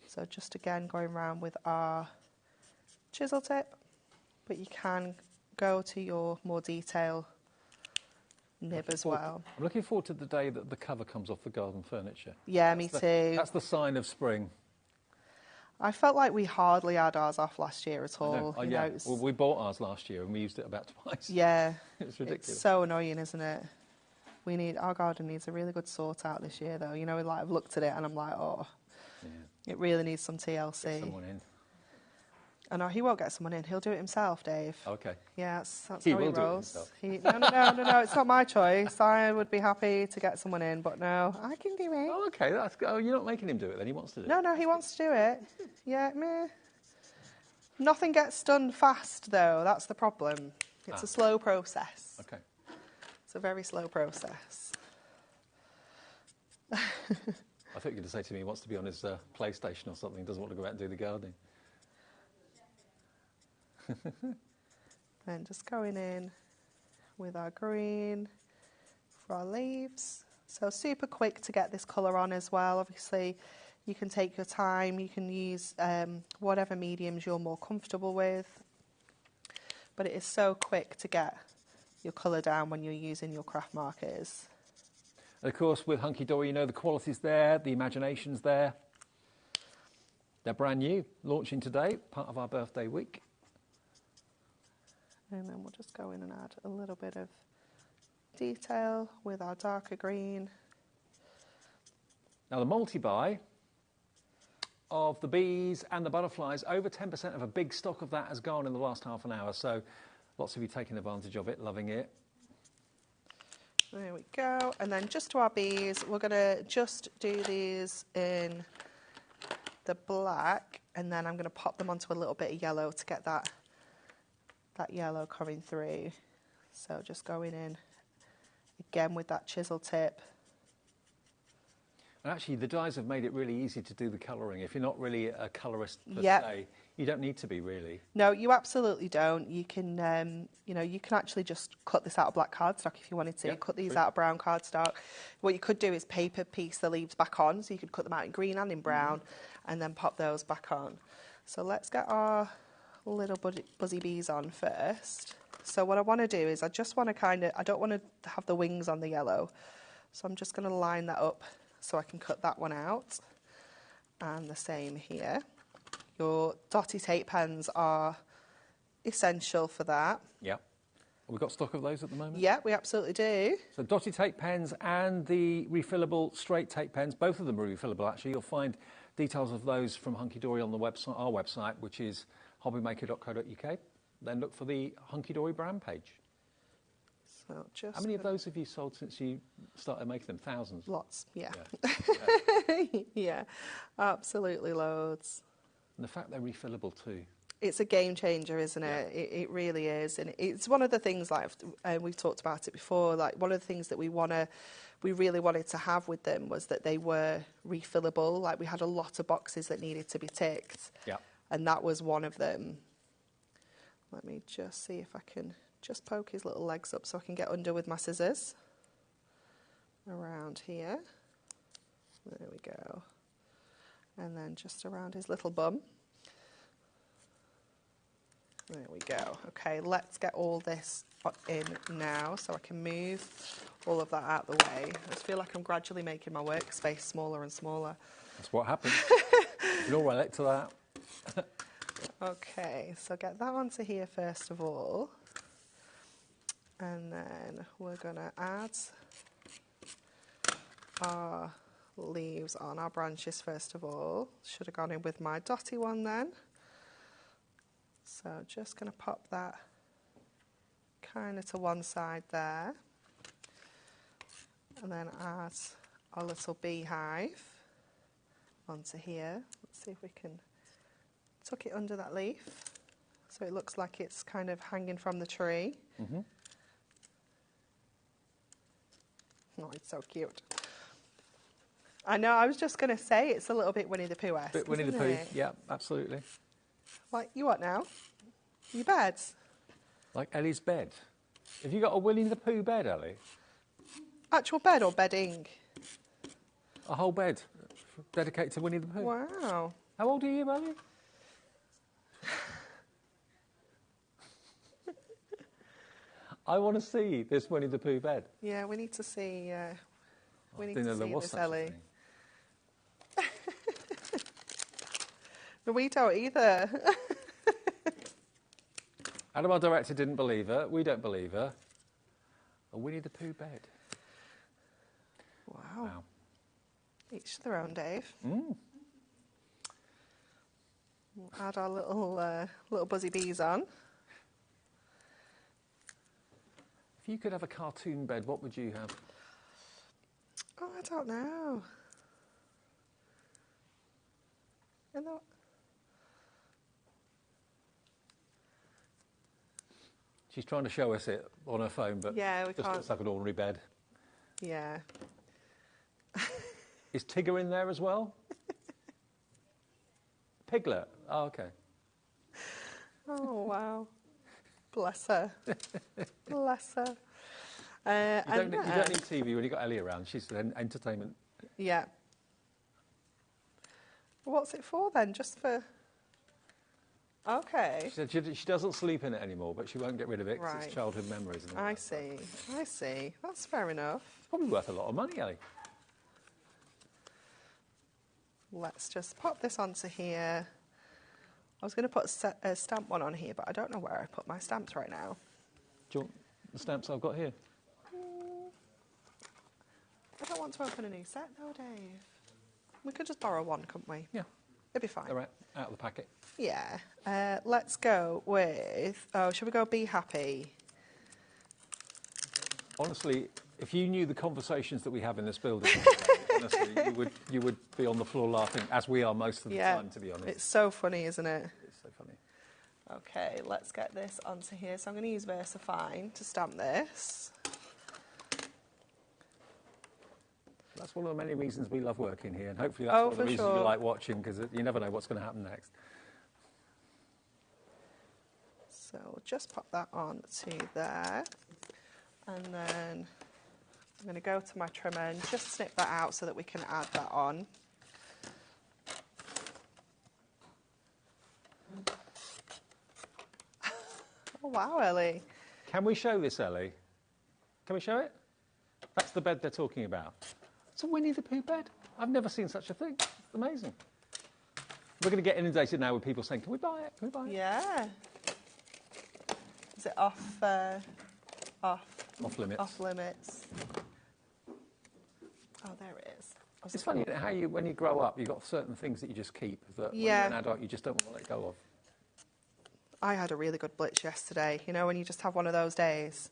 So just again going around with our chisel tip. but you can go to your more detail nib as well. I'm looking forward to the day that the cover comes off the garden furniture. Yeah, me too. That's the sign of spring. I felt like we hardly had ours off last year at all. I know. Well, we bought ours last year and we used it about twice. Yeah. It's ridiculous. It's so annoying, isn't it? Our garden needs a really good sort out this year, though. You know, like I've looked at it and I'm like, oh, it really needs some TLC. Get someone in. Oh, no, he won't get someone in. He'll do it himself, Dave. Okay. Yeah, that's He how he will do it rolls. himself. No, it's not my choice. I would be happy to get someone in, but no, I can do it. Oh, okay. You're not making him do it then. He wants to do it. No, he wants to do it. Yeah, meh. Nothing gets done fast, though. That's the problem. It's a slow process. Okay. It's a very slow process. I thought you were going to say to me he wants to be on his PlayStation or something, doesn't want to go out and do the gardening. Then just going in with our green for our leaves. So super quick to get this colour on as well. Obviously, you can take your time. You can use whatever mediums you're more comfortable with. But it is so quick to get your colour down when you're using your craft markers. And of course, with Hunky Dory, you know, the quality's there, the imagination's there. They're brand new, launching today, part of our birthday week. And then we'll just go in and add a little bit of detail with our darker green. Now the multi-buy of the bees and the butterflies, over 10% of a big stock of that has gone in the last half an hour, so lots of you taking advantage of it, loving it. There we go. And then just to our bees, we're going to just do these in the black, and then I'm going to pop them onto a little bit of yellow to get that yellow coming through. So just going in again with that chisel tip. And actually, the dyes have made it really easy to do the colouring. If you're not really a colourist per se, you don't need to be really. No, you absolutely don't. You can, you can actually just cut this out of black cardstock if you wanted to. Cut these out of brown cardstock. What you could do is paper piece the leaves back on, so you could cut them out in green and in brown, and then pop those back on. So let's get our little buzzy bees on first. So what I want to do is I just want to I don't want to have the wings on the yellow, so I'm just going to line that up so I can cut that one out. And the same here. Your dotty tape pens are essential for that. Yeah. We've got stock of those at the moment? Yeah, we absolutely do. So dotty tape pens and the refillable straight tape pens, both of them are refillable actually. You'll find details of those from Hunky Dory on the website, our website, which is hobbymaker.co.uk. Then look for the Hunky Dory brand page. So just how many of those have you sold since you started making them? Thousands? Lots, yeah. Yeah, absolutely loads. And the fact they're refillable too. It's a game changer, isn't it? It really is. And it's one of the things, like we've talked about it before, like one of the things that we really wanted to have with them was that they were refillable. Like we had a lot of boxes that needed to be ticked. Yeah. And that was one of them. Let me just see if I can just poke his little legs up so I can get under with my scissors. Around here. There we go. And then just around his little bum. There we go. Okay, let's get all this in now so I can move all of that out of the way. I just feel like I'm gradually making my workspace smaller and smaller. That's what happens. You can all relate to that. Okay, so get that onto here first of all. And then we're going to add our leaves on, our branches first of all. Should have gone in with my dotty one then. So just going to pop that kind of to one side there. And then add our little beehive onto here. Let's see if we can tuck it under that leaf so it looks like it's kind of hanging from the tree. Mm-hmm. Oh, it's so cute. I know, I was just going to say it's a little bit Winnie the Pooh-esque. Bit Winnie the Pooh, yeah, absolutely. Like, you what now? Your beds? Like Ellie's bed. Have you got a Winnie the Pooh bed, Ellie? Actual bed or bedding? A whole bed dedicated to Winnie the Pooh. Wow. How old are you, Ellie? I want to see this Winnie the Pooh bed. Yeah, we need to see. We need didn't to know there see was this, such a Ellie. thing. No, we don't either. Adam, our director, didn't believe her. We don't believe her. A Winnie the Pooh bed. Wow. Each their own, Dave. Mm. We'll add our little buzzy bees on. If you could have a cartoon bed, what would you have? Oh, I don't know. And that... She's trying to show us it on her phone, but yeah, we just can't. looks like an ordinary bed. Yeah. Is Tigger in there as well? Piglet. Oh, okay. Oh, wow. Bless her. Bless her. You don't need TV when you've got Ellie around. She's an entertainment. Yeah. What's it for then? Just for... Okay. She said she doesn't sleep in it anymore, but she won't get rid of it because Right. it's childhood memories. And all I that. see. I see. That's fair enough. Probably worth a lot of money, Ellie. Let's just pop this onto here. I was going to put a stamp one on here, but I don't know where I put my stamps right now. Do you want the stamps I've got here? I don't want to open a new set though, Dave. We could just borrow one, couldn't we? Yeah. It'd be fine. They're out of the packet. Yeah. Let's go with... Oh, should we go Be Happy? Honestly, if you knew the conversations that we have in this building, honestly, you would be on the floor laughing, as we are most of the time, to be honest. It's so funny, isn't it? It's so funny. Okay, let's get this onto here. So I'm going to use VersaFine to stamp this. That's one of the many reasons we love working here, and hopefully that's one of the reasons you like watching, because you never know what's going to happen next. So we'll just pop that on to there. And then I'm going to go to my trimmer and just snip that out so that we can add that on. Oh, wow, Ellie. Can we show this, Ellie? Can we show it? That's the bed they're talking about. It's a Winnie the Pooh bed. I've never seen such a thing. It's amazing. We're going to get inundated now with people saying, can we buy it? Can we buy it? Yeah. Is it off limits? Off limits. Oh, there it is. It's funny how when you grow up, you've got certain things that you just keep that when you're an adult, you just don't want to let go of. I had a really good blitz yesterday. You know, when you just have one of those days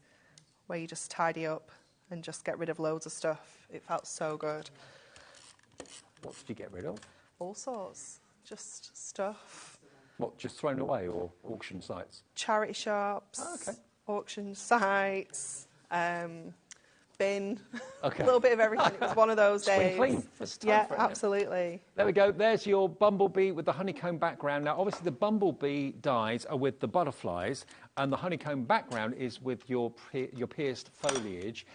where you just tidy up and just get rid of loads of stuff. It felt so good. What did you get rid of? All sorts. Just stuff. What, just thrown away or auction sites? Charity shops, auction sites, bin, Okay. a little bit of everything. It was one of those days. Spring clean. Yeah, absolutely. There we go. There's your bumblebee with the honeycomb background. Now, obviously, the bumblebee dies are with the butterflies, and the honeycomb background is with your pierced foliage.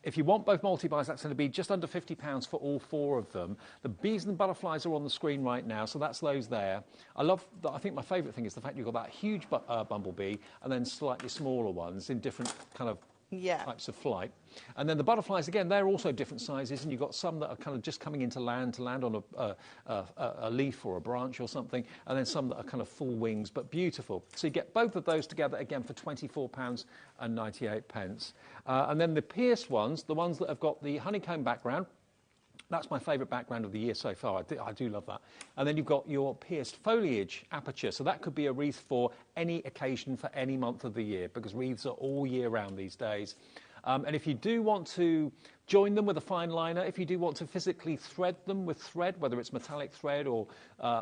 If you want both multi-buys, that's going to be just under £50 for all four of them. The bees and butterflies are on the screen right now, so that's those there. I think my favourite thing is the fact you've got that huge bumblebee and then slightly smaller ones in different kind of types of flight. And then the butterflies, again, they're also different sizes, and you've got some that are kind of just coming into land to land on a leaf or a branch or something, and then some that are kind of full wings, but beautiful. So you get both of those together, again, for £24.98. And then the pierced ones, the ones that have got the honeycomb background, that's my favourite background of the year so far. I do love that. And then you've got your pierced foliage aperture. So that could be a wreath for any occasion for any month of the year, because wreaths are all year round these days. And if you do want to join them with a fine liner, if you do want to physically thread them with thread, whether it's metallic thread or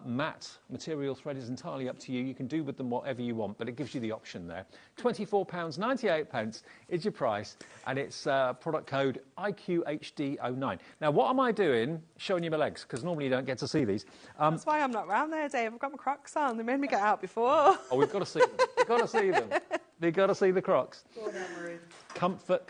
matte material thread, is entirely up to you. You can do with them whatever you want, but it gives you the option there. £24.98 is your price, and it's product code IQHD09. Now, what am I doing showing you my legs? Because normally you don't get to see these. That's why I'm not round there, Dave. I've got my Crocs on. They made me get out before. Oh, we've got to see them. We've got to see them. We've got to see the Crocs. Comfort,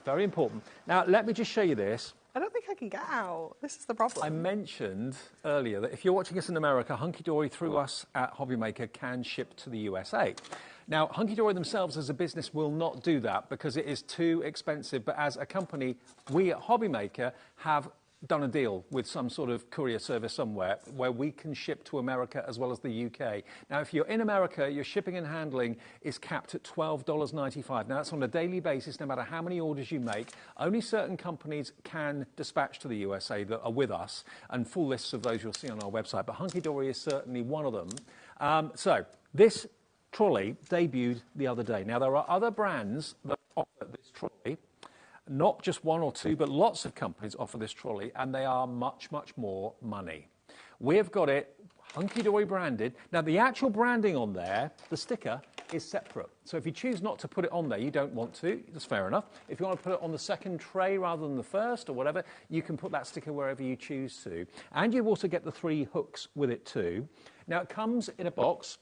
very important. Now, let me just show you this. I don't think I can get out. This is the problem. I mentioned earlier that if you're watching us in America, Hunky Dory through us at HobbyMaker can ship to the USA. Now, Hunky Dory themselves as a business will not do that because it is too expensive. But as a company, we at HobbyMaker have done a deal with some sort of courier service somewhere where we can ship to America as well as the UK. Now, if you're in America, your shipping and handling is capped at $12.95. Now, that's on a daily basis, no matter how many orders you make. Only certain companies can dispatch to the USA that are with us, and full lists of those you'll see on our website. But Hunky Dory is certainly one of them. So this trolley debuted the other day. Now, there are other brands that offer this trolley. Not just one or two, but lots of companies offer this trolley, and they are much, much more money. We've got it Hunky Dory branded. Now, the actual branding on there, the sticker, is separate. So if you choose not to put it on there, you don't want to, that's fair enough. If you want to put it on the second tray rather than the first or whatever, you can put that sticker wherever you choose to. And you also get the 3 hooks with it too. Now, it comes in a box,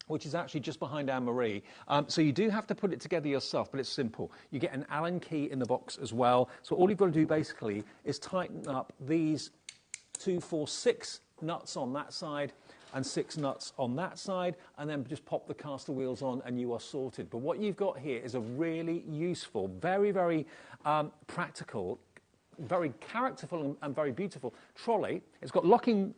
which is actually just behind Anne-Marie. So you do have to put it together yourself, but it's simple. You get an Allen key in the box as well. So all you've got to do basically is tighten up these 2, 4, 6 nuts on that side and 6 nuts on that side, and then just pop the caster wheels on and you are sorted. But what you've got here is a really useful, very, very practical, very characterful and very beautiful trolley. It's got locking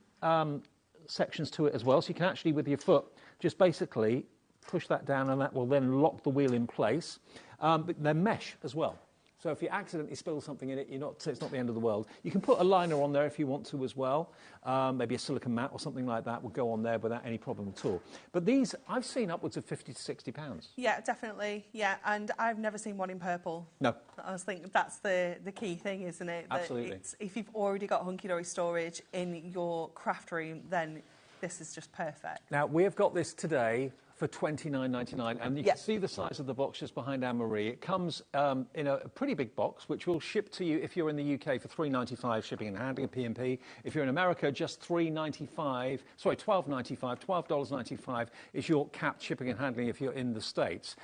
sections to it as well, so you can actually, with your foot, just basically push that down and that will then lock the wheel in place. But they're mesh as well. So if you accidentally spill something in it, it's not the end of the world. You can put a liner on there if you want to as well. Maybe a silicone mat or something like that will go on there without any problem at all. But these, I've seen upwards of 50 to 60 pounds. Yeah, definitely. Yeah, and I've never seen one in purple. No. I was thinking that's the key thing, isn't it? That Absolutely. If you've already got Hunky Dory storage in your craft room, then this is just perfect. Now, we have got this today for $29.99, and you can see the size of the box just behind Anne-Marie. It comes in a pretty big box, which will ship to you if you're in the UK for $3.95 shipping and handling, P&P. If you're in America, just $12.95, $12.95 is your capped shipping and handling if you're in the States.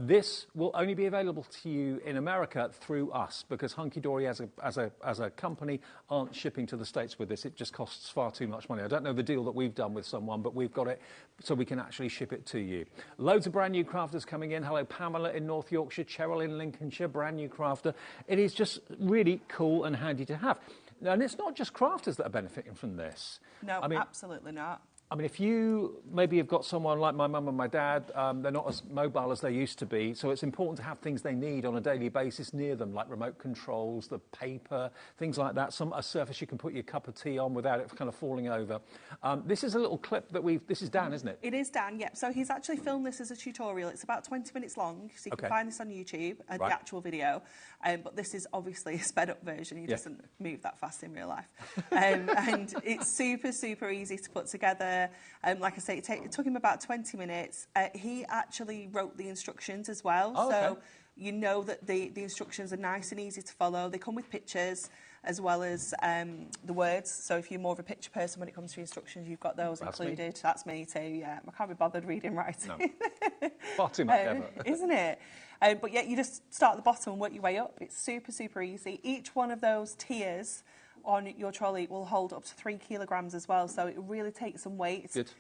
This will only be available to you in America through us, because Hunky Dory as a company aren't shipping to the States with this. It just costs far too much money. I don't know the deal that we've done with someone, but we've got it so we can actually ship it to you. Loads of brand new crafters coming in. Hello, Pamela in North Yorkshire, Cheryl in Lincolnshire, brand new crafter. It is just really cool and handy to have. And it's not just crafters that are benefiting from this. No, I mean, absolutely not. I mean, if you maybe have got someone like my mum and my dad, they're not as mobile as they used to be, so it's important to have things they need on a daily basis near them, like remote controls, the paper, things like that, a surface you can put your cup of tea on without it kind of falling over. This is a little clip that this is Dan, isn't it? It is Dan, yep. So he's actually filmed this as a tutorial. It's about 20 minutes long, so you can find this on YouTube, the actual video. But this is obviously a sped-up version. He doesn't move that fast in real life. And it's super, super easy to put together. Like I say, it took him about 20 minutes. He actually wrote the instructions as well. So you know that the instructions are nice and easy to follow. They come with pictures as well as the words. So if you're more of a picture person when it comes to instructions, you've got those included. That's me too, yeah. I can't be bothered reading writing. No. Far too much ever. Isn't it? But yeah, you just start at the bottom and work your way up. It's super, super easy. Each one of those tiers on your trolley will hold up to 3 kilograms as well, so it really takes some weight. Good.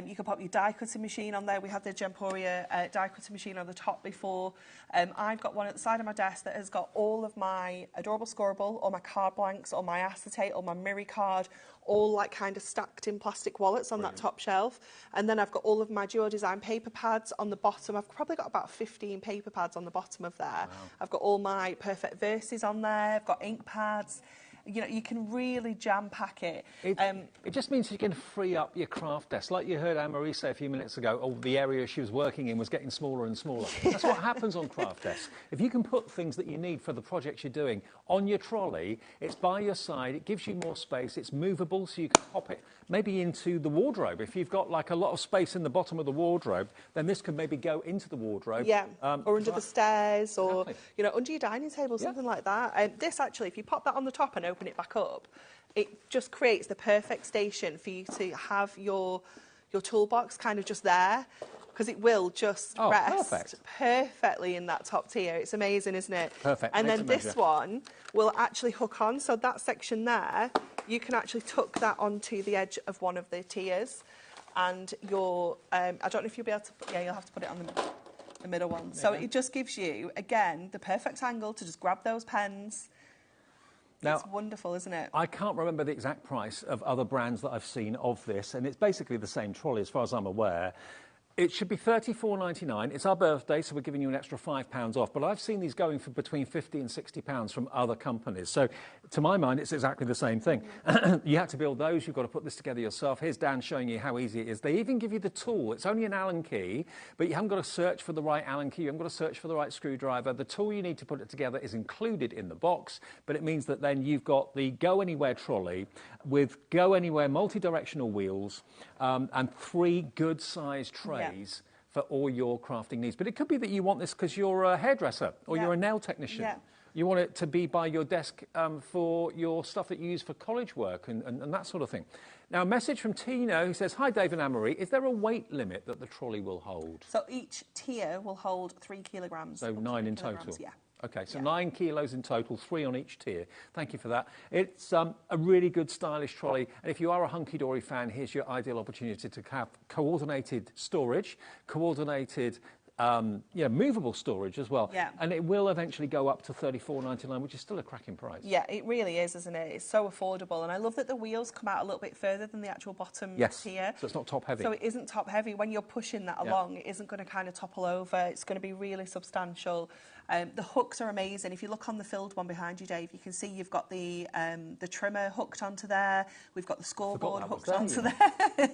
You can pop your die cutting machine on there. We had the Gemporia die cutting machine on the top before. I've got one at the side of my desk that has got all of my Adorable Scorable, all my card blanks, all my acetate, all my Miri card, all like kind of stacked in plastic wallets on that top shelf. And then I've got all of my Duo Design paper pads on the bottom. I've probably got about 15 paper pads on the bottom of there. Wow. I've got all my Perfect Verses on there. I've got ink pads. You know, you can really jam-pack it. It just means you can free up your craft desk. Like you heard Anne-Marie say a few minutes ago, the area she was working in was getting smaller and smaller. That's what happens on craft desks. If you can put things that you need for the projects you're doing on your trolley, it's by your side, it gives you more space, it's movable, so you can pop it maybe into the wardrobe. If you've got like a lot of space in the bottom of the wardrobe, then this can maybe go into the wardrobe. Yeah, or under the stairs, or you know, under your dining table, something like that. This actually, if you pop that on the top and open it back up, it just creates the perfect station for you to have your toolbox kind of just there. because it will just Oh, rest perfect. perfectly in that top tier. It's amazing, isn't it? Perfect. And Made then to this measure. one will actually hook on. So that section there, you can actually tuck that onto the edge of one of the tiers. And you're, I don't know if you'll be able to, you'll have to put it on the middle one. So it just gives you, again, the perfect angle to just grab those pens. Now, It's wonderful, isn't it? I can't remember the exact price of other brands that I've seen of this, and it's basically the same trolley as far as I'm aware. It should be $34.99. It's our birthday, so we're giving you an extra £5 off. But I've seen these going for between £50 and £60 from other companies. So, to my mind, it's exactly the same thing. You have to build those. You've got to put this together yourself. Here's Dan showing you how easy it is. They even give you the tool. It's only an Allen key, but you haven't got to search for the right Allen key. You haven't got to search for the right screwdriver. The tool you need to put it together is included in the box, but it means that then you've got the Go Anywhere trolley with Go Anywhere multi-directional wheels and 3 good-sized trays for all your crafting needs. But it could be that you want this because you're a hairdresser or you're a nail technician. You want it to be by your desk for your stuff that you use for college work and that sort of thing. Now, a message from Tina who says, hi, Dave and Anne-Marie. Is there a weight limit that the trolley will hold? So each tier will hold 3 kilograms. So 9 in total? Yeah. OK, so 9 kilos in total, 3 on each tier. Thank you for that. It's a really good, stylish trolley. And if you are a Hunky Dory fan, here's your ideal opportunity to have coordinated storage, coordinated movable storage as well. Yeah. And it will eventually go up to $34.99, which is still a cracking price. Yeah, it really is, isn't it? It's so affordable. And I love that the wheels come out a little bit further than the actual bottom tier. So it's not top heavy. So it isn't top heavy. When you're pushing that along, it isn't going to kind of topple over. It's going to be really substantial. The hooks are amazing. If you look on the filled one behind you, Dave, you can see you've got the trimmer hooked onto there. We've got the scoreboard hooked onto there.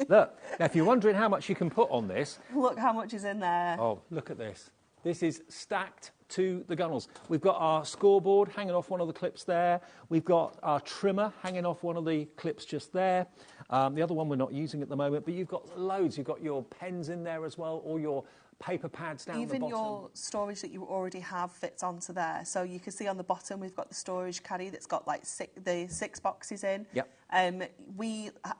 Look, now if you're wondering how much you can put on this... Look how much is in there. Oh, look at this. This is stacked to the gunnels. We've got our scoreboard hanging off one of the clips there. We've got our trimmer hanging off one of the clips just there. The other one we're not using at the moment, but you've got loads. You've got your pens in there as well, all your paper pads down the bottom. Even your storage that you already have fits onto there. So you can see on the bottom we've got the storage caddy that's got like the 6 boxes in. Yep.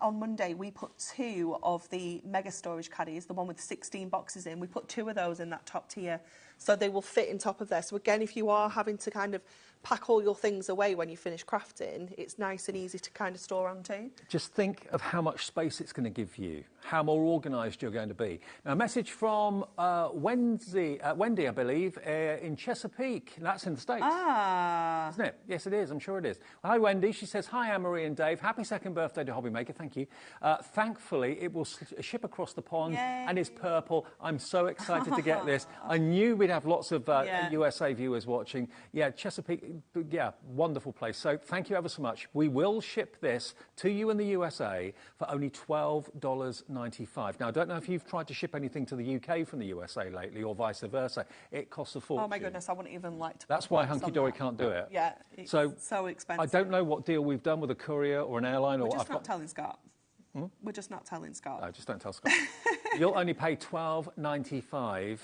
On Monday we put 2 of the mega storage caddies, the one with 16 boxes in. We put 2 of those in that top tier, so they will fit in top of there. So again, if you are having to kind of pack all your things away when you finish crafting, it's nice and easy to kind of store onto. Just think of how much space it's going to give you, how more organised you're going to be. Now, a message from Wendy, I believe, in Chesapeake. That's in the States. Ah. Isn't it? Yes, it is. I'm sure it is. Well, hi, Wendy. She says, hi, Anne-Marie and Dave. Happy 2nd birthday to HobbyMaker. Thank you. Thankfully, it will ship across the pond. Yay. And it's purple. I'm so excited to get this. I knew we'd have lots of USA viewers watching. Yeah, Chesapeake, wonderful place. So thank you ever so much. We will ship this to you in the USA for only $12.95. Now, I don't know if you've tried to ship anything to the UK from the USA lately or vice versa. It costs a fortune. Oh my goodness, I wouldn't even like to. That's why Hunky Dory can't do it. Yeah, it's so expensive. I don't know what deal we've done with a courier or an airline. We're just not telling Scott. We're just not telling Scott. No, just don't tell Scott. You'll only pay $12.95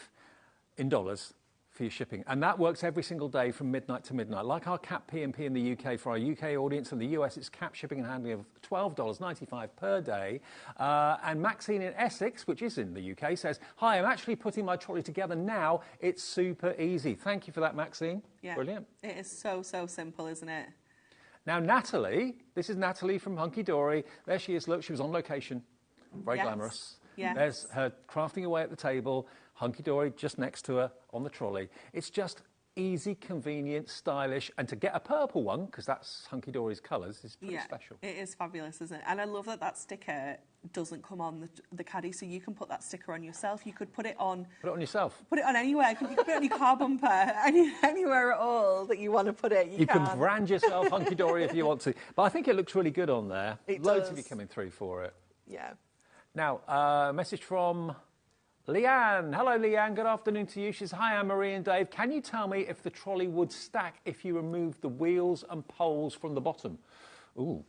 in dollars for your shipping. And that works every single day from midnight to midnight. Like our cap P&P in the UK, for our UK audience, in the US, it's cap shipping and handling of $12.95 per day. And Maxine in Essex, which is in the UK, says, hi, I'm actually putting my trolley together now. It's super easy. Thank you for that, Maxine. Yeah. Brilliant. It is so simple, isn't it? Now, Natalie, this is Natalie from Hunky Dory. There she is. Look, she was on location. Very glamorous. Yes. There's her crafting away at the table. Hunky Dory just next to her on the trolley. It's just easy, convenient, stylish, and to get a purple one, because that's Hunky Dory's colours, is pretty special. It is fabulous, isn't it? And I love that that sticker doesn't come on the caddy, so you can put that sticker on yourself. You could put it on... Put it on yourself. Put it on anywhere. You could put it on your car bumper, anywhere at all that you want to put it. You can brand yourself Hunky Dory if you want to. But I think it looks really good on there. Loads of you coming through for it. Yeah. Now, a message from Leanne. Hello, Leanne. Good afternoon to you. She says, hi, Anne-Marie and Dave. Can you tell me if the trolley would stack if you removed the wheels and poles from the bottom? Ooh.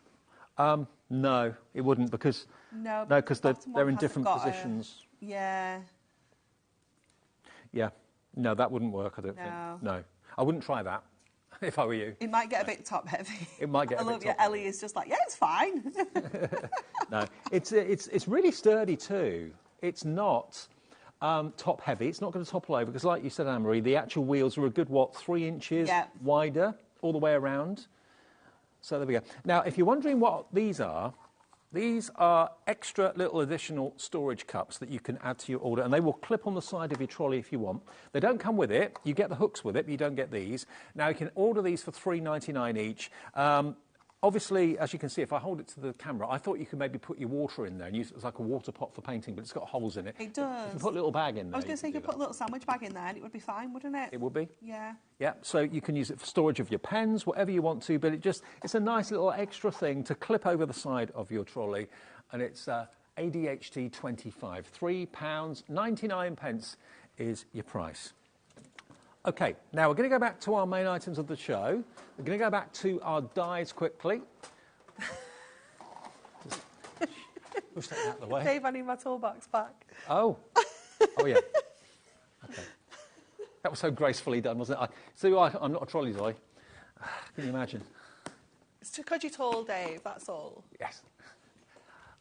No, it wouldn't, because they're in different positions. Yeah. Yeah. No, that wouldn't work, I don't think. No. I wouldn't try that if I were you. It might get a bit top heavy. It might get a bit top heavy. Ellie is just like, yeah, it's fine. No, it's really sturdy too. it's not top heavy. It's not going to topple over because, like you said, Anne-Marie, the actual wheels are a good, 3 inches wider all the way around. So there we go. Now, if you're wondering what these are extra little additional storage cups that you can add to your order, and they will clip on the side of your trolley if you want. They don't come with it. You get the hooks with it, but you don't get these. Now, you can order these for $3.99 each. Obviously, as you can see, if I hold it to the camera, I thought you could maybe put your water in there and use it as like a water pot for painting, but it's got holes in it. It does. You can put a little bag in there. I was going to say you could put a little sandwich bag in there and it would be fine, wouldn't it? It would be. Yeah. Yeah, so you can use it for storage of your pens, whatever you want to, but it's a nice little extra thing to clip over the side of your trolley, and it's ADHD 25. £3.99 is your price. OK, now we're going to go back to our main items of the show. We're going to go back to our dies quickly. Push that out of the way. Dave, I need my toolbox back. Oh. Oh, yeah. OK. That was so gracefully done, wasn't it? I'm not a trolley toy. Can you imagine? It's because you're tall, Dave, that's all. Yes.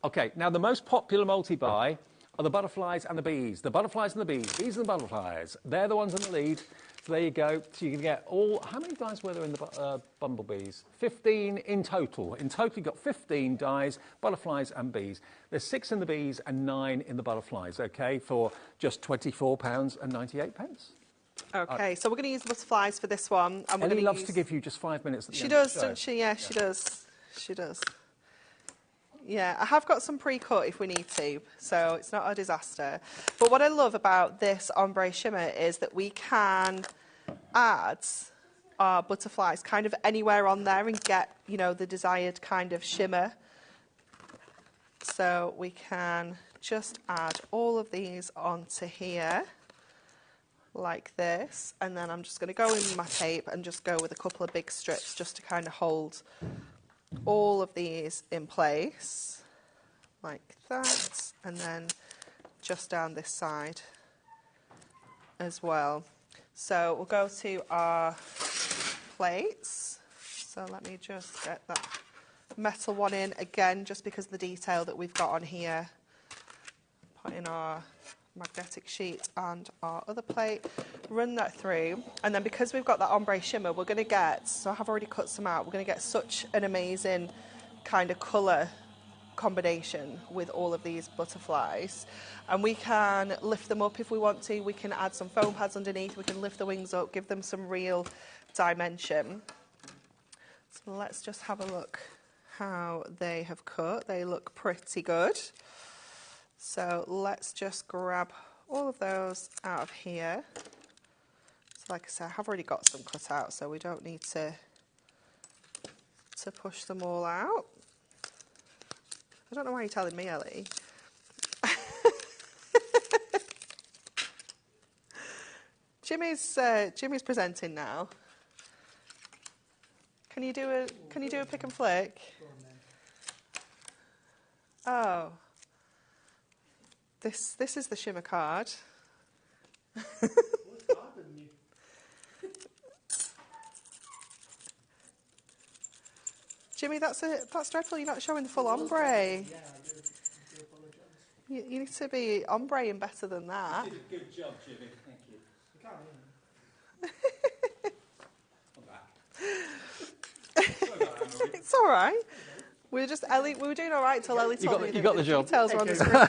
OK, now the most popular multi-buy are the butterflies and the bees. The butterflies and the bees. Bees and the butterflies. They're the ones in the lead. So there you go. So you can get all... How many dies were there in the bumblebees? 15 in total. In total, you've got 15 dies, butterflies and bees. There's 6 in the bees and 9 in the butterflies, OK, for just £24.98. OK, so we're going to use butterflies for this one. And Ellie loves to give you just 5 minutes at the She end does, of the show. doesn't she? Yeah, she does. She does. Yeah, I have got some pre-cut if we need to, so it's not a disaster. But what I love about this ombre shimmer is that we can add our butterflies kind of anywhere on there and get, you know, the desired kind of shimmer. So we can just add all of these onto here, like this. And then I'm just going to go in with my tape and just go with a couple of big strips just to kind of hold all of these in place like that, and then just down this side as well. So we'll go to our plates. So let me just get that metal one in again, just because of the detail that we've got on here. Put in our magnetic sheet and our other plate, run that through, and then because we've got that ombre shimmer, we're going to get, so I have already cut some out, we're going to get such an amazing kind of colour combination with all of these butterflies. And we can lift them up if we want to, we can add some foam pads underneath, we can lift the wings up, give them some real dimension. So let's just have a look how they have cut. They look pretty good. So let's just grab all of those out of here. So like I said, I have already got some cut out, so we don't need to push them all out. I don't know why you're telling me, Ellie. Jimmy's presenting now. Can you do a pick and flick? Oh. This is the shimmer card. Jimmy, that's dreadful. You're not showing the full ombre. You need to be ombreing better than that. You did a good job, Jimmy. Thank you. It's all right. We were doing all right till Ellie told me you got the job. details were on the screen.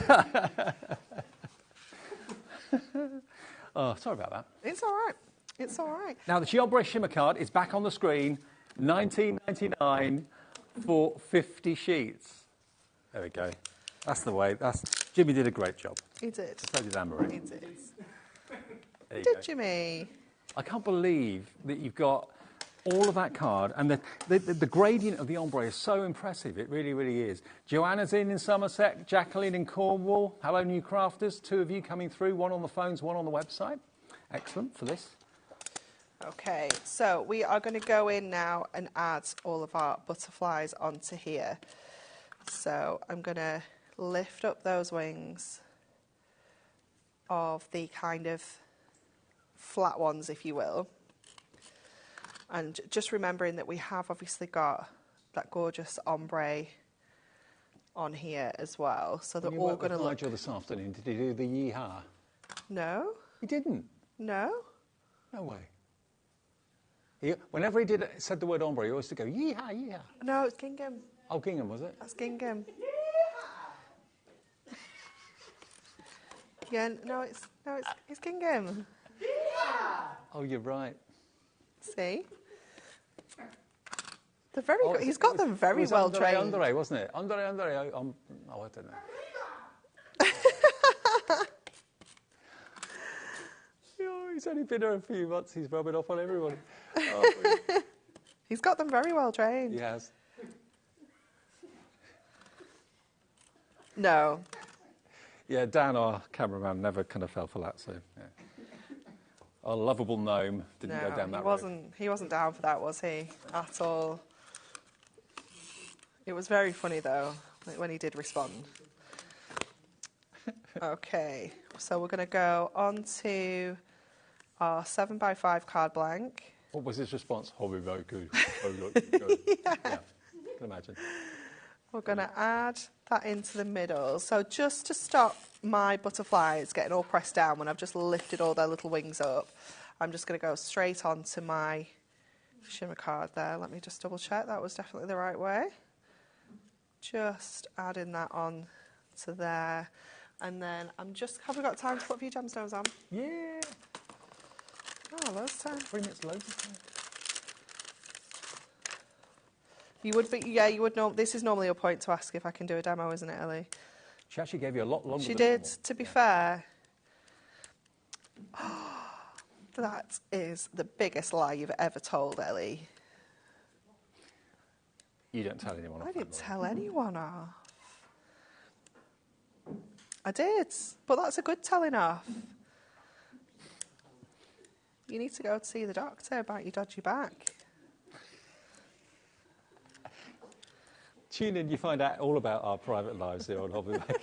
Oh, sorry about that. It's all right. It's all right. Now, the Ombre Shimmer card is back on the screen, $19.99 for 50 sheets. There we go. That's the way. Jimmy did a great job. He did. So did Anne-Marie. He did. There you Did go. Jimmy? I can't believe that you've got all of that card, and the gradient of the ombre is so impressive. It really, really is. Joanna's in Somerset, Jacqueline in Cornwall. Hello, new crafters. 2 of you coming through, 1 on the phones, 1 on the website. Excellent for this. Okay, so we are going to go in now and add all of our butterflies onto here. So I'm going to lift up those wings of the kind of flat ones, if you will. And just remembering that we have obviously got that gorgeous ombre on here as well. So they're When you all worked going to with look... Nigel this afternoon, did he do the yeehaw? No. He didn't? No. No way. Whenever he said the word ombre, he always used to go, yeehaw, yeehaw. No, it's Gingham. Oh, Gingham, was it? That's Gingham. Yeah, no, it's Gingham. Oh, you're right. See? They're very good. He's got them very well trained. Andre, wasn't it? Andre. I don't know. Oh, he's only been here a few months. He's rubbing off on everybody. Oh, He's got them very well trained. he has. No. Yeah, Dan, our cameraman, never kind of fell for that. So, yeah. Our lovable gnome didn't go down that road. He wasn't down for that, was he? At all. It was very funny though when he did respond. Okay, so we're going to go on to our 7x5 card blank. What was his response? HobbyMaker. Yeah, I can imagine. We're going to add that into the middle. So just to stop my butterflies getting all pressed down when I've just lifted all their little wings up, I'm just going to go straight onto my shimmer card there. Let me just double check that was definitely the right way. Just adding that on to there. And then have we got time to put a few gemstones on? Yeah. Oh, loads of time. 3 minutes, loads of time. You would be, yeah, you would know. This is normally a point to ask if I can do a demo, isn't it, Ellie? She actually gave you a lot longer. She than did, normal. to be fair. That is the biggest lie you've ever told, Ellie. You don't tell anyone off. I didn't tell anyone off. I did, but that's a good telling off. You need to go to see the doctor about your dodgy back. Tune in, you find out all about our private lives here on HobbyMaker.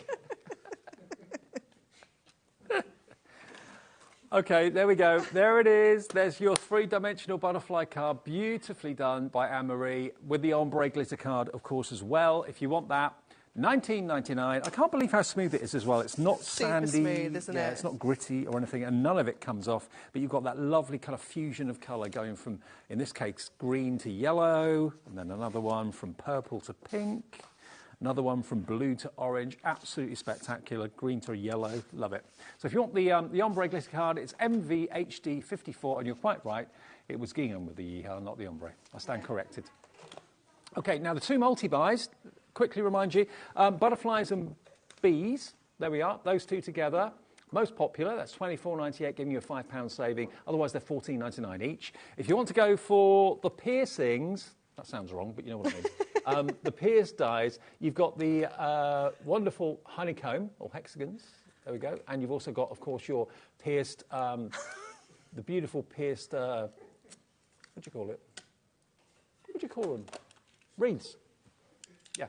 Okay, there we go. There it is. There's your three-dimensional butterfly card, beautifully done by Anne-Marie, with the ombre glitter card, of course, as well. If you want that, $19.99. I can't believe how smooth it is as well. It's not sandy. Super smooth, isn't it? It's not gritty or anything, and none of it comes off. But you've got that lovely kind of fusion of colour going from, in this case, green to yellow, and then another one from purple to pink, another one from blue to orange. Absolutely spectacular. Green to yellow. Love it. So if you want the ombre glitter card, it's MVHD54, and you're quite right. It was gingham with the yeehaw, not the ombre. I stand corrected. Okay, now the two multi-buys. Quickly remind you, butterflies and bees, there we are, those two together. Most popular, that's $24.98, giving you a £5 saving. Otherwise, they're $14.99 each. If you want to go for the piercings, that sounds wrong, but you know what I mean. The pierced dies, you've got the wonderful honeycomb, or hexagons, there we go. And you've also got, of course, your pierced, the beautiful pierced, what do you call it? What do you call them? Reeds. Yeah.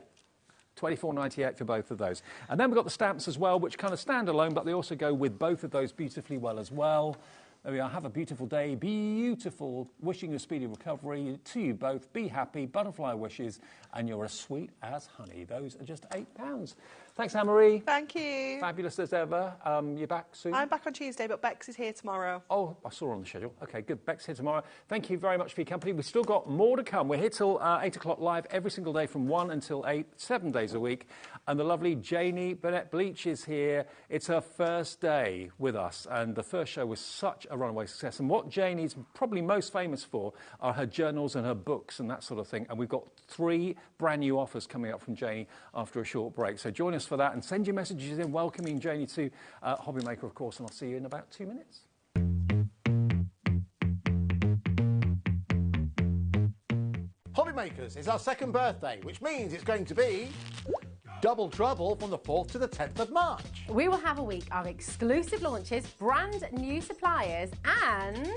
$24.98 for both of those. And then we've got the stamps as well, which kind of stand alone, but they also go with both of those beautifully well as well. There we are. Have a beautiful day. Beautiful. Wishing you a speedy recovery to you both. Be happy. Butterfly wishes. And you're as sweet as honey. Those are just £8. Thanks, Anne-Marie. Thank you. Fabulous as ever. You're back soon? I'm back on Tuesday, but Bex is here tomorrow. Oh, I saw her on the schedule. OK, good. Beck's here tomorrow. Thank you very much for your company. We've still got more to come. We're here till 8 o'clock live every single day from 1 until 8, 7 days a week. And the lovely Janie Burnett-Bleach is here. It's her first day with us. And the first show was such a runaway success. And what Janie's probably most famous for are her journals and her books and that sort of thing. And we've got 3 brand new offers coming up from Janie after a short break. So join us for that and send your messages in welcoming Janie to HobbyMaker, of course, and I'll see you in about 2 minutes. HobbyMakers is our second birthday, which means it's going to be double trouble from the 4th to the 10th of March. We will have a week of exclusive launches, brand new suppliers and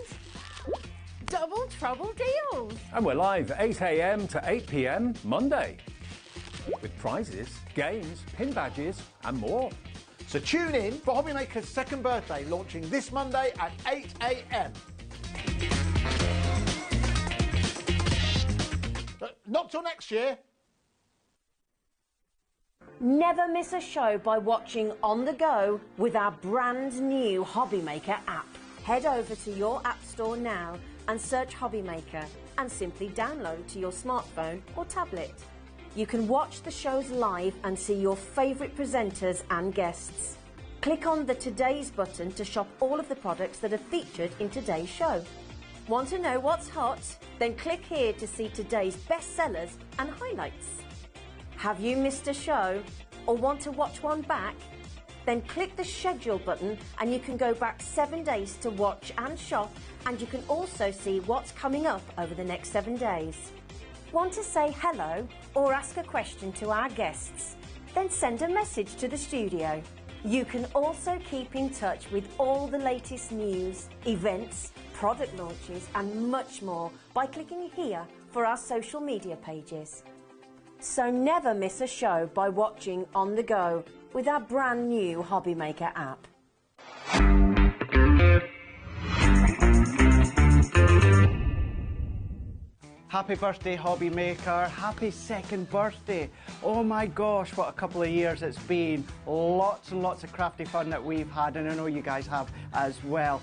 double trouble deals. And we're live 8 a.m. to 8 p.m. Monday with prizes, games, pin badges and more. So tune in for HobbyMaker's second birthday, launching this Monday at 8 a.m. Not till next year. Never miss a show by watching on the go with our brand new HobbyMaker app. Head over to your app store now and search HobbyMaker and simply download to your smartphone or tablet. You can watch the shows live and see your favourite presenters and guests. Click on the Today's button to shop all of the products that are featured in today's show. Want to know what's hot? Then click here to see today's bestsellers and highlights. Have you missed a show or want to watch one back? Then click the schedule button and you can go back 7 days to watch and shop, and you can also see what's coming up over the next 7 days. Want to say hello or ask a question to our guests? Then send a message to the studio. You can also keep in touch with all the latest news, events, product launches and much more by clicking here for our social media pages. So never miss a show by watching on the go with our brand new HobbyMaker app. Happy birthday, HobbyMaker. Happy second birthday. Oh my gosh, what a couple of years it's been. Lots and lots of crafty fun that we've had, and I know you guys have as well.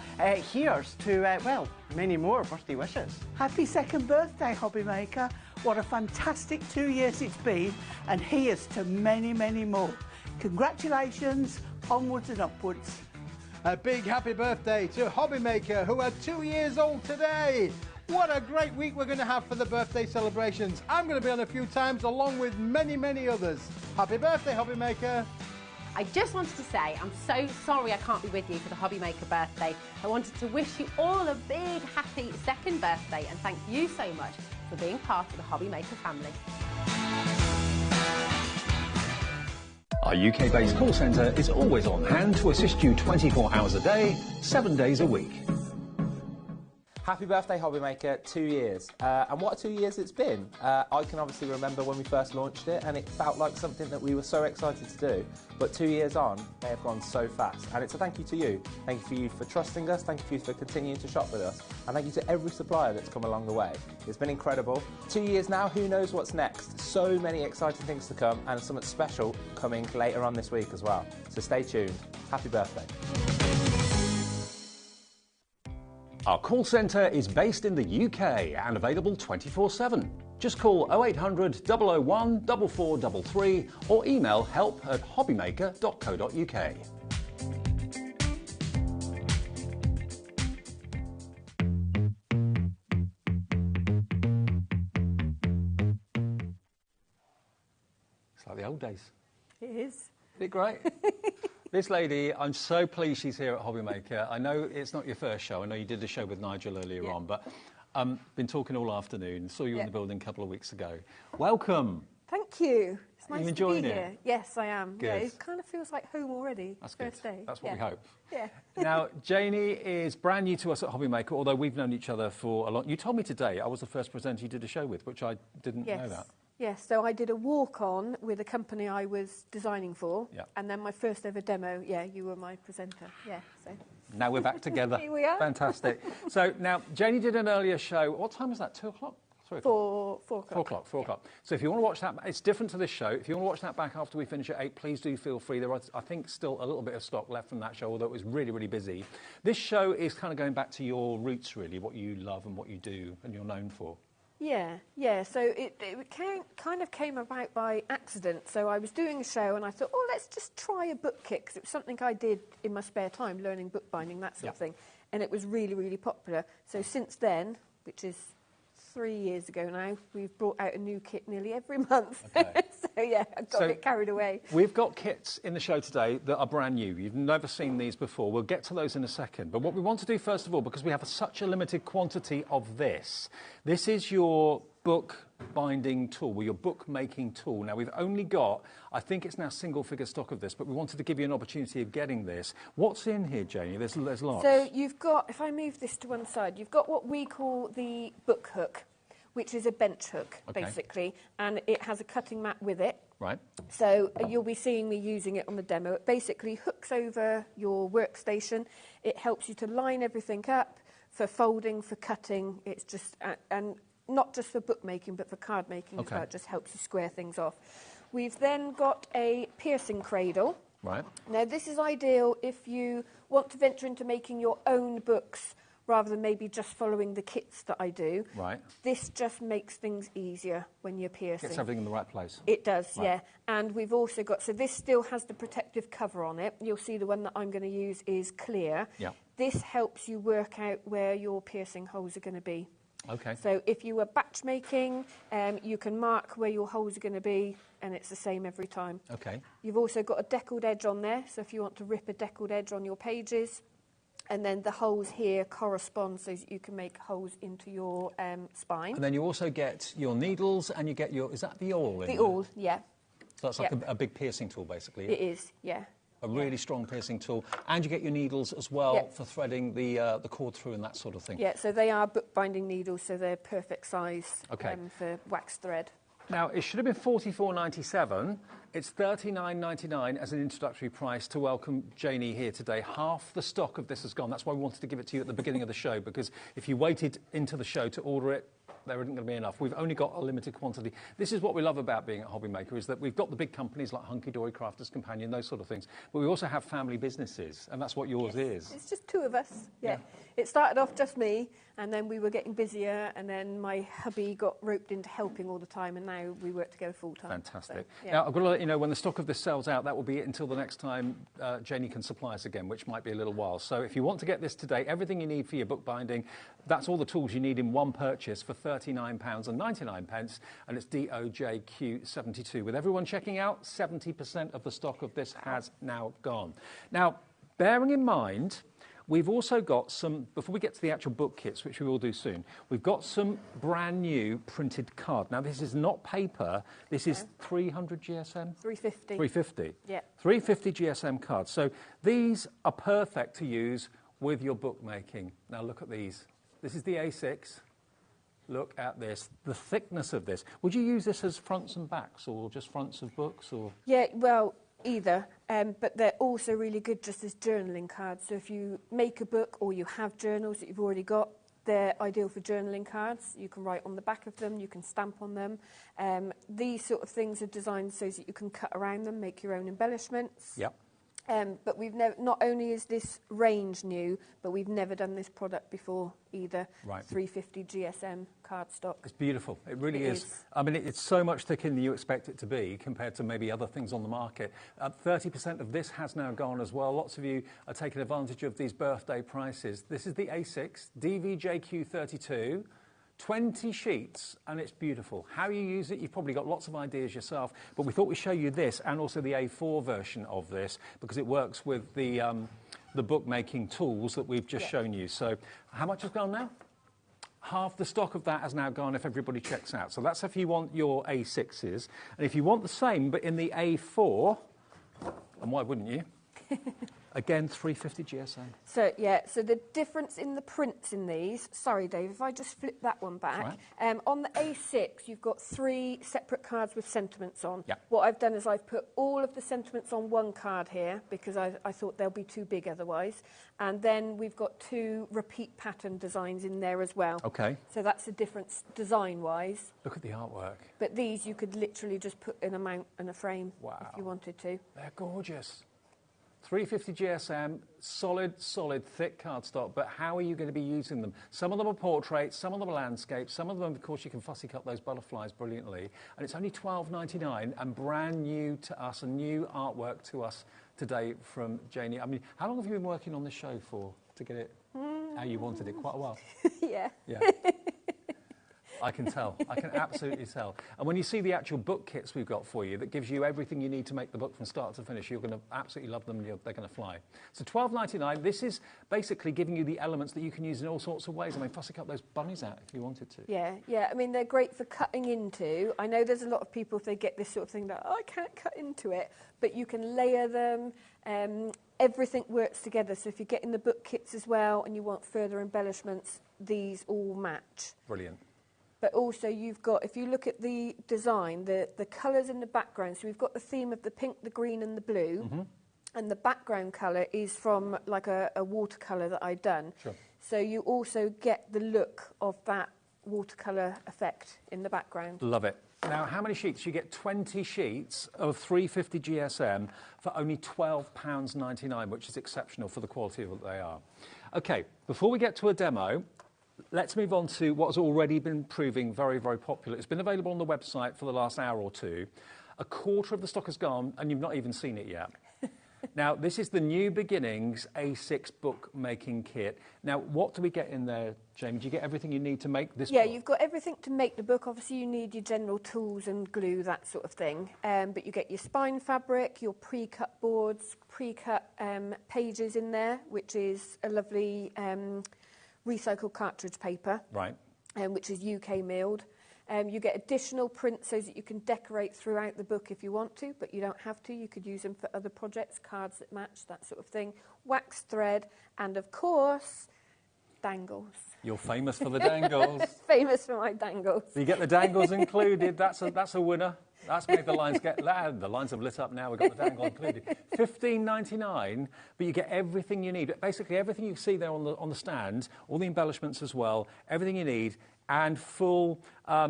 Here's to, well, many more birthday wishes. Happy second birthday, HobbyMaker. What a fantastic 2 years it's been, and here's to many, many more. Congratulations, onwards and upwards. A big happy birthday to HobbyMaker, who are 2 years old today. What a great week we're going to have for the birthday celebrations. I'm going to be on a few times along with many, many others. Happy birthday, HobbyMaker. I just wanted to say I'm so sorry I can't be with you for the HobbyMaker birthday. I wanted to wish you all a big happy second birthday and thank you so much for being part of the HobbyMaker family. Our UK-based call centre is always on hand to assist you 24 hours a day, 7 days a week. Happy birthday, HobbyMaker, 2 years. And what a 2 years it's been. I can obviously remember when we first launched it and it felt like something that we were so excited to do. But 2 years on, they have gone so fast. And it's a thank you to you. Thank you for trusting us, thank you for continuing to shop with us, and thank you to every supplier that's come along the way. It's been incredible. 2 years now, who knows what's next? So many exciting things to come and something special coming later on this week as well. So stay tuned. Happy birthday. Our call centre is based in the UK and available 24/7. Just call 0800 001 4433 or email help@hobbymaker.co.uk. It's like the old days. It is. Isn't it great? This lady, I'm so pleased she's here at HobbyMaker. I know it's not your first show. I know you did the show with Nigel earlier on, but been talking all afternoon. Saw you in the building a couple of weeks ago. Welcome. Thank you. It's nice enjoying to be it? here. Yes, I am. Good. Yeah, it kind of feels like home already. That's First good. day. That's what we hope. Yeah. Now, Janie is brand new to us at HobbyMaker, although we've known each other for a long... You told me today I was the first presenter you did a show with, which I didn't know that. Yes, so I did a walk-on with a company I was designing for, and then my first ever demo, you were my presenter, so. Now we're back together. Here we are. Fantastic. So now, Janie did an earlier show. What time was that, 2 o'clock? 3 o'clock? 4 o'clock. 4 o'clock, 4 o'clock. So if you want to watch that, it's different to this show. If you want to watch that back after we finish at 8, please do feel free. There are, I think, still a little bit of stock left from that show, although it was really, really busy. This show is kind of going back to your roots, really, what you love and what you do and you're known for. Yeah. So it kind of came about by accident. So I was doing a show and I thought, let's just try a book kit, because it was something I did in my spare time, learning bookbinding, that sort of thing. And it was really, really popular. So since then, which is 3 years ago now, we've brought out a new kit nearly every month. Okay. So I got a bit carried away. We've got kits in the show today that are brand new. You've never seen these before. We'll get to those in a second. But what we want to do first of all, because we have such a limited quantity of this is your book binding tool, your bookmaking tool. Now, we've only got, I think it's now single figure stock of this, but we wanted to give you an opportunity of getting this. What's in here, Janie? There's lots. So you've got, if I move this to one side, you've got what we call the book hook, which is a bench hook, basically, and it has a cutting mat with it. Right. So you'll be seeing me using it on the demo. It basically hooks over your workstation. It helps you to line everything up for folding, for cutting. It's just, and not just for bookmaking, but for card making as well. It just helps you square things off. We've then got a piercing cradle. Right. Now, this is ideal if you want to venture into making your own books rather than maybe just following the kits that I do. Right. This just makes things easier when you're piercing. Gets everything in the right place. It does, Right. yeah. And we've also got, so this still has the protective cover on it. You'll see the one that I'm going to use is clear. Yeah. This helps you work out where your piercing holes are going to be. Okay. So if you were batch making, you can mark where your holes are going to be, and it's the same every time. Okay. You've also got a deckled edge on there, so if you want to rip a deckled edge on your pages, and then the holes here correspond so that you can make holes into your spine. And then you also get your needles and you get your, is that the awl? The awl, yeah. So that's like a big piercing tool, basically. It is, yeah. A really strong piercing tool. And you get your needles as well for threading the cord through and that sort of thing. Yeah, so they are bookbinding needles, so they're perfect size for wax thread. Now, it should have been $44.97. It's $39.99 as an introductory price to welcome Janie here today. Half the stock of this has gone. That's why we wanted to give it to you at the beginning of the show, because if you waited into the show to order it, there isn't going to be enough. We've only got a limited quantity. This is what we love about being at HobbyMaker, is that we've got the big companies like Hunky Dory, Crafters Companion, those sort of things, but we also have family businesses, and that's what yours is. It's just two of us, yeah. It started off just me, and then we were getting busier, and then my hubby got roped into helping all the time, and now we work together full time. Fantastic. So, Now, I've got to let you know, when the stock of this sells out, that will be it until the next time Janie can supply us again, which might be a little while. So if you want to get this today, everything you need for your bookbinding, that's all the tools you need in one purchase for £39.99, and it's DOJQ72. With everyone checking out, 70% of the stock of this has now gone. Now, bearing in mind, we've also got some, before we get to the actual book kits, which we will do soon, we've got some brand new printed card. Now, this is not paper. This is 300 GSM? 350. 350? Yeah. 350 GSM cards. So these are perfect to use with your bookmaking. Now, look at these. This is the A6. Look at this. The thickness of this. Would you use this as fronts and backs, or just fronts of books? Or Yeah, well, either, but they're also really good just as journaling cards. So if you make a book or you have journals that you've already got, they're ideal for journaling cards. You can write on the back of them, you can stamp on them. These sort of things are designed so that you can cut around them, make your own embellishments. Yep. But we've never, not only is this range new, but we've never done this product before either. Right. 350 GSM cardstock. It's beautiful. It really It is. I mean, it's so much thicker than you expect it to be compared to maybe other things on the market. 30% of this has now gone as well. Lots of you are taking advantage of these birthday prices. This is the A6 DVJQ32. 20 sheets, and it's beautiful. How you use it, you've probably got lots of ideas yourself, but we thought we'd show you this and also the A4 version of this because it works with the bookmaking tools that we've just shown you. So how much has gone now? Half the stock of that has now gone if everybody checks out. So that's if you want your A6s. And if you want the same but in the A4, and why wouldn't you? Again, 350 GSM. So, yeah, so the difference in the prints in these, sorry, Dave, if I just flip that one back. Right. On the A6, you've got 3 separate cards with sentiments on. Yep. What I've done is I've put all of the sentiments on one card here because I thought they'll be too big otherwise. And then we've got 2 repeat pattern designs in there as well. Okay. So that's the difference design-wise. Look at the artwork. But these you could literally just put in a mount and a frame if you wanted to. They're gorgeous. 350 GSM, solid, thick cardstock, but how are you going to be using them? Some of them are portraits, some of them are landscapes, some of them, of course, you can fussy cut those butterflies brilliantly, and it's only $12.99 and brand new to us, a new artwork to us today from Janie. I mean, how long have you been working on this show for to get it how you wanted it? Quite a while. Yeah. I can tell. I can absolutely tell. And when you see the actual book kits we've got for you that gives you everything you need to make the book from start to finish, you're going to absolutely love them. They're going to fly. So $12.99, this is basically giving you the elements that you can use in all sorts of ways. I mean, fussy cut those bunnies out if you wanted to. Yeah. I mean, they're great for cutting into. I know there's a lot of people, if they get this sort of thing, that, I can't cut into it. But you can layer them. Everything works together. So if you're getting the book kits as well and you want further embellishments, these all match. Brilliant. But also you've got, if you look at the design, the colours in the background, so we've got the theme of the pink, the green and the blue, and the background colour is from like a watercolour that I'd done. Sure. So you also get the look of that watercolour effect in the background. Love it. Now, how many sheets? You get 20 sheets of 350 GSM for only £12.99, which is exceptional for the quality of what they are. OK, before we get to a demo, let's move on to what has already been proving very, very popular. It's been available on the website for the last hour or two. A quarter of the stock has gone, and you've not even seen it yet. Now, this is the New Beginnings A6 bookmaking kit. Now, what do we get in there, Jamie? Do you get everything you need to make this book? Yeah, you've got everything to make the book. Obviously, you need your general tools and glue, that sort of thing. But you get your spine fabric, your pre-cut boards, pre-cut pages in there, which is a lovely recycled cartridge paper. Right. Which is UK milled. You get additional prints so that you can decorate throughout the book if you want to, but you don't have to. You could use them for other projects, cards that match, that sort of thing. Wax thread, and of course, dangles. You're famous for the dangles. Famous for my dangles. So you get the dangles included. That's a winner. That's made the lines get loud. The lines have lit up now. We've got the dangle included. $15.99, but you get everything you need. Basically, everything you see there on the stand, all the embellishments as well, everything you need, and full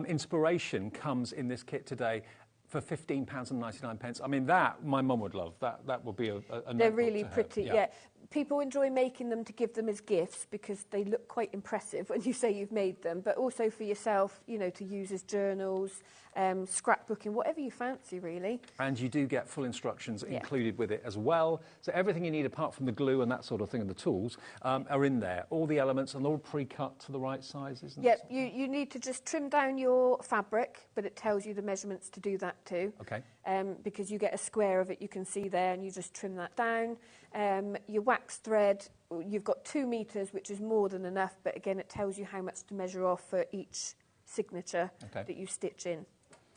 inspiration comes in this kit today for £15.99. I mean, that my mum would love. That would be a They're really pretty, yeah. People enjoy making them to give them as gifts because they look quite impressive when you say you've made them, but also for yourself, you know, to use as journals, scrapbooking, whatever you fancy, really. And you do get full instructions included with it as well. So everything you need apart from the glue and that sort of thing and the tools are in there. All the elements and all pre-cut to the right sizes. Yeah, you need to just trim down your fabric, but it tells you the measurements to do that too. Okay. Because you get a square of it, you can see there, and you just trim that down. Your wax thread, you've got 2 meters, which is more than enough, but again, it tells you how much to measure off for each signature that you stitch in.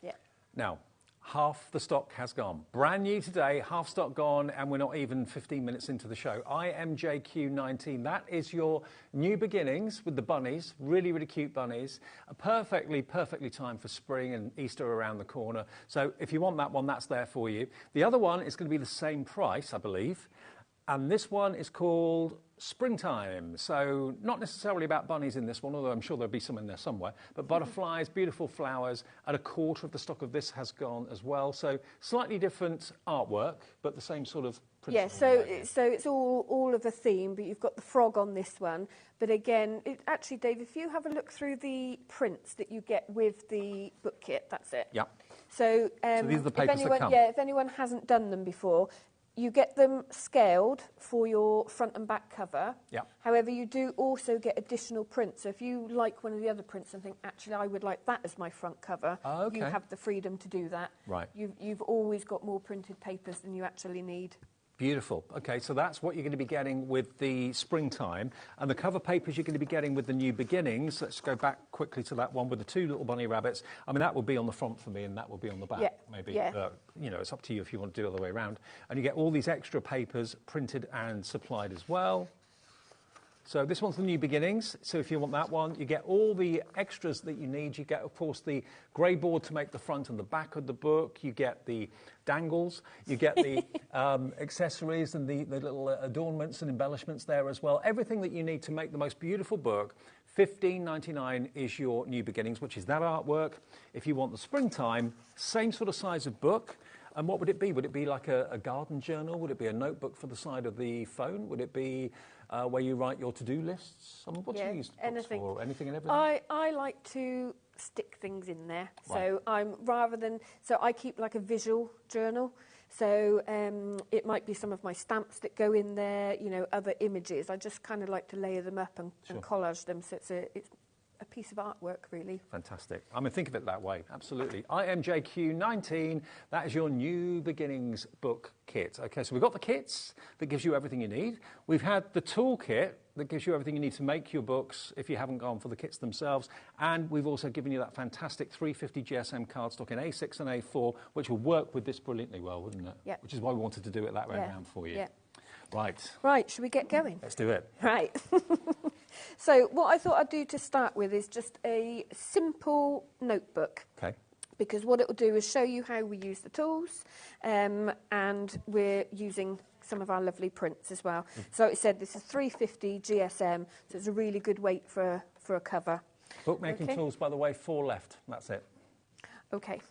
Yeah. Now, half the stock has gone. Brand new today, half stock gone, and we're not even 15 minutes into the show. IMJQ19, that is your New Beginnings with the bunnies, really, really cute bunnies. Perfectly timed for spring and Easter around the corner. So if you want that one, that's there for you. The other one is going to be the same price, I believe. And this one is called Springtime. So not necessarily about bunnies in this one, although I'm sure there'll be some in there somewhere. But butterflies, beautiful flowers, and a quarter of the stock of this has gone as well. So slightly different artwork, but the same sort of principle. Yeah, so it's all of a theme, but you've got the frog on this one. But again, actually, Dave, if you have a look through the prints that you get with the book kit, that's it. Yeah. So, these are the papers that come. Yeah, if anyone hasn't done them before, you get them scaled for your front and back cover. Yeah. However, you do also get additional prints. So if you like one of the other prints and think, actually, I would like that as my front cover, you have the freedom to do that. Right. You've always got more printed papers than you actually need. Beautiful. OK, so that's what you're going to be getting with the Springtime. And the cover papers you're going to be getting with the New Beginnings. Let's go back quickly to that one with the 2 little bunny rabbits. I mean, that will be on the front for me and that will be on the back, maybe. Yeah. You know, it's up to you if you want to do it the other way around. And you get all these extra papers printed and supplied as well. So this one's the New Beginnings. So if you want that one, you get all the extras that you need. You get, of course, the grey board to make the front and the back of the book. You get the dangles. You get the accessories and the little adornments and embellishments there as well. Everything that you need to make the most beautiful book. $15.99 is your New Beginnings, which is that artwork. If you want the Springtime, same sort of size of book. And what would it be? Would it be like a garden journal? Would it be a notebook for the side of the phone? Would it be where you write your to-do lists? I mean, what do you use books for? Anything and everything? I like to stick things in there. Right. So I keep like a visual journal. So it might be some of my stamps that go in there, you know, other images. I just kind of like to layer them up and collage them. So it's a piece of artwork, really. Fantastic. I mean, think of it that way, absolutely. IMJQ19, that is your New Beginnings book kit. OK, so we've got the kits that gives you everything you need. We've had the toolkit that gives you everything you need to make your books if you haven't gone for the kits themselves. And we've also given you that fantastic 350 GSM cardstock in A6 and A4, which will work with this brilliantly well, wouldn't it? Yeah. Which is why we wanted to do it that way around for you. Yeah. Right. Right, should we get going? Let's do it. Right. So what I thought I'd do to start with is just a simple notebook. OK. Because what it will do is show you how we use the tools, and we're using some of our lovely prints as well. So it said this is 350 GSM, so it's a really good weight for a cover. Bookmaking tools, by the way, 4 left. That's it. Okay.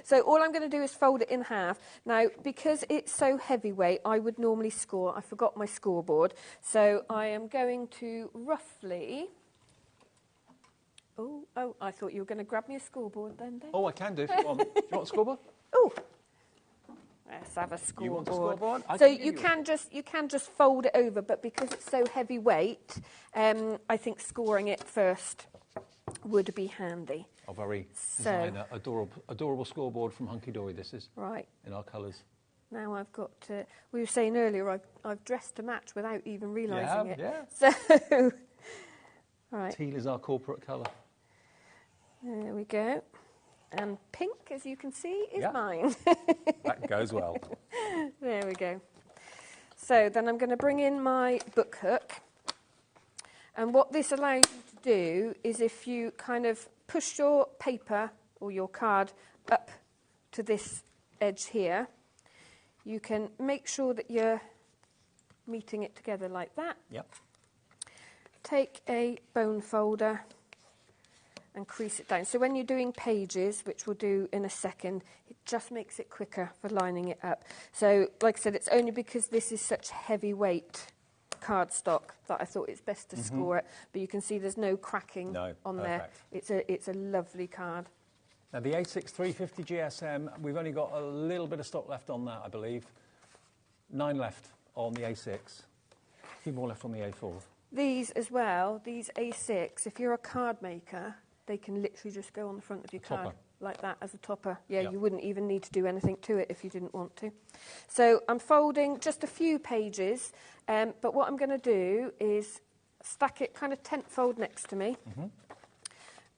So all I'm going to do is fold it in half. Now, because it's so heavyweight, I would normally score. I forgot my scoreboard. So I am going to roughly... Oh, I thought you were going to grab me a scoreboard then, Dave. Oh, I can do if you want. Do you want a scoreboard? Oh, let's have a scoreboard. You want a scoreboard? So you can just fold it over, but because it's so heavyweight, I think scoring it first would be handy. A very designer, adorable scoreboard from Hunky Dory. This is right in our colours. Now I've got. We were saying earlier, I've dressed to match without even realising it. Yeah. So, right. Teal is our corporate colour. There we go. And pink, as you can see, is mine. That goes well. There we go. So then I'm going to bring in my book hook. And what this allows you to do is if you kind of push your paper or your card up to this edge here, you can make sure that you're meeting it together like that. Yep. Take a bone folder and crease it down. So when you're doing pages, which we'll do in a second, it just makes it quicker for lining it up. So, like I said, it's only because this is such heavyweight cardstock that I thought it's best to score it. But you can see there's no cracking on there. It's a lovely card. Now, the A6 350 GSM, we've only got a little bit of stock left on that, I believe. 9 left on the A6. A few more left on the A4. These as well, these A6, if you're a card maker, they can literally just go on the front of your card like that as a topper. Yeah, you wouldn't even need to do anything to it if you didn't want to. So I'm folding just a few pages, but what I'm going to do is stack it kind of tent fold next to me,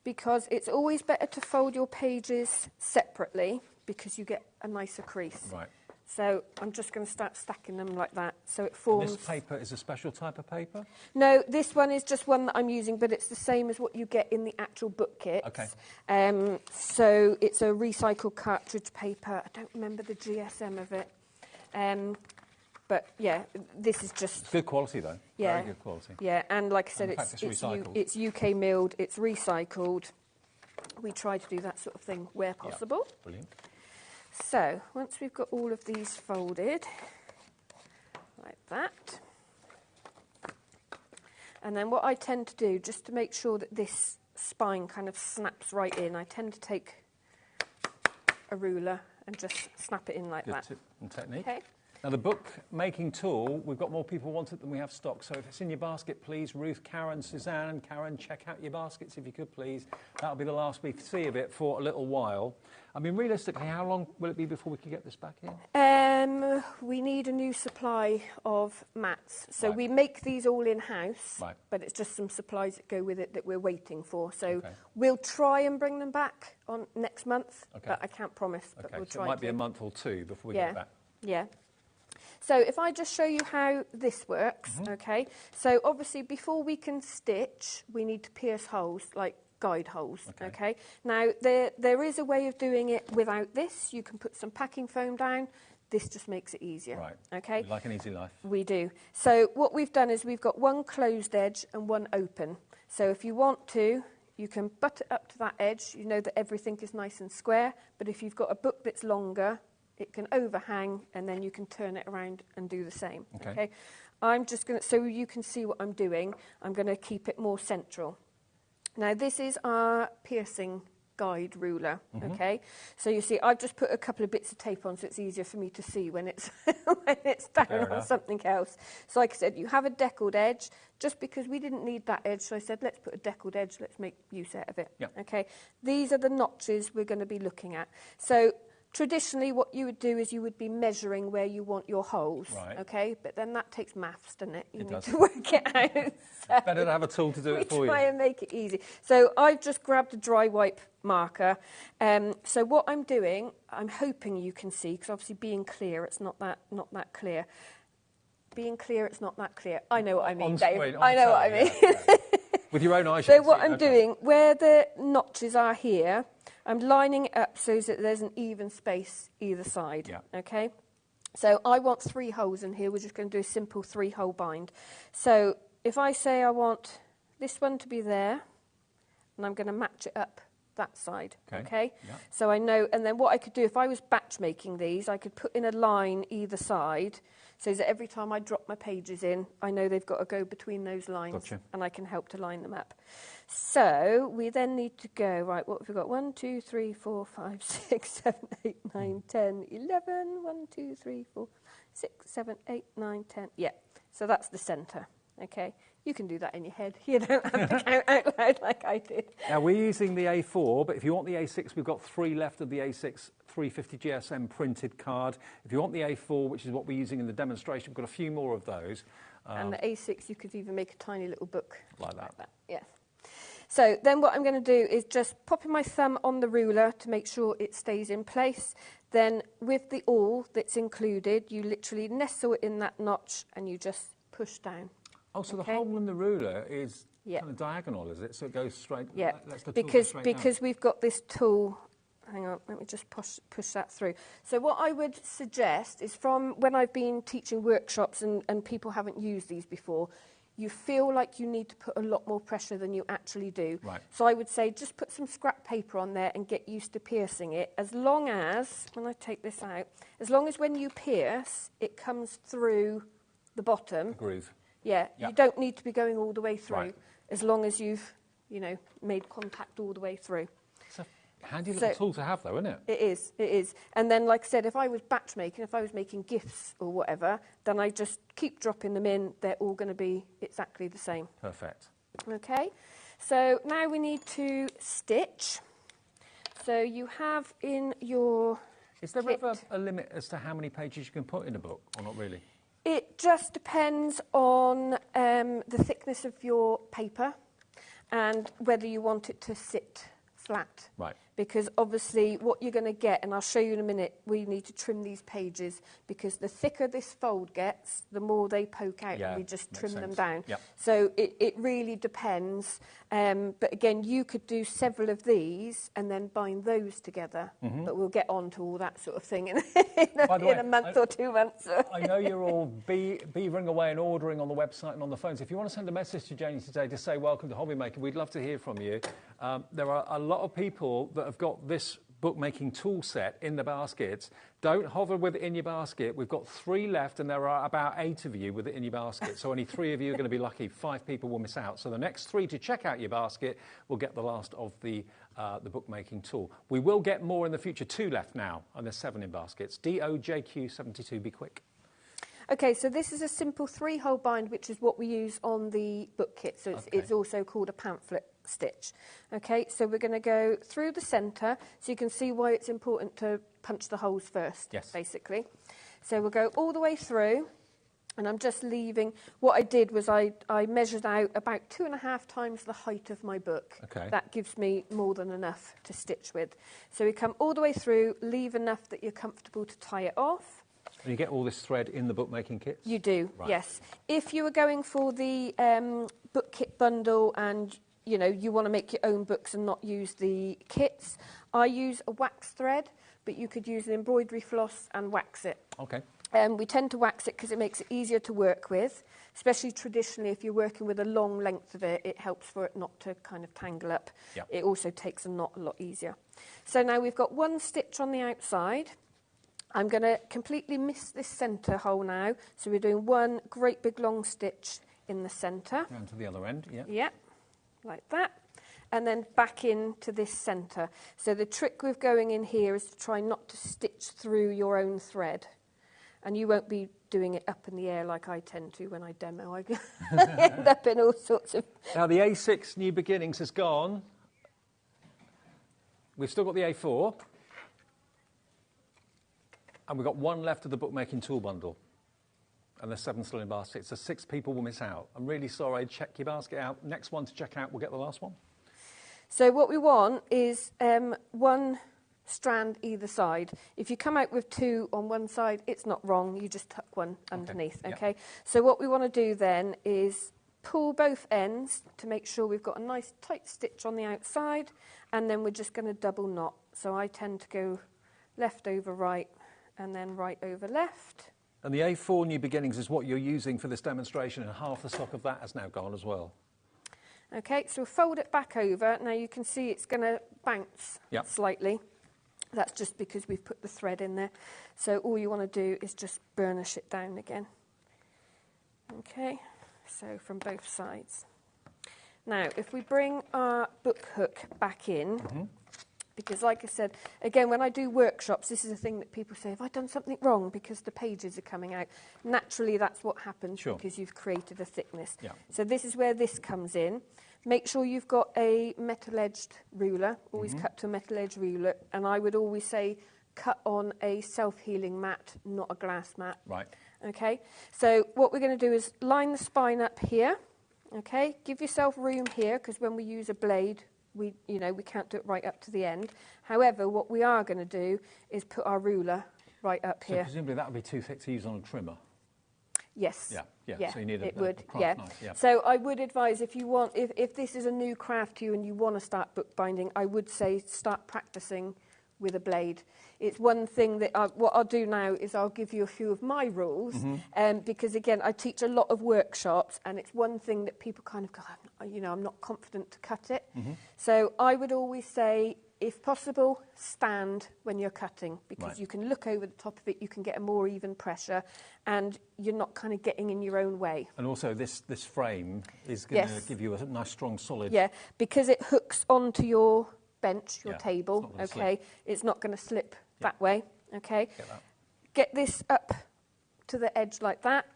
because it's always better to fold your pages separately because you get a nicer crease. Right. So I'm just going to start stacking them like that, so it forms... And this paper is a special type of paper? No, this one is just one that I'm using, but it's the same as what you get in the actual book kits. Okay. So it's a recycled cartridge paper. I don't remember the GSM of it. But, yeah, this is just... It's good quality, though. Yeah. Very good quality. Yeah, and like I said, it's UK milled, it's recycled. We try to do that sort of thing where possible. Yeah. Brilliant. So, once we've got all of these folded, like that, and then what I tend to do, just to make sure that this spine kind of snaps right in, I tend to take a ruler and just snap it in like that. Good tip and technique. Okay. Now, the book-making tool, we've got more people want it than we have stock, so if it's in your basket, please, Ruth, Karen, Suzanne, Karen, check out your baskets if you could, please. That'll be the last we see of it for a little while. I mean, realistically, how long will it be before we can get this back in? We need a new supply of mats. So we make these all in-house, but it's just some supplies that go with it that we're waiting for. So we'll try and bring them back on next month, but I can't promise, but we'll try. So it might be a month or two before we get it back. Yeah. So if I just show you how this works, okay? So obviously before we can stitch, we need to pierce holes, like guide holes, okay? Now, there is a way of doing it without this. You can put some packing foam down. This just makes it easier, okay? We like an easy life. We do. So what we've done is we've got one closed edge and one open. So if you want to, you can butt it up to that edge. You know that everything is nice and square. But if you've got a book that's longer, it can overhang, and then you can turn it around and do the same. Okay. I'm just going to, so you can see what I'm doing, I'm going to keep it more central. Now, this is our piercing guide ruler, okay? So you see, I've just put a couple of bits of tape on so it's easier for me to see when it's, when it's down on something else. So like I said, you have a deckled edge. Just because we didn't need that edge, so I said, let's put a deckled edge, let's make use out of it. Okay. These are the notches we're going to be looking at. So traditionally, what you would do is you would be measuring where you want your holes, okay? But then that takes maths, doesn't it? You need to work it out. So better to have a tool to do it for you. We try and make it easy. So I've just grabbed a dry wipe marker. So what I'm doing, I'm hoping you can see, because obviously being clear, it's not that clear. Being clear, it's not that clear. I know what I mean, Dave. I know what I mean. Yeah. With your own eyes. So what I'm doing, where the notches are here, I'm lining it up so that there's an even space either side, okay? So I want 3 holes in here. We're just going to do a simple 3-hole bind. So if I say I want this one to be there, and I'm going to match it up that side, Okay. okay? Yeah. So I know, and then what I could do, if I was batch making these, I could put in a line either side, so that every time I drop my pages in, I know they've got to go between those lines, Gotcha. and I can help to line them up. So we then need to go, right, what have we got? 1, 2, 3, 4, 5, 6, 7, 8, 9, 10, 11, 1, 2, 3, 4, 6, 7, 8, 9, 10. Yeah, so that's the centre, okay? You can do that in your head. You don't have to count out loud like I did. Now, we're using the A4, but if you want the A6, we've got 3 left of the A6 350 GSM printed card. If you want the A4, which is what we're using in the demonstration, we've got a few more of those. And the A6, you could even make a tiny little book. Like that. Yes. So then what I'm going to do is just popping my thumb on the ruler to make sure it stays in place. Then with the awl that's included, you literally nestle it in that notch and you just push down. Oh, so Okay. the hole in the ruler is Yeah. kind of diagonal, is it? So it goes straight. Yeah, Lets the tool go because straight we've got this tool. Hang on, let me just push that through. So what I would suggest is, from when I've been teaching workshops and people haven't used these before, you feel like you need to put a lot more pressure than you actually do. Right. So I would say just put some scrap paper on there and get used to piercing it. As long as, when I take this out, as long as when you pierce, it comes through the bottom. The groove. Yeah, Yep. you don't need to be going all the way through, Right. as long as you've, you know, made contact all the way through. It's a handy little tool to have, though, isn't it? It is, it is. And then, like I said, if I was batch making, if I was making gifts or whatever, then I just keep dropping them in. They're all going to be exactly the same. Perfect. Okay, so now we need to stitch. So you have in your Is there kit, ever a limit as to how many pages you can put in a book, or not really? it just depends on the thickness of your paper and whether you want it to sit flat. Right. Because obviously what you're going to get, and I'll show you in a minute, we need to trim these pages, because the thicker this fold gets, the more they poke out, Yeah, and we just makes trim them sense. down. Yep. So it really depends. But again, you could do several of these and then bind those together. Mhm. But we'll get on to all that sort of thing in, By the in way, a month or 2 months. I know you're all beavering away and ordering on the website and on the phones. If you want to send a message to Janie today to say welcome to HobbyMaker, we'd love to hear from you. There are a lot of people that have got this bookmaking tool set in the baskets. Don't hover with it in your basket. We've got 3 left, and there are about 8 of you with it in your basket. So only 3 of you are going to be lucky. 5 people will miss out. So the next 3 to check out your basket will get the last of the bookmaking tool. We will get more in the future. 2 left now, and there's 7 in baskets. DOJQ72, be quick. Okay, so this is a simple 3-hole bind, which is what we use on the book kit. So it's also called a pamphlet stitch. Okay, so we're going to go through the centre, so you can see why it's important to punch the holes first, basically. So we'll go all the way through, and I'm just leaving. What I did was I measured out about 2.5 times the height of my book. Okay. That gives me more than enough to stitch with. So we come all the way through, leave enough that you're comfortable to tie it off. And you get all this thread in the bookmaking kits? You do, Right. yes. If you were going for the book kit bundle and you want to make your own books and not use the kits, I use a wax thread, but you could use an embroidery floss and wax it. Okay. We tend to wax it because it makes it easier to work with, especially traditionally if you're working with a long length of it, it helps for it not to kind of tangle up. Yep. It also takes a knot a lot easier. So now we've got 1 stitch on the outside. I'm going to completely miss this centre hole now, so we're doing 1 great big long stitch in the centre. Round to the other end, yeah. Yep, like that. And then back into this centre. So the trick with going in here is to try not to stitch through your own thread. And you won't be doing it up in the air like I tend to when I demo. I end up in all sorts of... Now, the A6 New Beginnings has gone. We've still got the A4. And we've got 1 left of the bookmaking tool bundle. And there's 7 still in baskets. So 6 people will miss out. I'm really sorry. Check your basket out. Next one to check out will get the last one. So what we want is 1 strand either side. If you come out with 2 on one side, it's not wrong. You just tuck 1 underneath, yeah. okay? So what we want to do then is pull both ends to make sure we've got a nice tight stitch on the outside, and then we're just going to double knot. So I tend to go left over right, and then right over left. And the A4 New Beginnings is what you're using for this demonstration, and half the stock of that has now gone as well. Okay, so we'll fold it back over. Now you can see it's going to bounce slightly. That's just because we've put the thread in there. So all you want to do is just burnish it down again. Okay, so from both sides. Now, if we bring our book hook back in, because like I said, again, when I do workshops, this is a thing that people say, have I done something wrong because the pages are coming out? Naturally, that's what happens because you've created a thickness. So this is where this comes in. Make sure you've got a metal-edged ruler. Always cut to a metal-edged ruler. And I would always say cut on a self-healing mat, not a glass mat. Right. Okay, so what we're going to do is line the spine up here. Okay, give yourself room here, because when we use a blade, we can't do it right up to the end. However, what we are going to do is put our ruler right up here. So presumably that would be too thick to use on a trimmer. Yes. Yeah. So you need it a would. craft knife. Yeah. So I would advise if you want, if this is a new craft to you and you want to start bookbinding, I would say start practicing with a blade. It's one thing that what I'll do now is I'll give you a few of my rules, because again I teach a lot of workshops, and it's one thing that people kind of go, I'm not confident to cut it. So I would always say, if possible, stand when you're cutting, because you can look over the top of it, you can get a more even pressure, and you're not kind of getting in your own way. And also this frame is going to give you a nice strong solid. Yeah, because it hooks onto your bench, your table, it's not going to slip that way, okay? Get this up to the edge like that,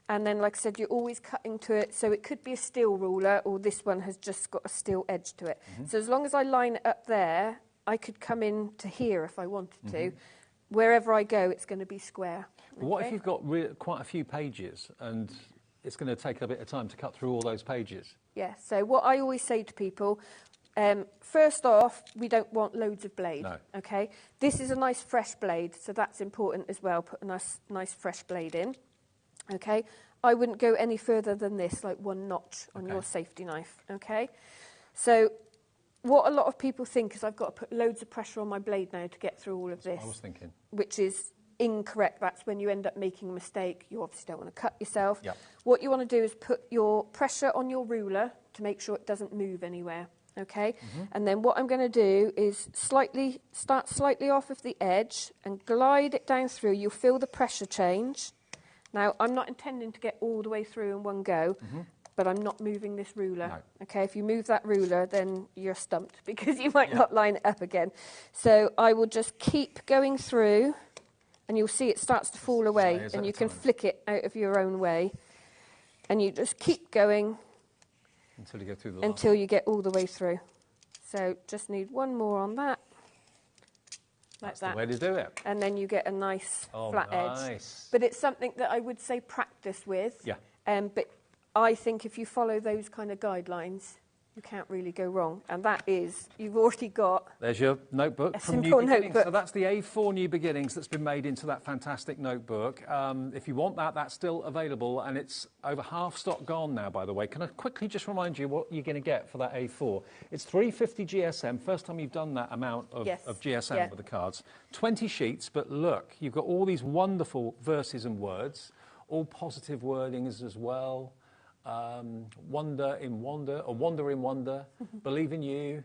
and then, like I said, you're always cutting to it, so it could be a steel ruler, or this one has just got a steel edge to it. So as long as I line it up there, I could come in to here if I wanted to. Wherever I go, it's going to be square. What if you've got quite a few pages, and it's going to take a bit of time to cut through all those pages? Yeah, so what I always say to people, first off, we don't want loads of blade, okay? This is a nice fresh blade, so that's important as well. Put a nice fresh blade in, okay? I wouldn't go any further than this, like one notch on your safety knife, okay? So what a lot of people think is I've got to put loads of pressure on my blade now to get through all of this. I was thinking. Which is incorrect. That's when you end up making a mistake. You obviously don't want to cut yourself. What you want to do is put your pressure on your ruler to make sure it doesn't move anywhere. Okay, and then what I'm going to do is start slightly off of the edge and glide it down through. You'll feel the pressure change. Now, I'm not intending to get all the way through in one go, but I'm not moving this ruler. Okay, if you move that ruler, then you're stumped because you might not line it up again. So I will just keep going through, and you'll see it starts to fall away, and you can flick it out of your own way, and you just keep going. Until you get through the until you get all the way through. So just need one more on that. Like That's the way to do it. And then you get a nice flat edge. Nice. But it's something that I would say practice with. But I think if you follow those kind of guidelines, you can't really go wrong. And that is, you've already got... There's your notebook from New Beginnings. So that's the A4 New Beginnings that's been made into that fantastic notebook. If you want that, that's still available, and it's over half stock gone now, by the way. Can I quickly just remind you what you're going to get for that A4? It's 350 GSM, first time you've done that amount of GSM with the cards. 20 sheets, but look, you've got all these wonderful verses and words, all positive wordings as well. Wonder in wonder, or wonder in wonder, believe in you,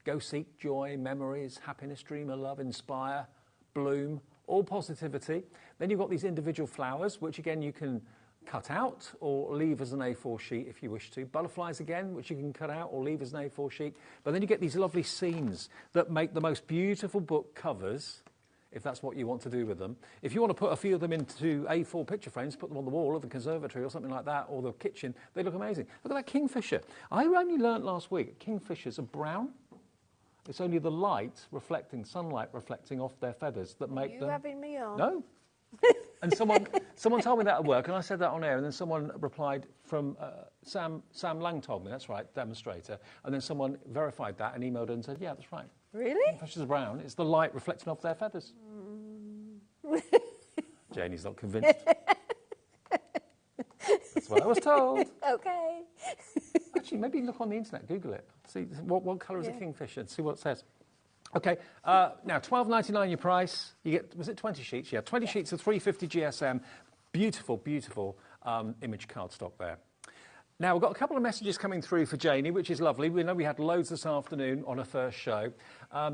go seek joy, memories, happiness, dream of love, inspire, bloom, all positivity. Then you've got these individual flowers, which again you can cut out or leave as an A4 sheet if you wish to. Butterflies again, which you can cut out or leave as an A4 sheet. But then you get these lovely scenes that make the most beautiful book covers, if that's what you want to do with them. If you want to put a few of them into A4 picture frames, put them on the wall of the conservatory or something like that, or the kitchen, they look amazing. Look at that kingfisher. I only learnt last week, kingfishers are brown. It's only the light reflecting, sunlight reflecting off their feathers that make them... Are you having me on? No. And someone told me that at work, and I said that on air, and then someone replied from Sam Lang told me, that's right, demonstrator, and then someone verified that and emailed and said, yeah, that's right. Really? Kingfishers are brown. It's the light reflecting off their feathers. Janie's not convinced. That's what I was told. Okay. Actually, maybe look on the internet, Google it. See what colour is a kingfisher and see what it says. Okay, now $12.99 your price. You get, was it 20 sheets? Yeah, 20 sheets of 350 GSM. Beautiful, beautiful image cardstock there. Now, we've got a couple of messages coming through for Janie, which is lovely. We know we had loads this afternoon on her first show.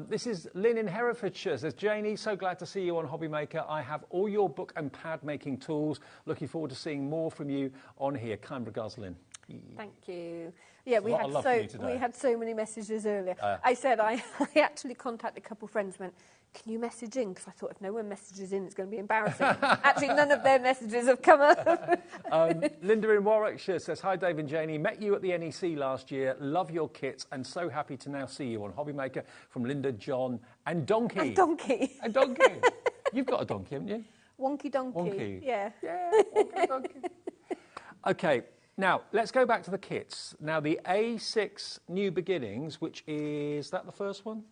This is Lynn in Herefordshire. Says, Janie, so glad to see you on HobbyMaker. I have all your book and pad making tools. Looking forward to seeing more from you on here. Kind regards, Lynn. Thank you. Yeah, we had so many messages earlier. I said I actually contacted a couple of friends and went, can you message in? Because I thought if no one messages in, it's going to be embarrassing. Actually, none of their messages have come up. Linda in Warwickshire says, hi, Dave and Janie. Met you at the NEC last year. Love your kits and so happy to now see you on HobbyMaker. From Linda, John and Donkey. And Donkey. And Donkey. You've got a donkey, haven't you? Wonky Donkey. Wonky. Yeah. Yeah, Wonky Donkey. OK, now, let's go back to the kits. Now, the A6 New Beginnings, which is that the first one?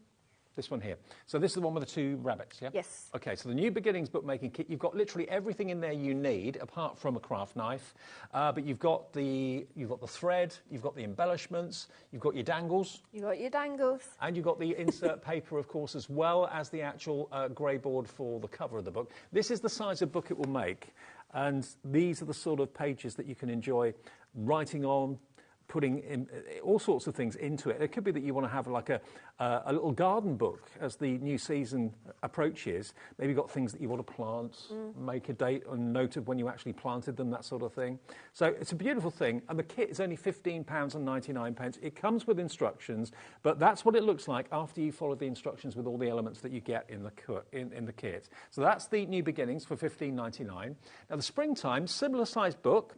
This one here. So this is the one with the two rabbits, yeah? Yes. OK, so the New Beginnings bookmaking kit, you've got literally everything in there you need, apart from a craft knife. But you've got the thread, you've got the embellishments, you've got your dangles. You've got your dangles. And you've got the insert paper, of course, as well as the actual grey board for the cover of the book. This is the size of book it will make. And these are the sort of pages that you can enjoy writing on, putting in all sorts of things into it. It could be that you want to have like a little garden book as the new season approaches. Maybe you've got things that you want to plant, make a date and note of when you actually planted them, that sort of thing. So it's a beautiful thing. And the kit is only £15.99. It comes with instructions, but that's what it looks like after you follow the instructions with all the elements that you get in the kit. So that's the New Beginnings for £15.99. Now the Springtime, similar sized book.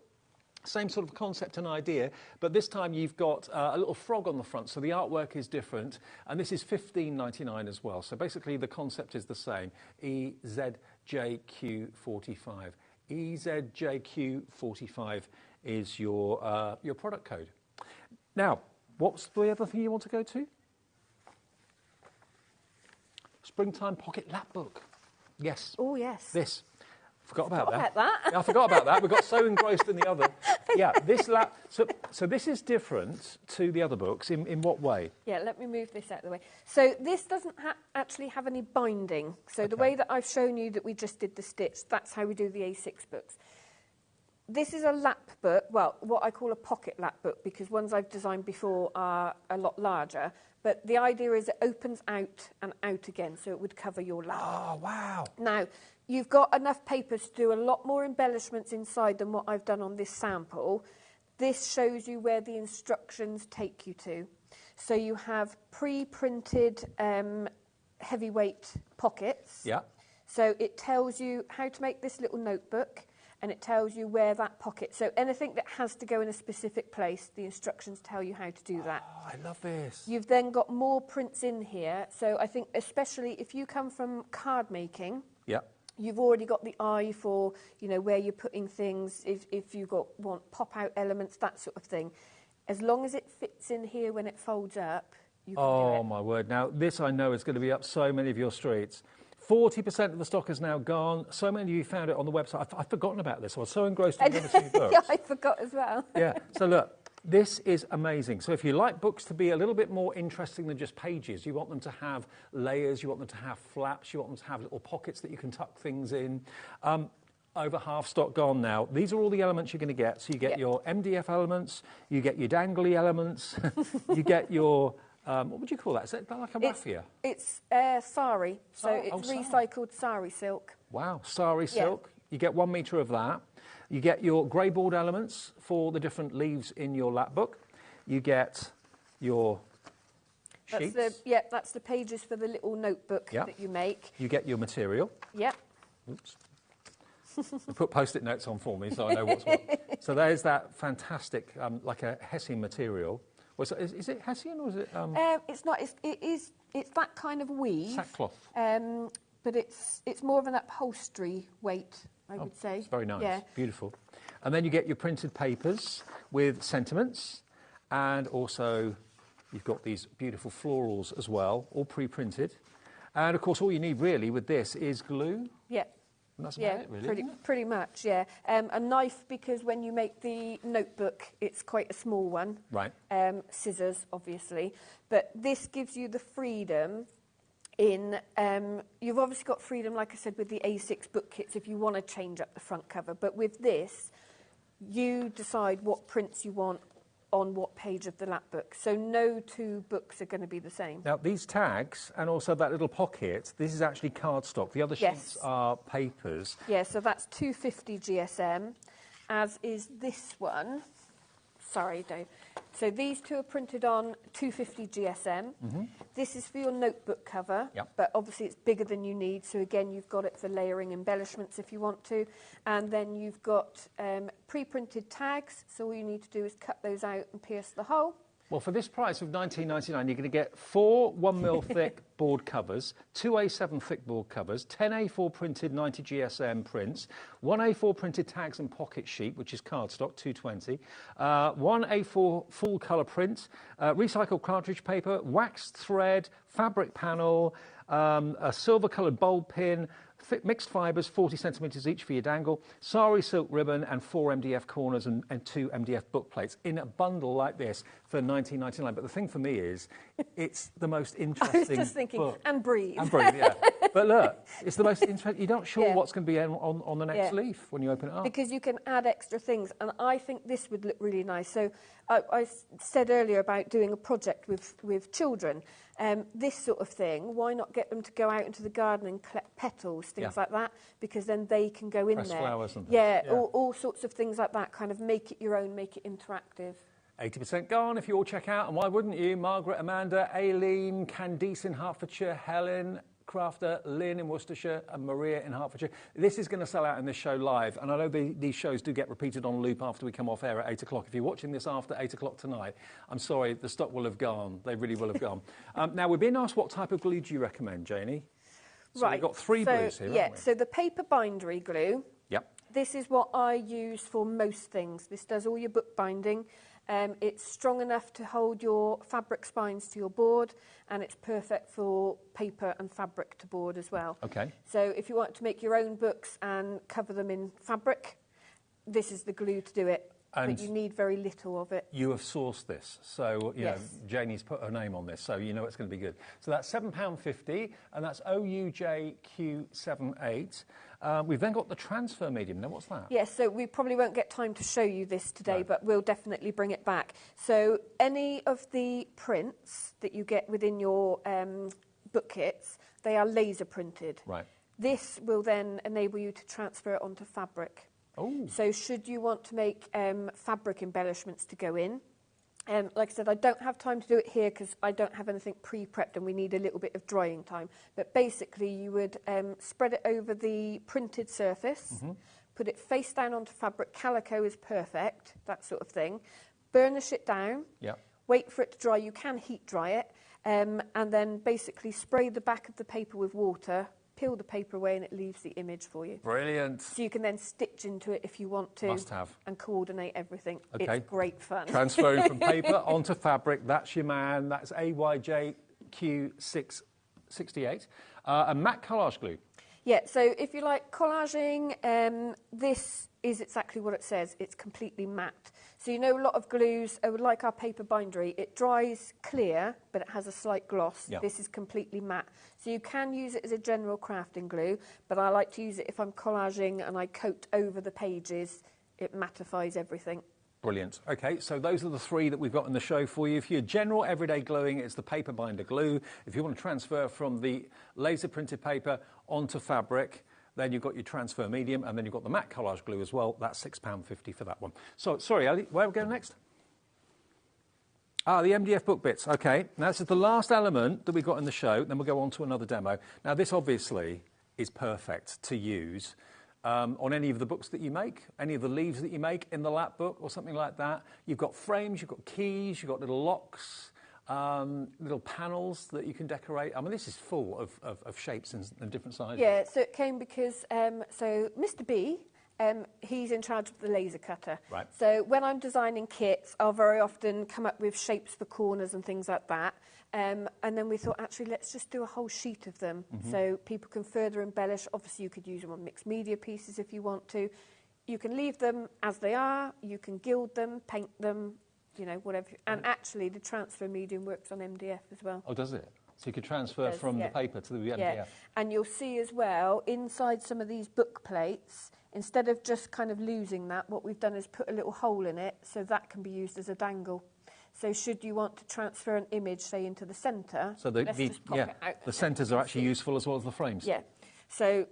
Same sort of concept and idea, but this time you've got a little frog on the front, so the artwork is different, and this is £15.99 as well. So basically the concept is the same, EZJQ45. EZJQ45 is your product code. Now, what's the other thing you want to go to? Springtime Pocket Lap Book. Yes. Oh, yes. This. Forgot about that. that. Yeah, I forgot about that. We got so engrossed in the other. Yeah, this lap. So this is different to the other books. In what way? Yeah, let me move this out of the way. So this doesn't actually have any binding. So the way that I've shown you that we just did the stitch, that's how we do the A6 books. This is a lap book, well, what I call a pocket lap book, because ones I've designed before are a lot larger. But the idea is it opens out and out again, so it would cover your lap. Oh, wow. Now, you've got enough papers to do a lot more embellishments inside than what I've done on this sample. This shows you where the instructions take you to. So you have pre-printed heavyweight pockets. Yeah. So it tells you how to make this little notebook, and it tells you where that pocket... So anything that has to go in a specific place, the instructions tell you how to do that. Oh, I love this. You've then got more prints in here. So I think especially if you come from card making... Yeah. You've already got the eye for, you know, where you're putting things, if you want pop-out elements, that sort of thing. As long as it fits in here when it folds up, you can do it. Oh, my word. Now, this I know is going to be up so many of your streets. 40% of the stock is now gone. So many of you found it on the website. I've forgotten about this. I was so engrossed in the other two books. Yeah, I forgot as well. Yeah. So, look, this is amazing. So if you like books to be a little bit more interesting than just pages, you want them to have layers, you want them to have flaps, you want them to have little pockets that you can tuck things in. Over half stock gone now. These are all the elements you're going to get. So you get your MDF elements, you get your dangly elements, you get your... what would you call that? Is it like a raffia? It's sari, so it's recycled sari silk. Wow, sari silk. You get 1 metre of that. You get your grey board elements for the different leaves in your lap book. You get your sheets. That's the pages for the little notebook that you make. You get your material. Yep. Oops. Put Post-it notes on for me so I know what's what. So there's that fantastic, like a Hessian material. Well, so is it Hessian or is it... It's not. It's that kind of weave. Sackcloth. But it's more of an upholstery weight, I would say. It's very nice. Yeah. Beautiful. And then you get your printed papers with sentiments, and also you've got these beautiful florals as well, all pre-printed. And of course, all you need really with this is glue. Yeah. And that's about it, really. Pretty much, yeah. A knife, because when you make the notebook, it's quite a small one. Right. Scissors, obviously. But this gives you the freedom in... you've obviously got freedom, like I said, with the A6 book kits if you want to change up the front cover. But with this, you decide what prints you want on what page of the lap book. So no two books are going to be the same. Now, these tags and also that little pocket, this is actually cardstock. The other sheets are papers. Yeah, so that's 250 GSM, as is this one. Sorry, Dave. So these two are printed on 250 GSM. This is for your notebook cover, but obviously it's bigger than you need. So again, you've got it for layering embellishments if you want to. And then you've got pre-printed tags. So all you need to do is cut those out and pierce the hole. Well, for this price of $19.99, you're going to get 4 1mm thick board covers, 2 A7 thick board covers, 10 A4 printed 90 GSM prints, 1 A4 printed tags and pocket sheet, which is cardstock, 220, 1 A4 full colour print, recycled cartridge paper, waxed thread, fabric panel, a silver coloured bulb pin, mixed fibres, 40 centimetres each for your dangle, sari silk ribbon and 4 MDF corners and 2 MDF book plates in a bundle like this for $19.99. But the thing for me is, it's the most interesting I was just thinking, book. and breathe. And breathe, yeah. But look, it's the most interesting. You're not sure what's going to be on the next leaf when you open it up. Because you can add extra things, and I think this would look really nice. So I said earlier about doing a project with children. This sort of thing, why not get them to go out into the garden and collect petals, things like that, because then they can go in Press there. flowers and things. Yeah, all sorts of things like that, kind of make it your own, make it interactive. 80% gone if you all check out, and why wouldn't you? Margaret, Amanda, Aileen, Candice in Hertfordshire, Helen, Crafter, Lynn in Worcestershire and Maria in Hertfordshire. This is going to sell out in this show live, and I know these shows do get repeated on loop after we come off air at 8 o'clock. If you're watching this after 8 o'clock tonight, I'm sorry, the stock will have gone. They really will have gone. Now, we're being asked what type of glue do you recommend, Janie? So we've got 3 blues here, haven't we? So the paper bindery glue. Yep. This is what I use for most things. This does all your book binding. It's strong enough to hold your fabric spines to your board, and it's perfect for paper and fabric to board as well. Okay. So if you want to make your own books and cover them in fabric, this is the glue to do it. And but you need very little of it. You have sourced this, so you know Janie's put her name on this, so you know it's going to be good. So that's £7.50, and that's OUJQ78. We've then got the transfer medium. Now, what's that? Yes, so we probably won't get time to show you this today, but we'll definitely bring it back. So any of the prints that you get within your book kits, they are laser printed. Right. This will then enable you to transfer it onto fabric. Oh. So should you want to make fabric embellishments to go in, like I said, I don't have time to do it here because I don't have anything pre-prepped and we need a little bit of drying time. But basically you would spread it over the printed surface, put it face down onto fabric. Calico is perfect, that sort of thing. Burnish it down, wait for it to dry. You can heat dry it, and then basically spray the back of the paper with water, peel the paper away and it leaves the image for you. Brilliant. So you can then stitch into it if you want to. Must have. And coordinate everything. Okay. It's great fun. Transferring from paper onto fabric, that's your man. That's AYJQ668. And matte collage glue. Yeah, so if you like collaging, this is exactly what it says. It's completely matte. So you know a lot of glues, like our paper bindery, it dries clear, but it has a slight gloss. Yep. This is completely matte. So you can use it as a general crafting glue, but I like to use it if I'm collaging and I coat over the pages. It mattifies everything. Brilliant. Okay, so those are the 3 that we've got in the show for you. If you're general everyday gluing, it's the paper binder glue. If you want to transfer from the laser printed paper onto fabric, then you've got your transfer medium, and then you've got the matte collage glue as well. That's £6.50 for that one. So, sorry, Ali, where are we going next? Ah, the MDF book bits. Okay, now this is the last element that we've got in the show. Then we'll go on to another demo. Now, this obviously is perfect to use on any of the books that you make, any of the leaves that you make in the lap book or something like that. You've got frames, you've got keys, you've got little locks, little panels that you can decorate. I mean, this is full of shapes and different sizes. Yeah, so it came because, so Mr. B, he's in charge of the laser cutter. Right. So when I'm designing kits, I'll very often come up with shapes for corners and things like that. And then we thought, actually, let's just do a whole sheet of them so people can further embellish. Obviously, you could use them on mixed media pieces if you want to. You can leave them as they are. You can gild them, paint them, you know, whatever. And actually, the transfer medium works on MDF as well. Oh, does it? So you could transfer from the paper to the MDF. Yeah. And you'll see as well, inside some of these book plates, instead of just kind of losing that, what we've done is put a little hole in it so that can be used as a dangle. So should you want to transfer an image, say, into the centre, so let's just pop it out. the centres are actually useful as well as the frames. Yeah. So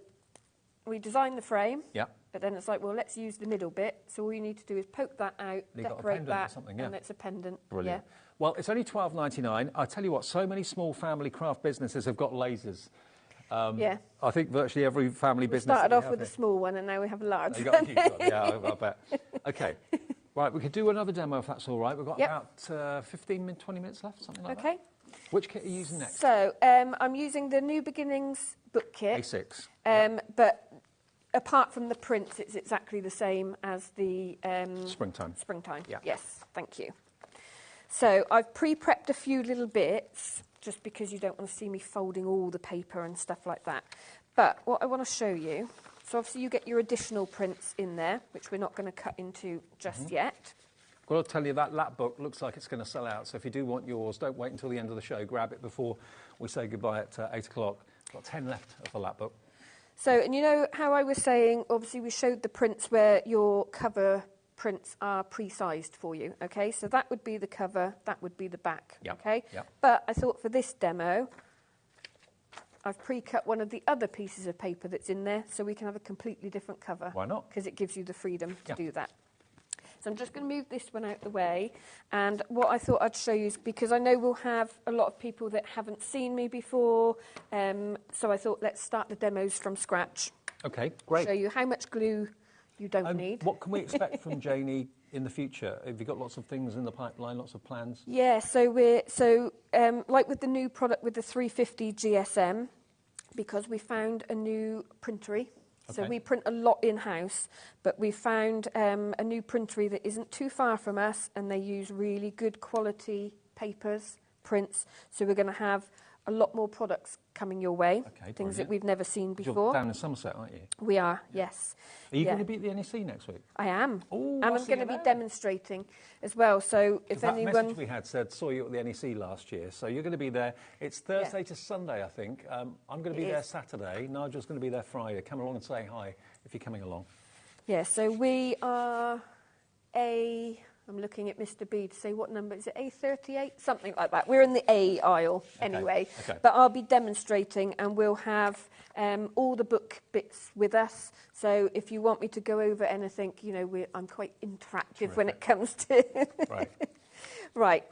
we designed the frame, Yeah. but then it's like, well, let's use the middle bit. So all you need to do is poke that out, You've got a decorate pendant or that, something, yeah. and it's a pendant. Brilliant. Yeah. Well, it's only $12.99. I tell you what, so many small family craft businesses have got lasers. Yeah. I think virtually every family We business. started that we off have with a here- small one, and now we have a large You one. got a huge one, yeah, I bet. Okay. Right, we could do another demo if that's all right. We've got Yep. about 15, 20 minutes left, something like Okay. that. Which kit are you using next? So I'm using the New Beginnings book kit. A6. But apart from the prints, it's exactly the same as the Springtime. Springtime. Yeah. Yes, thank you. So I've pre-prepped a few little bits, just because you don't want to see me folding all the paper and stuff like that. But what I want to show you, so obviously you get your additional prints in there, which we're not going to cut into just yet. Well, I'll tell you that lap book looks like it's going to sell out. So if you do want yours, don't wait until the end of the show. Grab it before we say goodbye at 8 o'clock. Got 10 left of the lap book. So, and you know how I was saying, obviously we showed the prints where your cover prints are pre-sized for you, okay? So that would be the cover, that would be the back, Yep, okay? yep. But I thought for this demo, I've pre-cut one of the other pieces of paper that's in there so we can have a completely different cover. Why not? Because it gives you the freedom to Yeah. do that. So I'm just going to move this one out the way. And what I thought I'd show you is, because I know we'll have a lot of people that haven't seen me before, so I thought let's start the demos from scratch. Okay, great. Show you how much glue you don't need. What can we expect from Janie in the future? Have you got lots of things in the pipeline, lots of plans? Yeah, so like with the new product with the 350 GSM, because we found a new printery. So Okay. we print a lot in-house, but we found a new printery that isn't too far from us, and they use really good quality papers, prints. So we're going to have a lot more products coming your way, Okay, things that brilliant. we've never seen You're before. down in Somerset, aren't you? We are, yes. Are you Yeah. going to be at the NEC next week? I am. Ooh, And I'll I'm see going to you be there. demonstrating as well. So if That anyone... message we had said, saw you at the NEC last year, so you're going to be there. It's Thursday to Sunday, I think. I'm going to be It there is. Saturday. Nigel's going to be there Friday. Come along and say hi if you're coming along. Yeah, so we are I'm looking at Mr. B to say what number, is it A38? Something like that. We're in the A aisle anyway. okay. But I'll be demonstrating, and we'll have all the book bits with us. So if you want me to go over anything, you know, I'm quite interactive when it comes to... Right. Right,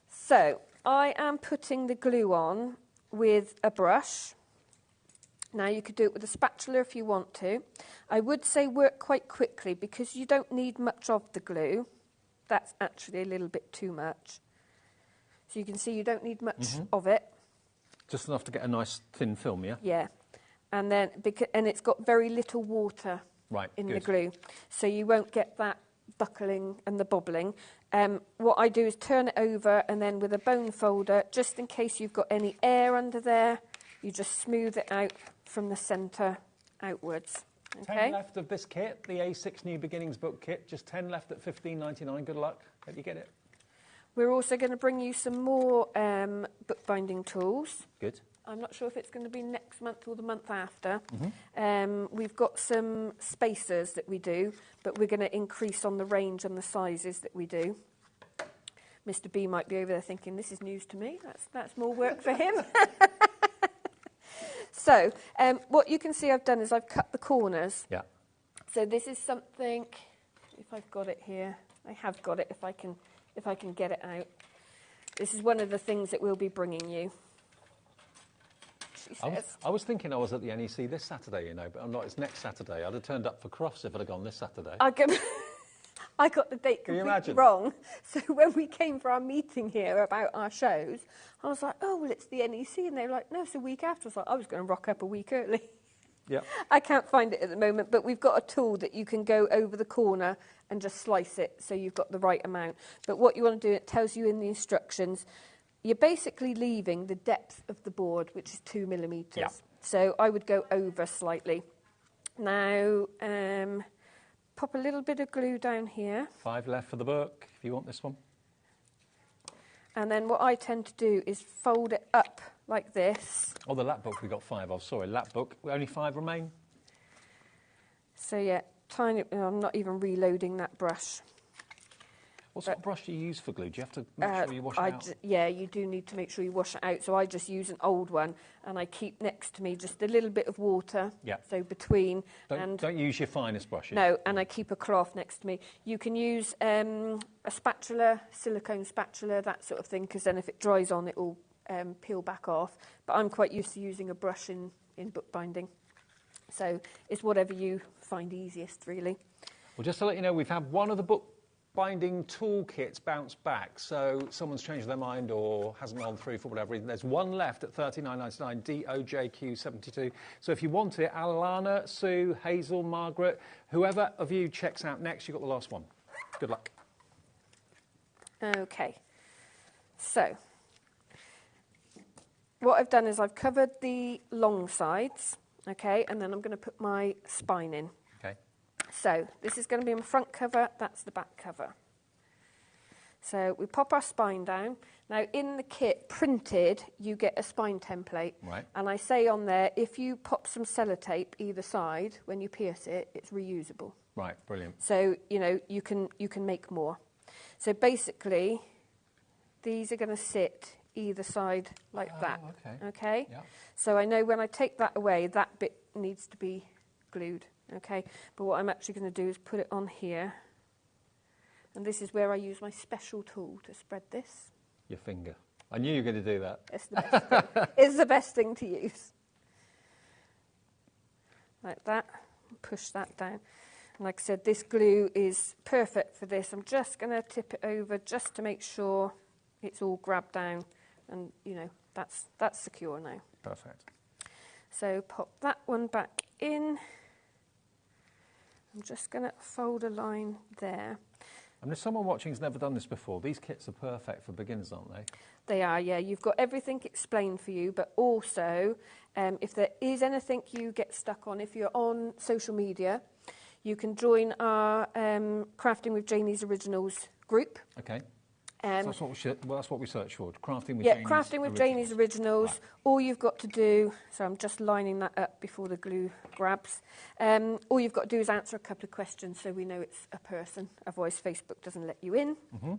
so I am putting the glue on with a brush. Now, you could do it with a spatula if you want to. I would say work quite quickly, because you don't need much of the glue. That's actually a little bit too much. So you can see you don't need much of it. Just enough to get a nice thin film, yeah? Yeah. And then, and it's got very little water Right, in the good. glue. So you won't get that buckling and the bobbling. What I do is turn it over, and then with a bone folder, just in case you've got any air under there, you just smooth it out from the centre outwards. 10 Okay? left of this kit, the A6 New Beginnings book kit. Just 10 left at $15.99. Good luck. Hope you get it. We're also going to bring you some more bookbinding tools. Good. I'm not sure if it's going to be next month or the month after. We've got some spacers that we do, but we're going to increase on the range and the sizes that we do. Mr. B might be over there thinking, this is news to me. That's more work for him. So, what you can see I've done is I've cut the corners. Yeah. So this is something, if I've got it here, I have got it if I can get it out. This is one of the things that we'll be bringing you. She says. I was thinking I was at the NEC this Saturday, you know, but I'm not. It's next Saturday. I'd have turned up for Crofts if I'd have gone this Saturday. I got the date Can you completely imagine? wrong. So when we came for our meeting here about our shows, I was like, oh, well, it's the NEC. And they were like, no, it's a week after. I was like, I was going to rock up a week early. Yeah. I can't find it at the moment, but we've got a tool that you can go over the corner and just slice it so you've got the right amount. But what you want to do, it tells you in the instructions, you're basically leaving the depth of the board, which is 2 millimetres. Yeah. So I would go over slightly. Now, pop a little bit of glue down here. 5 left for the book, if you want this one. And then what I tend to do is fold it up like this. Oh, the lap book we got 5 of. Sorry, lap book. Only 5 remain. So yeah, I'm not even reloading that brush. What sort of brush do you use for glue? Do you have to make sure you wash it out? Yeah, you do need to make sure you wash it out. So I just use an old one, and I keep next to me just a little bit of water. Yeah. So between. Don't use your finest brushes. No, and I keep a cloth next to me. You can use a spatula, silicone spatula, that sort of thing, because then if it dries on, it will peel back off. But I'm quite used to using a brush in bookbinding. So it's whatever you find easiest, really. Well, just to let you know, we've had one of the bookbinding toolkits bounce back. So someone's changed their mind or hasn't gone through for whatever reason. There's one left at $39.99, DOJQ72. So if you want it, Alana, Sue, Hazel, Margaret, whoever of you checks out next, you've got the last one. Good luck. Okay. So what I've done is I've covered the long sides, okay, and then I'm going to put my spine in. Okay. So this is going to be my front cover, that's the back cover. So we pop our spine down. Now in the kit printed, you get a spine template. Right. And I say on there, if you pop some sellotape either side, when you pierce it, it's reusable. Right, brilliant. So, you know, you can make more. So basically, these are going to sit either side like that. Okay. Okay? Yeah. So I know when I take that away, that bit needs to be glued. Okay? But what I'm actually going to do is put it on here. And this is where I use my special tool to spread this. Your finger. I knew you were going to do that. It's the best thing. It's the best thing to use. Like that. Push that down. And like I said, this glue is perfect for this. I'm just going to tip it over just to make sure it's all grabbed down. And, you know, that's secure now. Perfect. So pop that one back in. I'm just going to fold a line there. And if someone watching has never done this before, these kits are perfect for beginners, aren't they? They are, yeah. You've got everything explained for you, but also if there is anything you get stuck on, if you're on social media, you can join our Crafting with Janie's Originals group. Okay. So that's what we search for, Crafting with Janie's Janie's Crafting with Janie's Originals. Right. All you've got to do, so I'm just lining that up before the glue grabs. All you've got to do is answer a couple of questions so we know it's a person, otherwise Facebook doesn't let you in. Mm-hmm.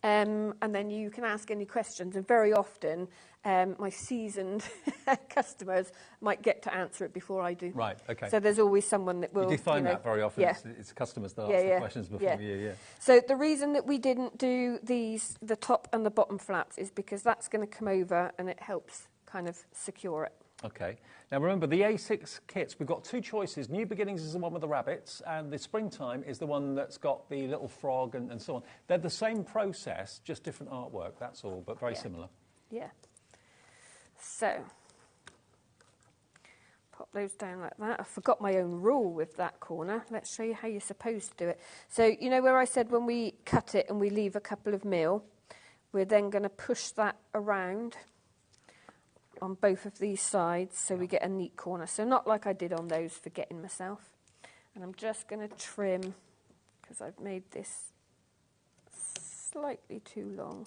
And then you can ask any questions, and very often my seasoned customers might get to answer it before I do. Right, okay. So there's always someone that will... You do find that very often, yeah. it's customers that ask the questions before you, yeah. So the reason that we didn't do the top and the bottom flaps is because that's going to come over and it helps kind of secure it. Okay. Now remember, the A6 kits, we've got two choices. New Beginnings is the one with the rabbits, and the Springtime is the one that's got the little frog and so on. They're the same process, just different artwork, that's all, but very similar. Yeah. So, pop those down like that. I forgot my own rule with that corner. Let's show you how you're supposed to do it. So, you know where I said when we cut it and we leave a couple of mil, we're then going to push that around on both of these sides so we get a neat corner. So not like I did on those, forgetting myself. And I'm just going to trim, because I've made this slightly too long.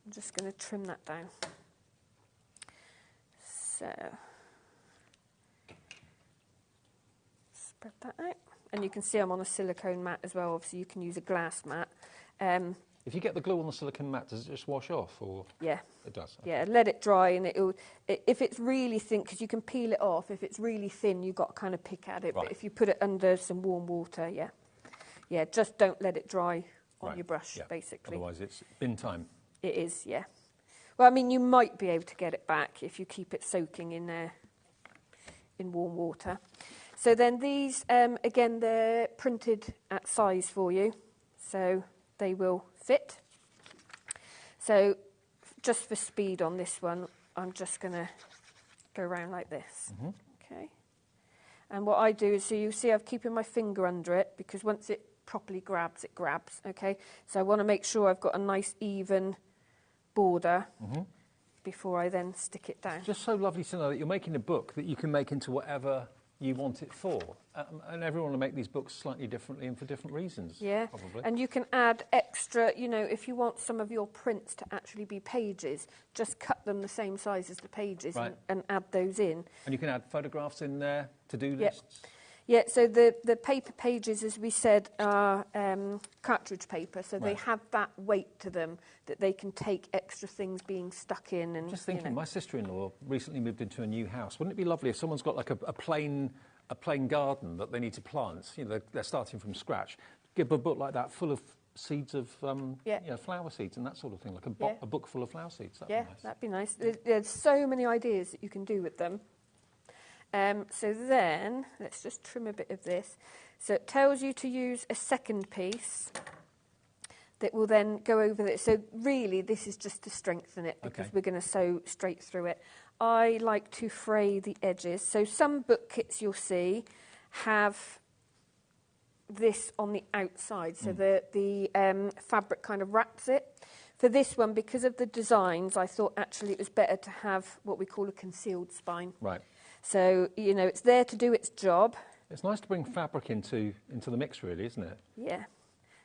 I'm just going to trim that down. So, spread that out. And you can see I'm on a silicone mat as well. Obviously you can use a glass mat. If you get the glue on the silicone mat, does it just wash off? Or yeah. It does? Okay. Yeah, let it dry, and if it's really thin, because you can peel it off, if it's really thin, you've got to kind of pick at it. Right. But if you put it under some warm water, yeah, just don't let it dry on your brush, basically. Otherwise it's bin time. It is, yeah. Well, I mean, you might be able to get it back if you keep it soaking in warm water. So then these, again, they're printed at size for you, so they will fit. So just for speed on this one, I'm just going to go around like this. Mm-hmm. Okay. And what I do is, so you see I've keeping my finger under it, because once it properly grabs, it grabs. Okay. So I want to make sure I've got a nice even border before I then stick it down. It's just so lovely to know that you're making a book that you can make into whatever you want it for. And everyone will make these books slightly differently and for different reasons. Yeah, probably. And you can add extra, you know, if you want some of your prints to actually be pages, just cut them the same size as the pages and add those in. And you can add photographs in there, to-do lists. Yeah, so the paper pages, as we said, are cartridge paper, so they have that weight to them that they can take extra things being stuck in. And just thinking, my sister-in-law recently moved into a new house. Wouldn't it be lovely if someone's got like a plain garden that they need to plant? You know, they're starting from scratch. Give a book like that full of seeds of you know, flower seeds and that sort of thing, like a book full of flower seeds. That'd be nice. That'd be nice. There's so many ideas that you can do with them. So then, let's just trim a bit of this. So it tells you to use a second piece that will then go over it. So really, this is just to strengthen it because we're going to sew straight through it. I like to fray the edges. So some book kits you'll see have this on the outside, so the fabric kind of wraps it. For this one, because of the designs, I thought actually it was better to have what we call a concealed spine. Right. So, you know, it's there to do its job. It's nice to bring fabric into the mix, really, isn't it? Yeah.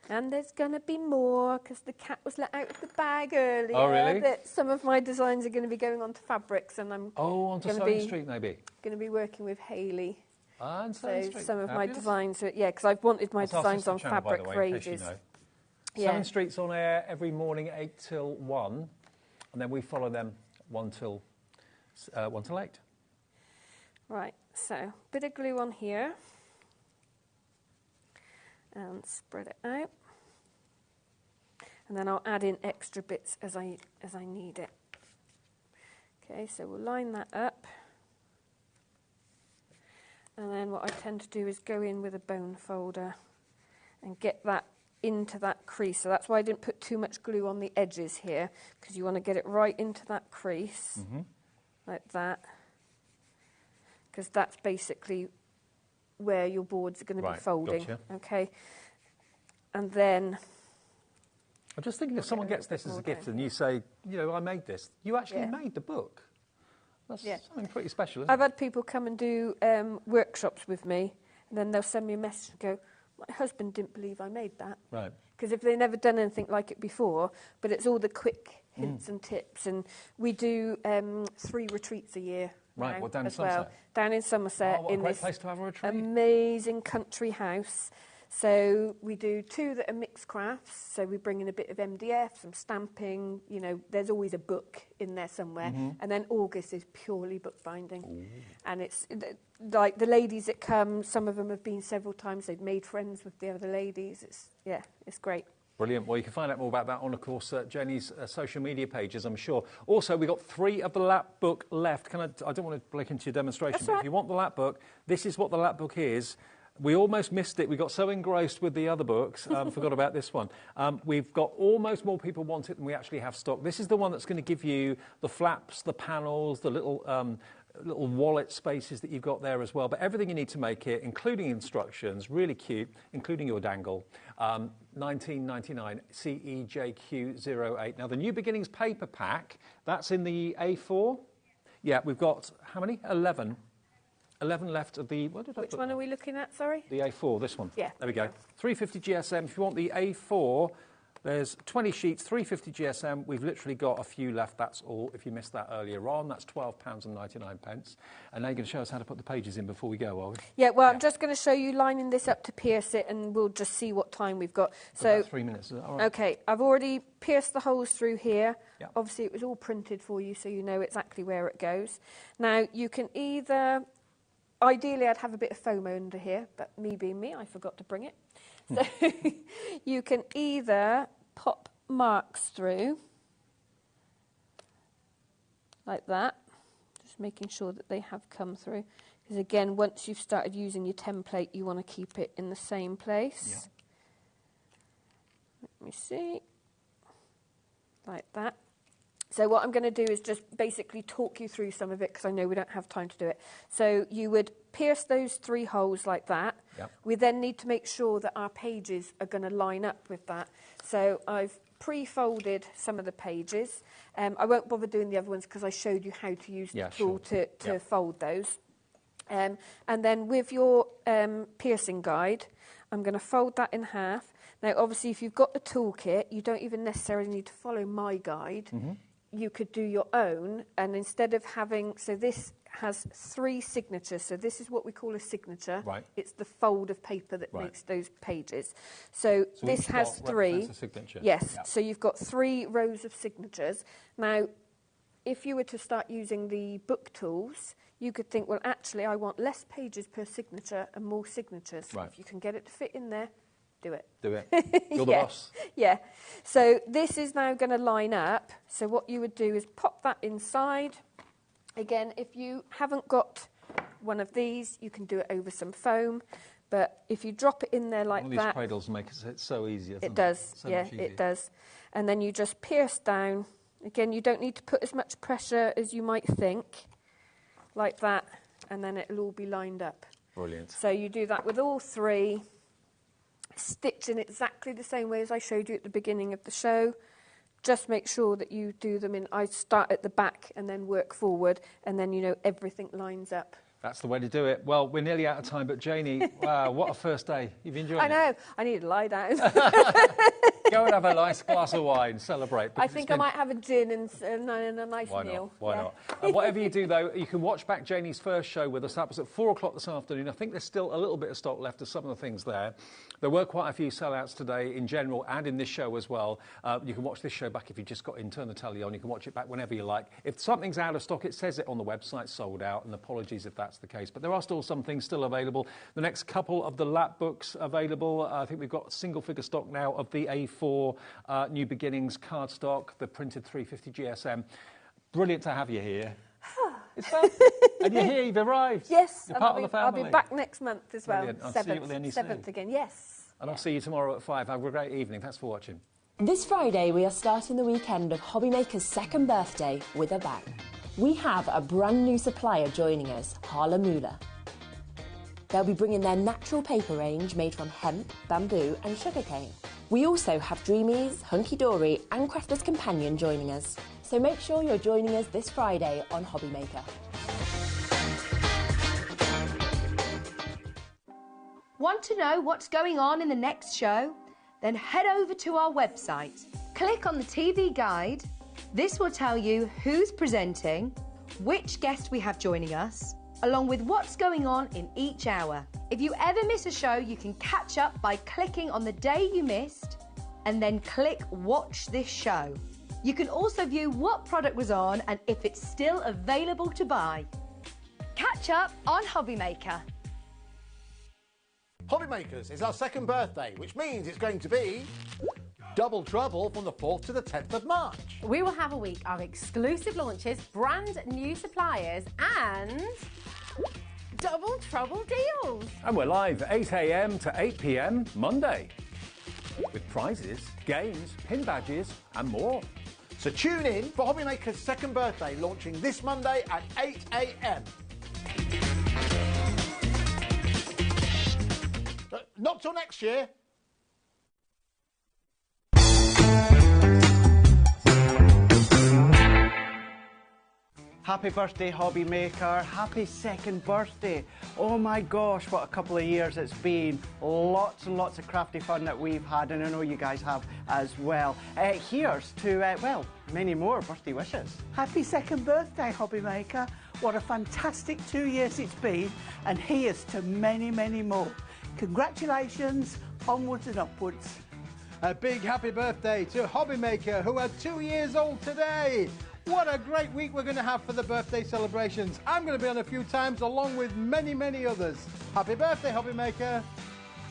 And there's going to be more, because the cat was let out of the bag earlier. Oh, really? That some of my designs are going to be going onto fabrics, and I'm onto Sewing Street, maybe? Going to be working with Hayley. And so Street. some of Fabulous. my designs, because I've wanted my designs on channel, fabric by the for way, in case ages. you know. Sewing Street's on air every morning, 8 till 1, and then we follow them 1 till 8. Right, so bit of glue on here, and spread it out, and then I'll add in extra bits as I need it. Okay, so we'll line that up. And then what I tend to do is go in with a bone folder and get that into that crease. So that's why I didn't put too much glue on the edges here, because you want to get it right into that crease, like that, because that's basically where your boards are going to be folding. Gotcha. Okay, and then... I'm just thinking if someone gets this as a gift and you say, you know, I made this, you actually made the book. That's something pretty special, isn't I've had people come and do workshops with me, and then they'll send me a message and go, my husband didn't believe I made that. Right. Because if they've never done anything like it before, but it's all the quick hints and tips. And we do 3 retreats a year. Right, well, down in Somerset. Well. Down in Somerset. What a in great this place to have a retreat. amazing country house. So we do 2 that are mixed crafts. So we bring in a bit of MDF, some stamping. You know, there's always a book in there somewhere. And then August is purely bookbinding. And it's like the ladies that come, some of them have been several times. They've made friends with the other ladies. It's great. Brilliant. Well, you can find out more about that on, of course, Jenny's social media pages, I'm sure. Also, we've got 3 of the lap book left. I don't want to break into your demonstration, but if you want the lap book, this is what the lap book is. We almost missed it. We got so engrossed with the other books, forgot about this one. We've got almost more people want it than we actually have stock. This is the one that's going to give you the flaps, the panels, the little wallet spaces that you've got there as well. But everything you need to make it, including instructions, really cute, including your dangle. $19.99, CEJQ08. Now, the New Beginnings paper pack, that's in the A4. Yeah, we've got, how many? 11. 11 left of the... Which one are we looking at, sorry? The A4, this one. Yeah. There we go. 350 GSM. If you want the A4, there's 20 sheets, 350 GSM. We've literally got a few left, that's all. If you missed that earlier on, that's £12.99. And now you're going to show us how to put the pages in before we go, are we? Yeah, well, I'm just going to show you lining this up to pierce it, and we'll just see what time we've got. So about 3 minutes, is that all right? Okay, I've already pierced the holes through here. Yep. Obviously, it was all printed for you, so you know exactly where it goes. Now, you can either... Ideally, I'd have a bit of foam under here, but me being me, I forgot to bring it. So you can either pop marks through, like that, just making sure that they have come through. Because again, once you've started using your template, you want to keep it in the same place. Yeah. Let me see. Like that. So what I'm going to do is just basically talk you through some of it, because I know we don't have time to do it. So you would pierce those 3 holes like that. Yep. We then need to make sure that our pages are going to line up with that. So I've pre-folded some of the pages. I won't bother doing the other ones because I showed you how to use the tool to fold those. And then with your piercing guide, I'm going to fold that in half. Now, obviously, if you've got the toolkit, you don't even necessarily need to follow my guide. You could do your own, and instead of having, so this has 3 signatures. So this is what we call a signature. Right. It's the fold of paper that Right. makes those pages. So this each has dot 3. represents a signature. Yes. Yep. So you've got 3 rows of signatures. Now, if you were to start using the book tools, you could think, well, actually, I want less pages per signature and more signatures. Right. If you can get it to fit in there, do it. Do it. You're the Yeah. boss. Yeah. So this is now going to line up. So what you would do is pop that inside. Again, if you haven't got one of these, you can do it over some foam. But if you drop it in there like One of these cradles make it so easy, doesn't it? it does. So Yeah, much easier. it does. And then you just pierce down. Again, you don't need to put as much pressure as you might think, like that, and then it'll all be lined up. Brilliant. So you do that with all 3, stitch in exactly the same way as I showed you at the beginning of the show. Just make sure that you do them in, I start at the back and then work forward, and then you know everything lines up. That's the way to do it. Well, we're nearly out of time, but Janie, wow, what a first day. You've enjoyed it? I know, I need to lie down. Go and have a nice glass of wine, celebrate. I think I might have a gin and a nice Why meal. not? Why Yeah. not? And whatever you do, though, you can watch back Janie's first show with us. That was at 4 o'clock this afternoon. I think there's still a little bit of stock left of some of the things there. There were quite a few sellouts today in general and in this show as well. You can watch this show back if you just got in, turn the telly on. You can watch it back whenever you like. If something's out of stock, it says it on the website, sold out, and apologies if that's the case. But there are still some things still available. The next couple of the lap books available. I think we've got single figure stock now of the A4 New Beginnings cardstock, the printed 350 GSM. Brilliant to have you here. It's fun. And you're here, you've arrived. Yes, You're part of the I'll family. be back next month as well. Brilliant. I'll see you at the NEC. 7th again, yes. And I'll see you tomorrow at 5. Have a great evening. Thanks for watching. This Friday, we are starting the weekend of HobbyMaker's 2nd birthday with a bang. We have a brand new supplier joining us, Harlemula. They'll be bringing their natural paper range made from hemp, bamboo and sugarcane. We also have Dreamies, Hunky Dory and Crafter's Companion joining us. So make sure you're joining us this Friday on HobbyMaker. Want to know what's going on in the next show? Then head over to our website. Click on the TV guide. This will tell you who's presenting, which guest we have joining us, along with what's going on in each hour. If you ever miss a show, you can catch up by clicking on the day you missed and then click Watch This Show. You can also view what product was on and if it's still available to buy. Catch up on HobbyMaker. HobbyMakers is our 2nd birthday, which means it's going to be double trouble from the 4th to the 10th of March. We will have a week of exclusive launches, brand new suppliers and double trouble deals. And we're live 8 a.m. to 8 p.m. Monday with prizes, games, pin badges and more. So tune in for HobbyMaker's 2nd birthday, launching this Monday at 8 a.m. Not till next year. Happy birthday, HobbyMaker. Happy 2nd birthday. Oh my gosh, what a couple of years it's been. Lots and lots of crafty fun that we've had, and I know you guys have as well. Here's to, well, many more birthday wishes. Happy 2nd birthday, HobbyMaker. What a fantastic 2 years it's been, and here's to many, many more. Congratulations, onwards and upwards. A big happy birthday to HobbyMaker, who are 2 years old today. What a great week we're going to have for the birthday celebrations. I'm going to be on a few times along with many, many others. Happy birthday, HobbyMaker.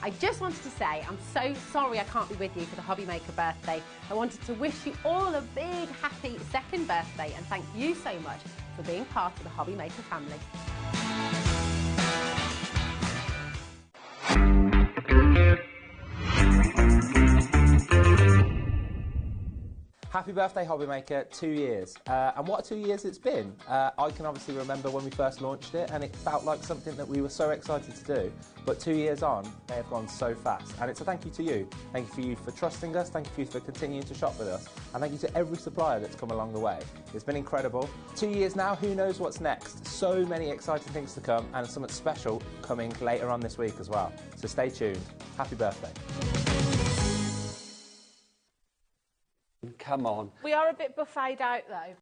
I just wanted to say I'm so sorry I can't be with you for the HobbyMaker birthday. I wanted to wish you all a big happy 2nd birthday and thank you so much for being part of the HobbyMaker family. Happy birthday, HobbyMaker, 2 years. And what 2 years it's been. I can obviously remember when we first launched it and it felt like something that we were so excited to do. But 2 years on, they have gone so fast. And it's a thank you to you. Thank you for trusting us. Thank you for continuing to shop with us. And thank you to every supplier that's come along the way. It's been incredible. 2 years now, who knows what's next? So many exciting things to come and something special coming later on this week as well. So stay tuned. Happy birthday. Come on. We are a bit buffeted out though.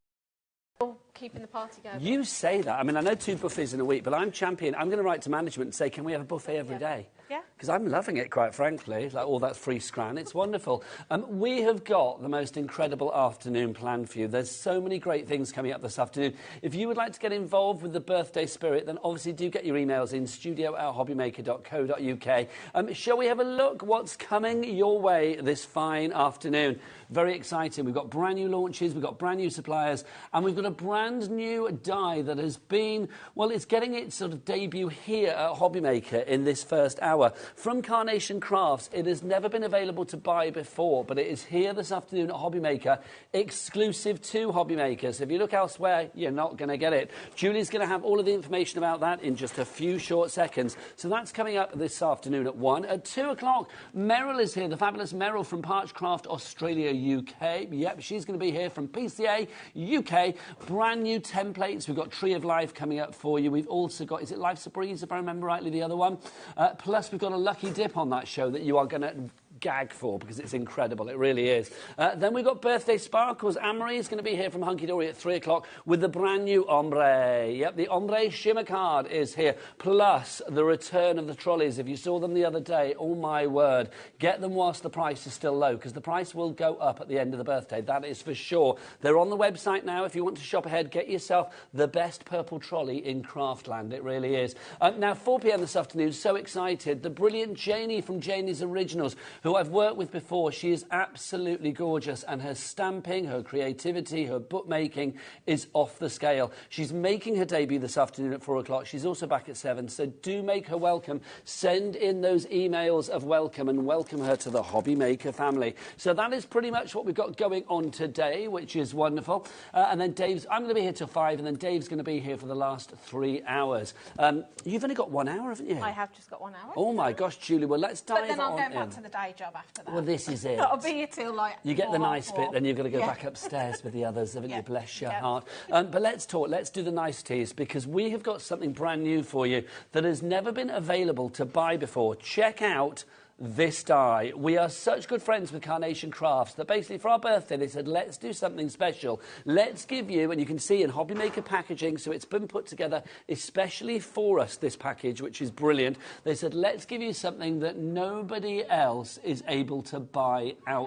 Keeping the party going. You say that. I mean, I know 2 buffets in a week, but I'm champion. I'm going to write to management and say, can we have a buffet every day? Yeah. Because I'm loving it, quite frankly, like all that free scran. It's wonderful. We have got the most incredible afternoon planned for you. There's so many great things coming up this afternoon. If you would like to get involved with the birthday spirit, then obviously do get your emails in, studio@hobbymaker.co.uk. Shall we have a look what's coming your way this fine afternoon? Very exciting. We've got brand new launches, we've got brand new suppliers, and we've got a brand new die that has been, well, it's getting its sort of debut here at HobbyMaker in this first hour. From Carnation Crafts, it has never been available to buy before, but it is here this afternoon at HobbyMaker, exclusive to HobbyMaker. So if you look elsewhere, you're not going to get it. Julie's going to have all of the information about that in just a few short seconds. So that's coming up this afternoon at 1. At 2 o'clock, Meryl is here, the fabulous Meryl from Parchcraft Australia, UK. Yep, she's going to be here from PCA, UK. Brand new templates. We've got Tree of Life coming up for you. We've also got, is it Life's a Breeze, if I remember rightly, the other one? Plus, we've got a lucky dip on that show that you are going to gag for because it's incredible. It really is. Then we've got Birthday Sparkles. Anne-Marie is going to be here from Hunky Dory at 3 o'clock with the brand new Ombre. Yep, the Ombre Shimmer card is here. Plus, the return of the trolleys. If you saw them the other day, oh my word, get them whilst the price is still low because the price will go up at the end of the birthday. That is for sure. They're on the website now. If you want to shop ahead, get yourself the best purple trolley in Craftland. It really is. Now, 4 p.m. this afternoon, so excited. The brilliant Janie from Janie's Originals, who I've worked with before. She is absolutely gorgeous, and her stamping, her creativity, her bookmaking is off the scale. She's making her debut this afternoon at 4 o'clock. She's also back at 7, so do make her welcome. Send in those emails of welcome and welcome her to the HobbyMaker family. So that is pretty much what we've got going on today, which is wonderful. And then I'm going to be here till 5, and then Dave's going to be here for the last 3 hours. You've only got 1 hour, haven't you? I have just got 1 hour. Oh my gosh, Julie, well, let's dive on in. But then I'll go back to the day job after that. Well, this is it. I'll be here till like you get the nice 4:30. bit, then you've got to go back upstairs with the others, haven't you? Bless your heart. But let's talk. Let's do the niceties because we have got something brand new for you that has never been available to buy before. Check out this die. We are such good friends with Carnation Crafts that basically for our birthday they said, let's do something special. Let's give you, and you can see in HobbyMaker packaging, so it's been put together especially for us, this package, which is brilliant. They said, let's give you something that nobody else is able to buy out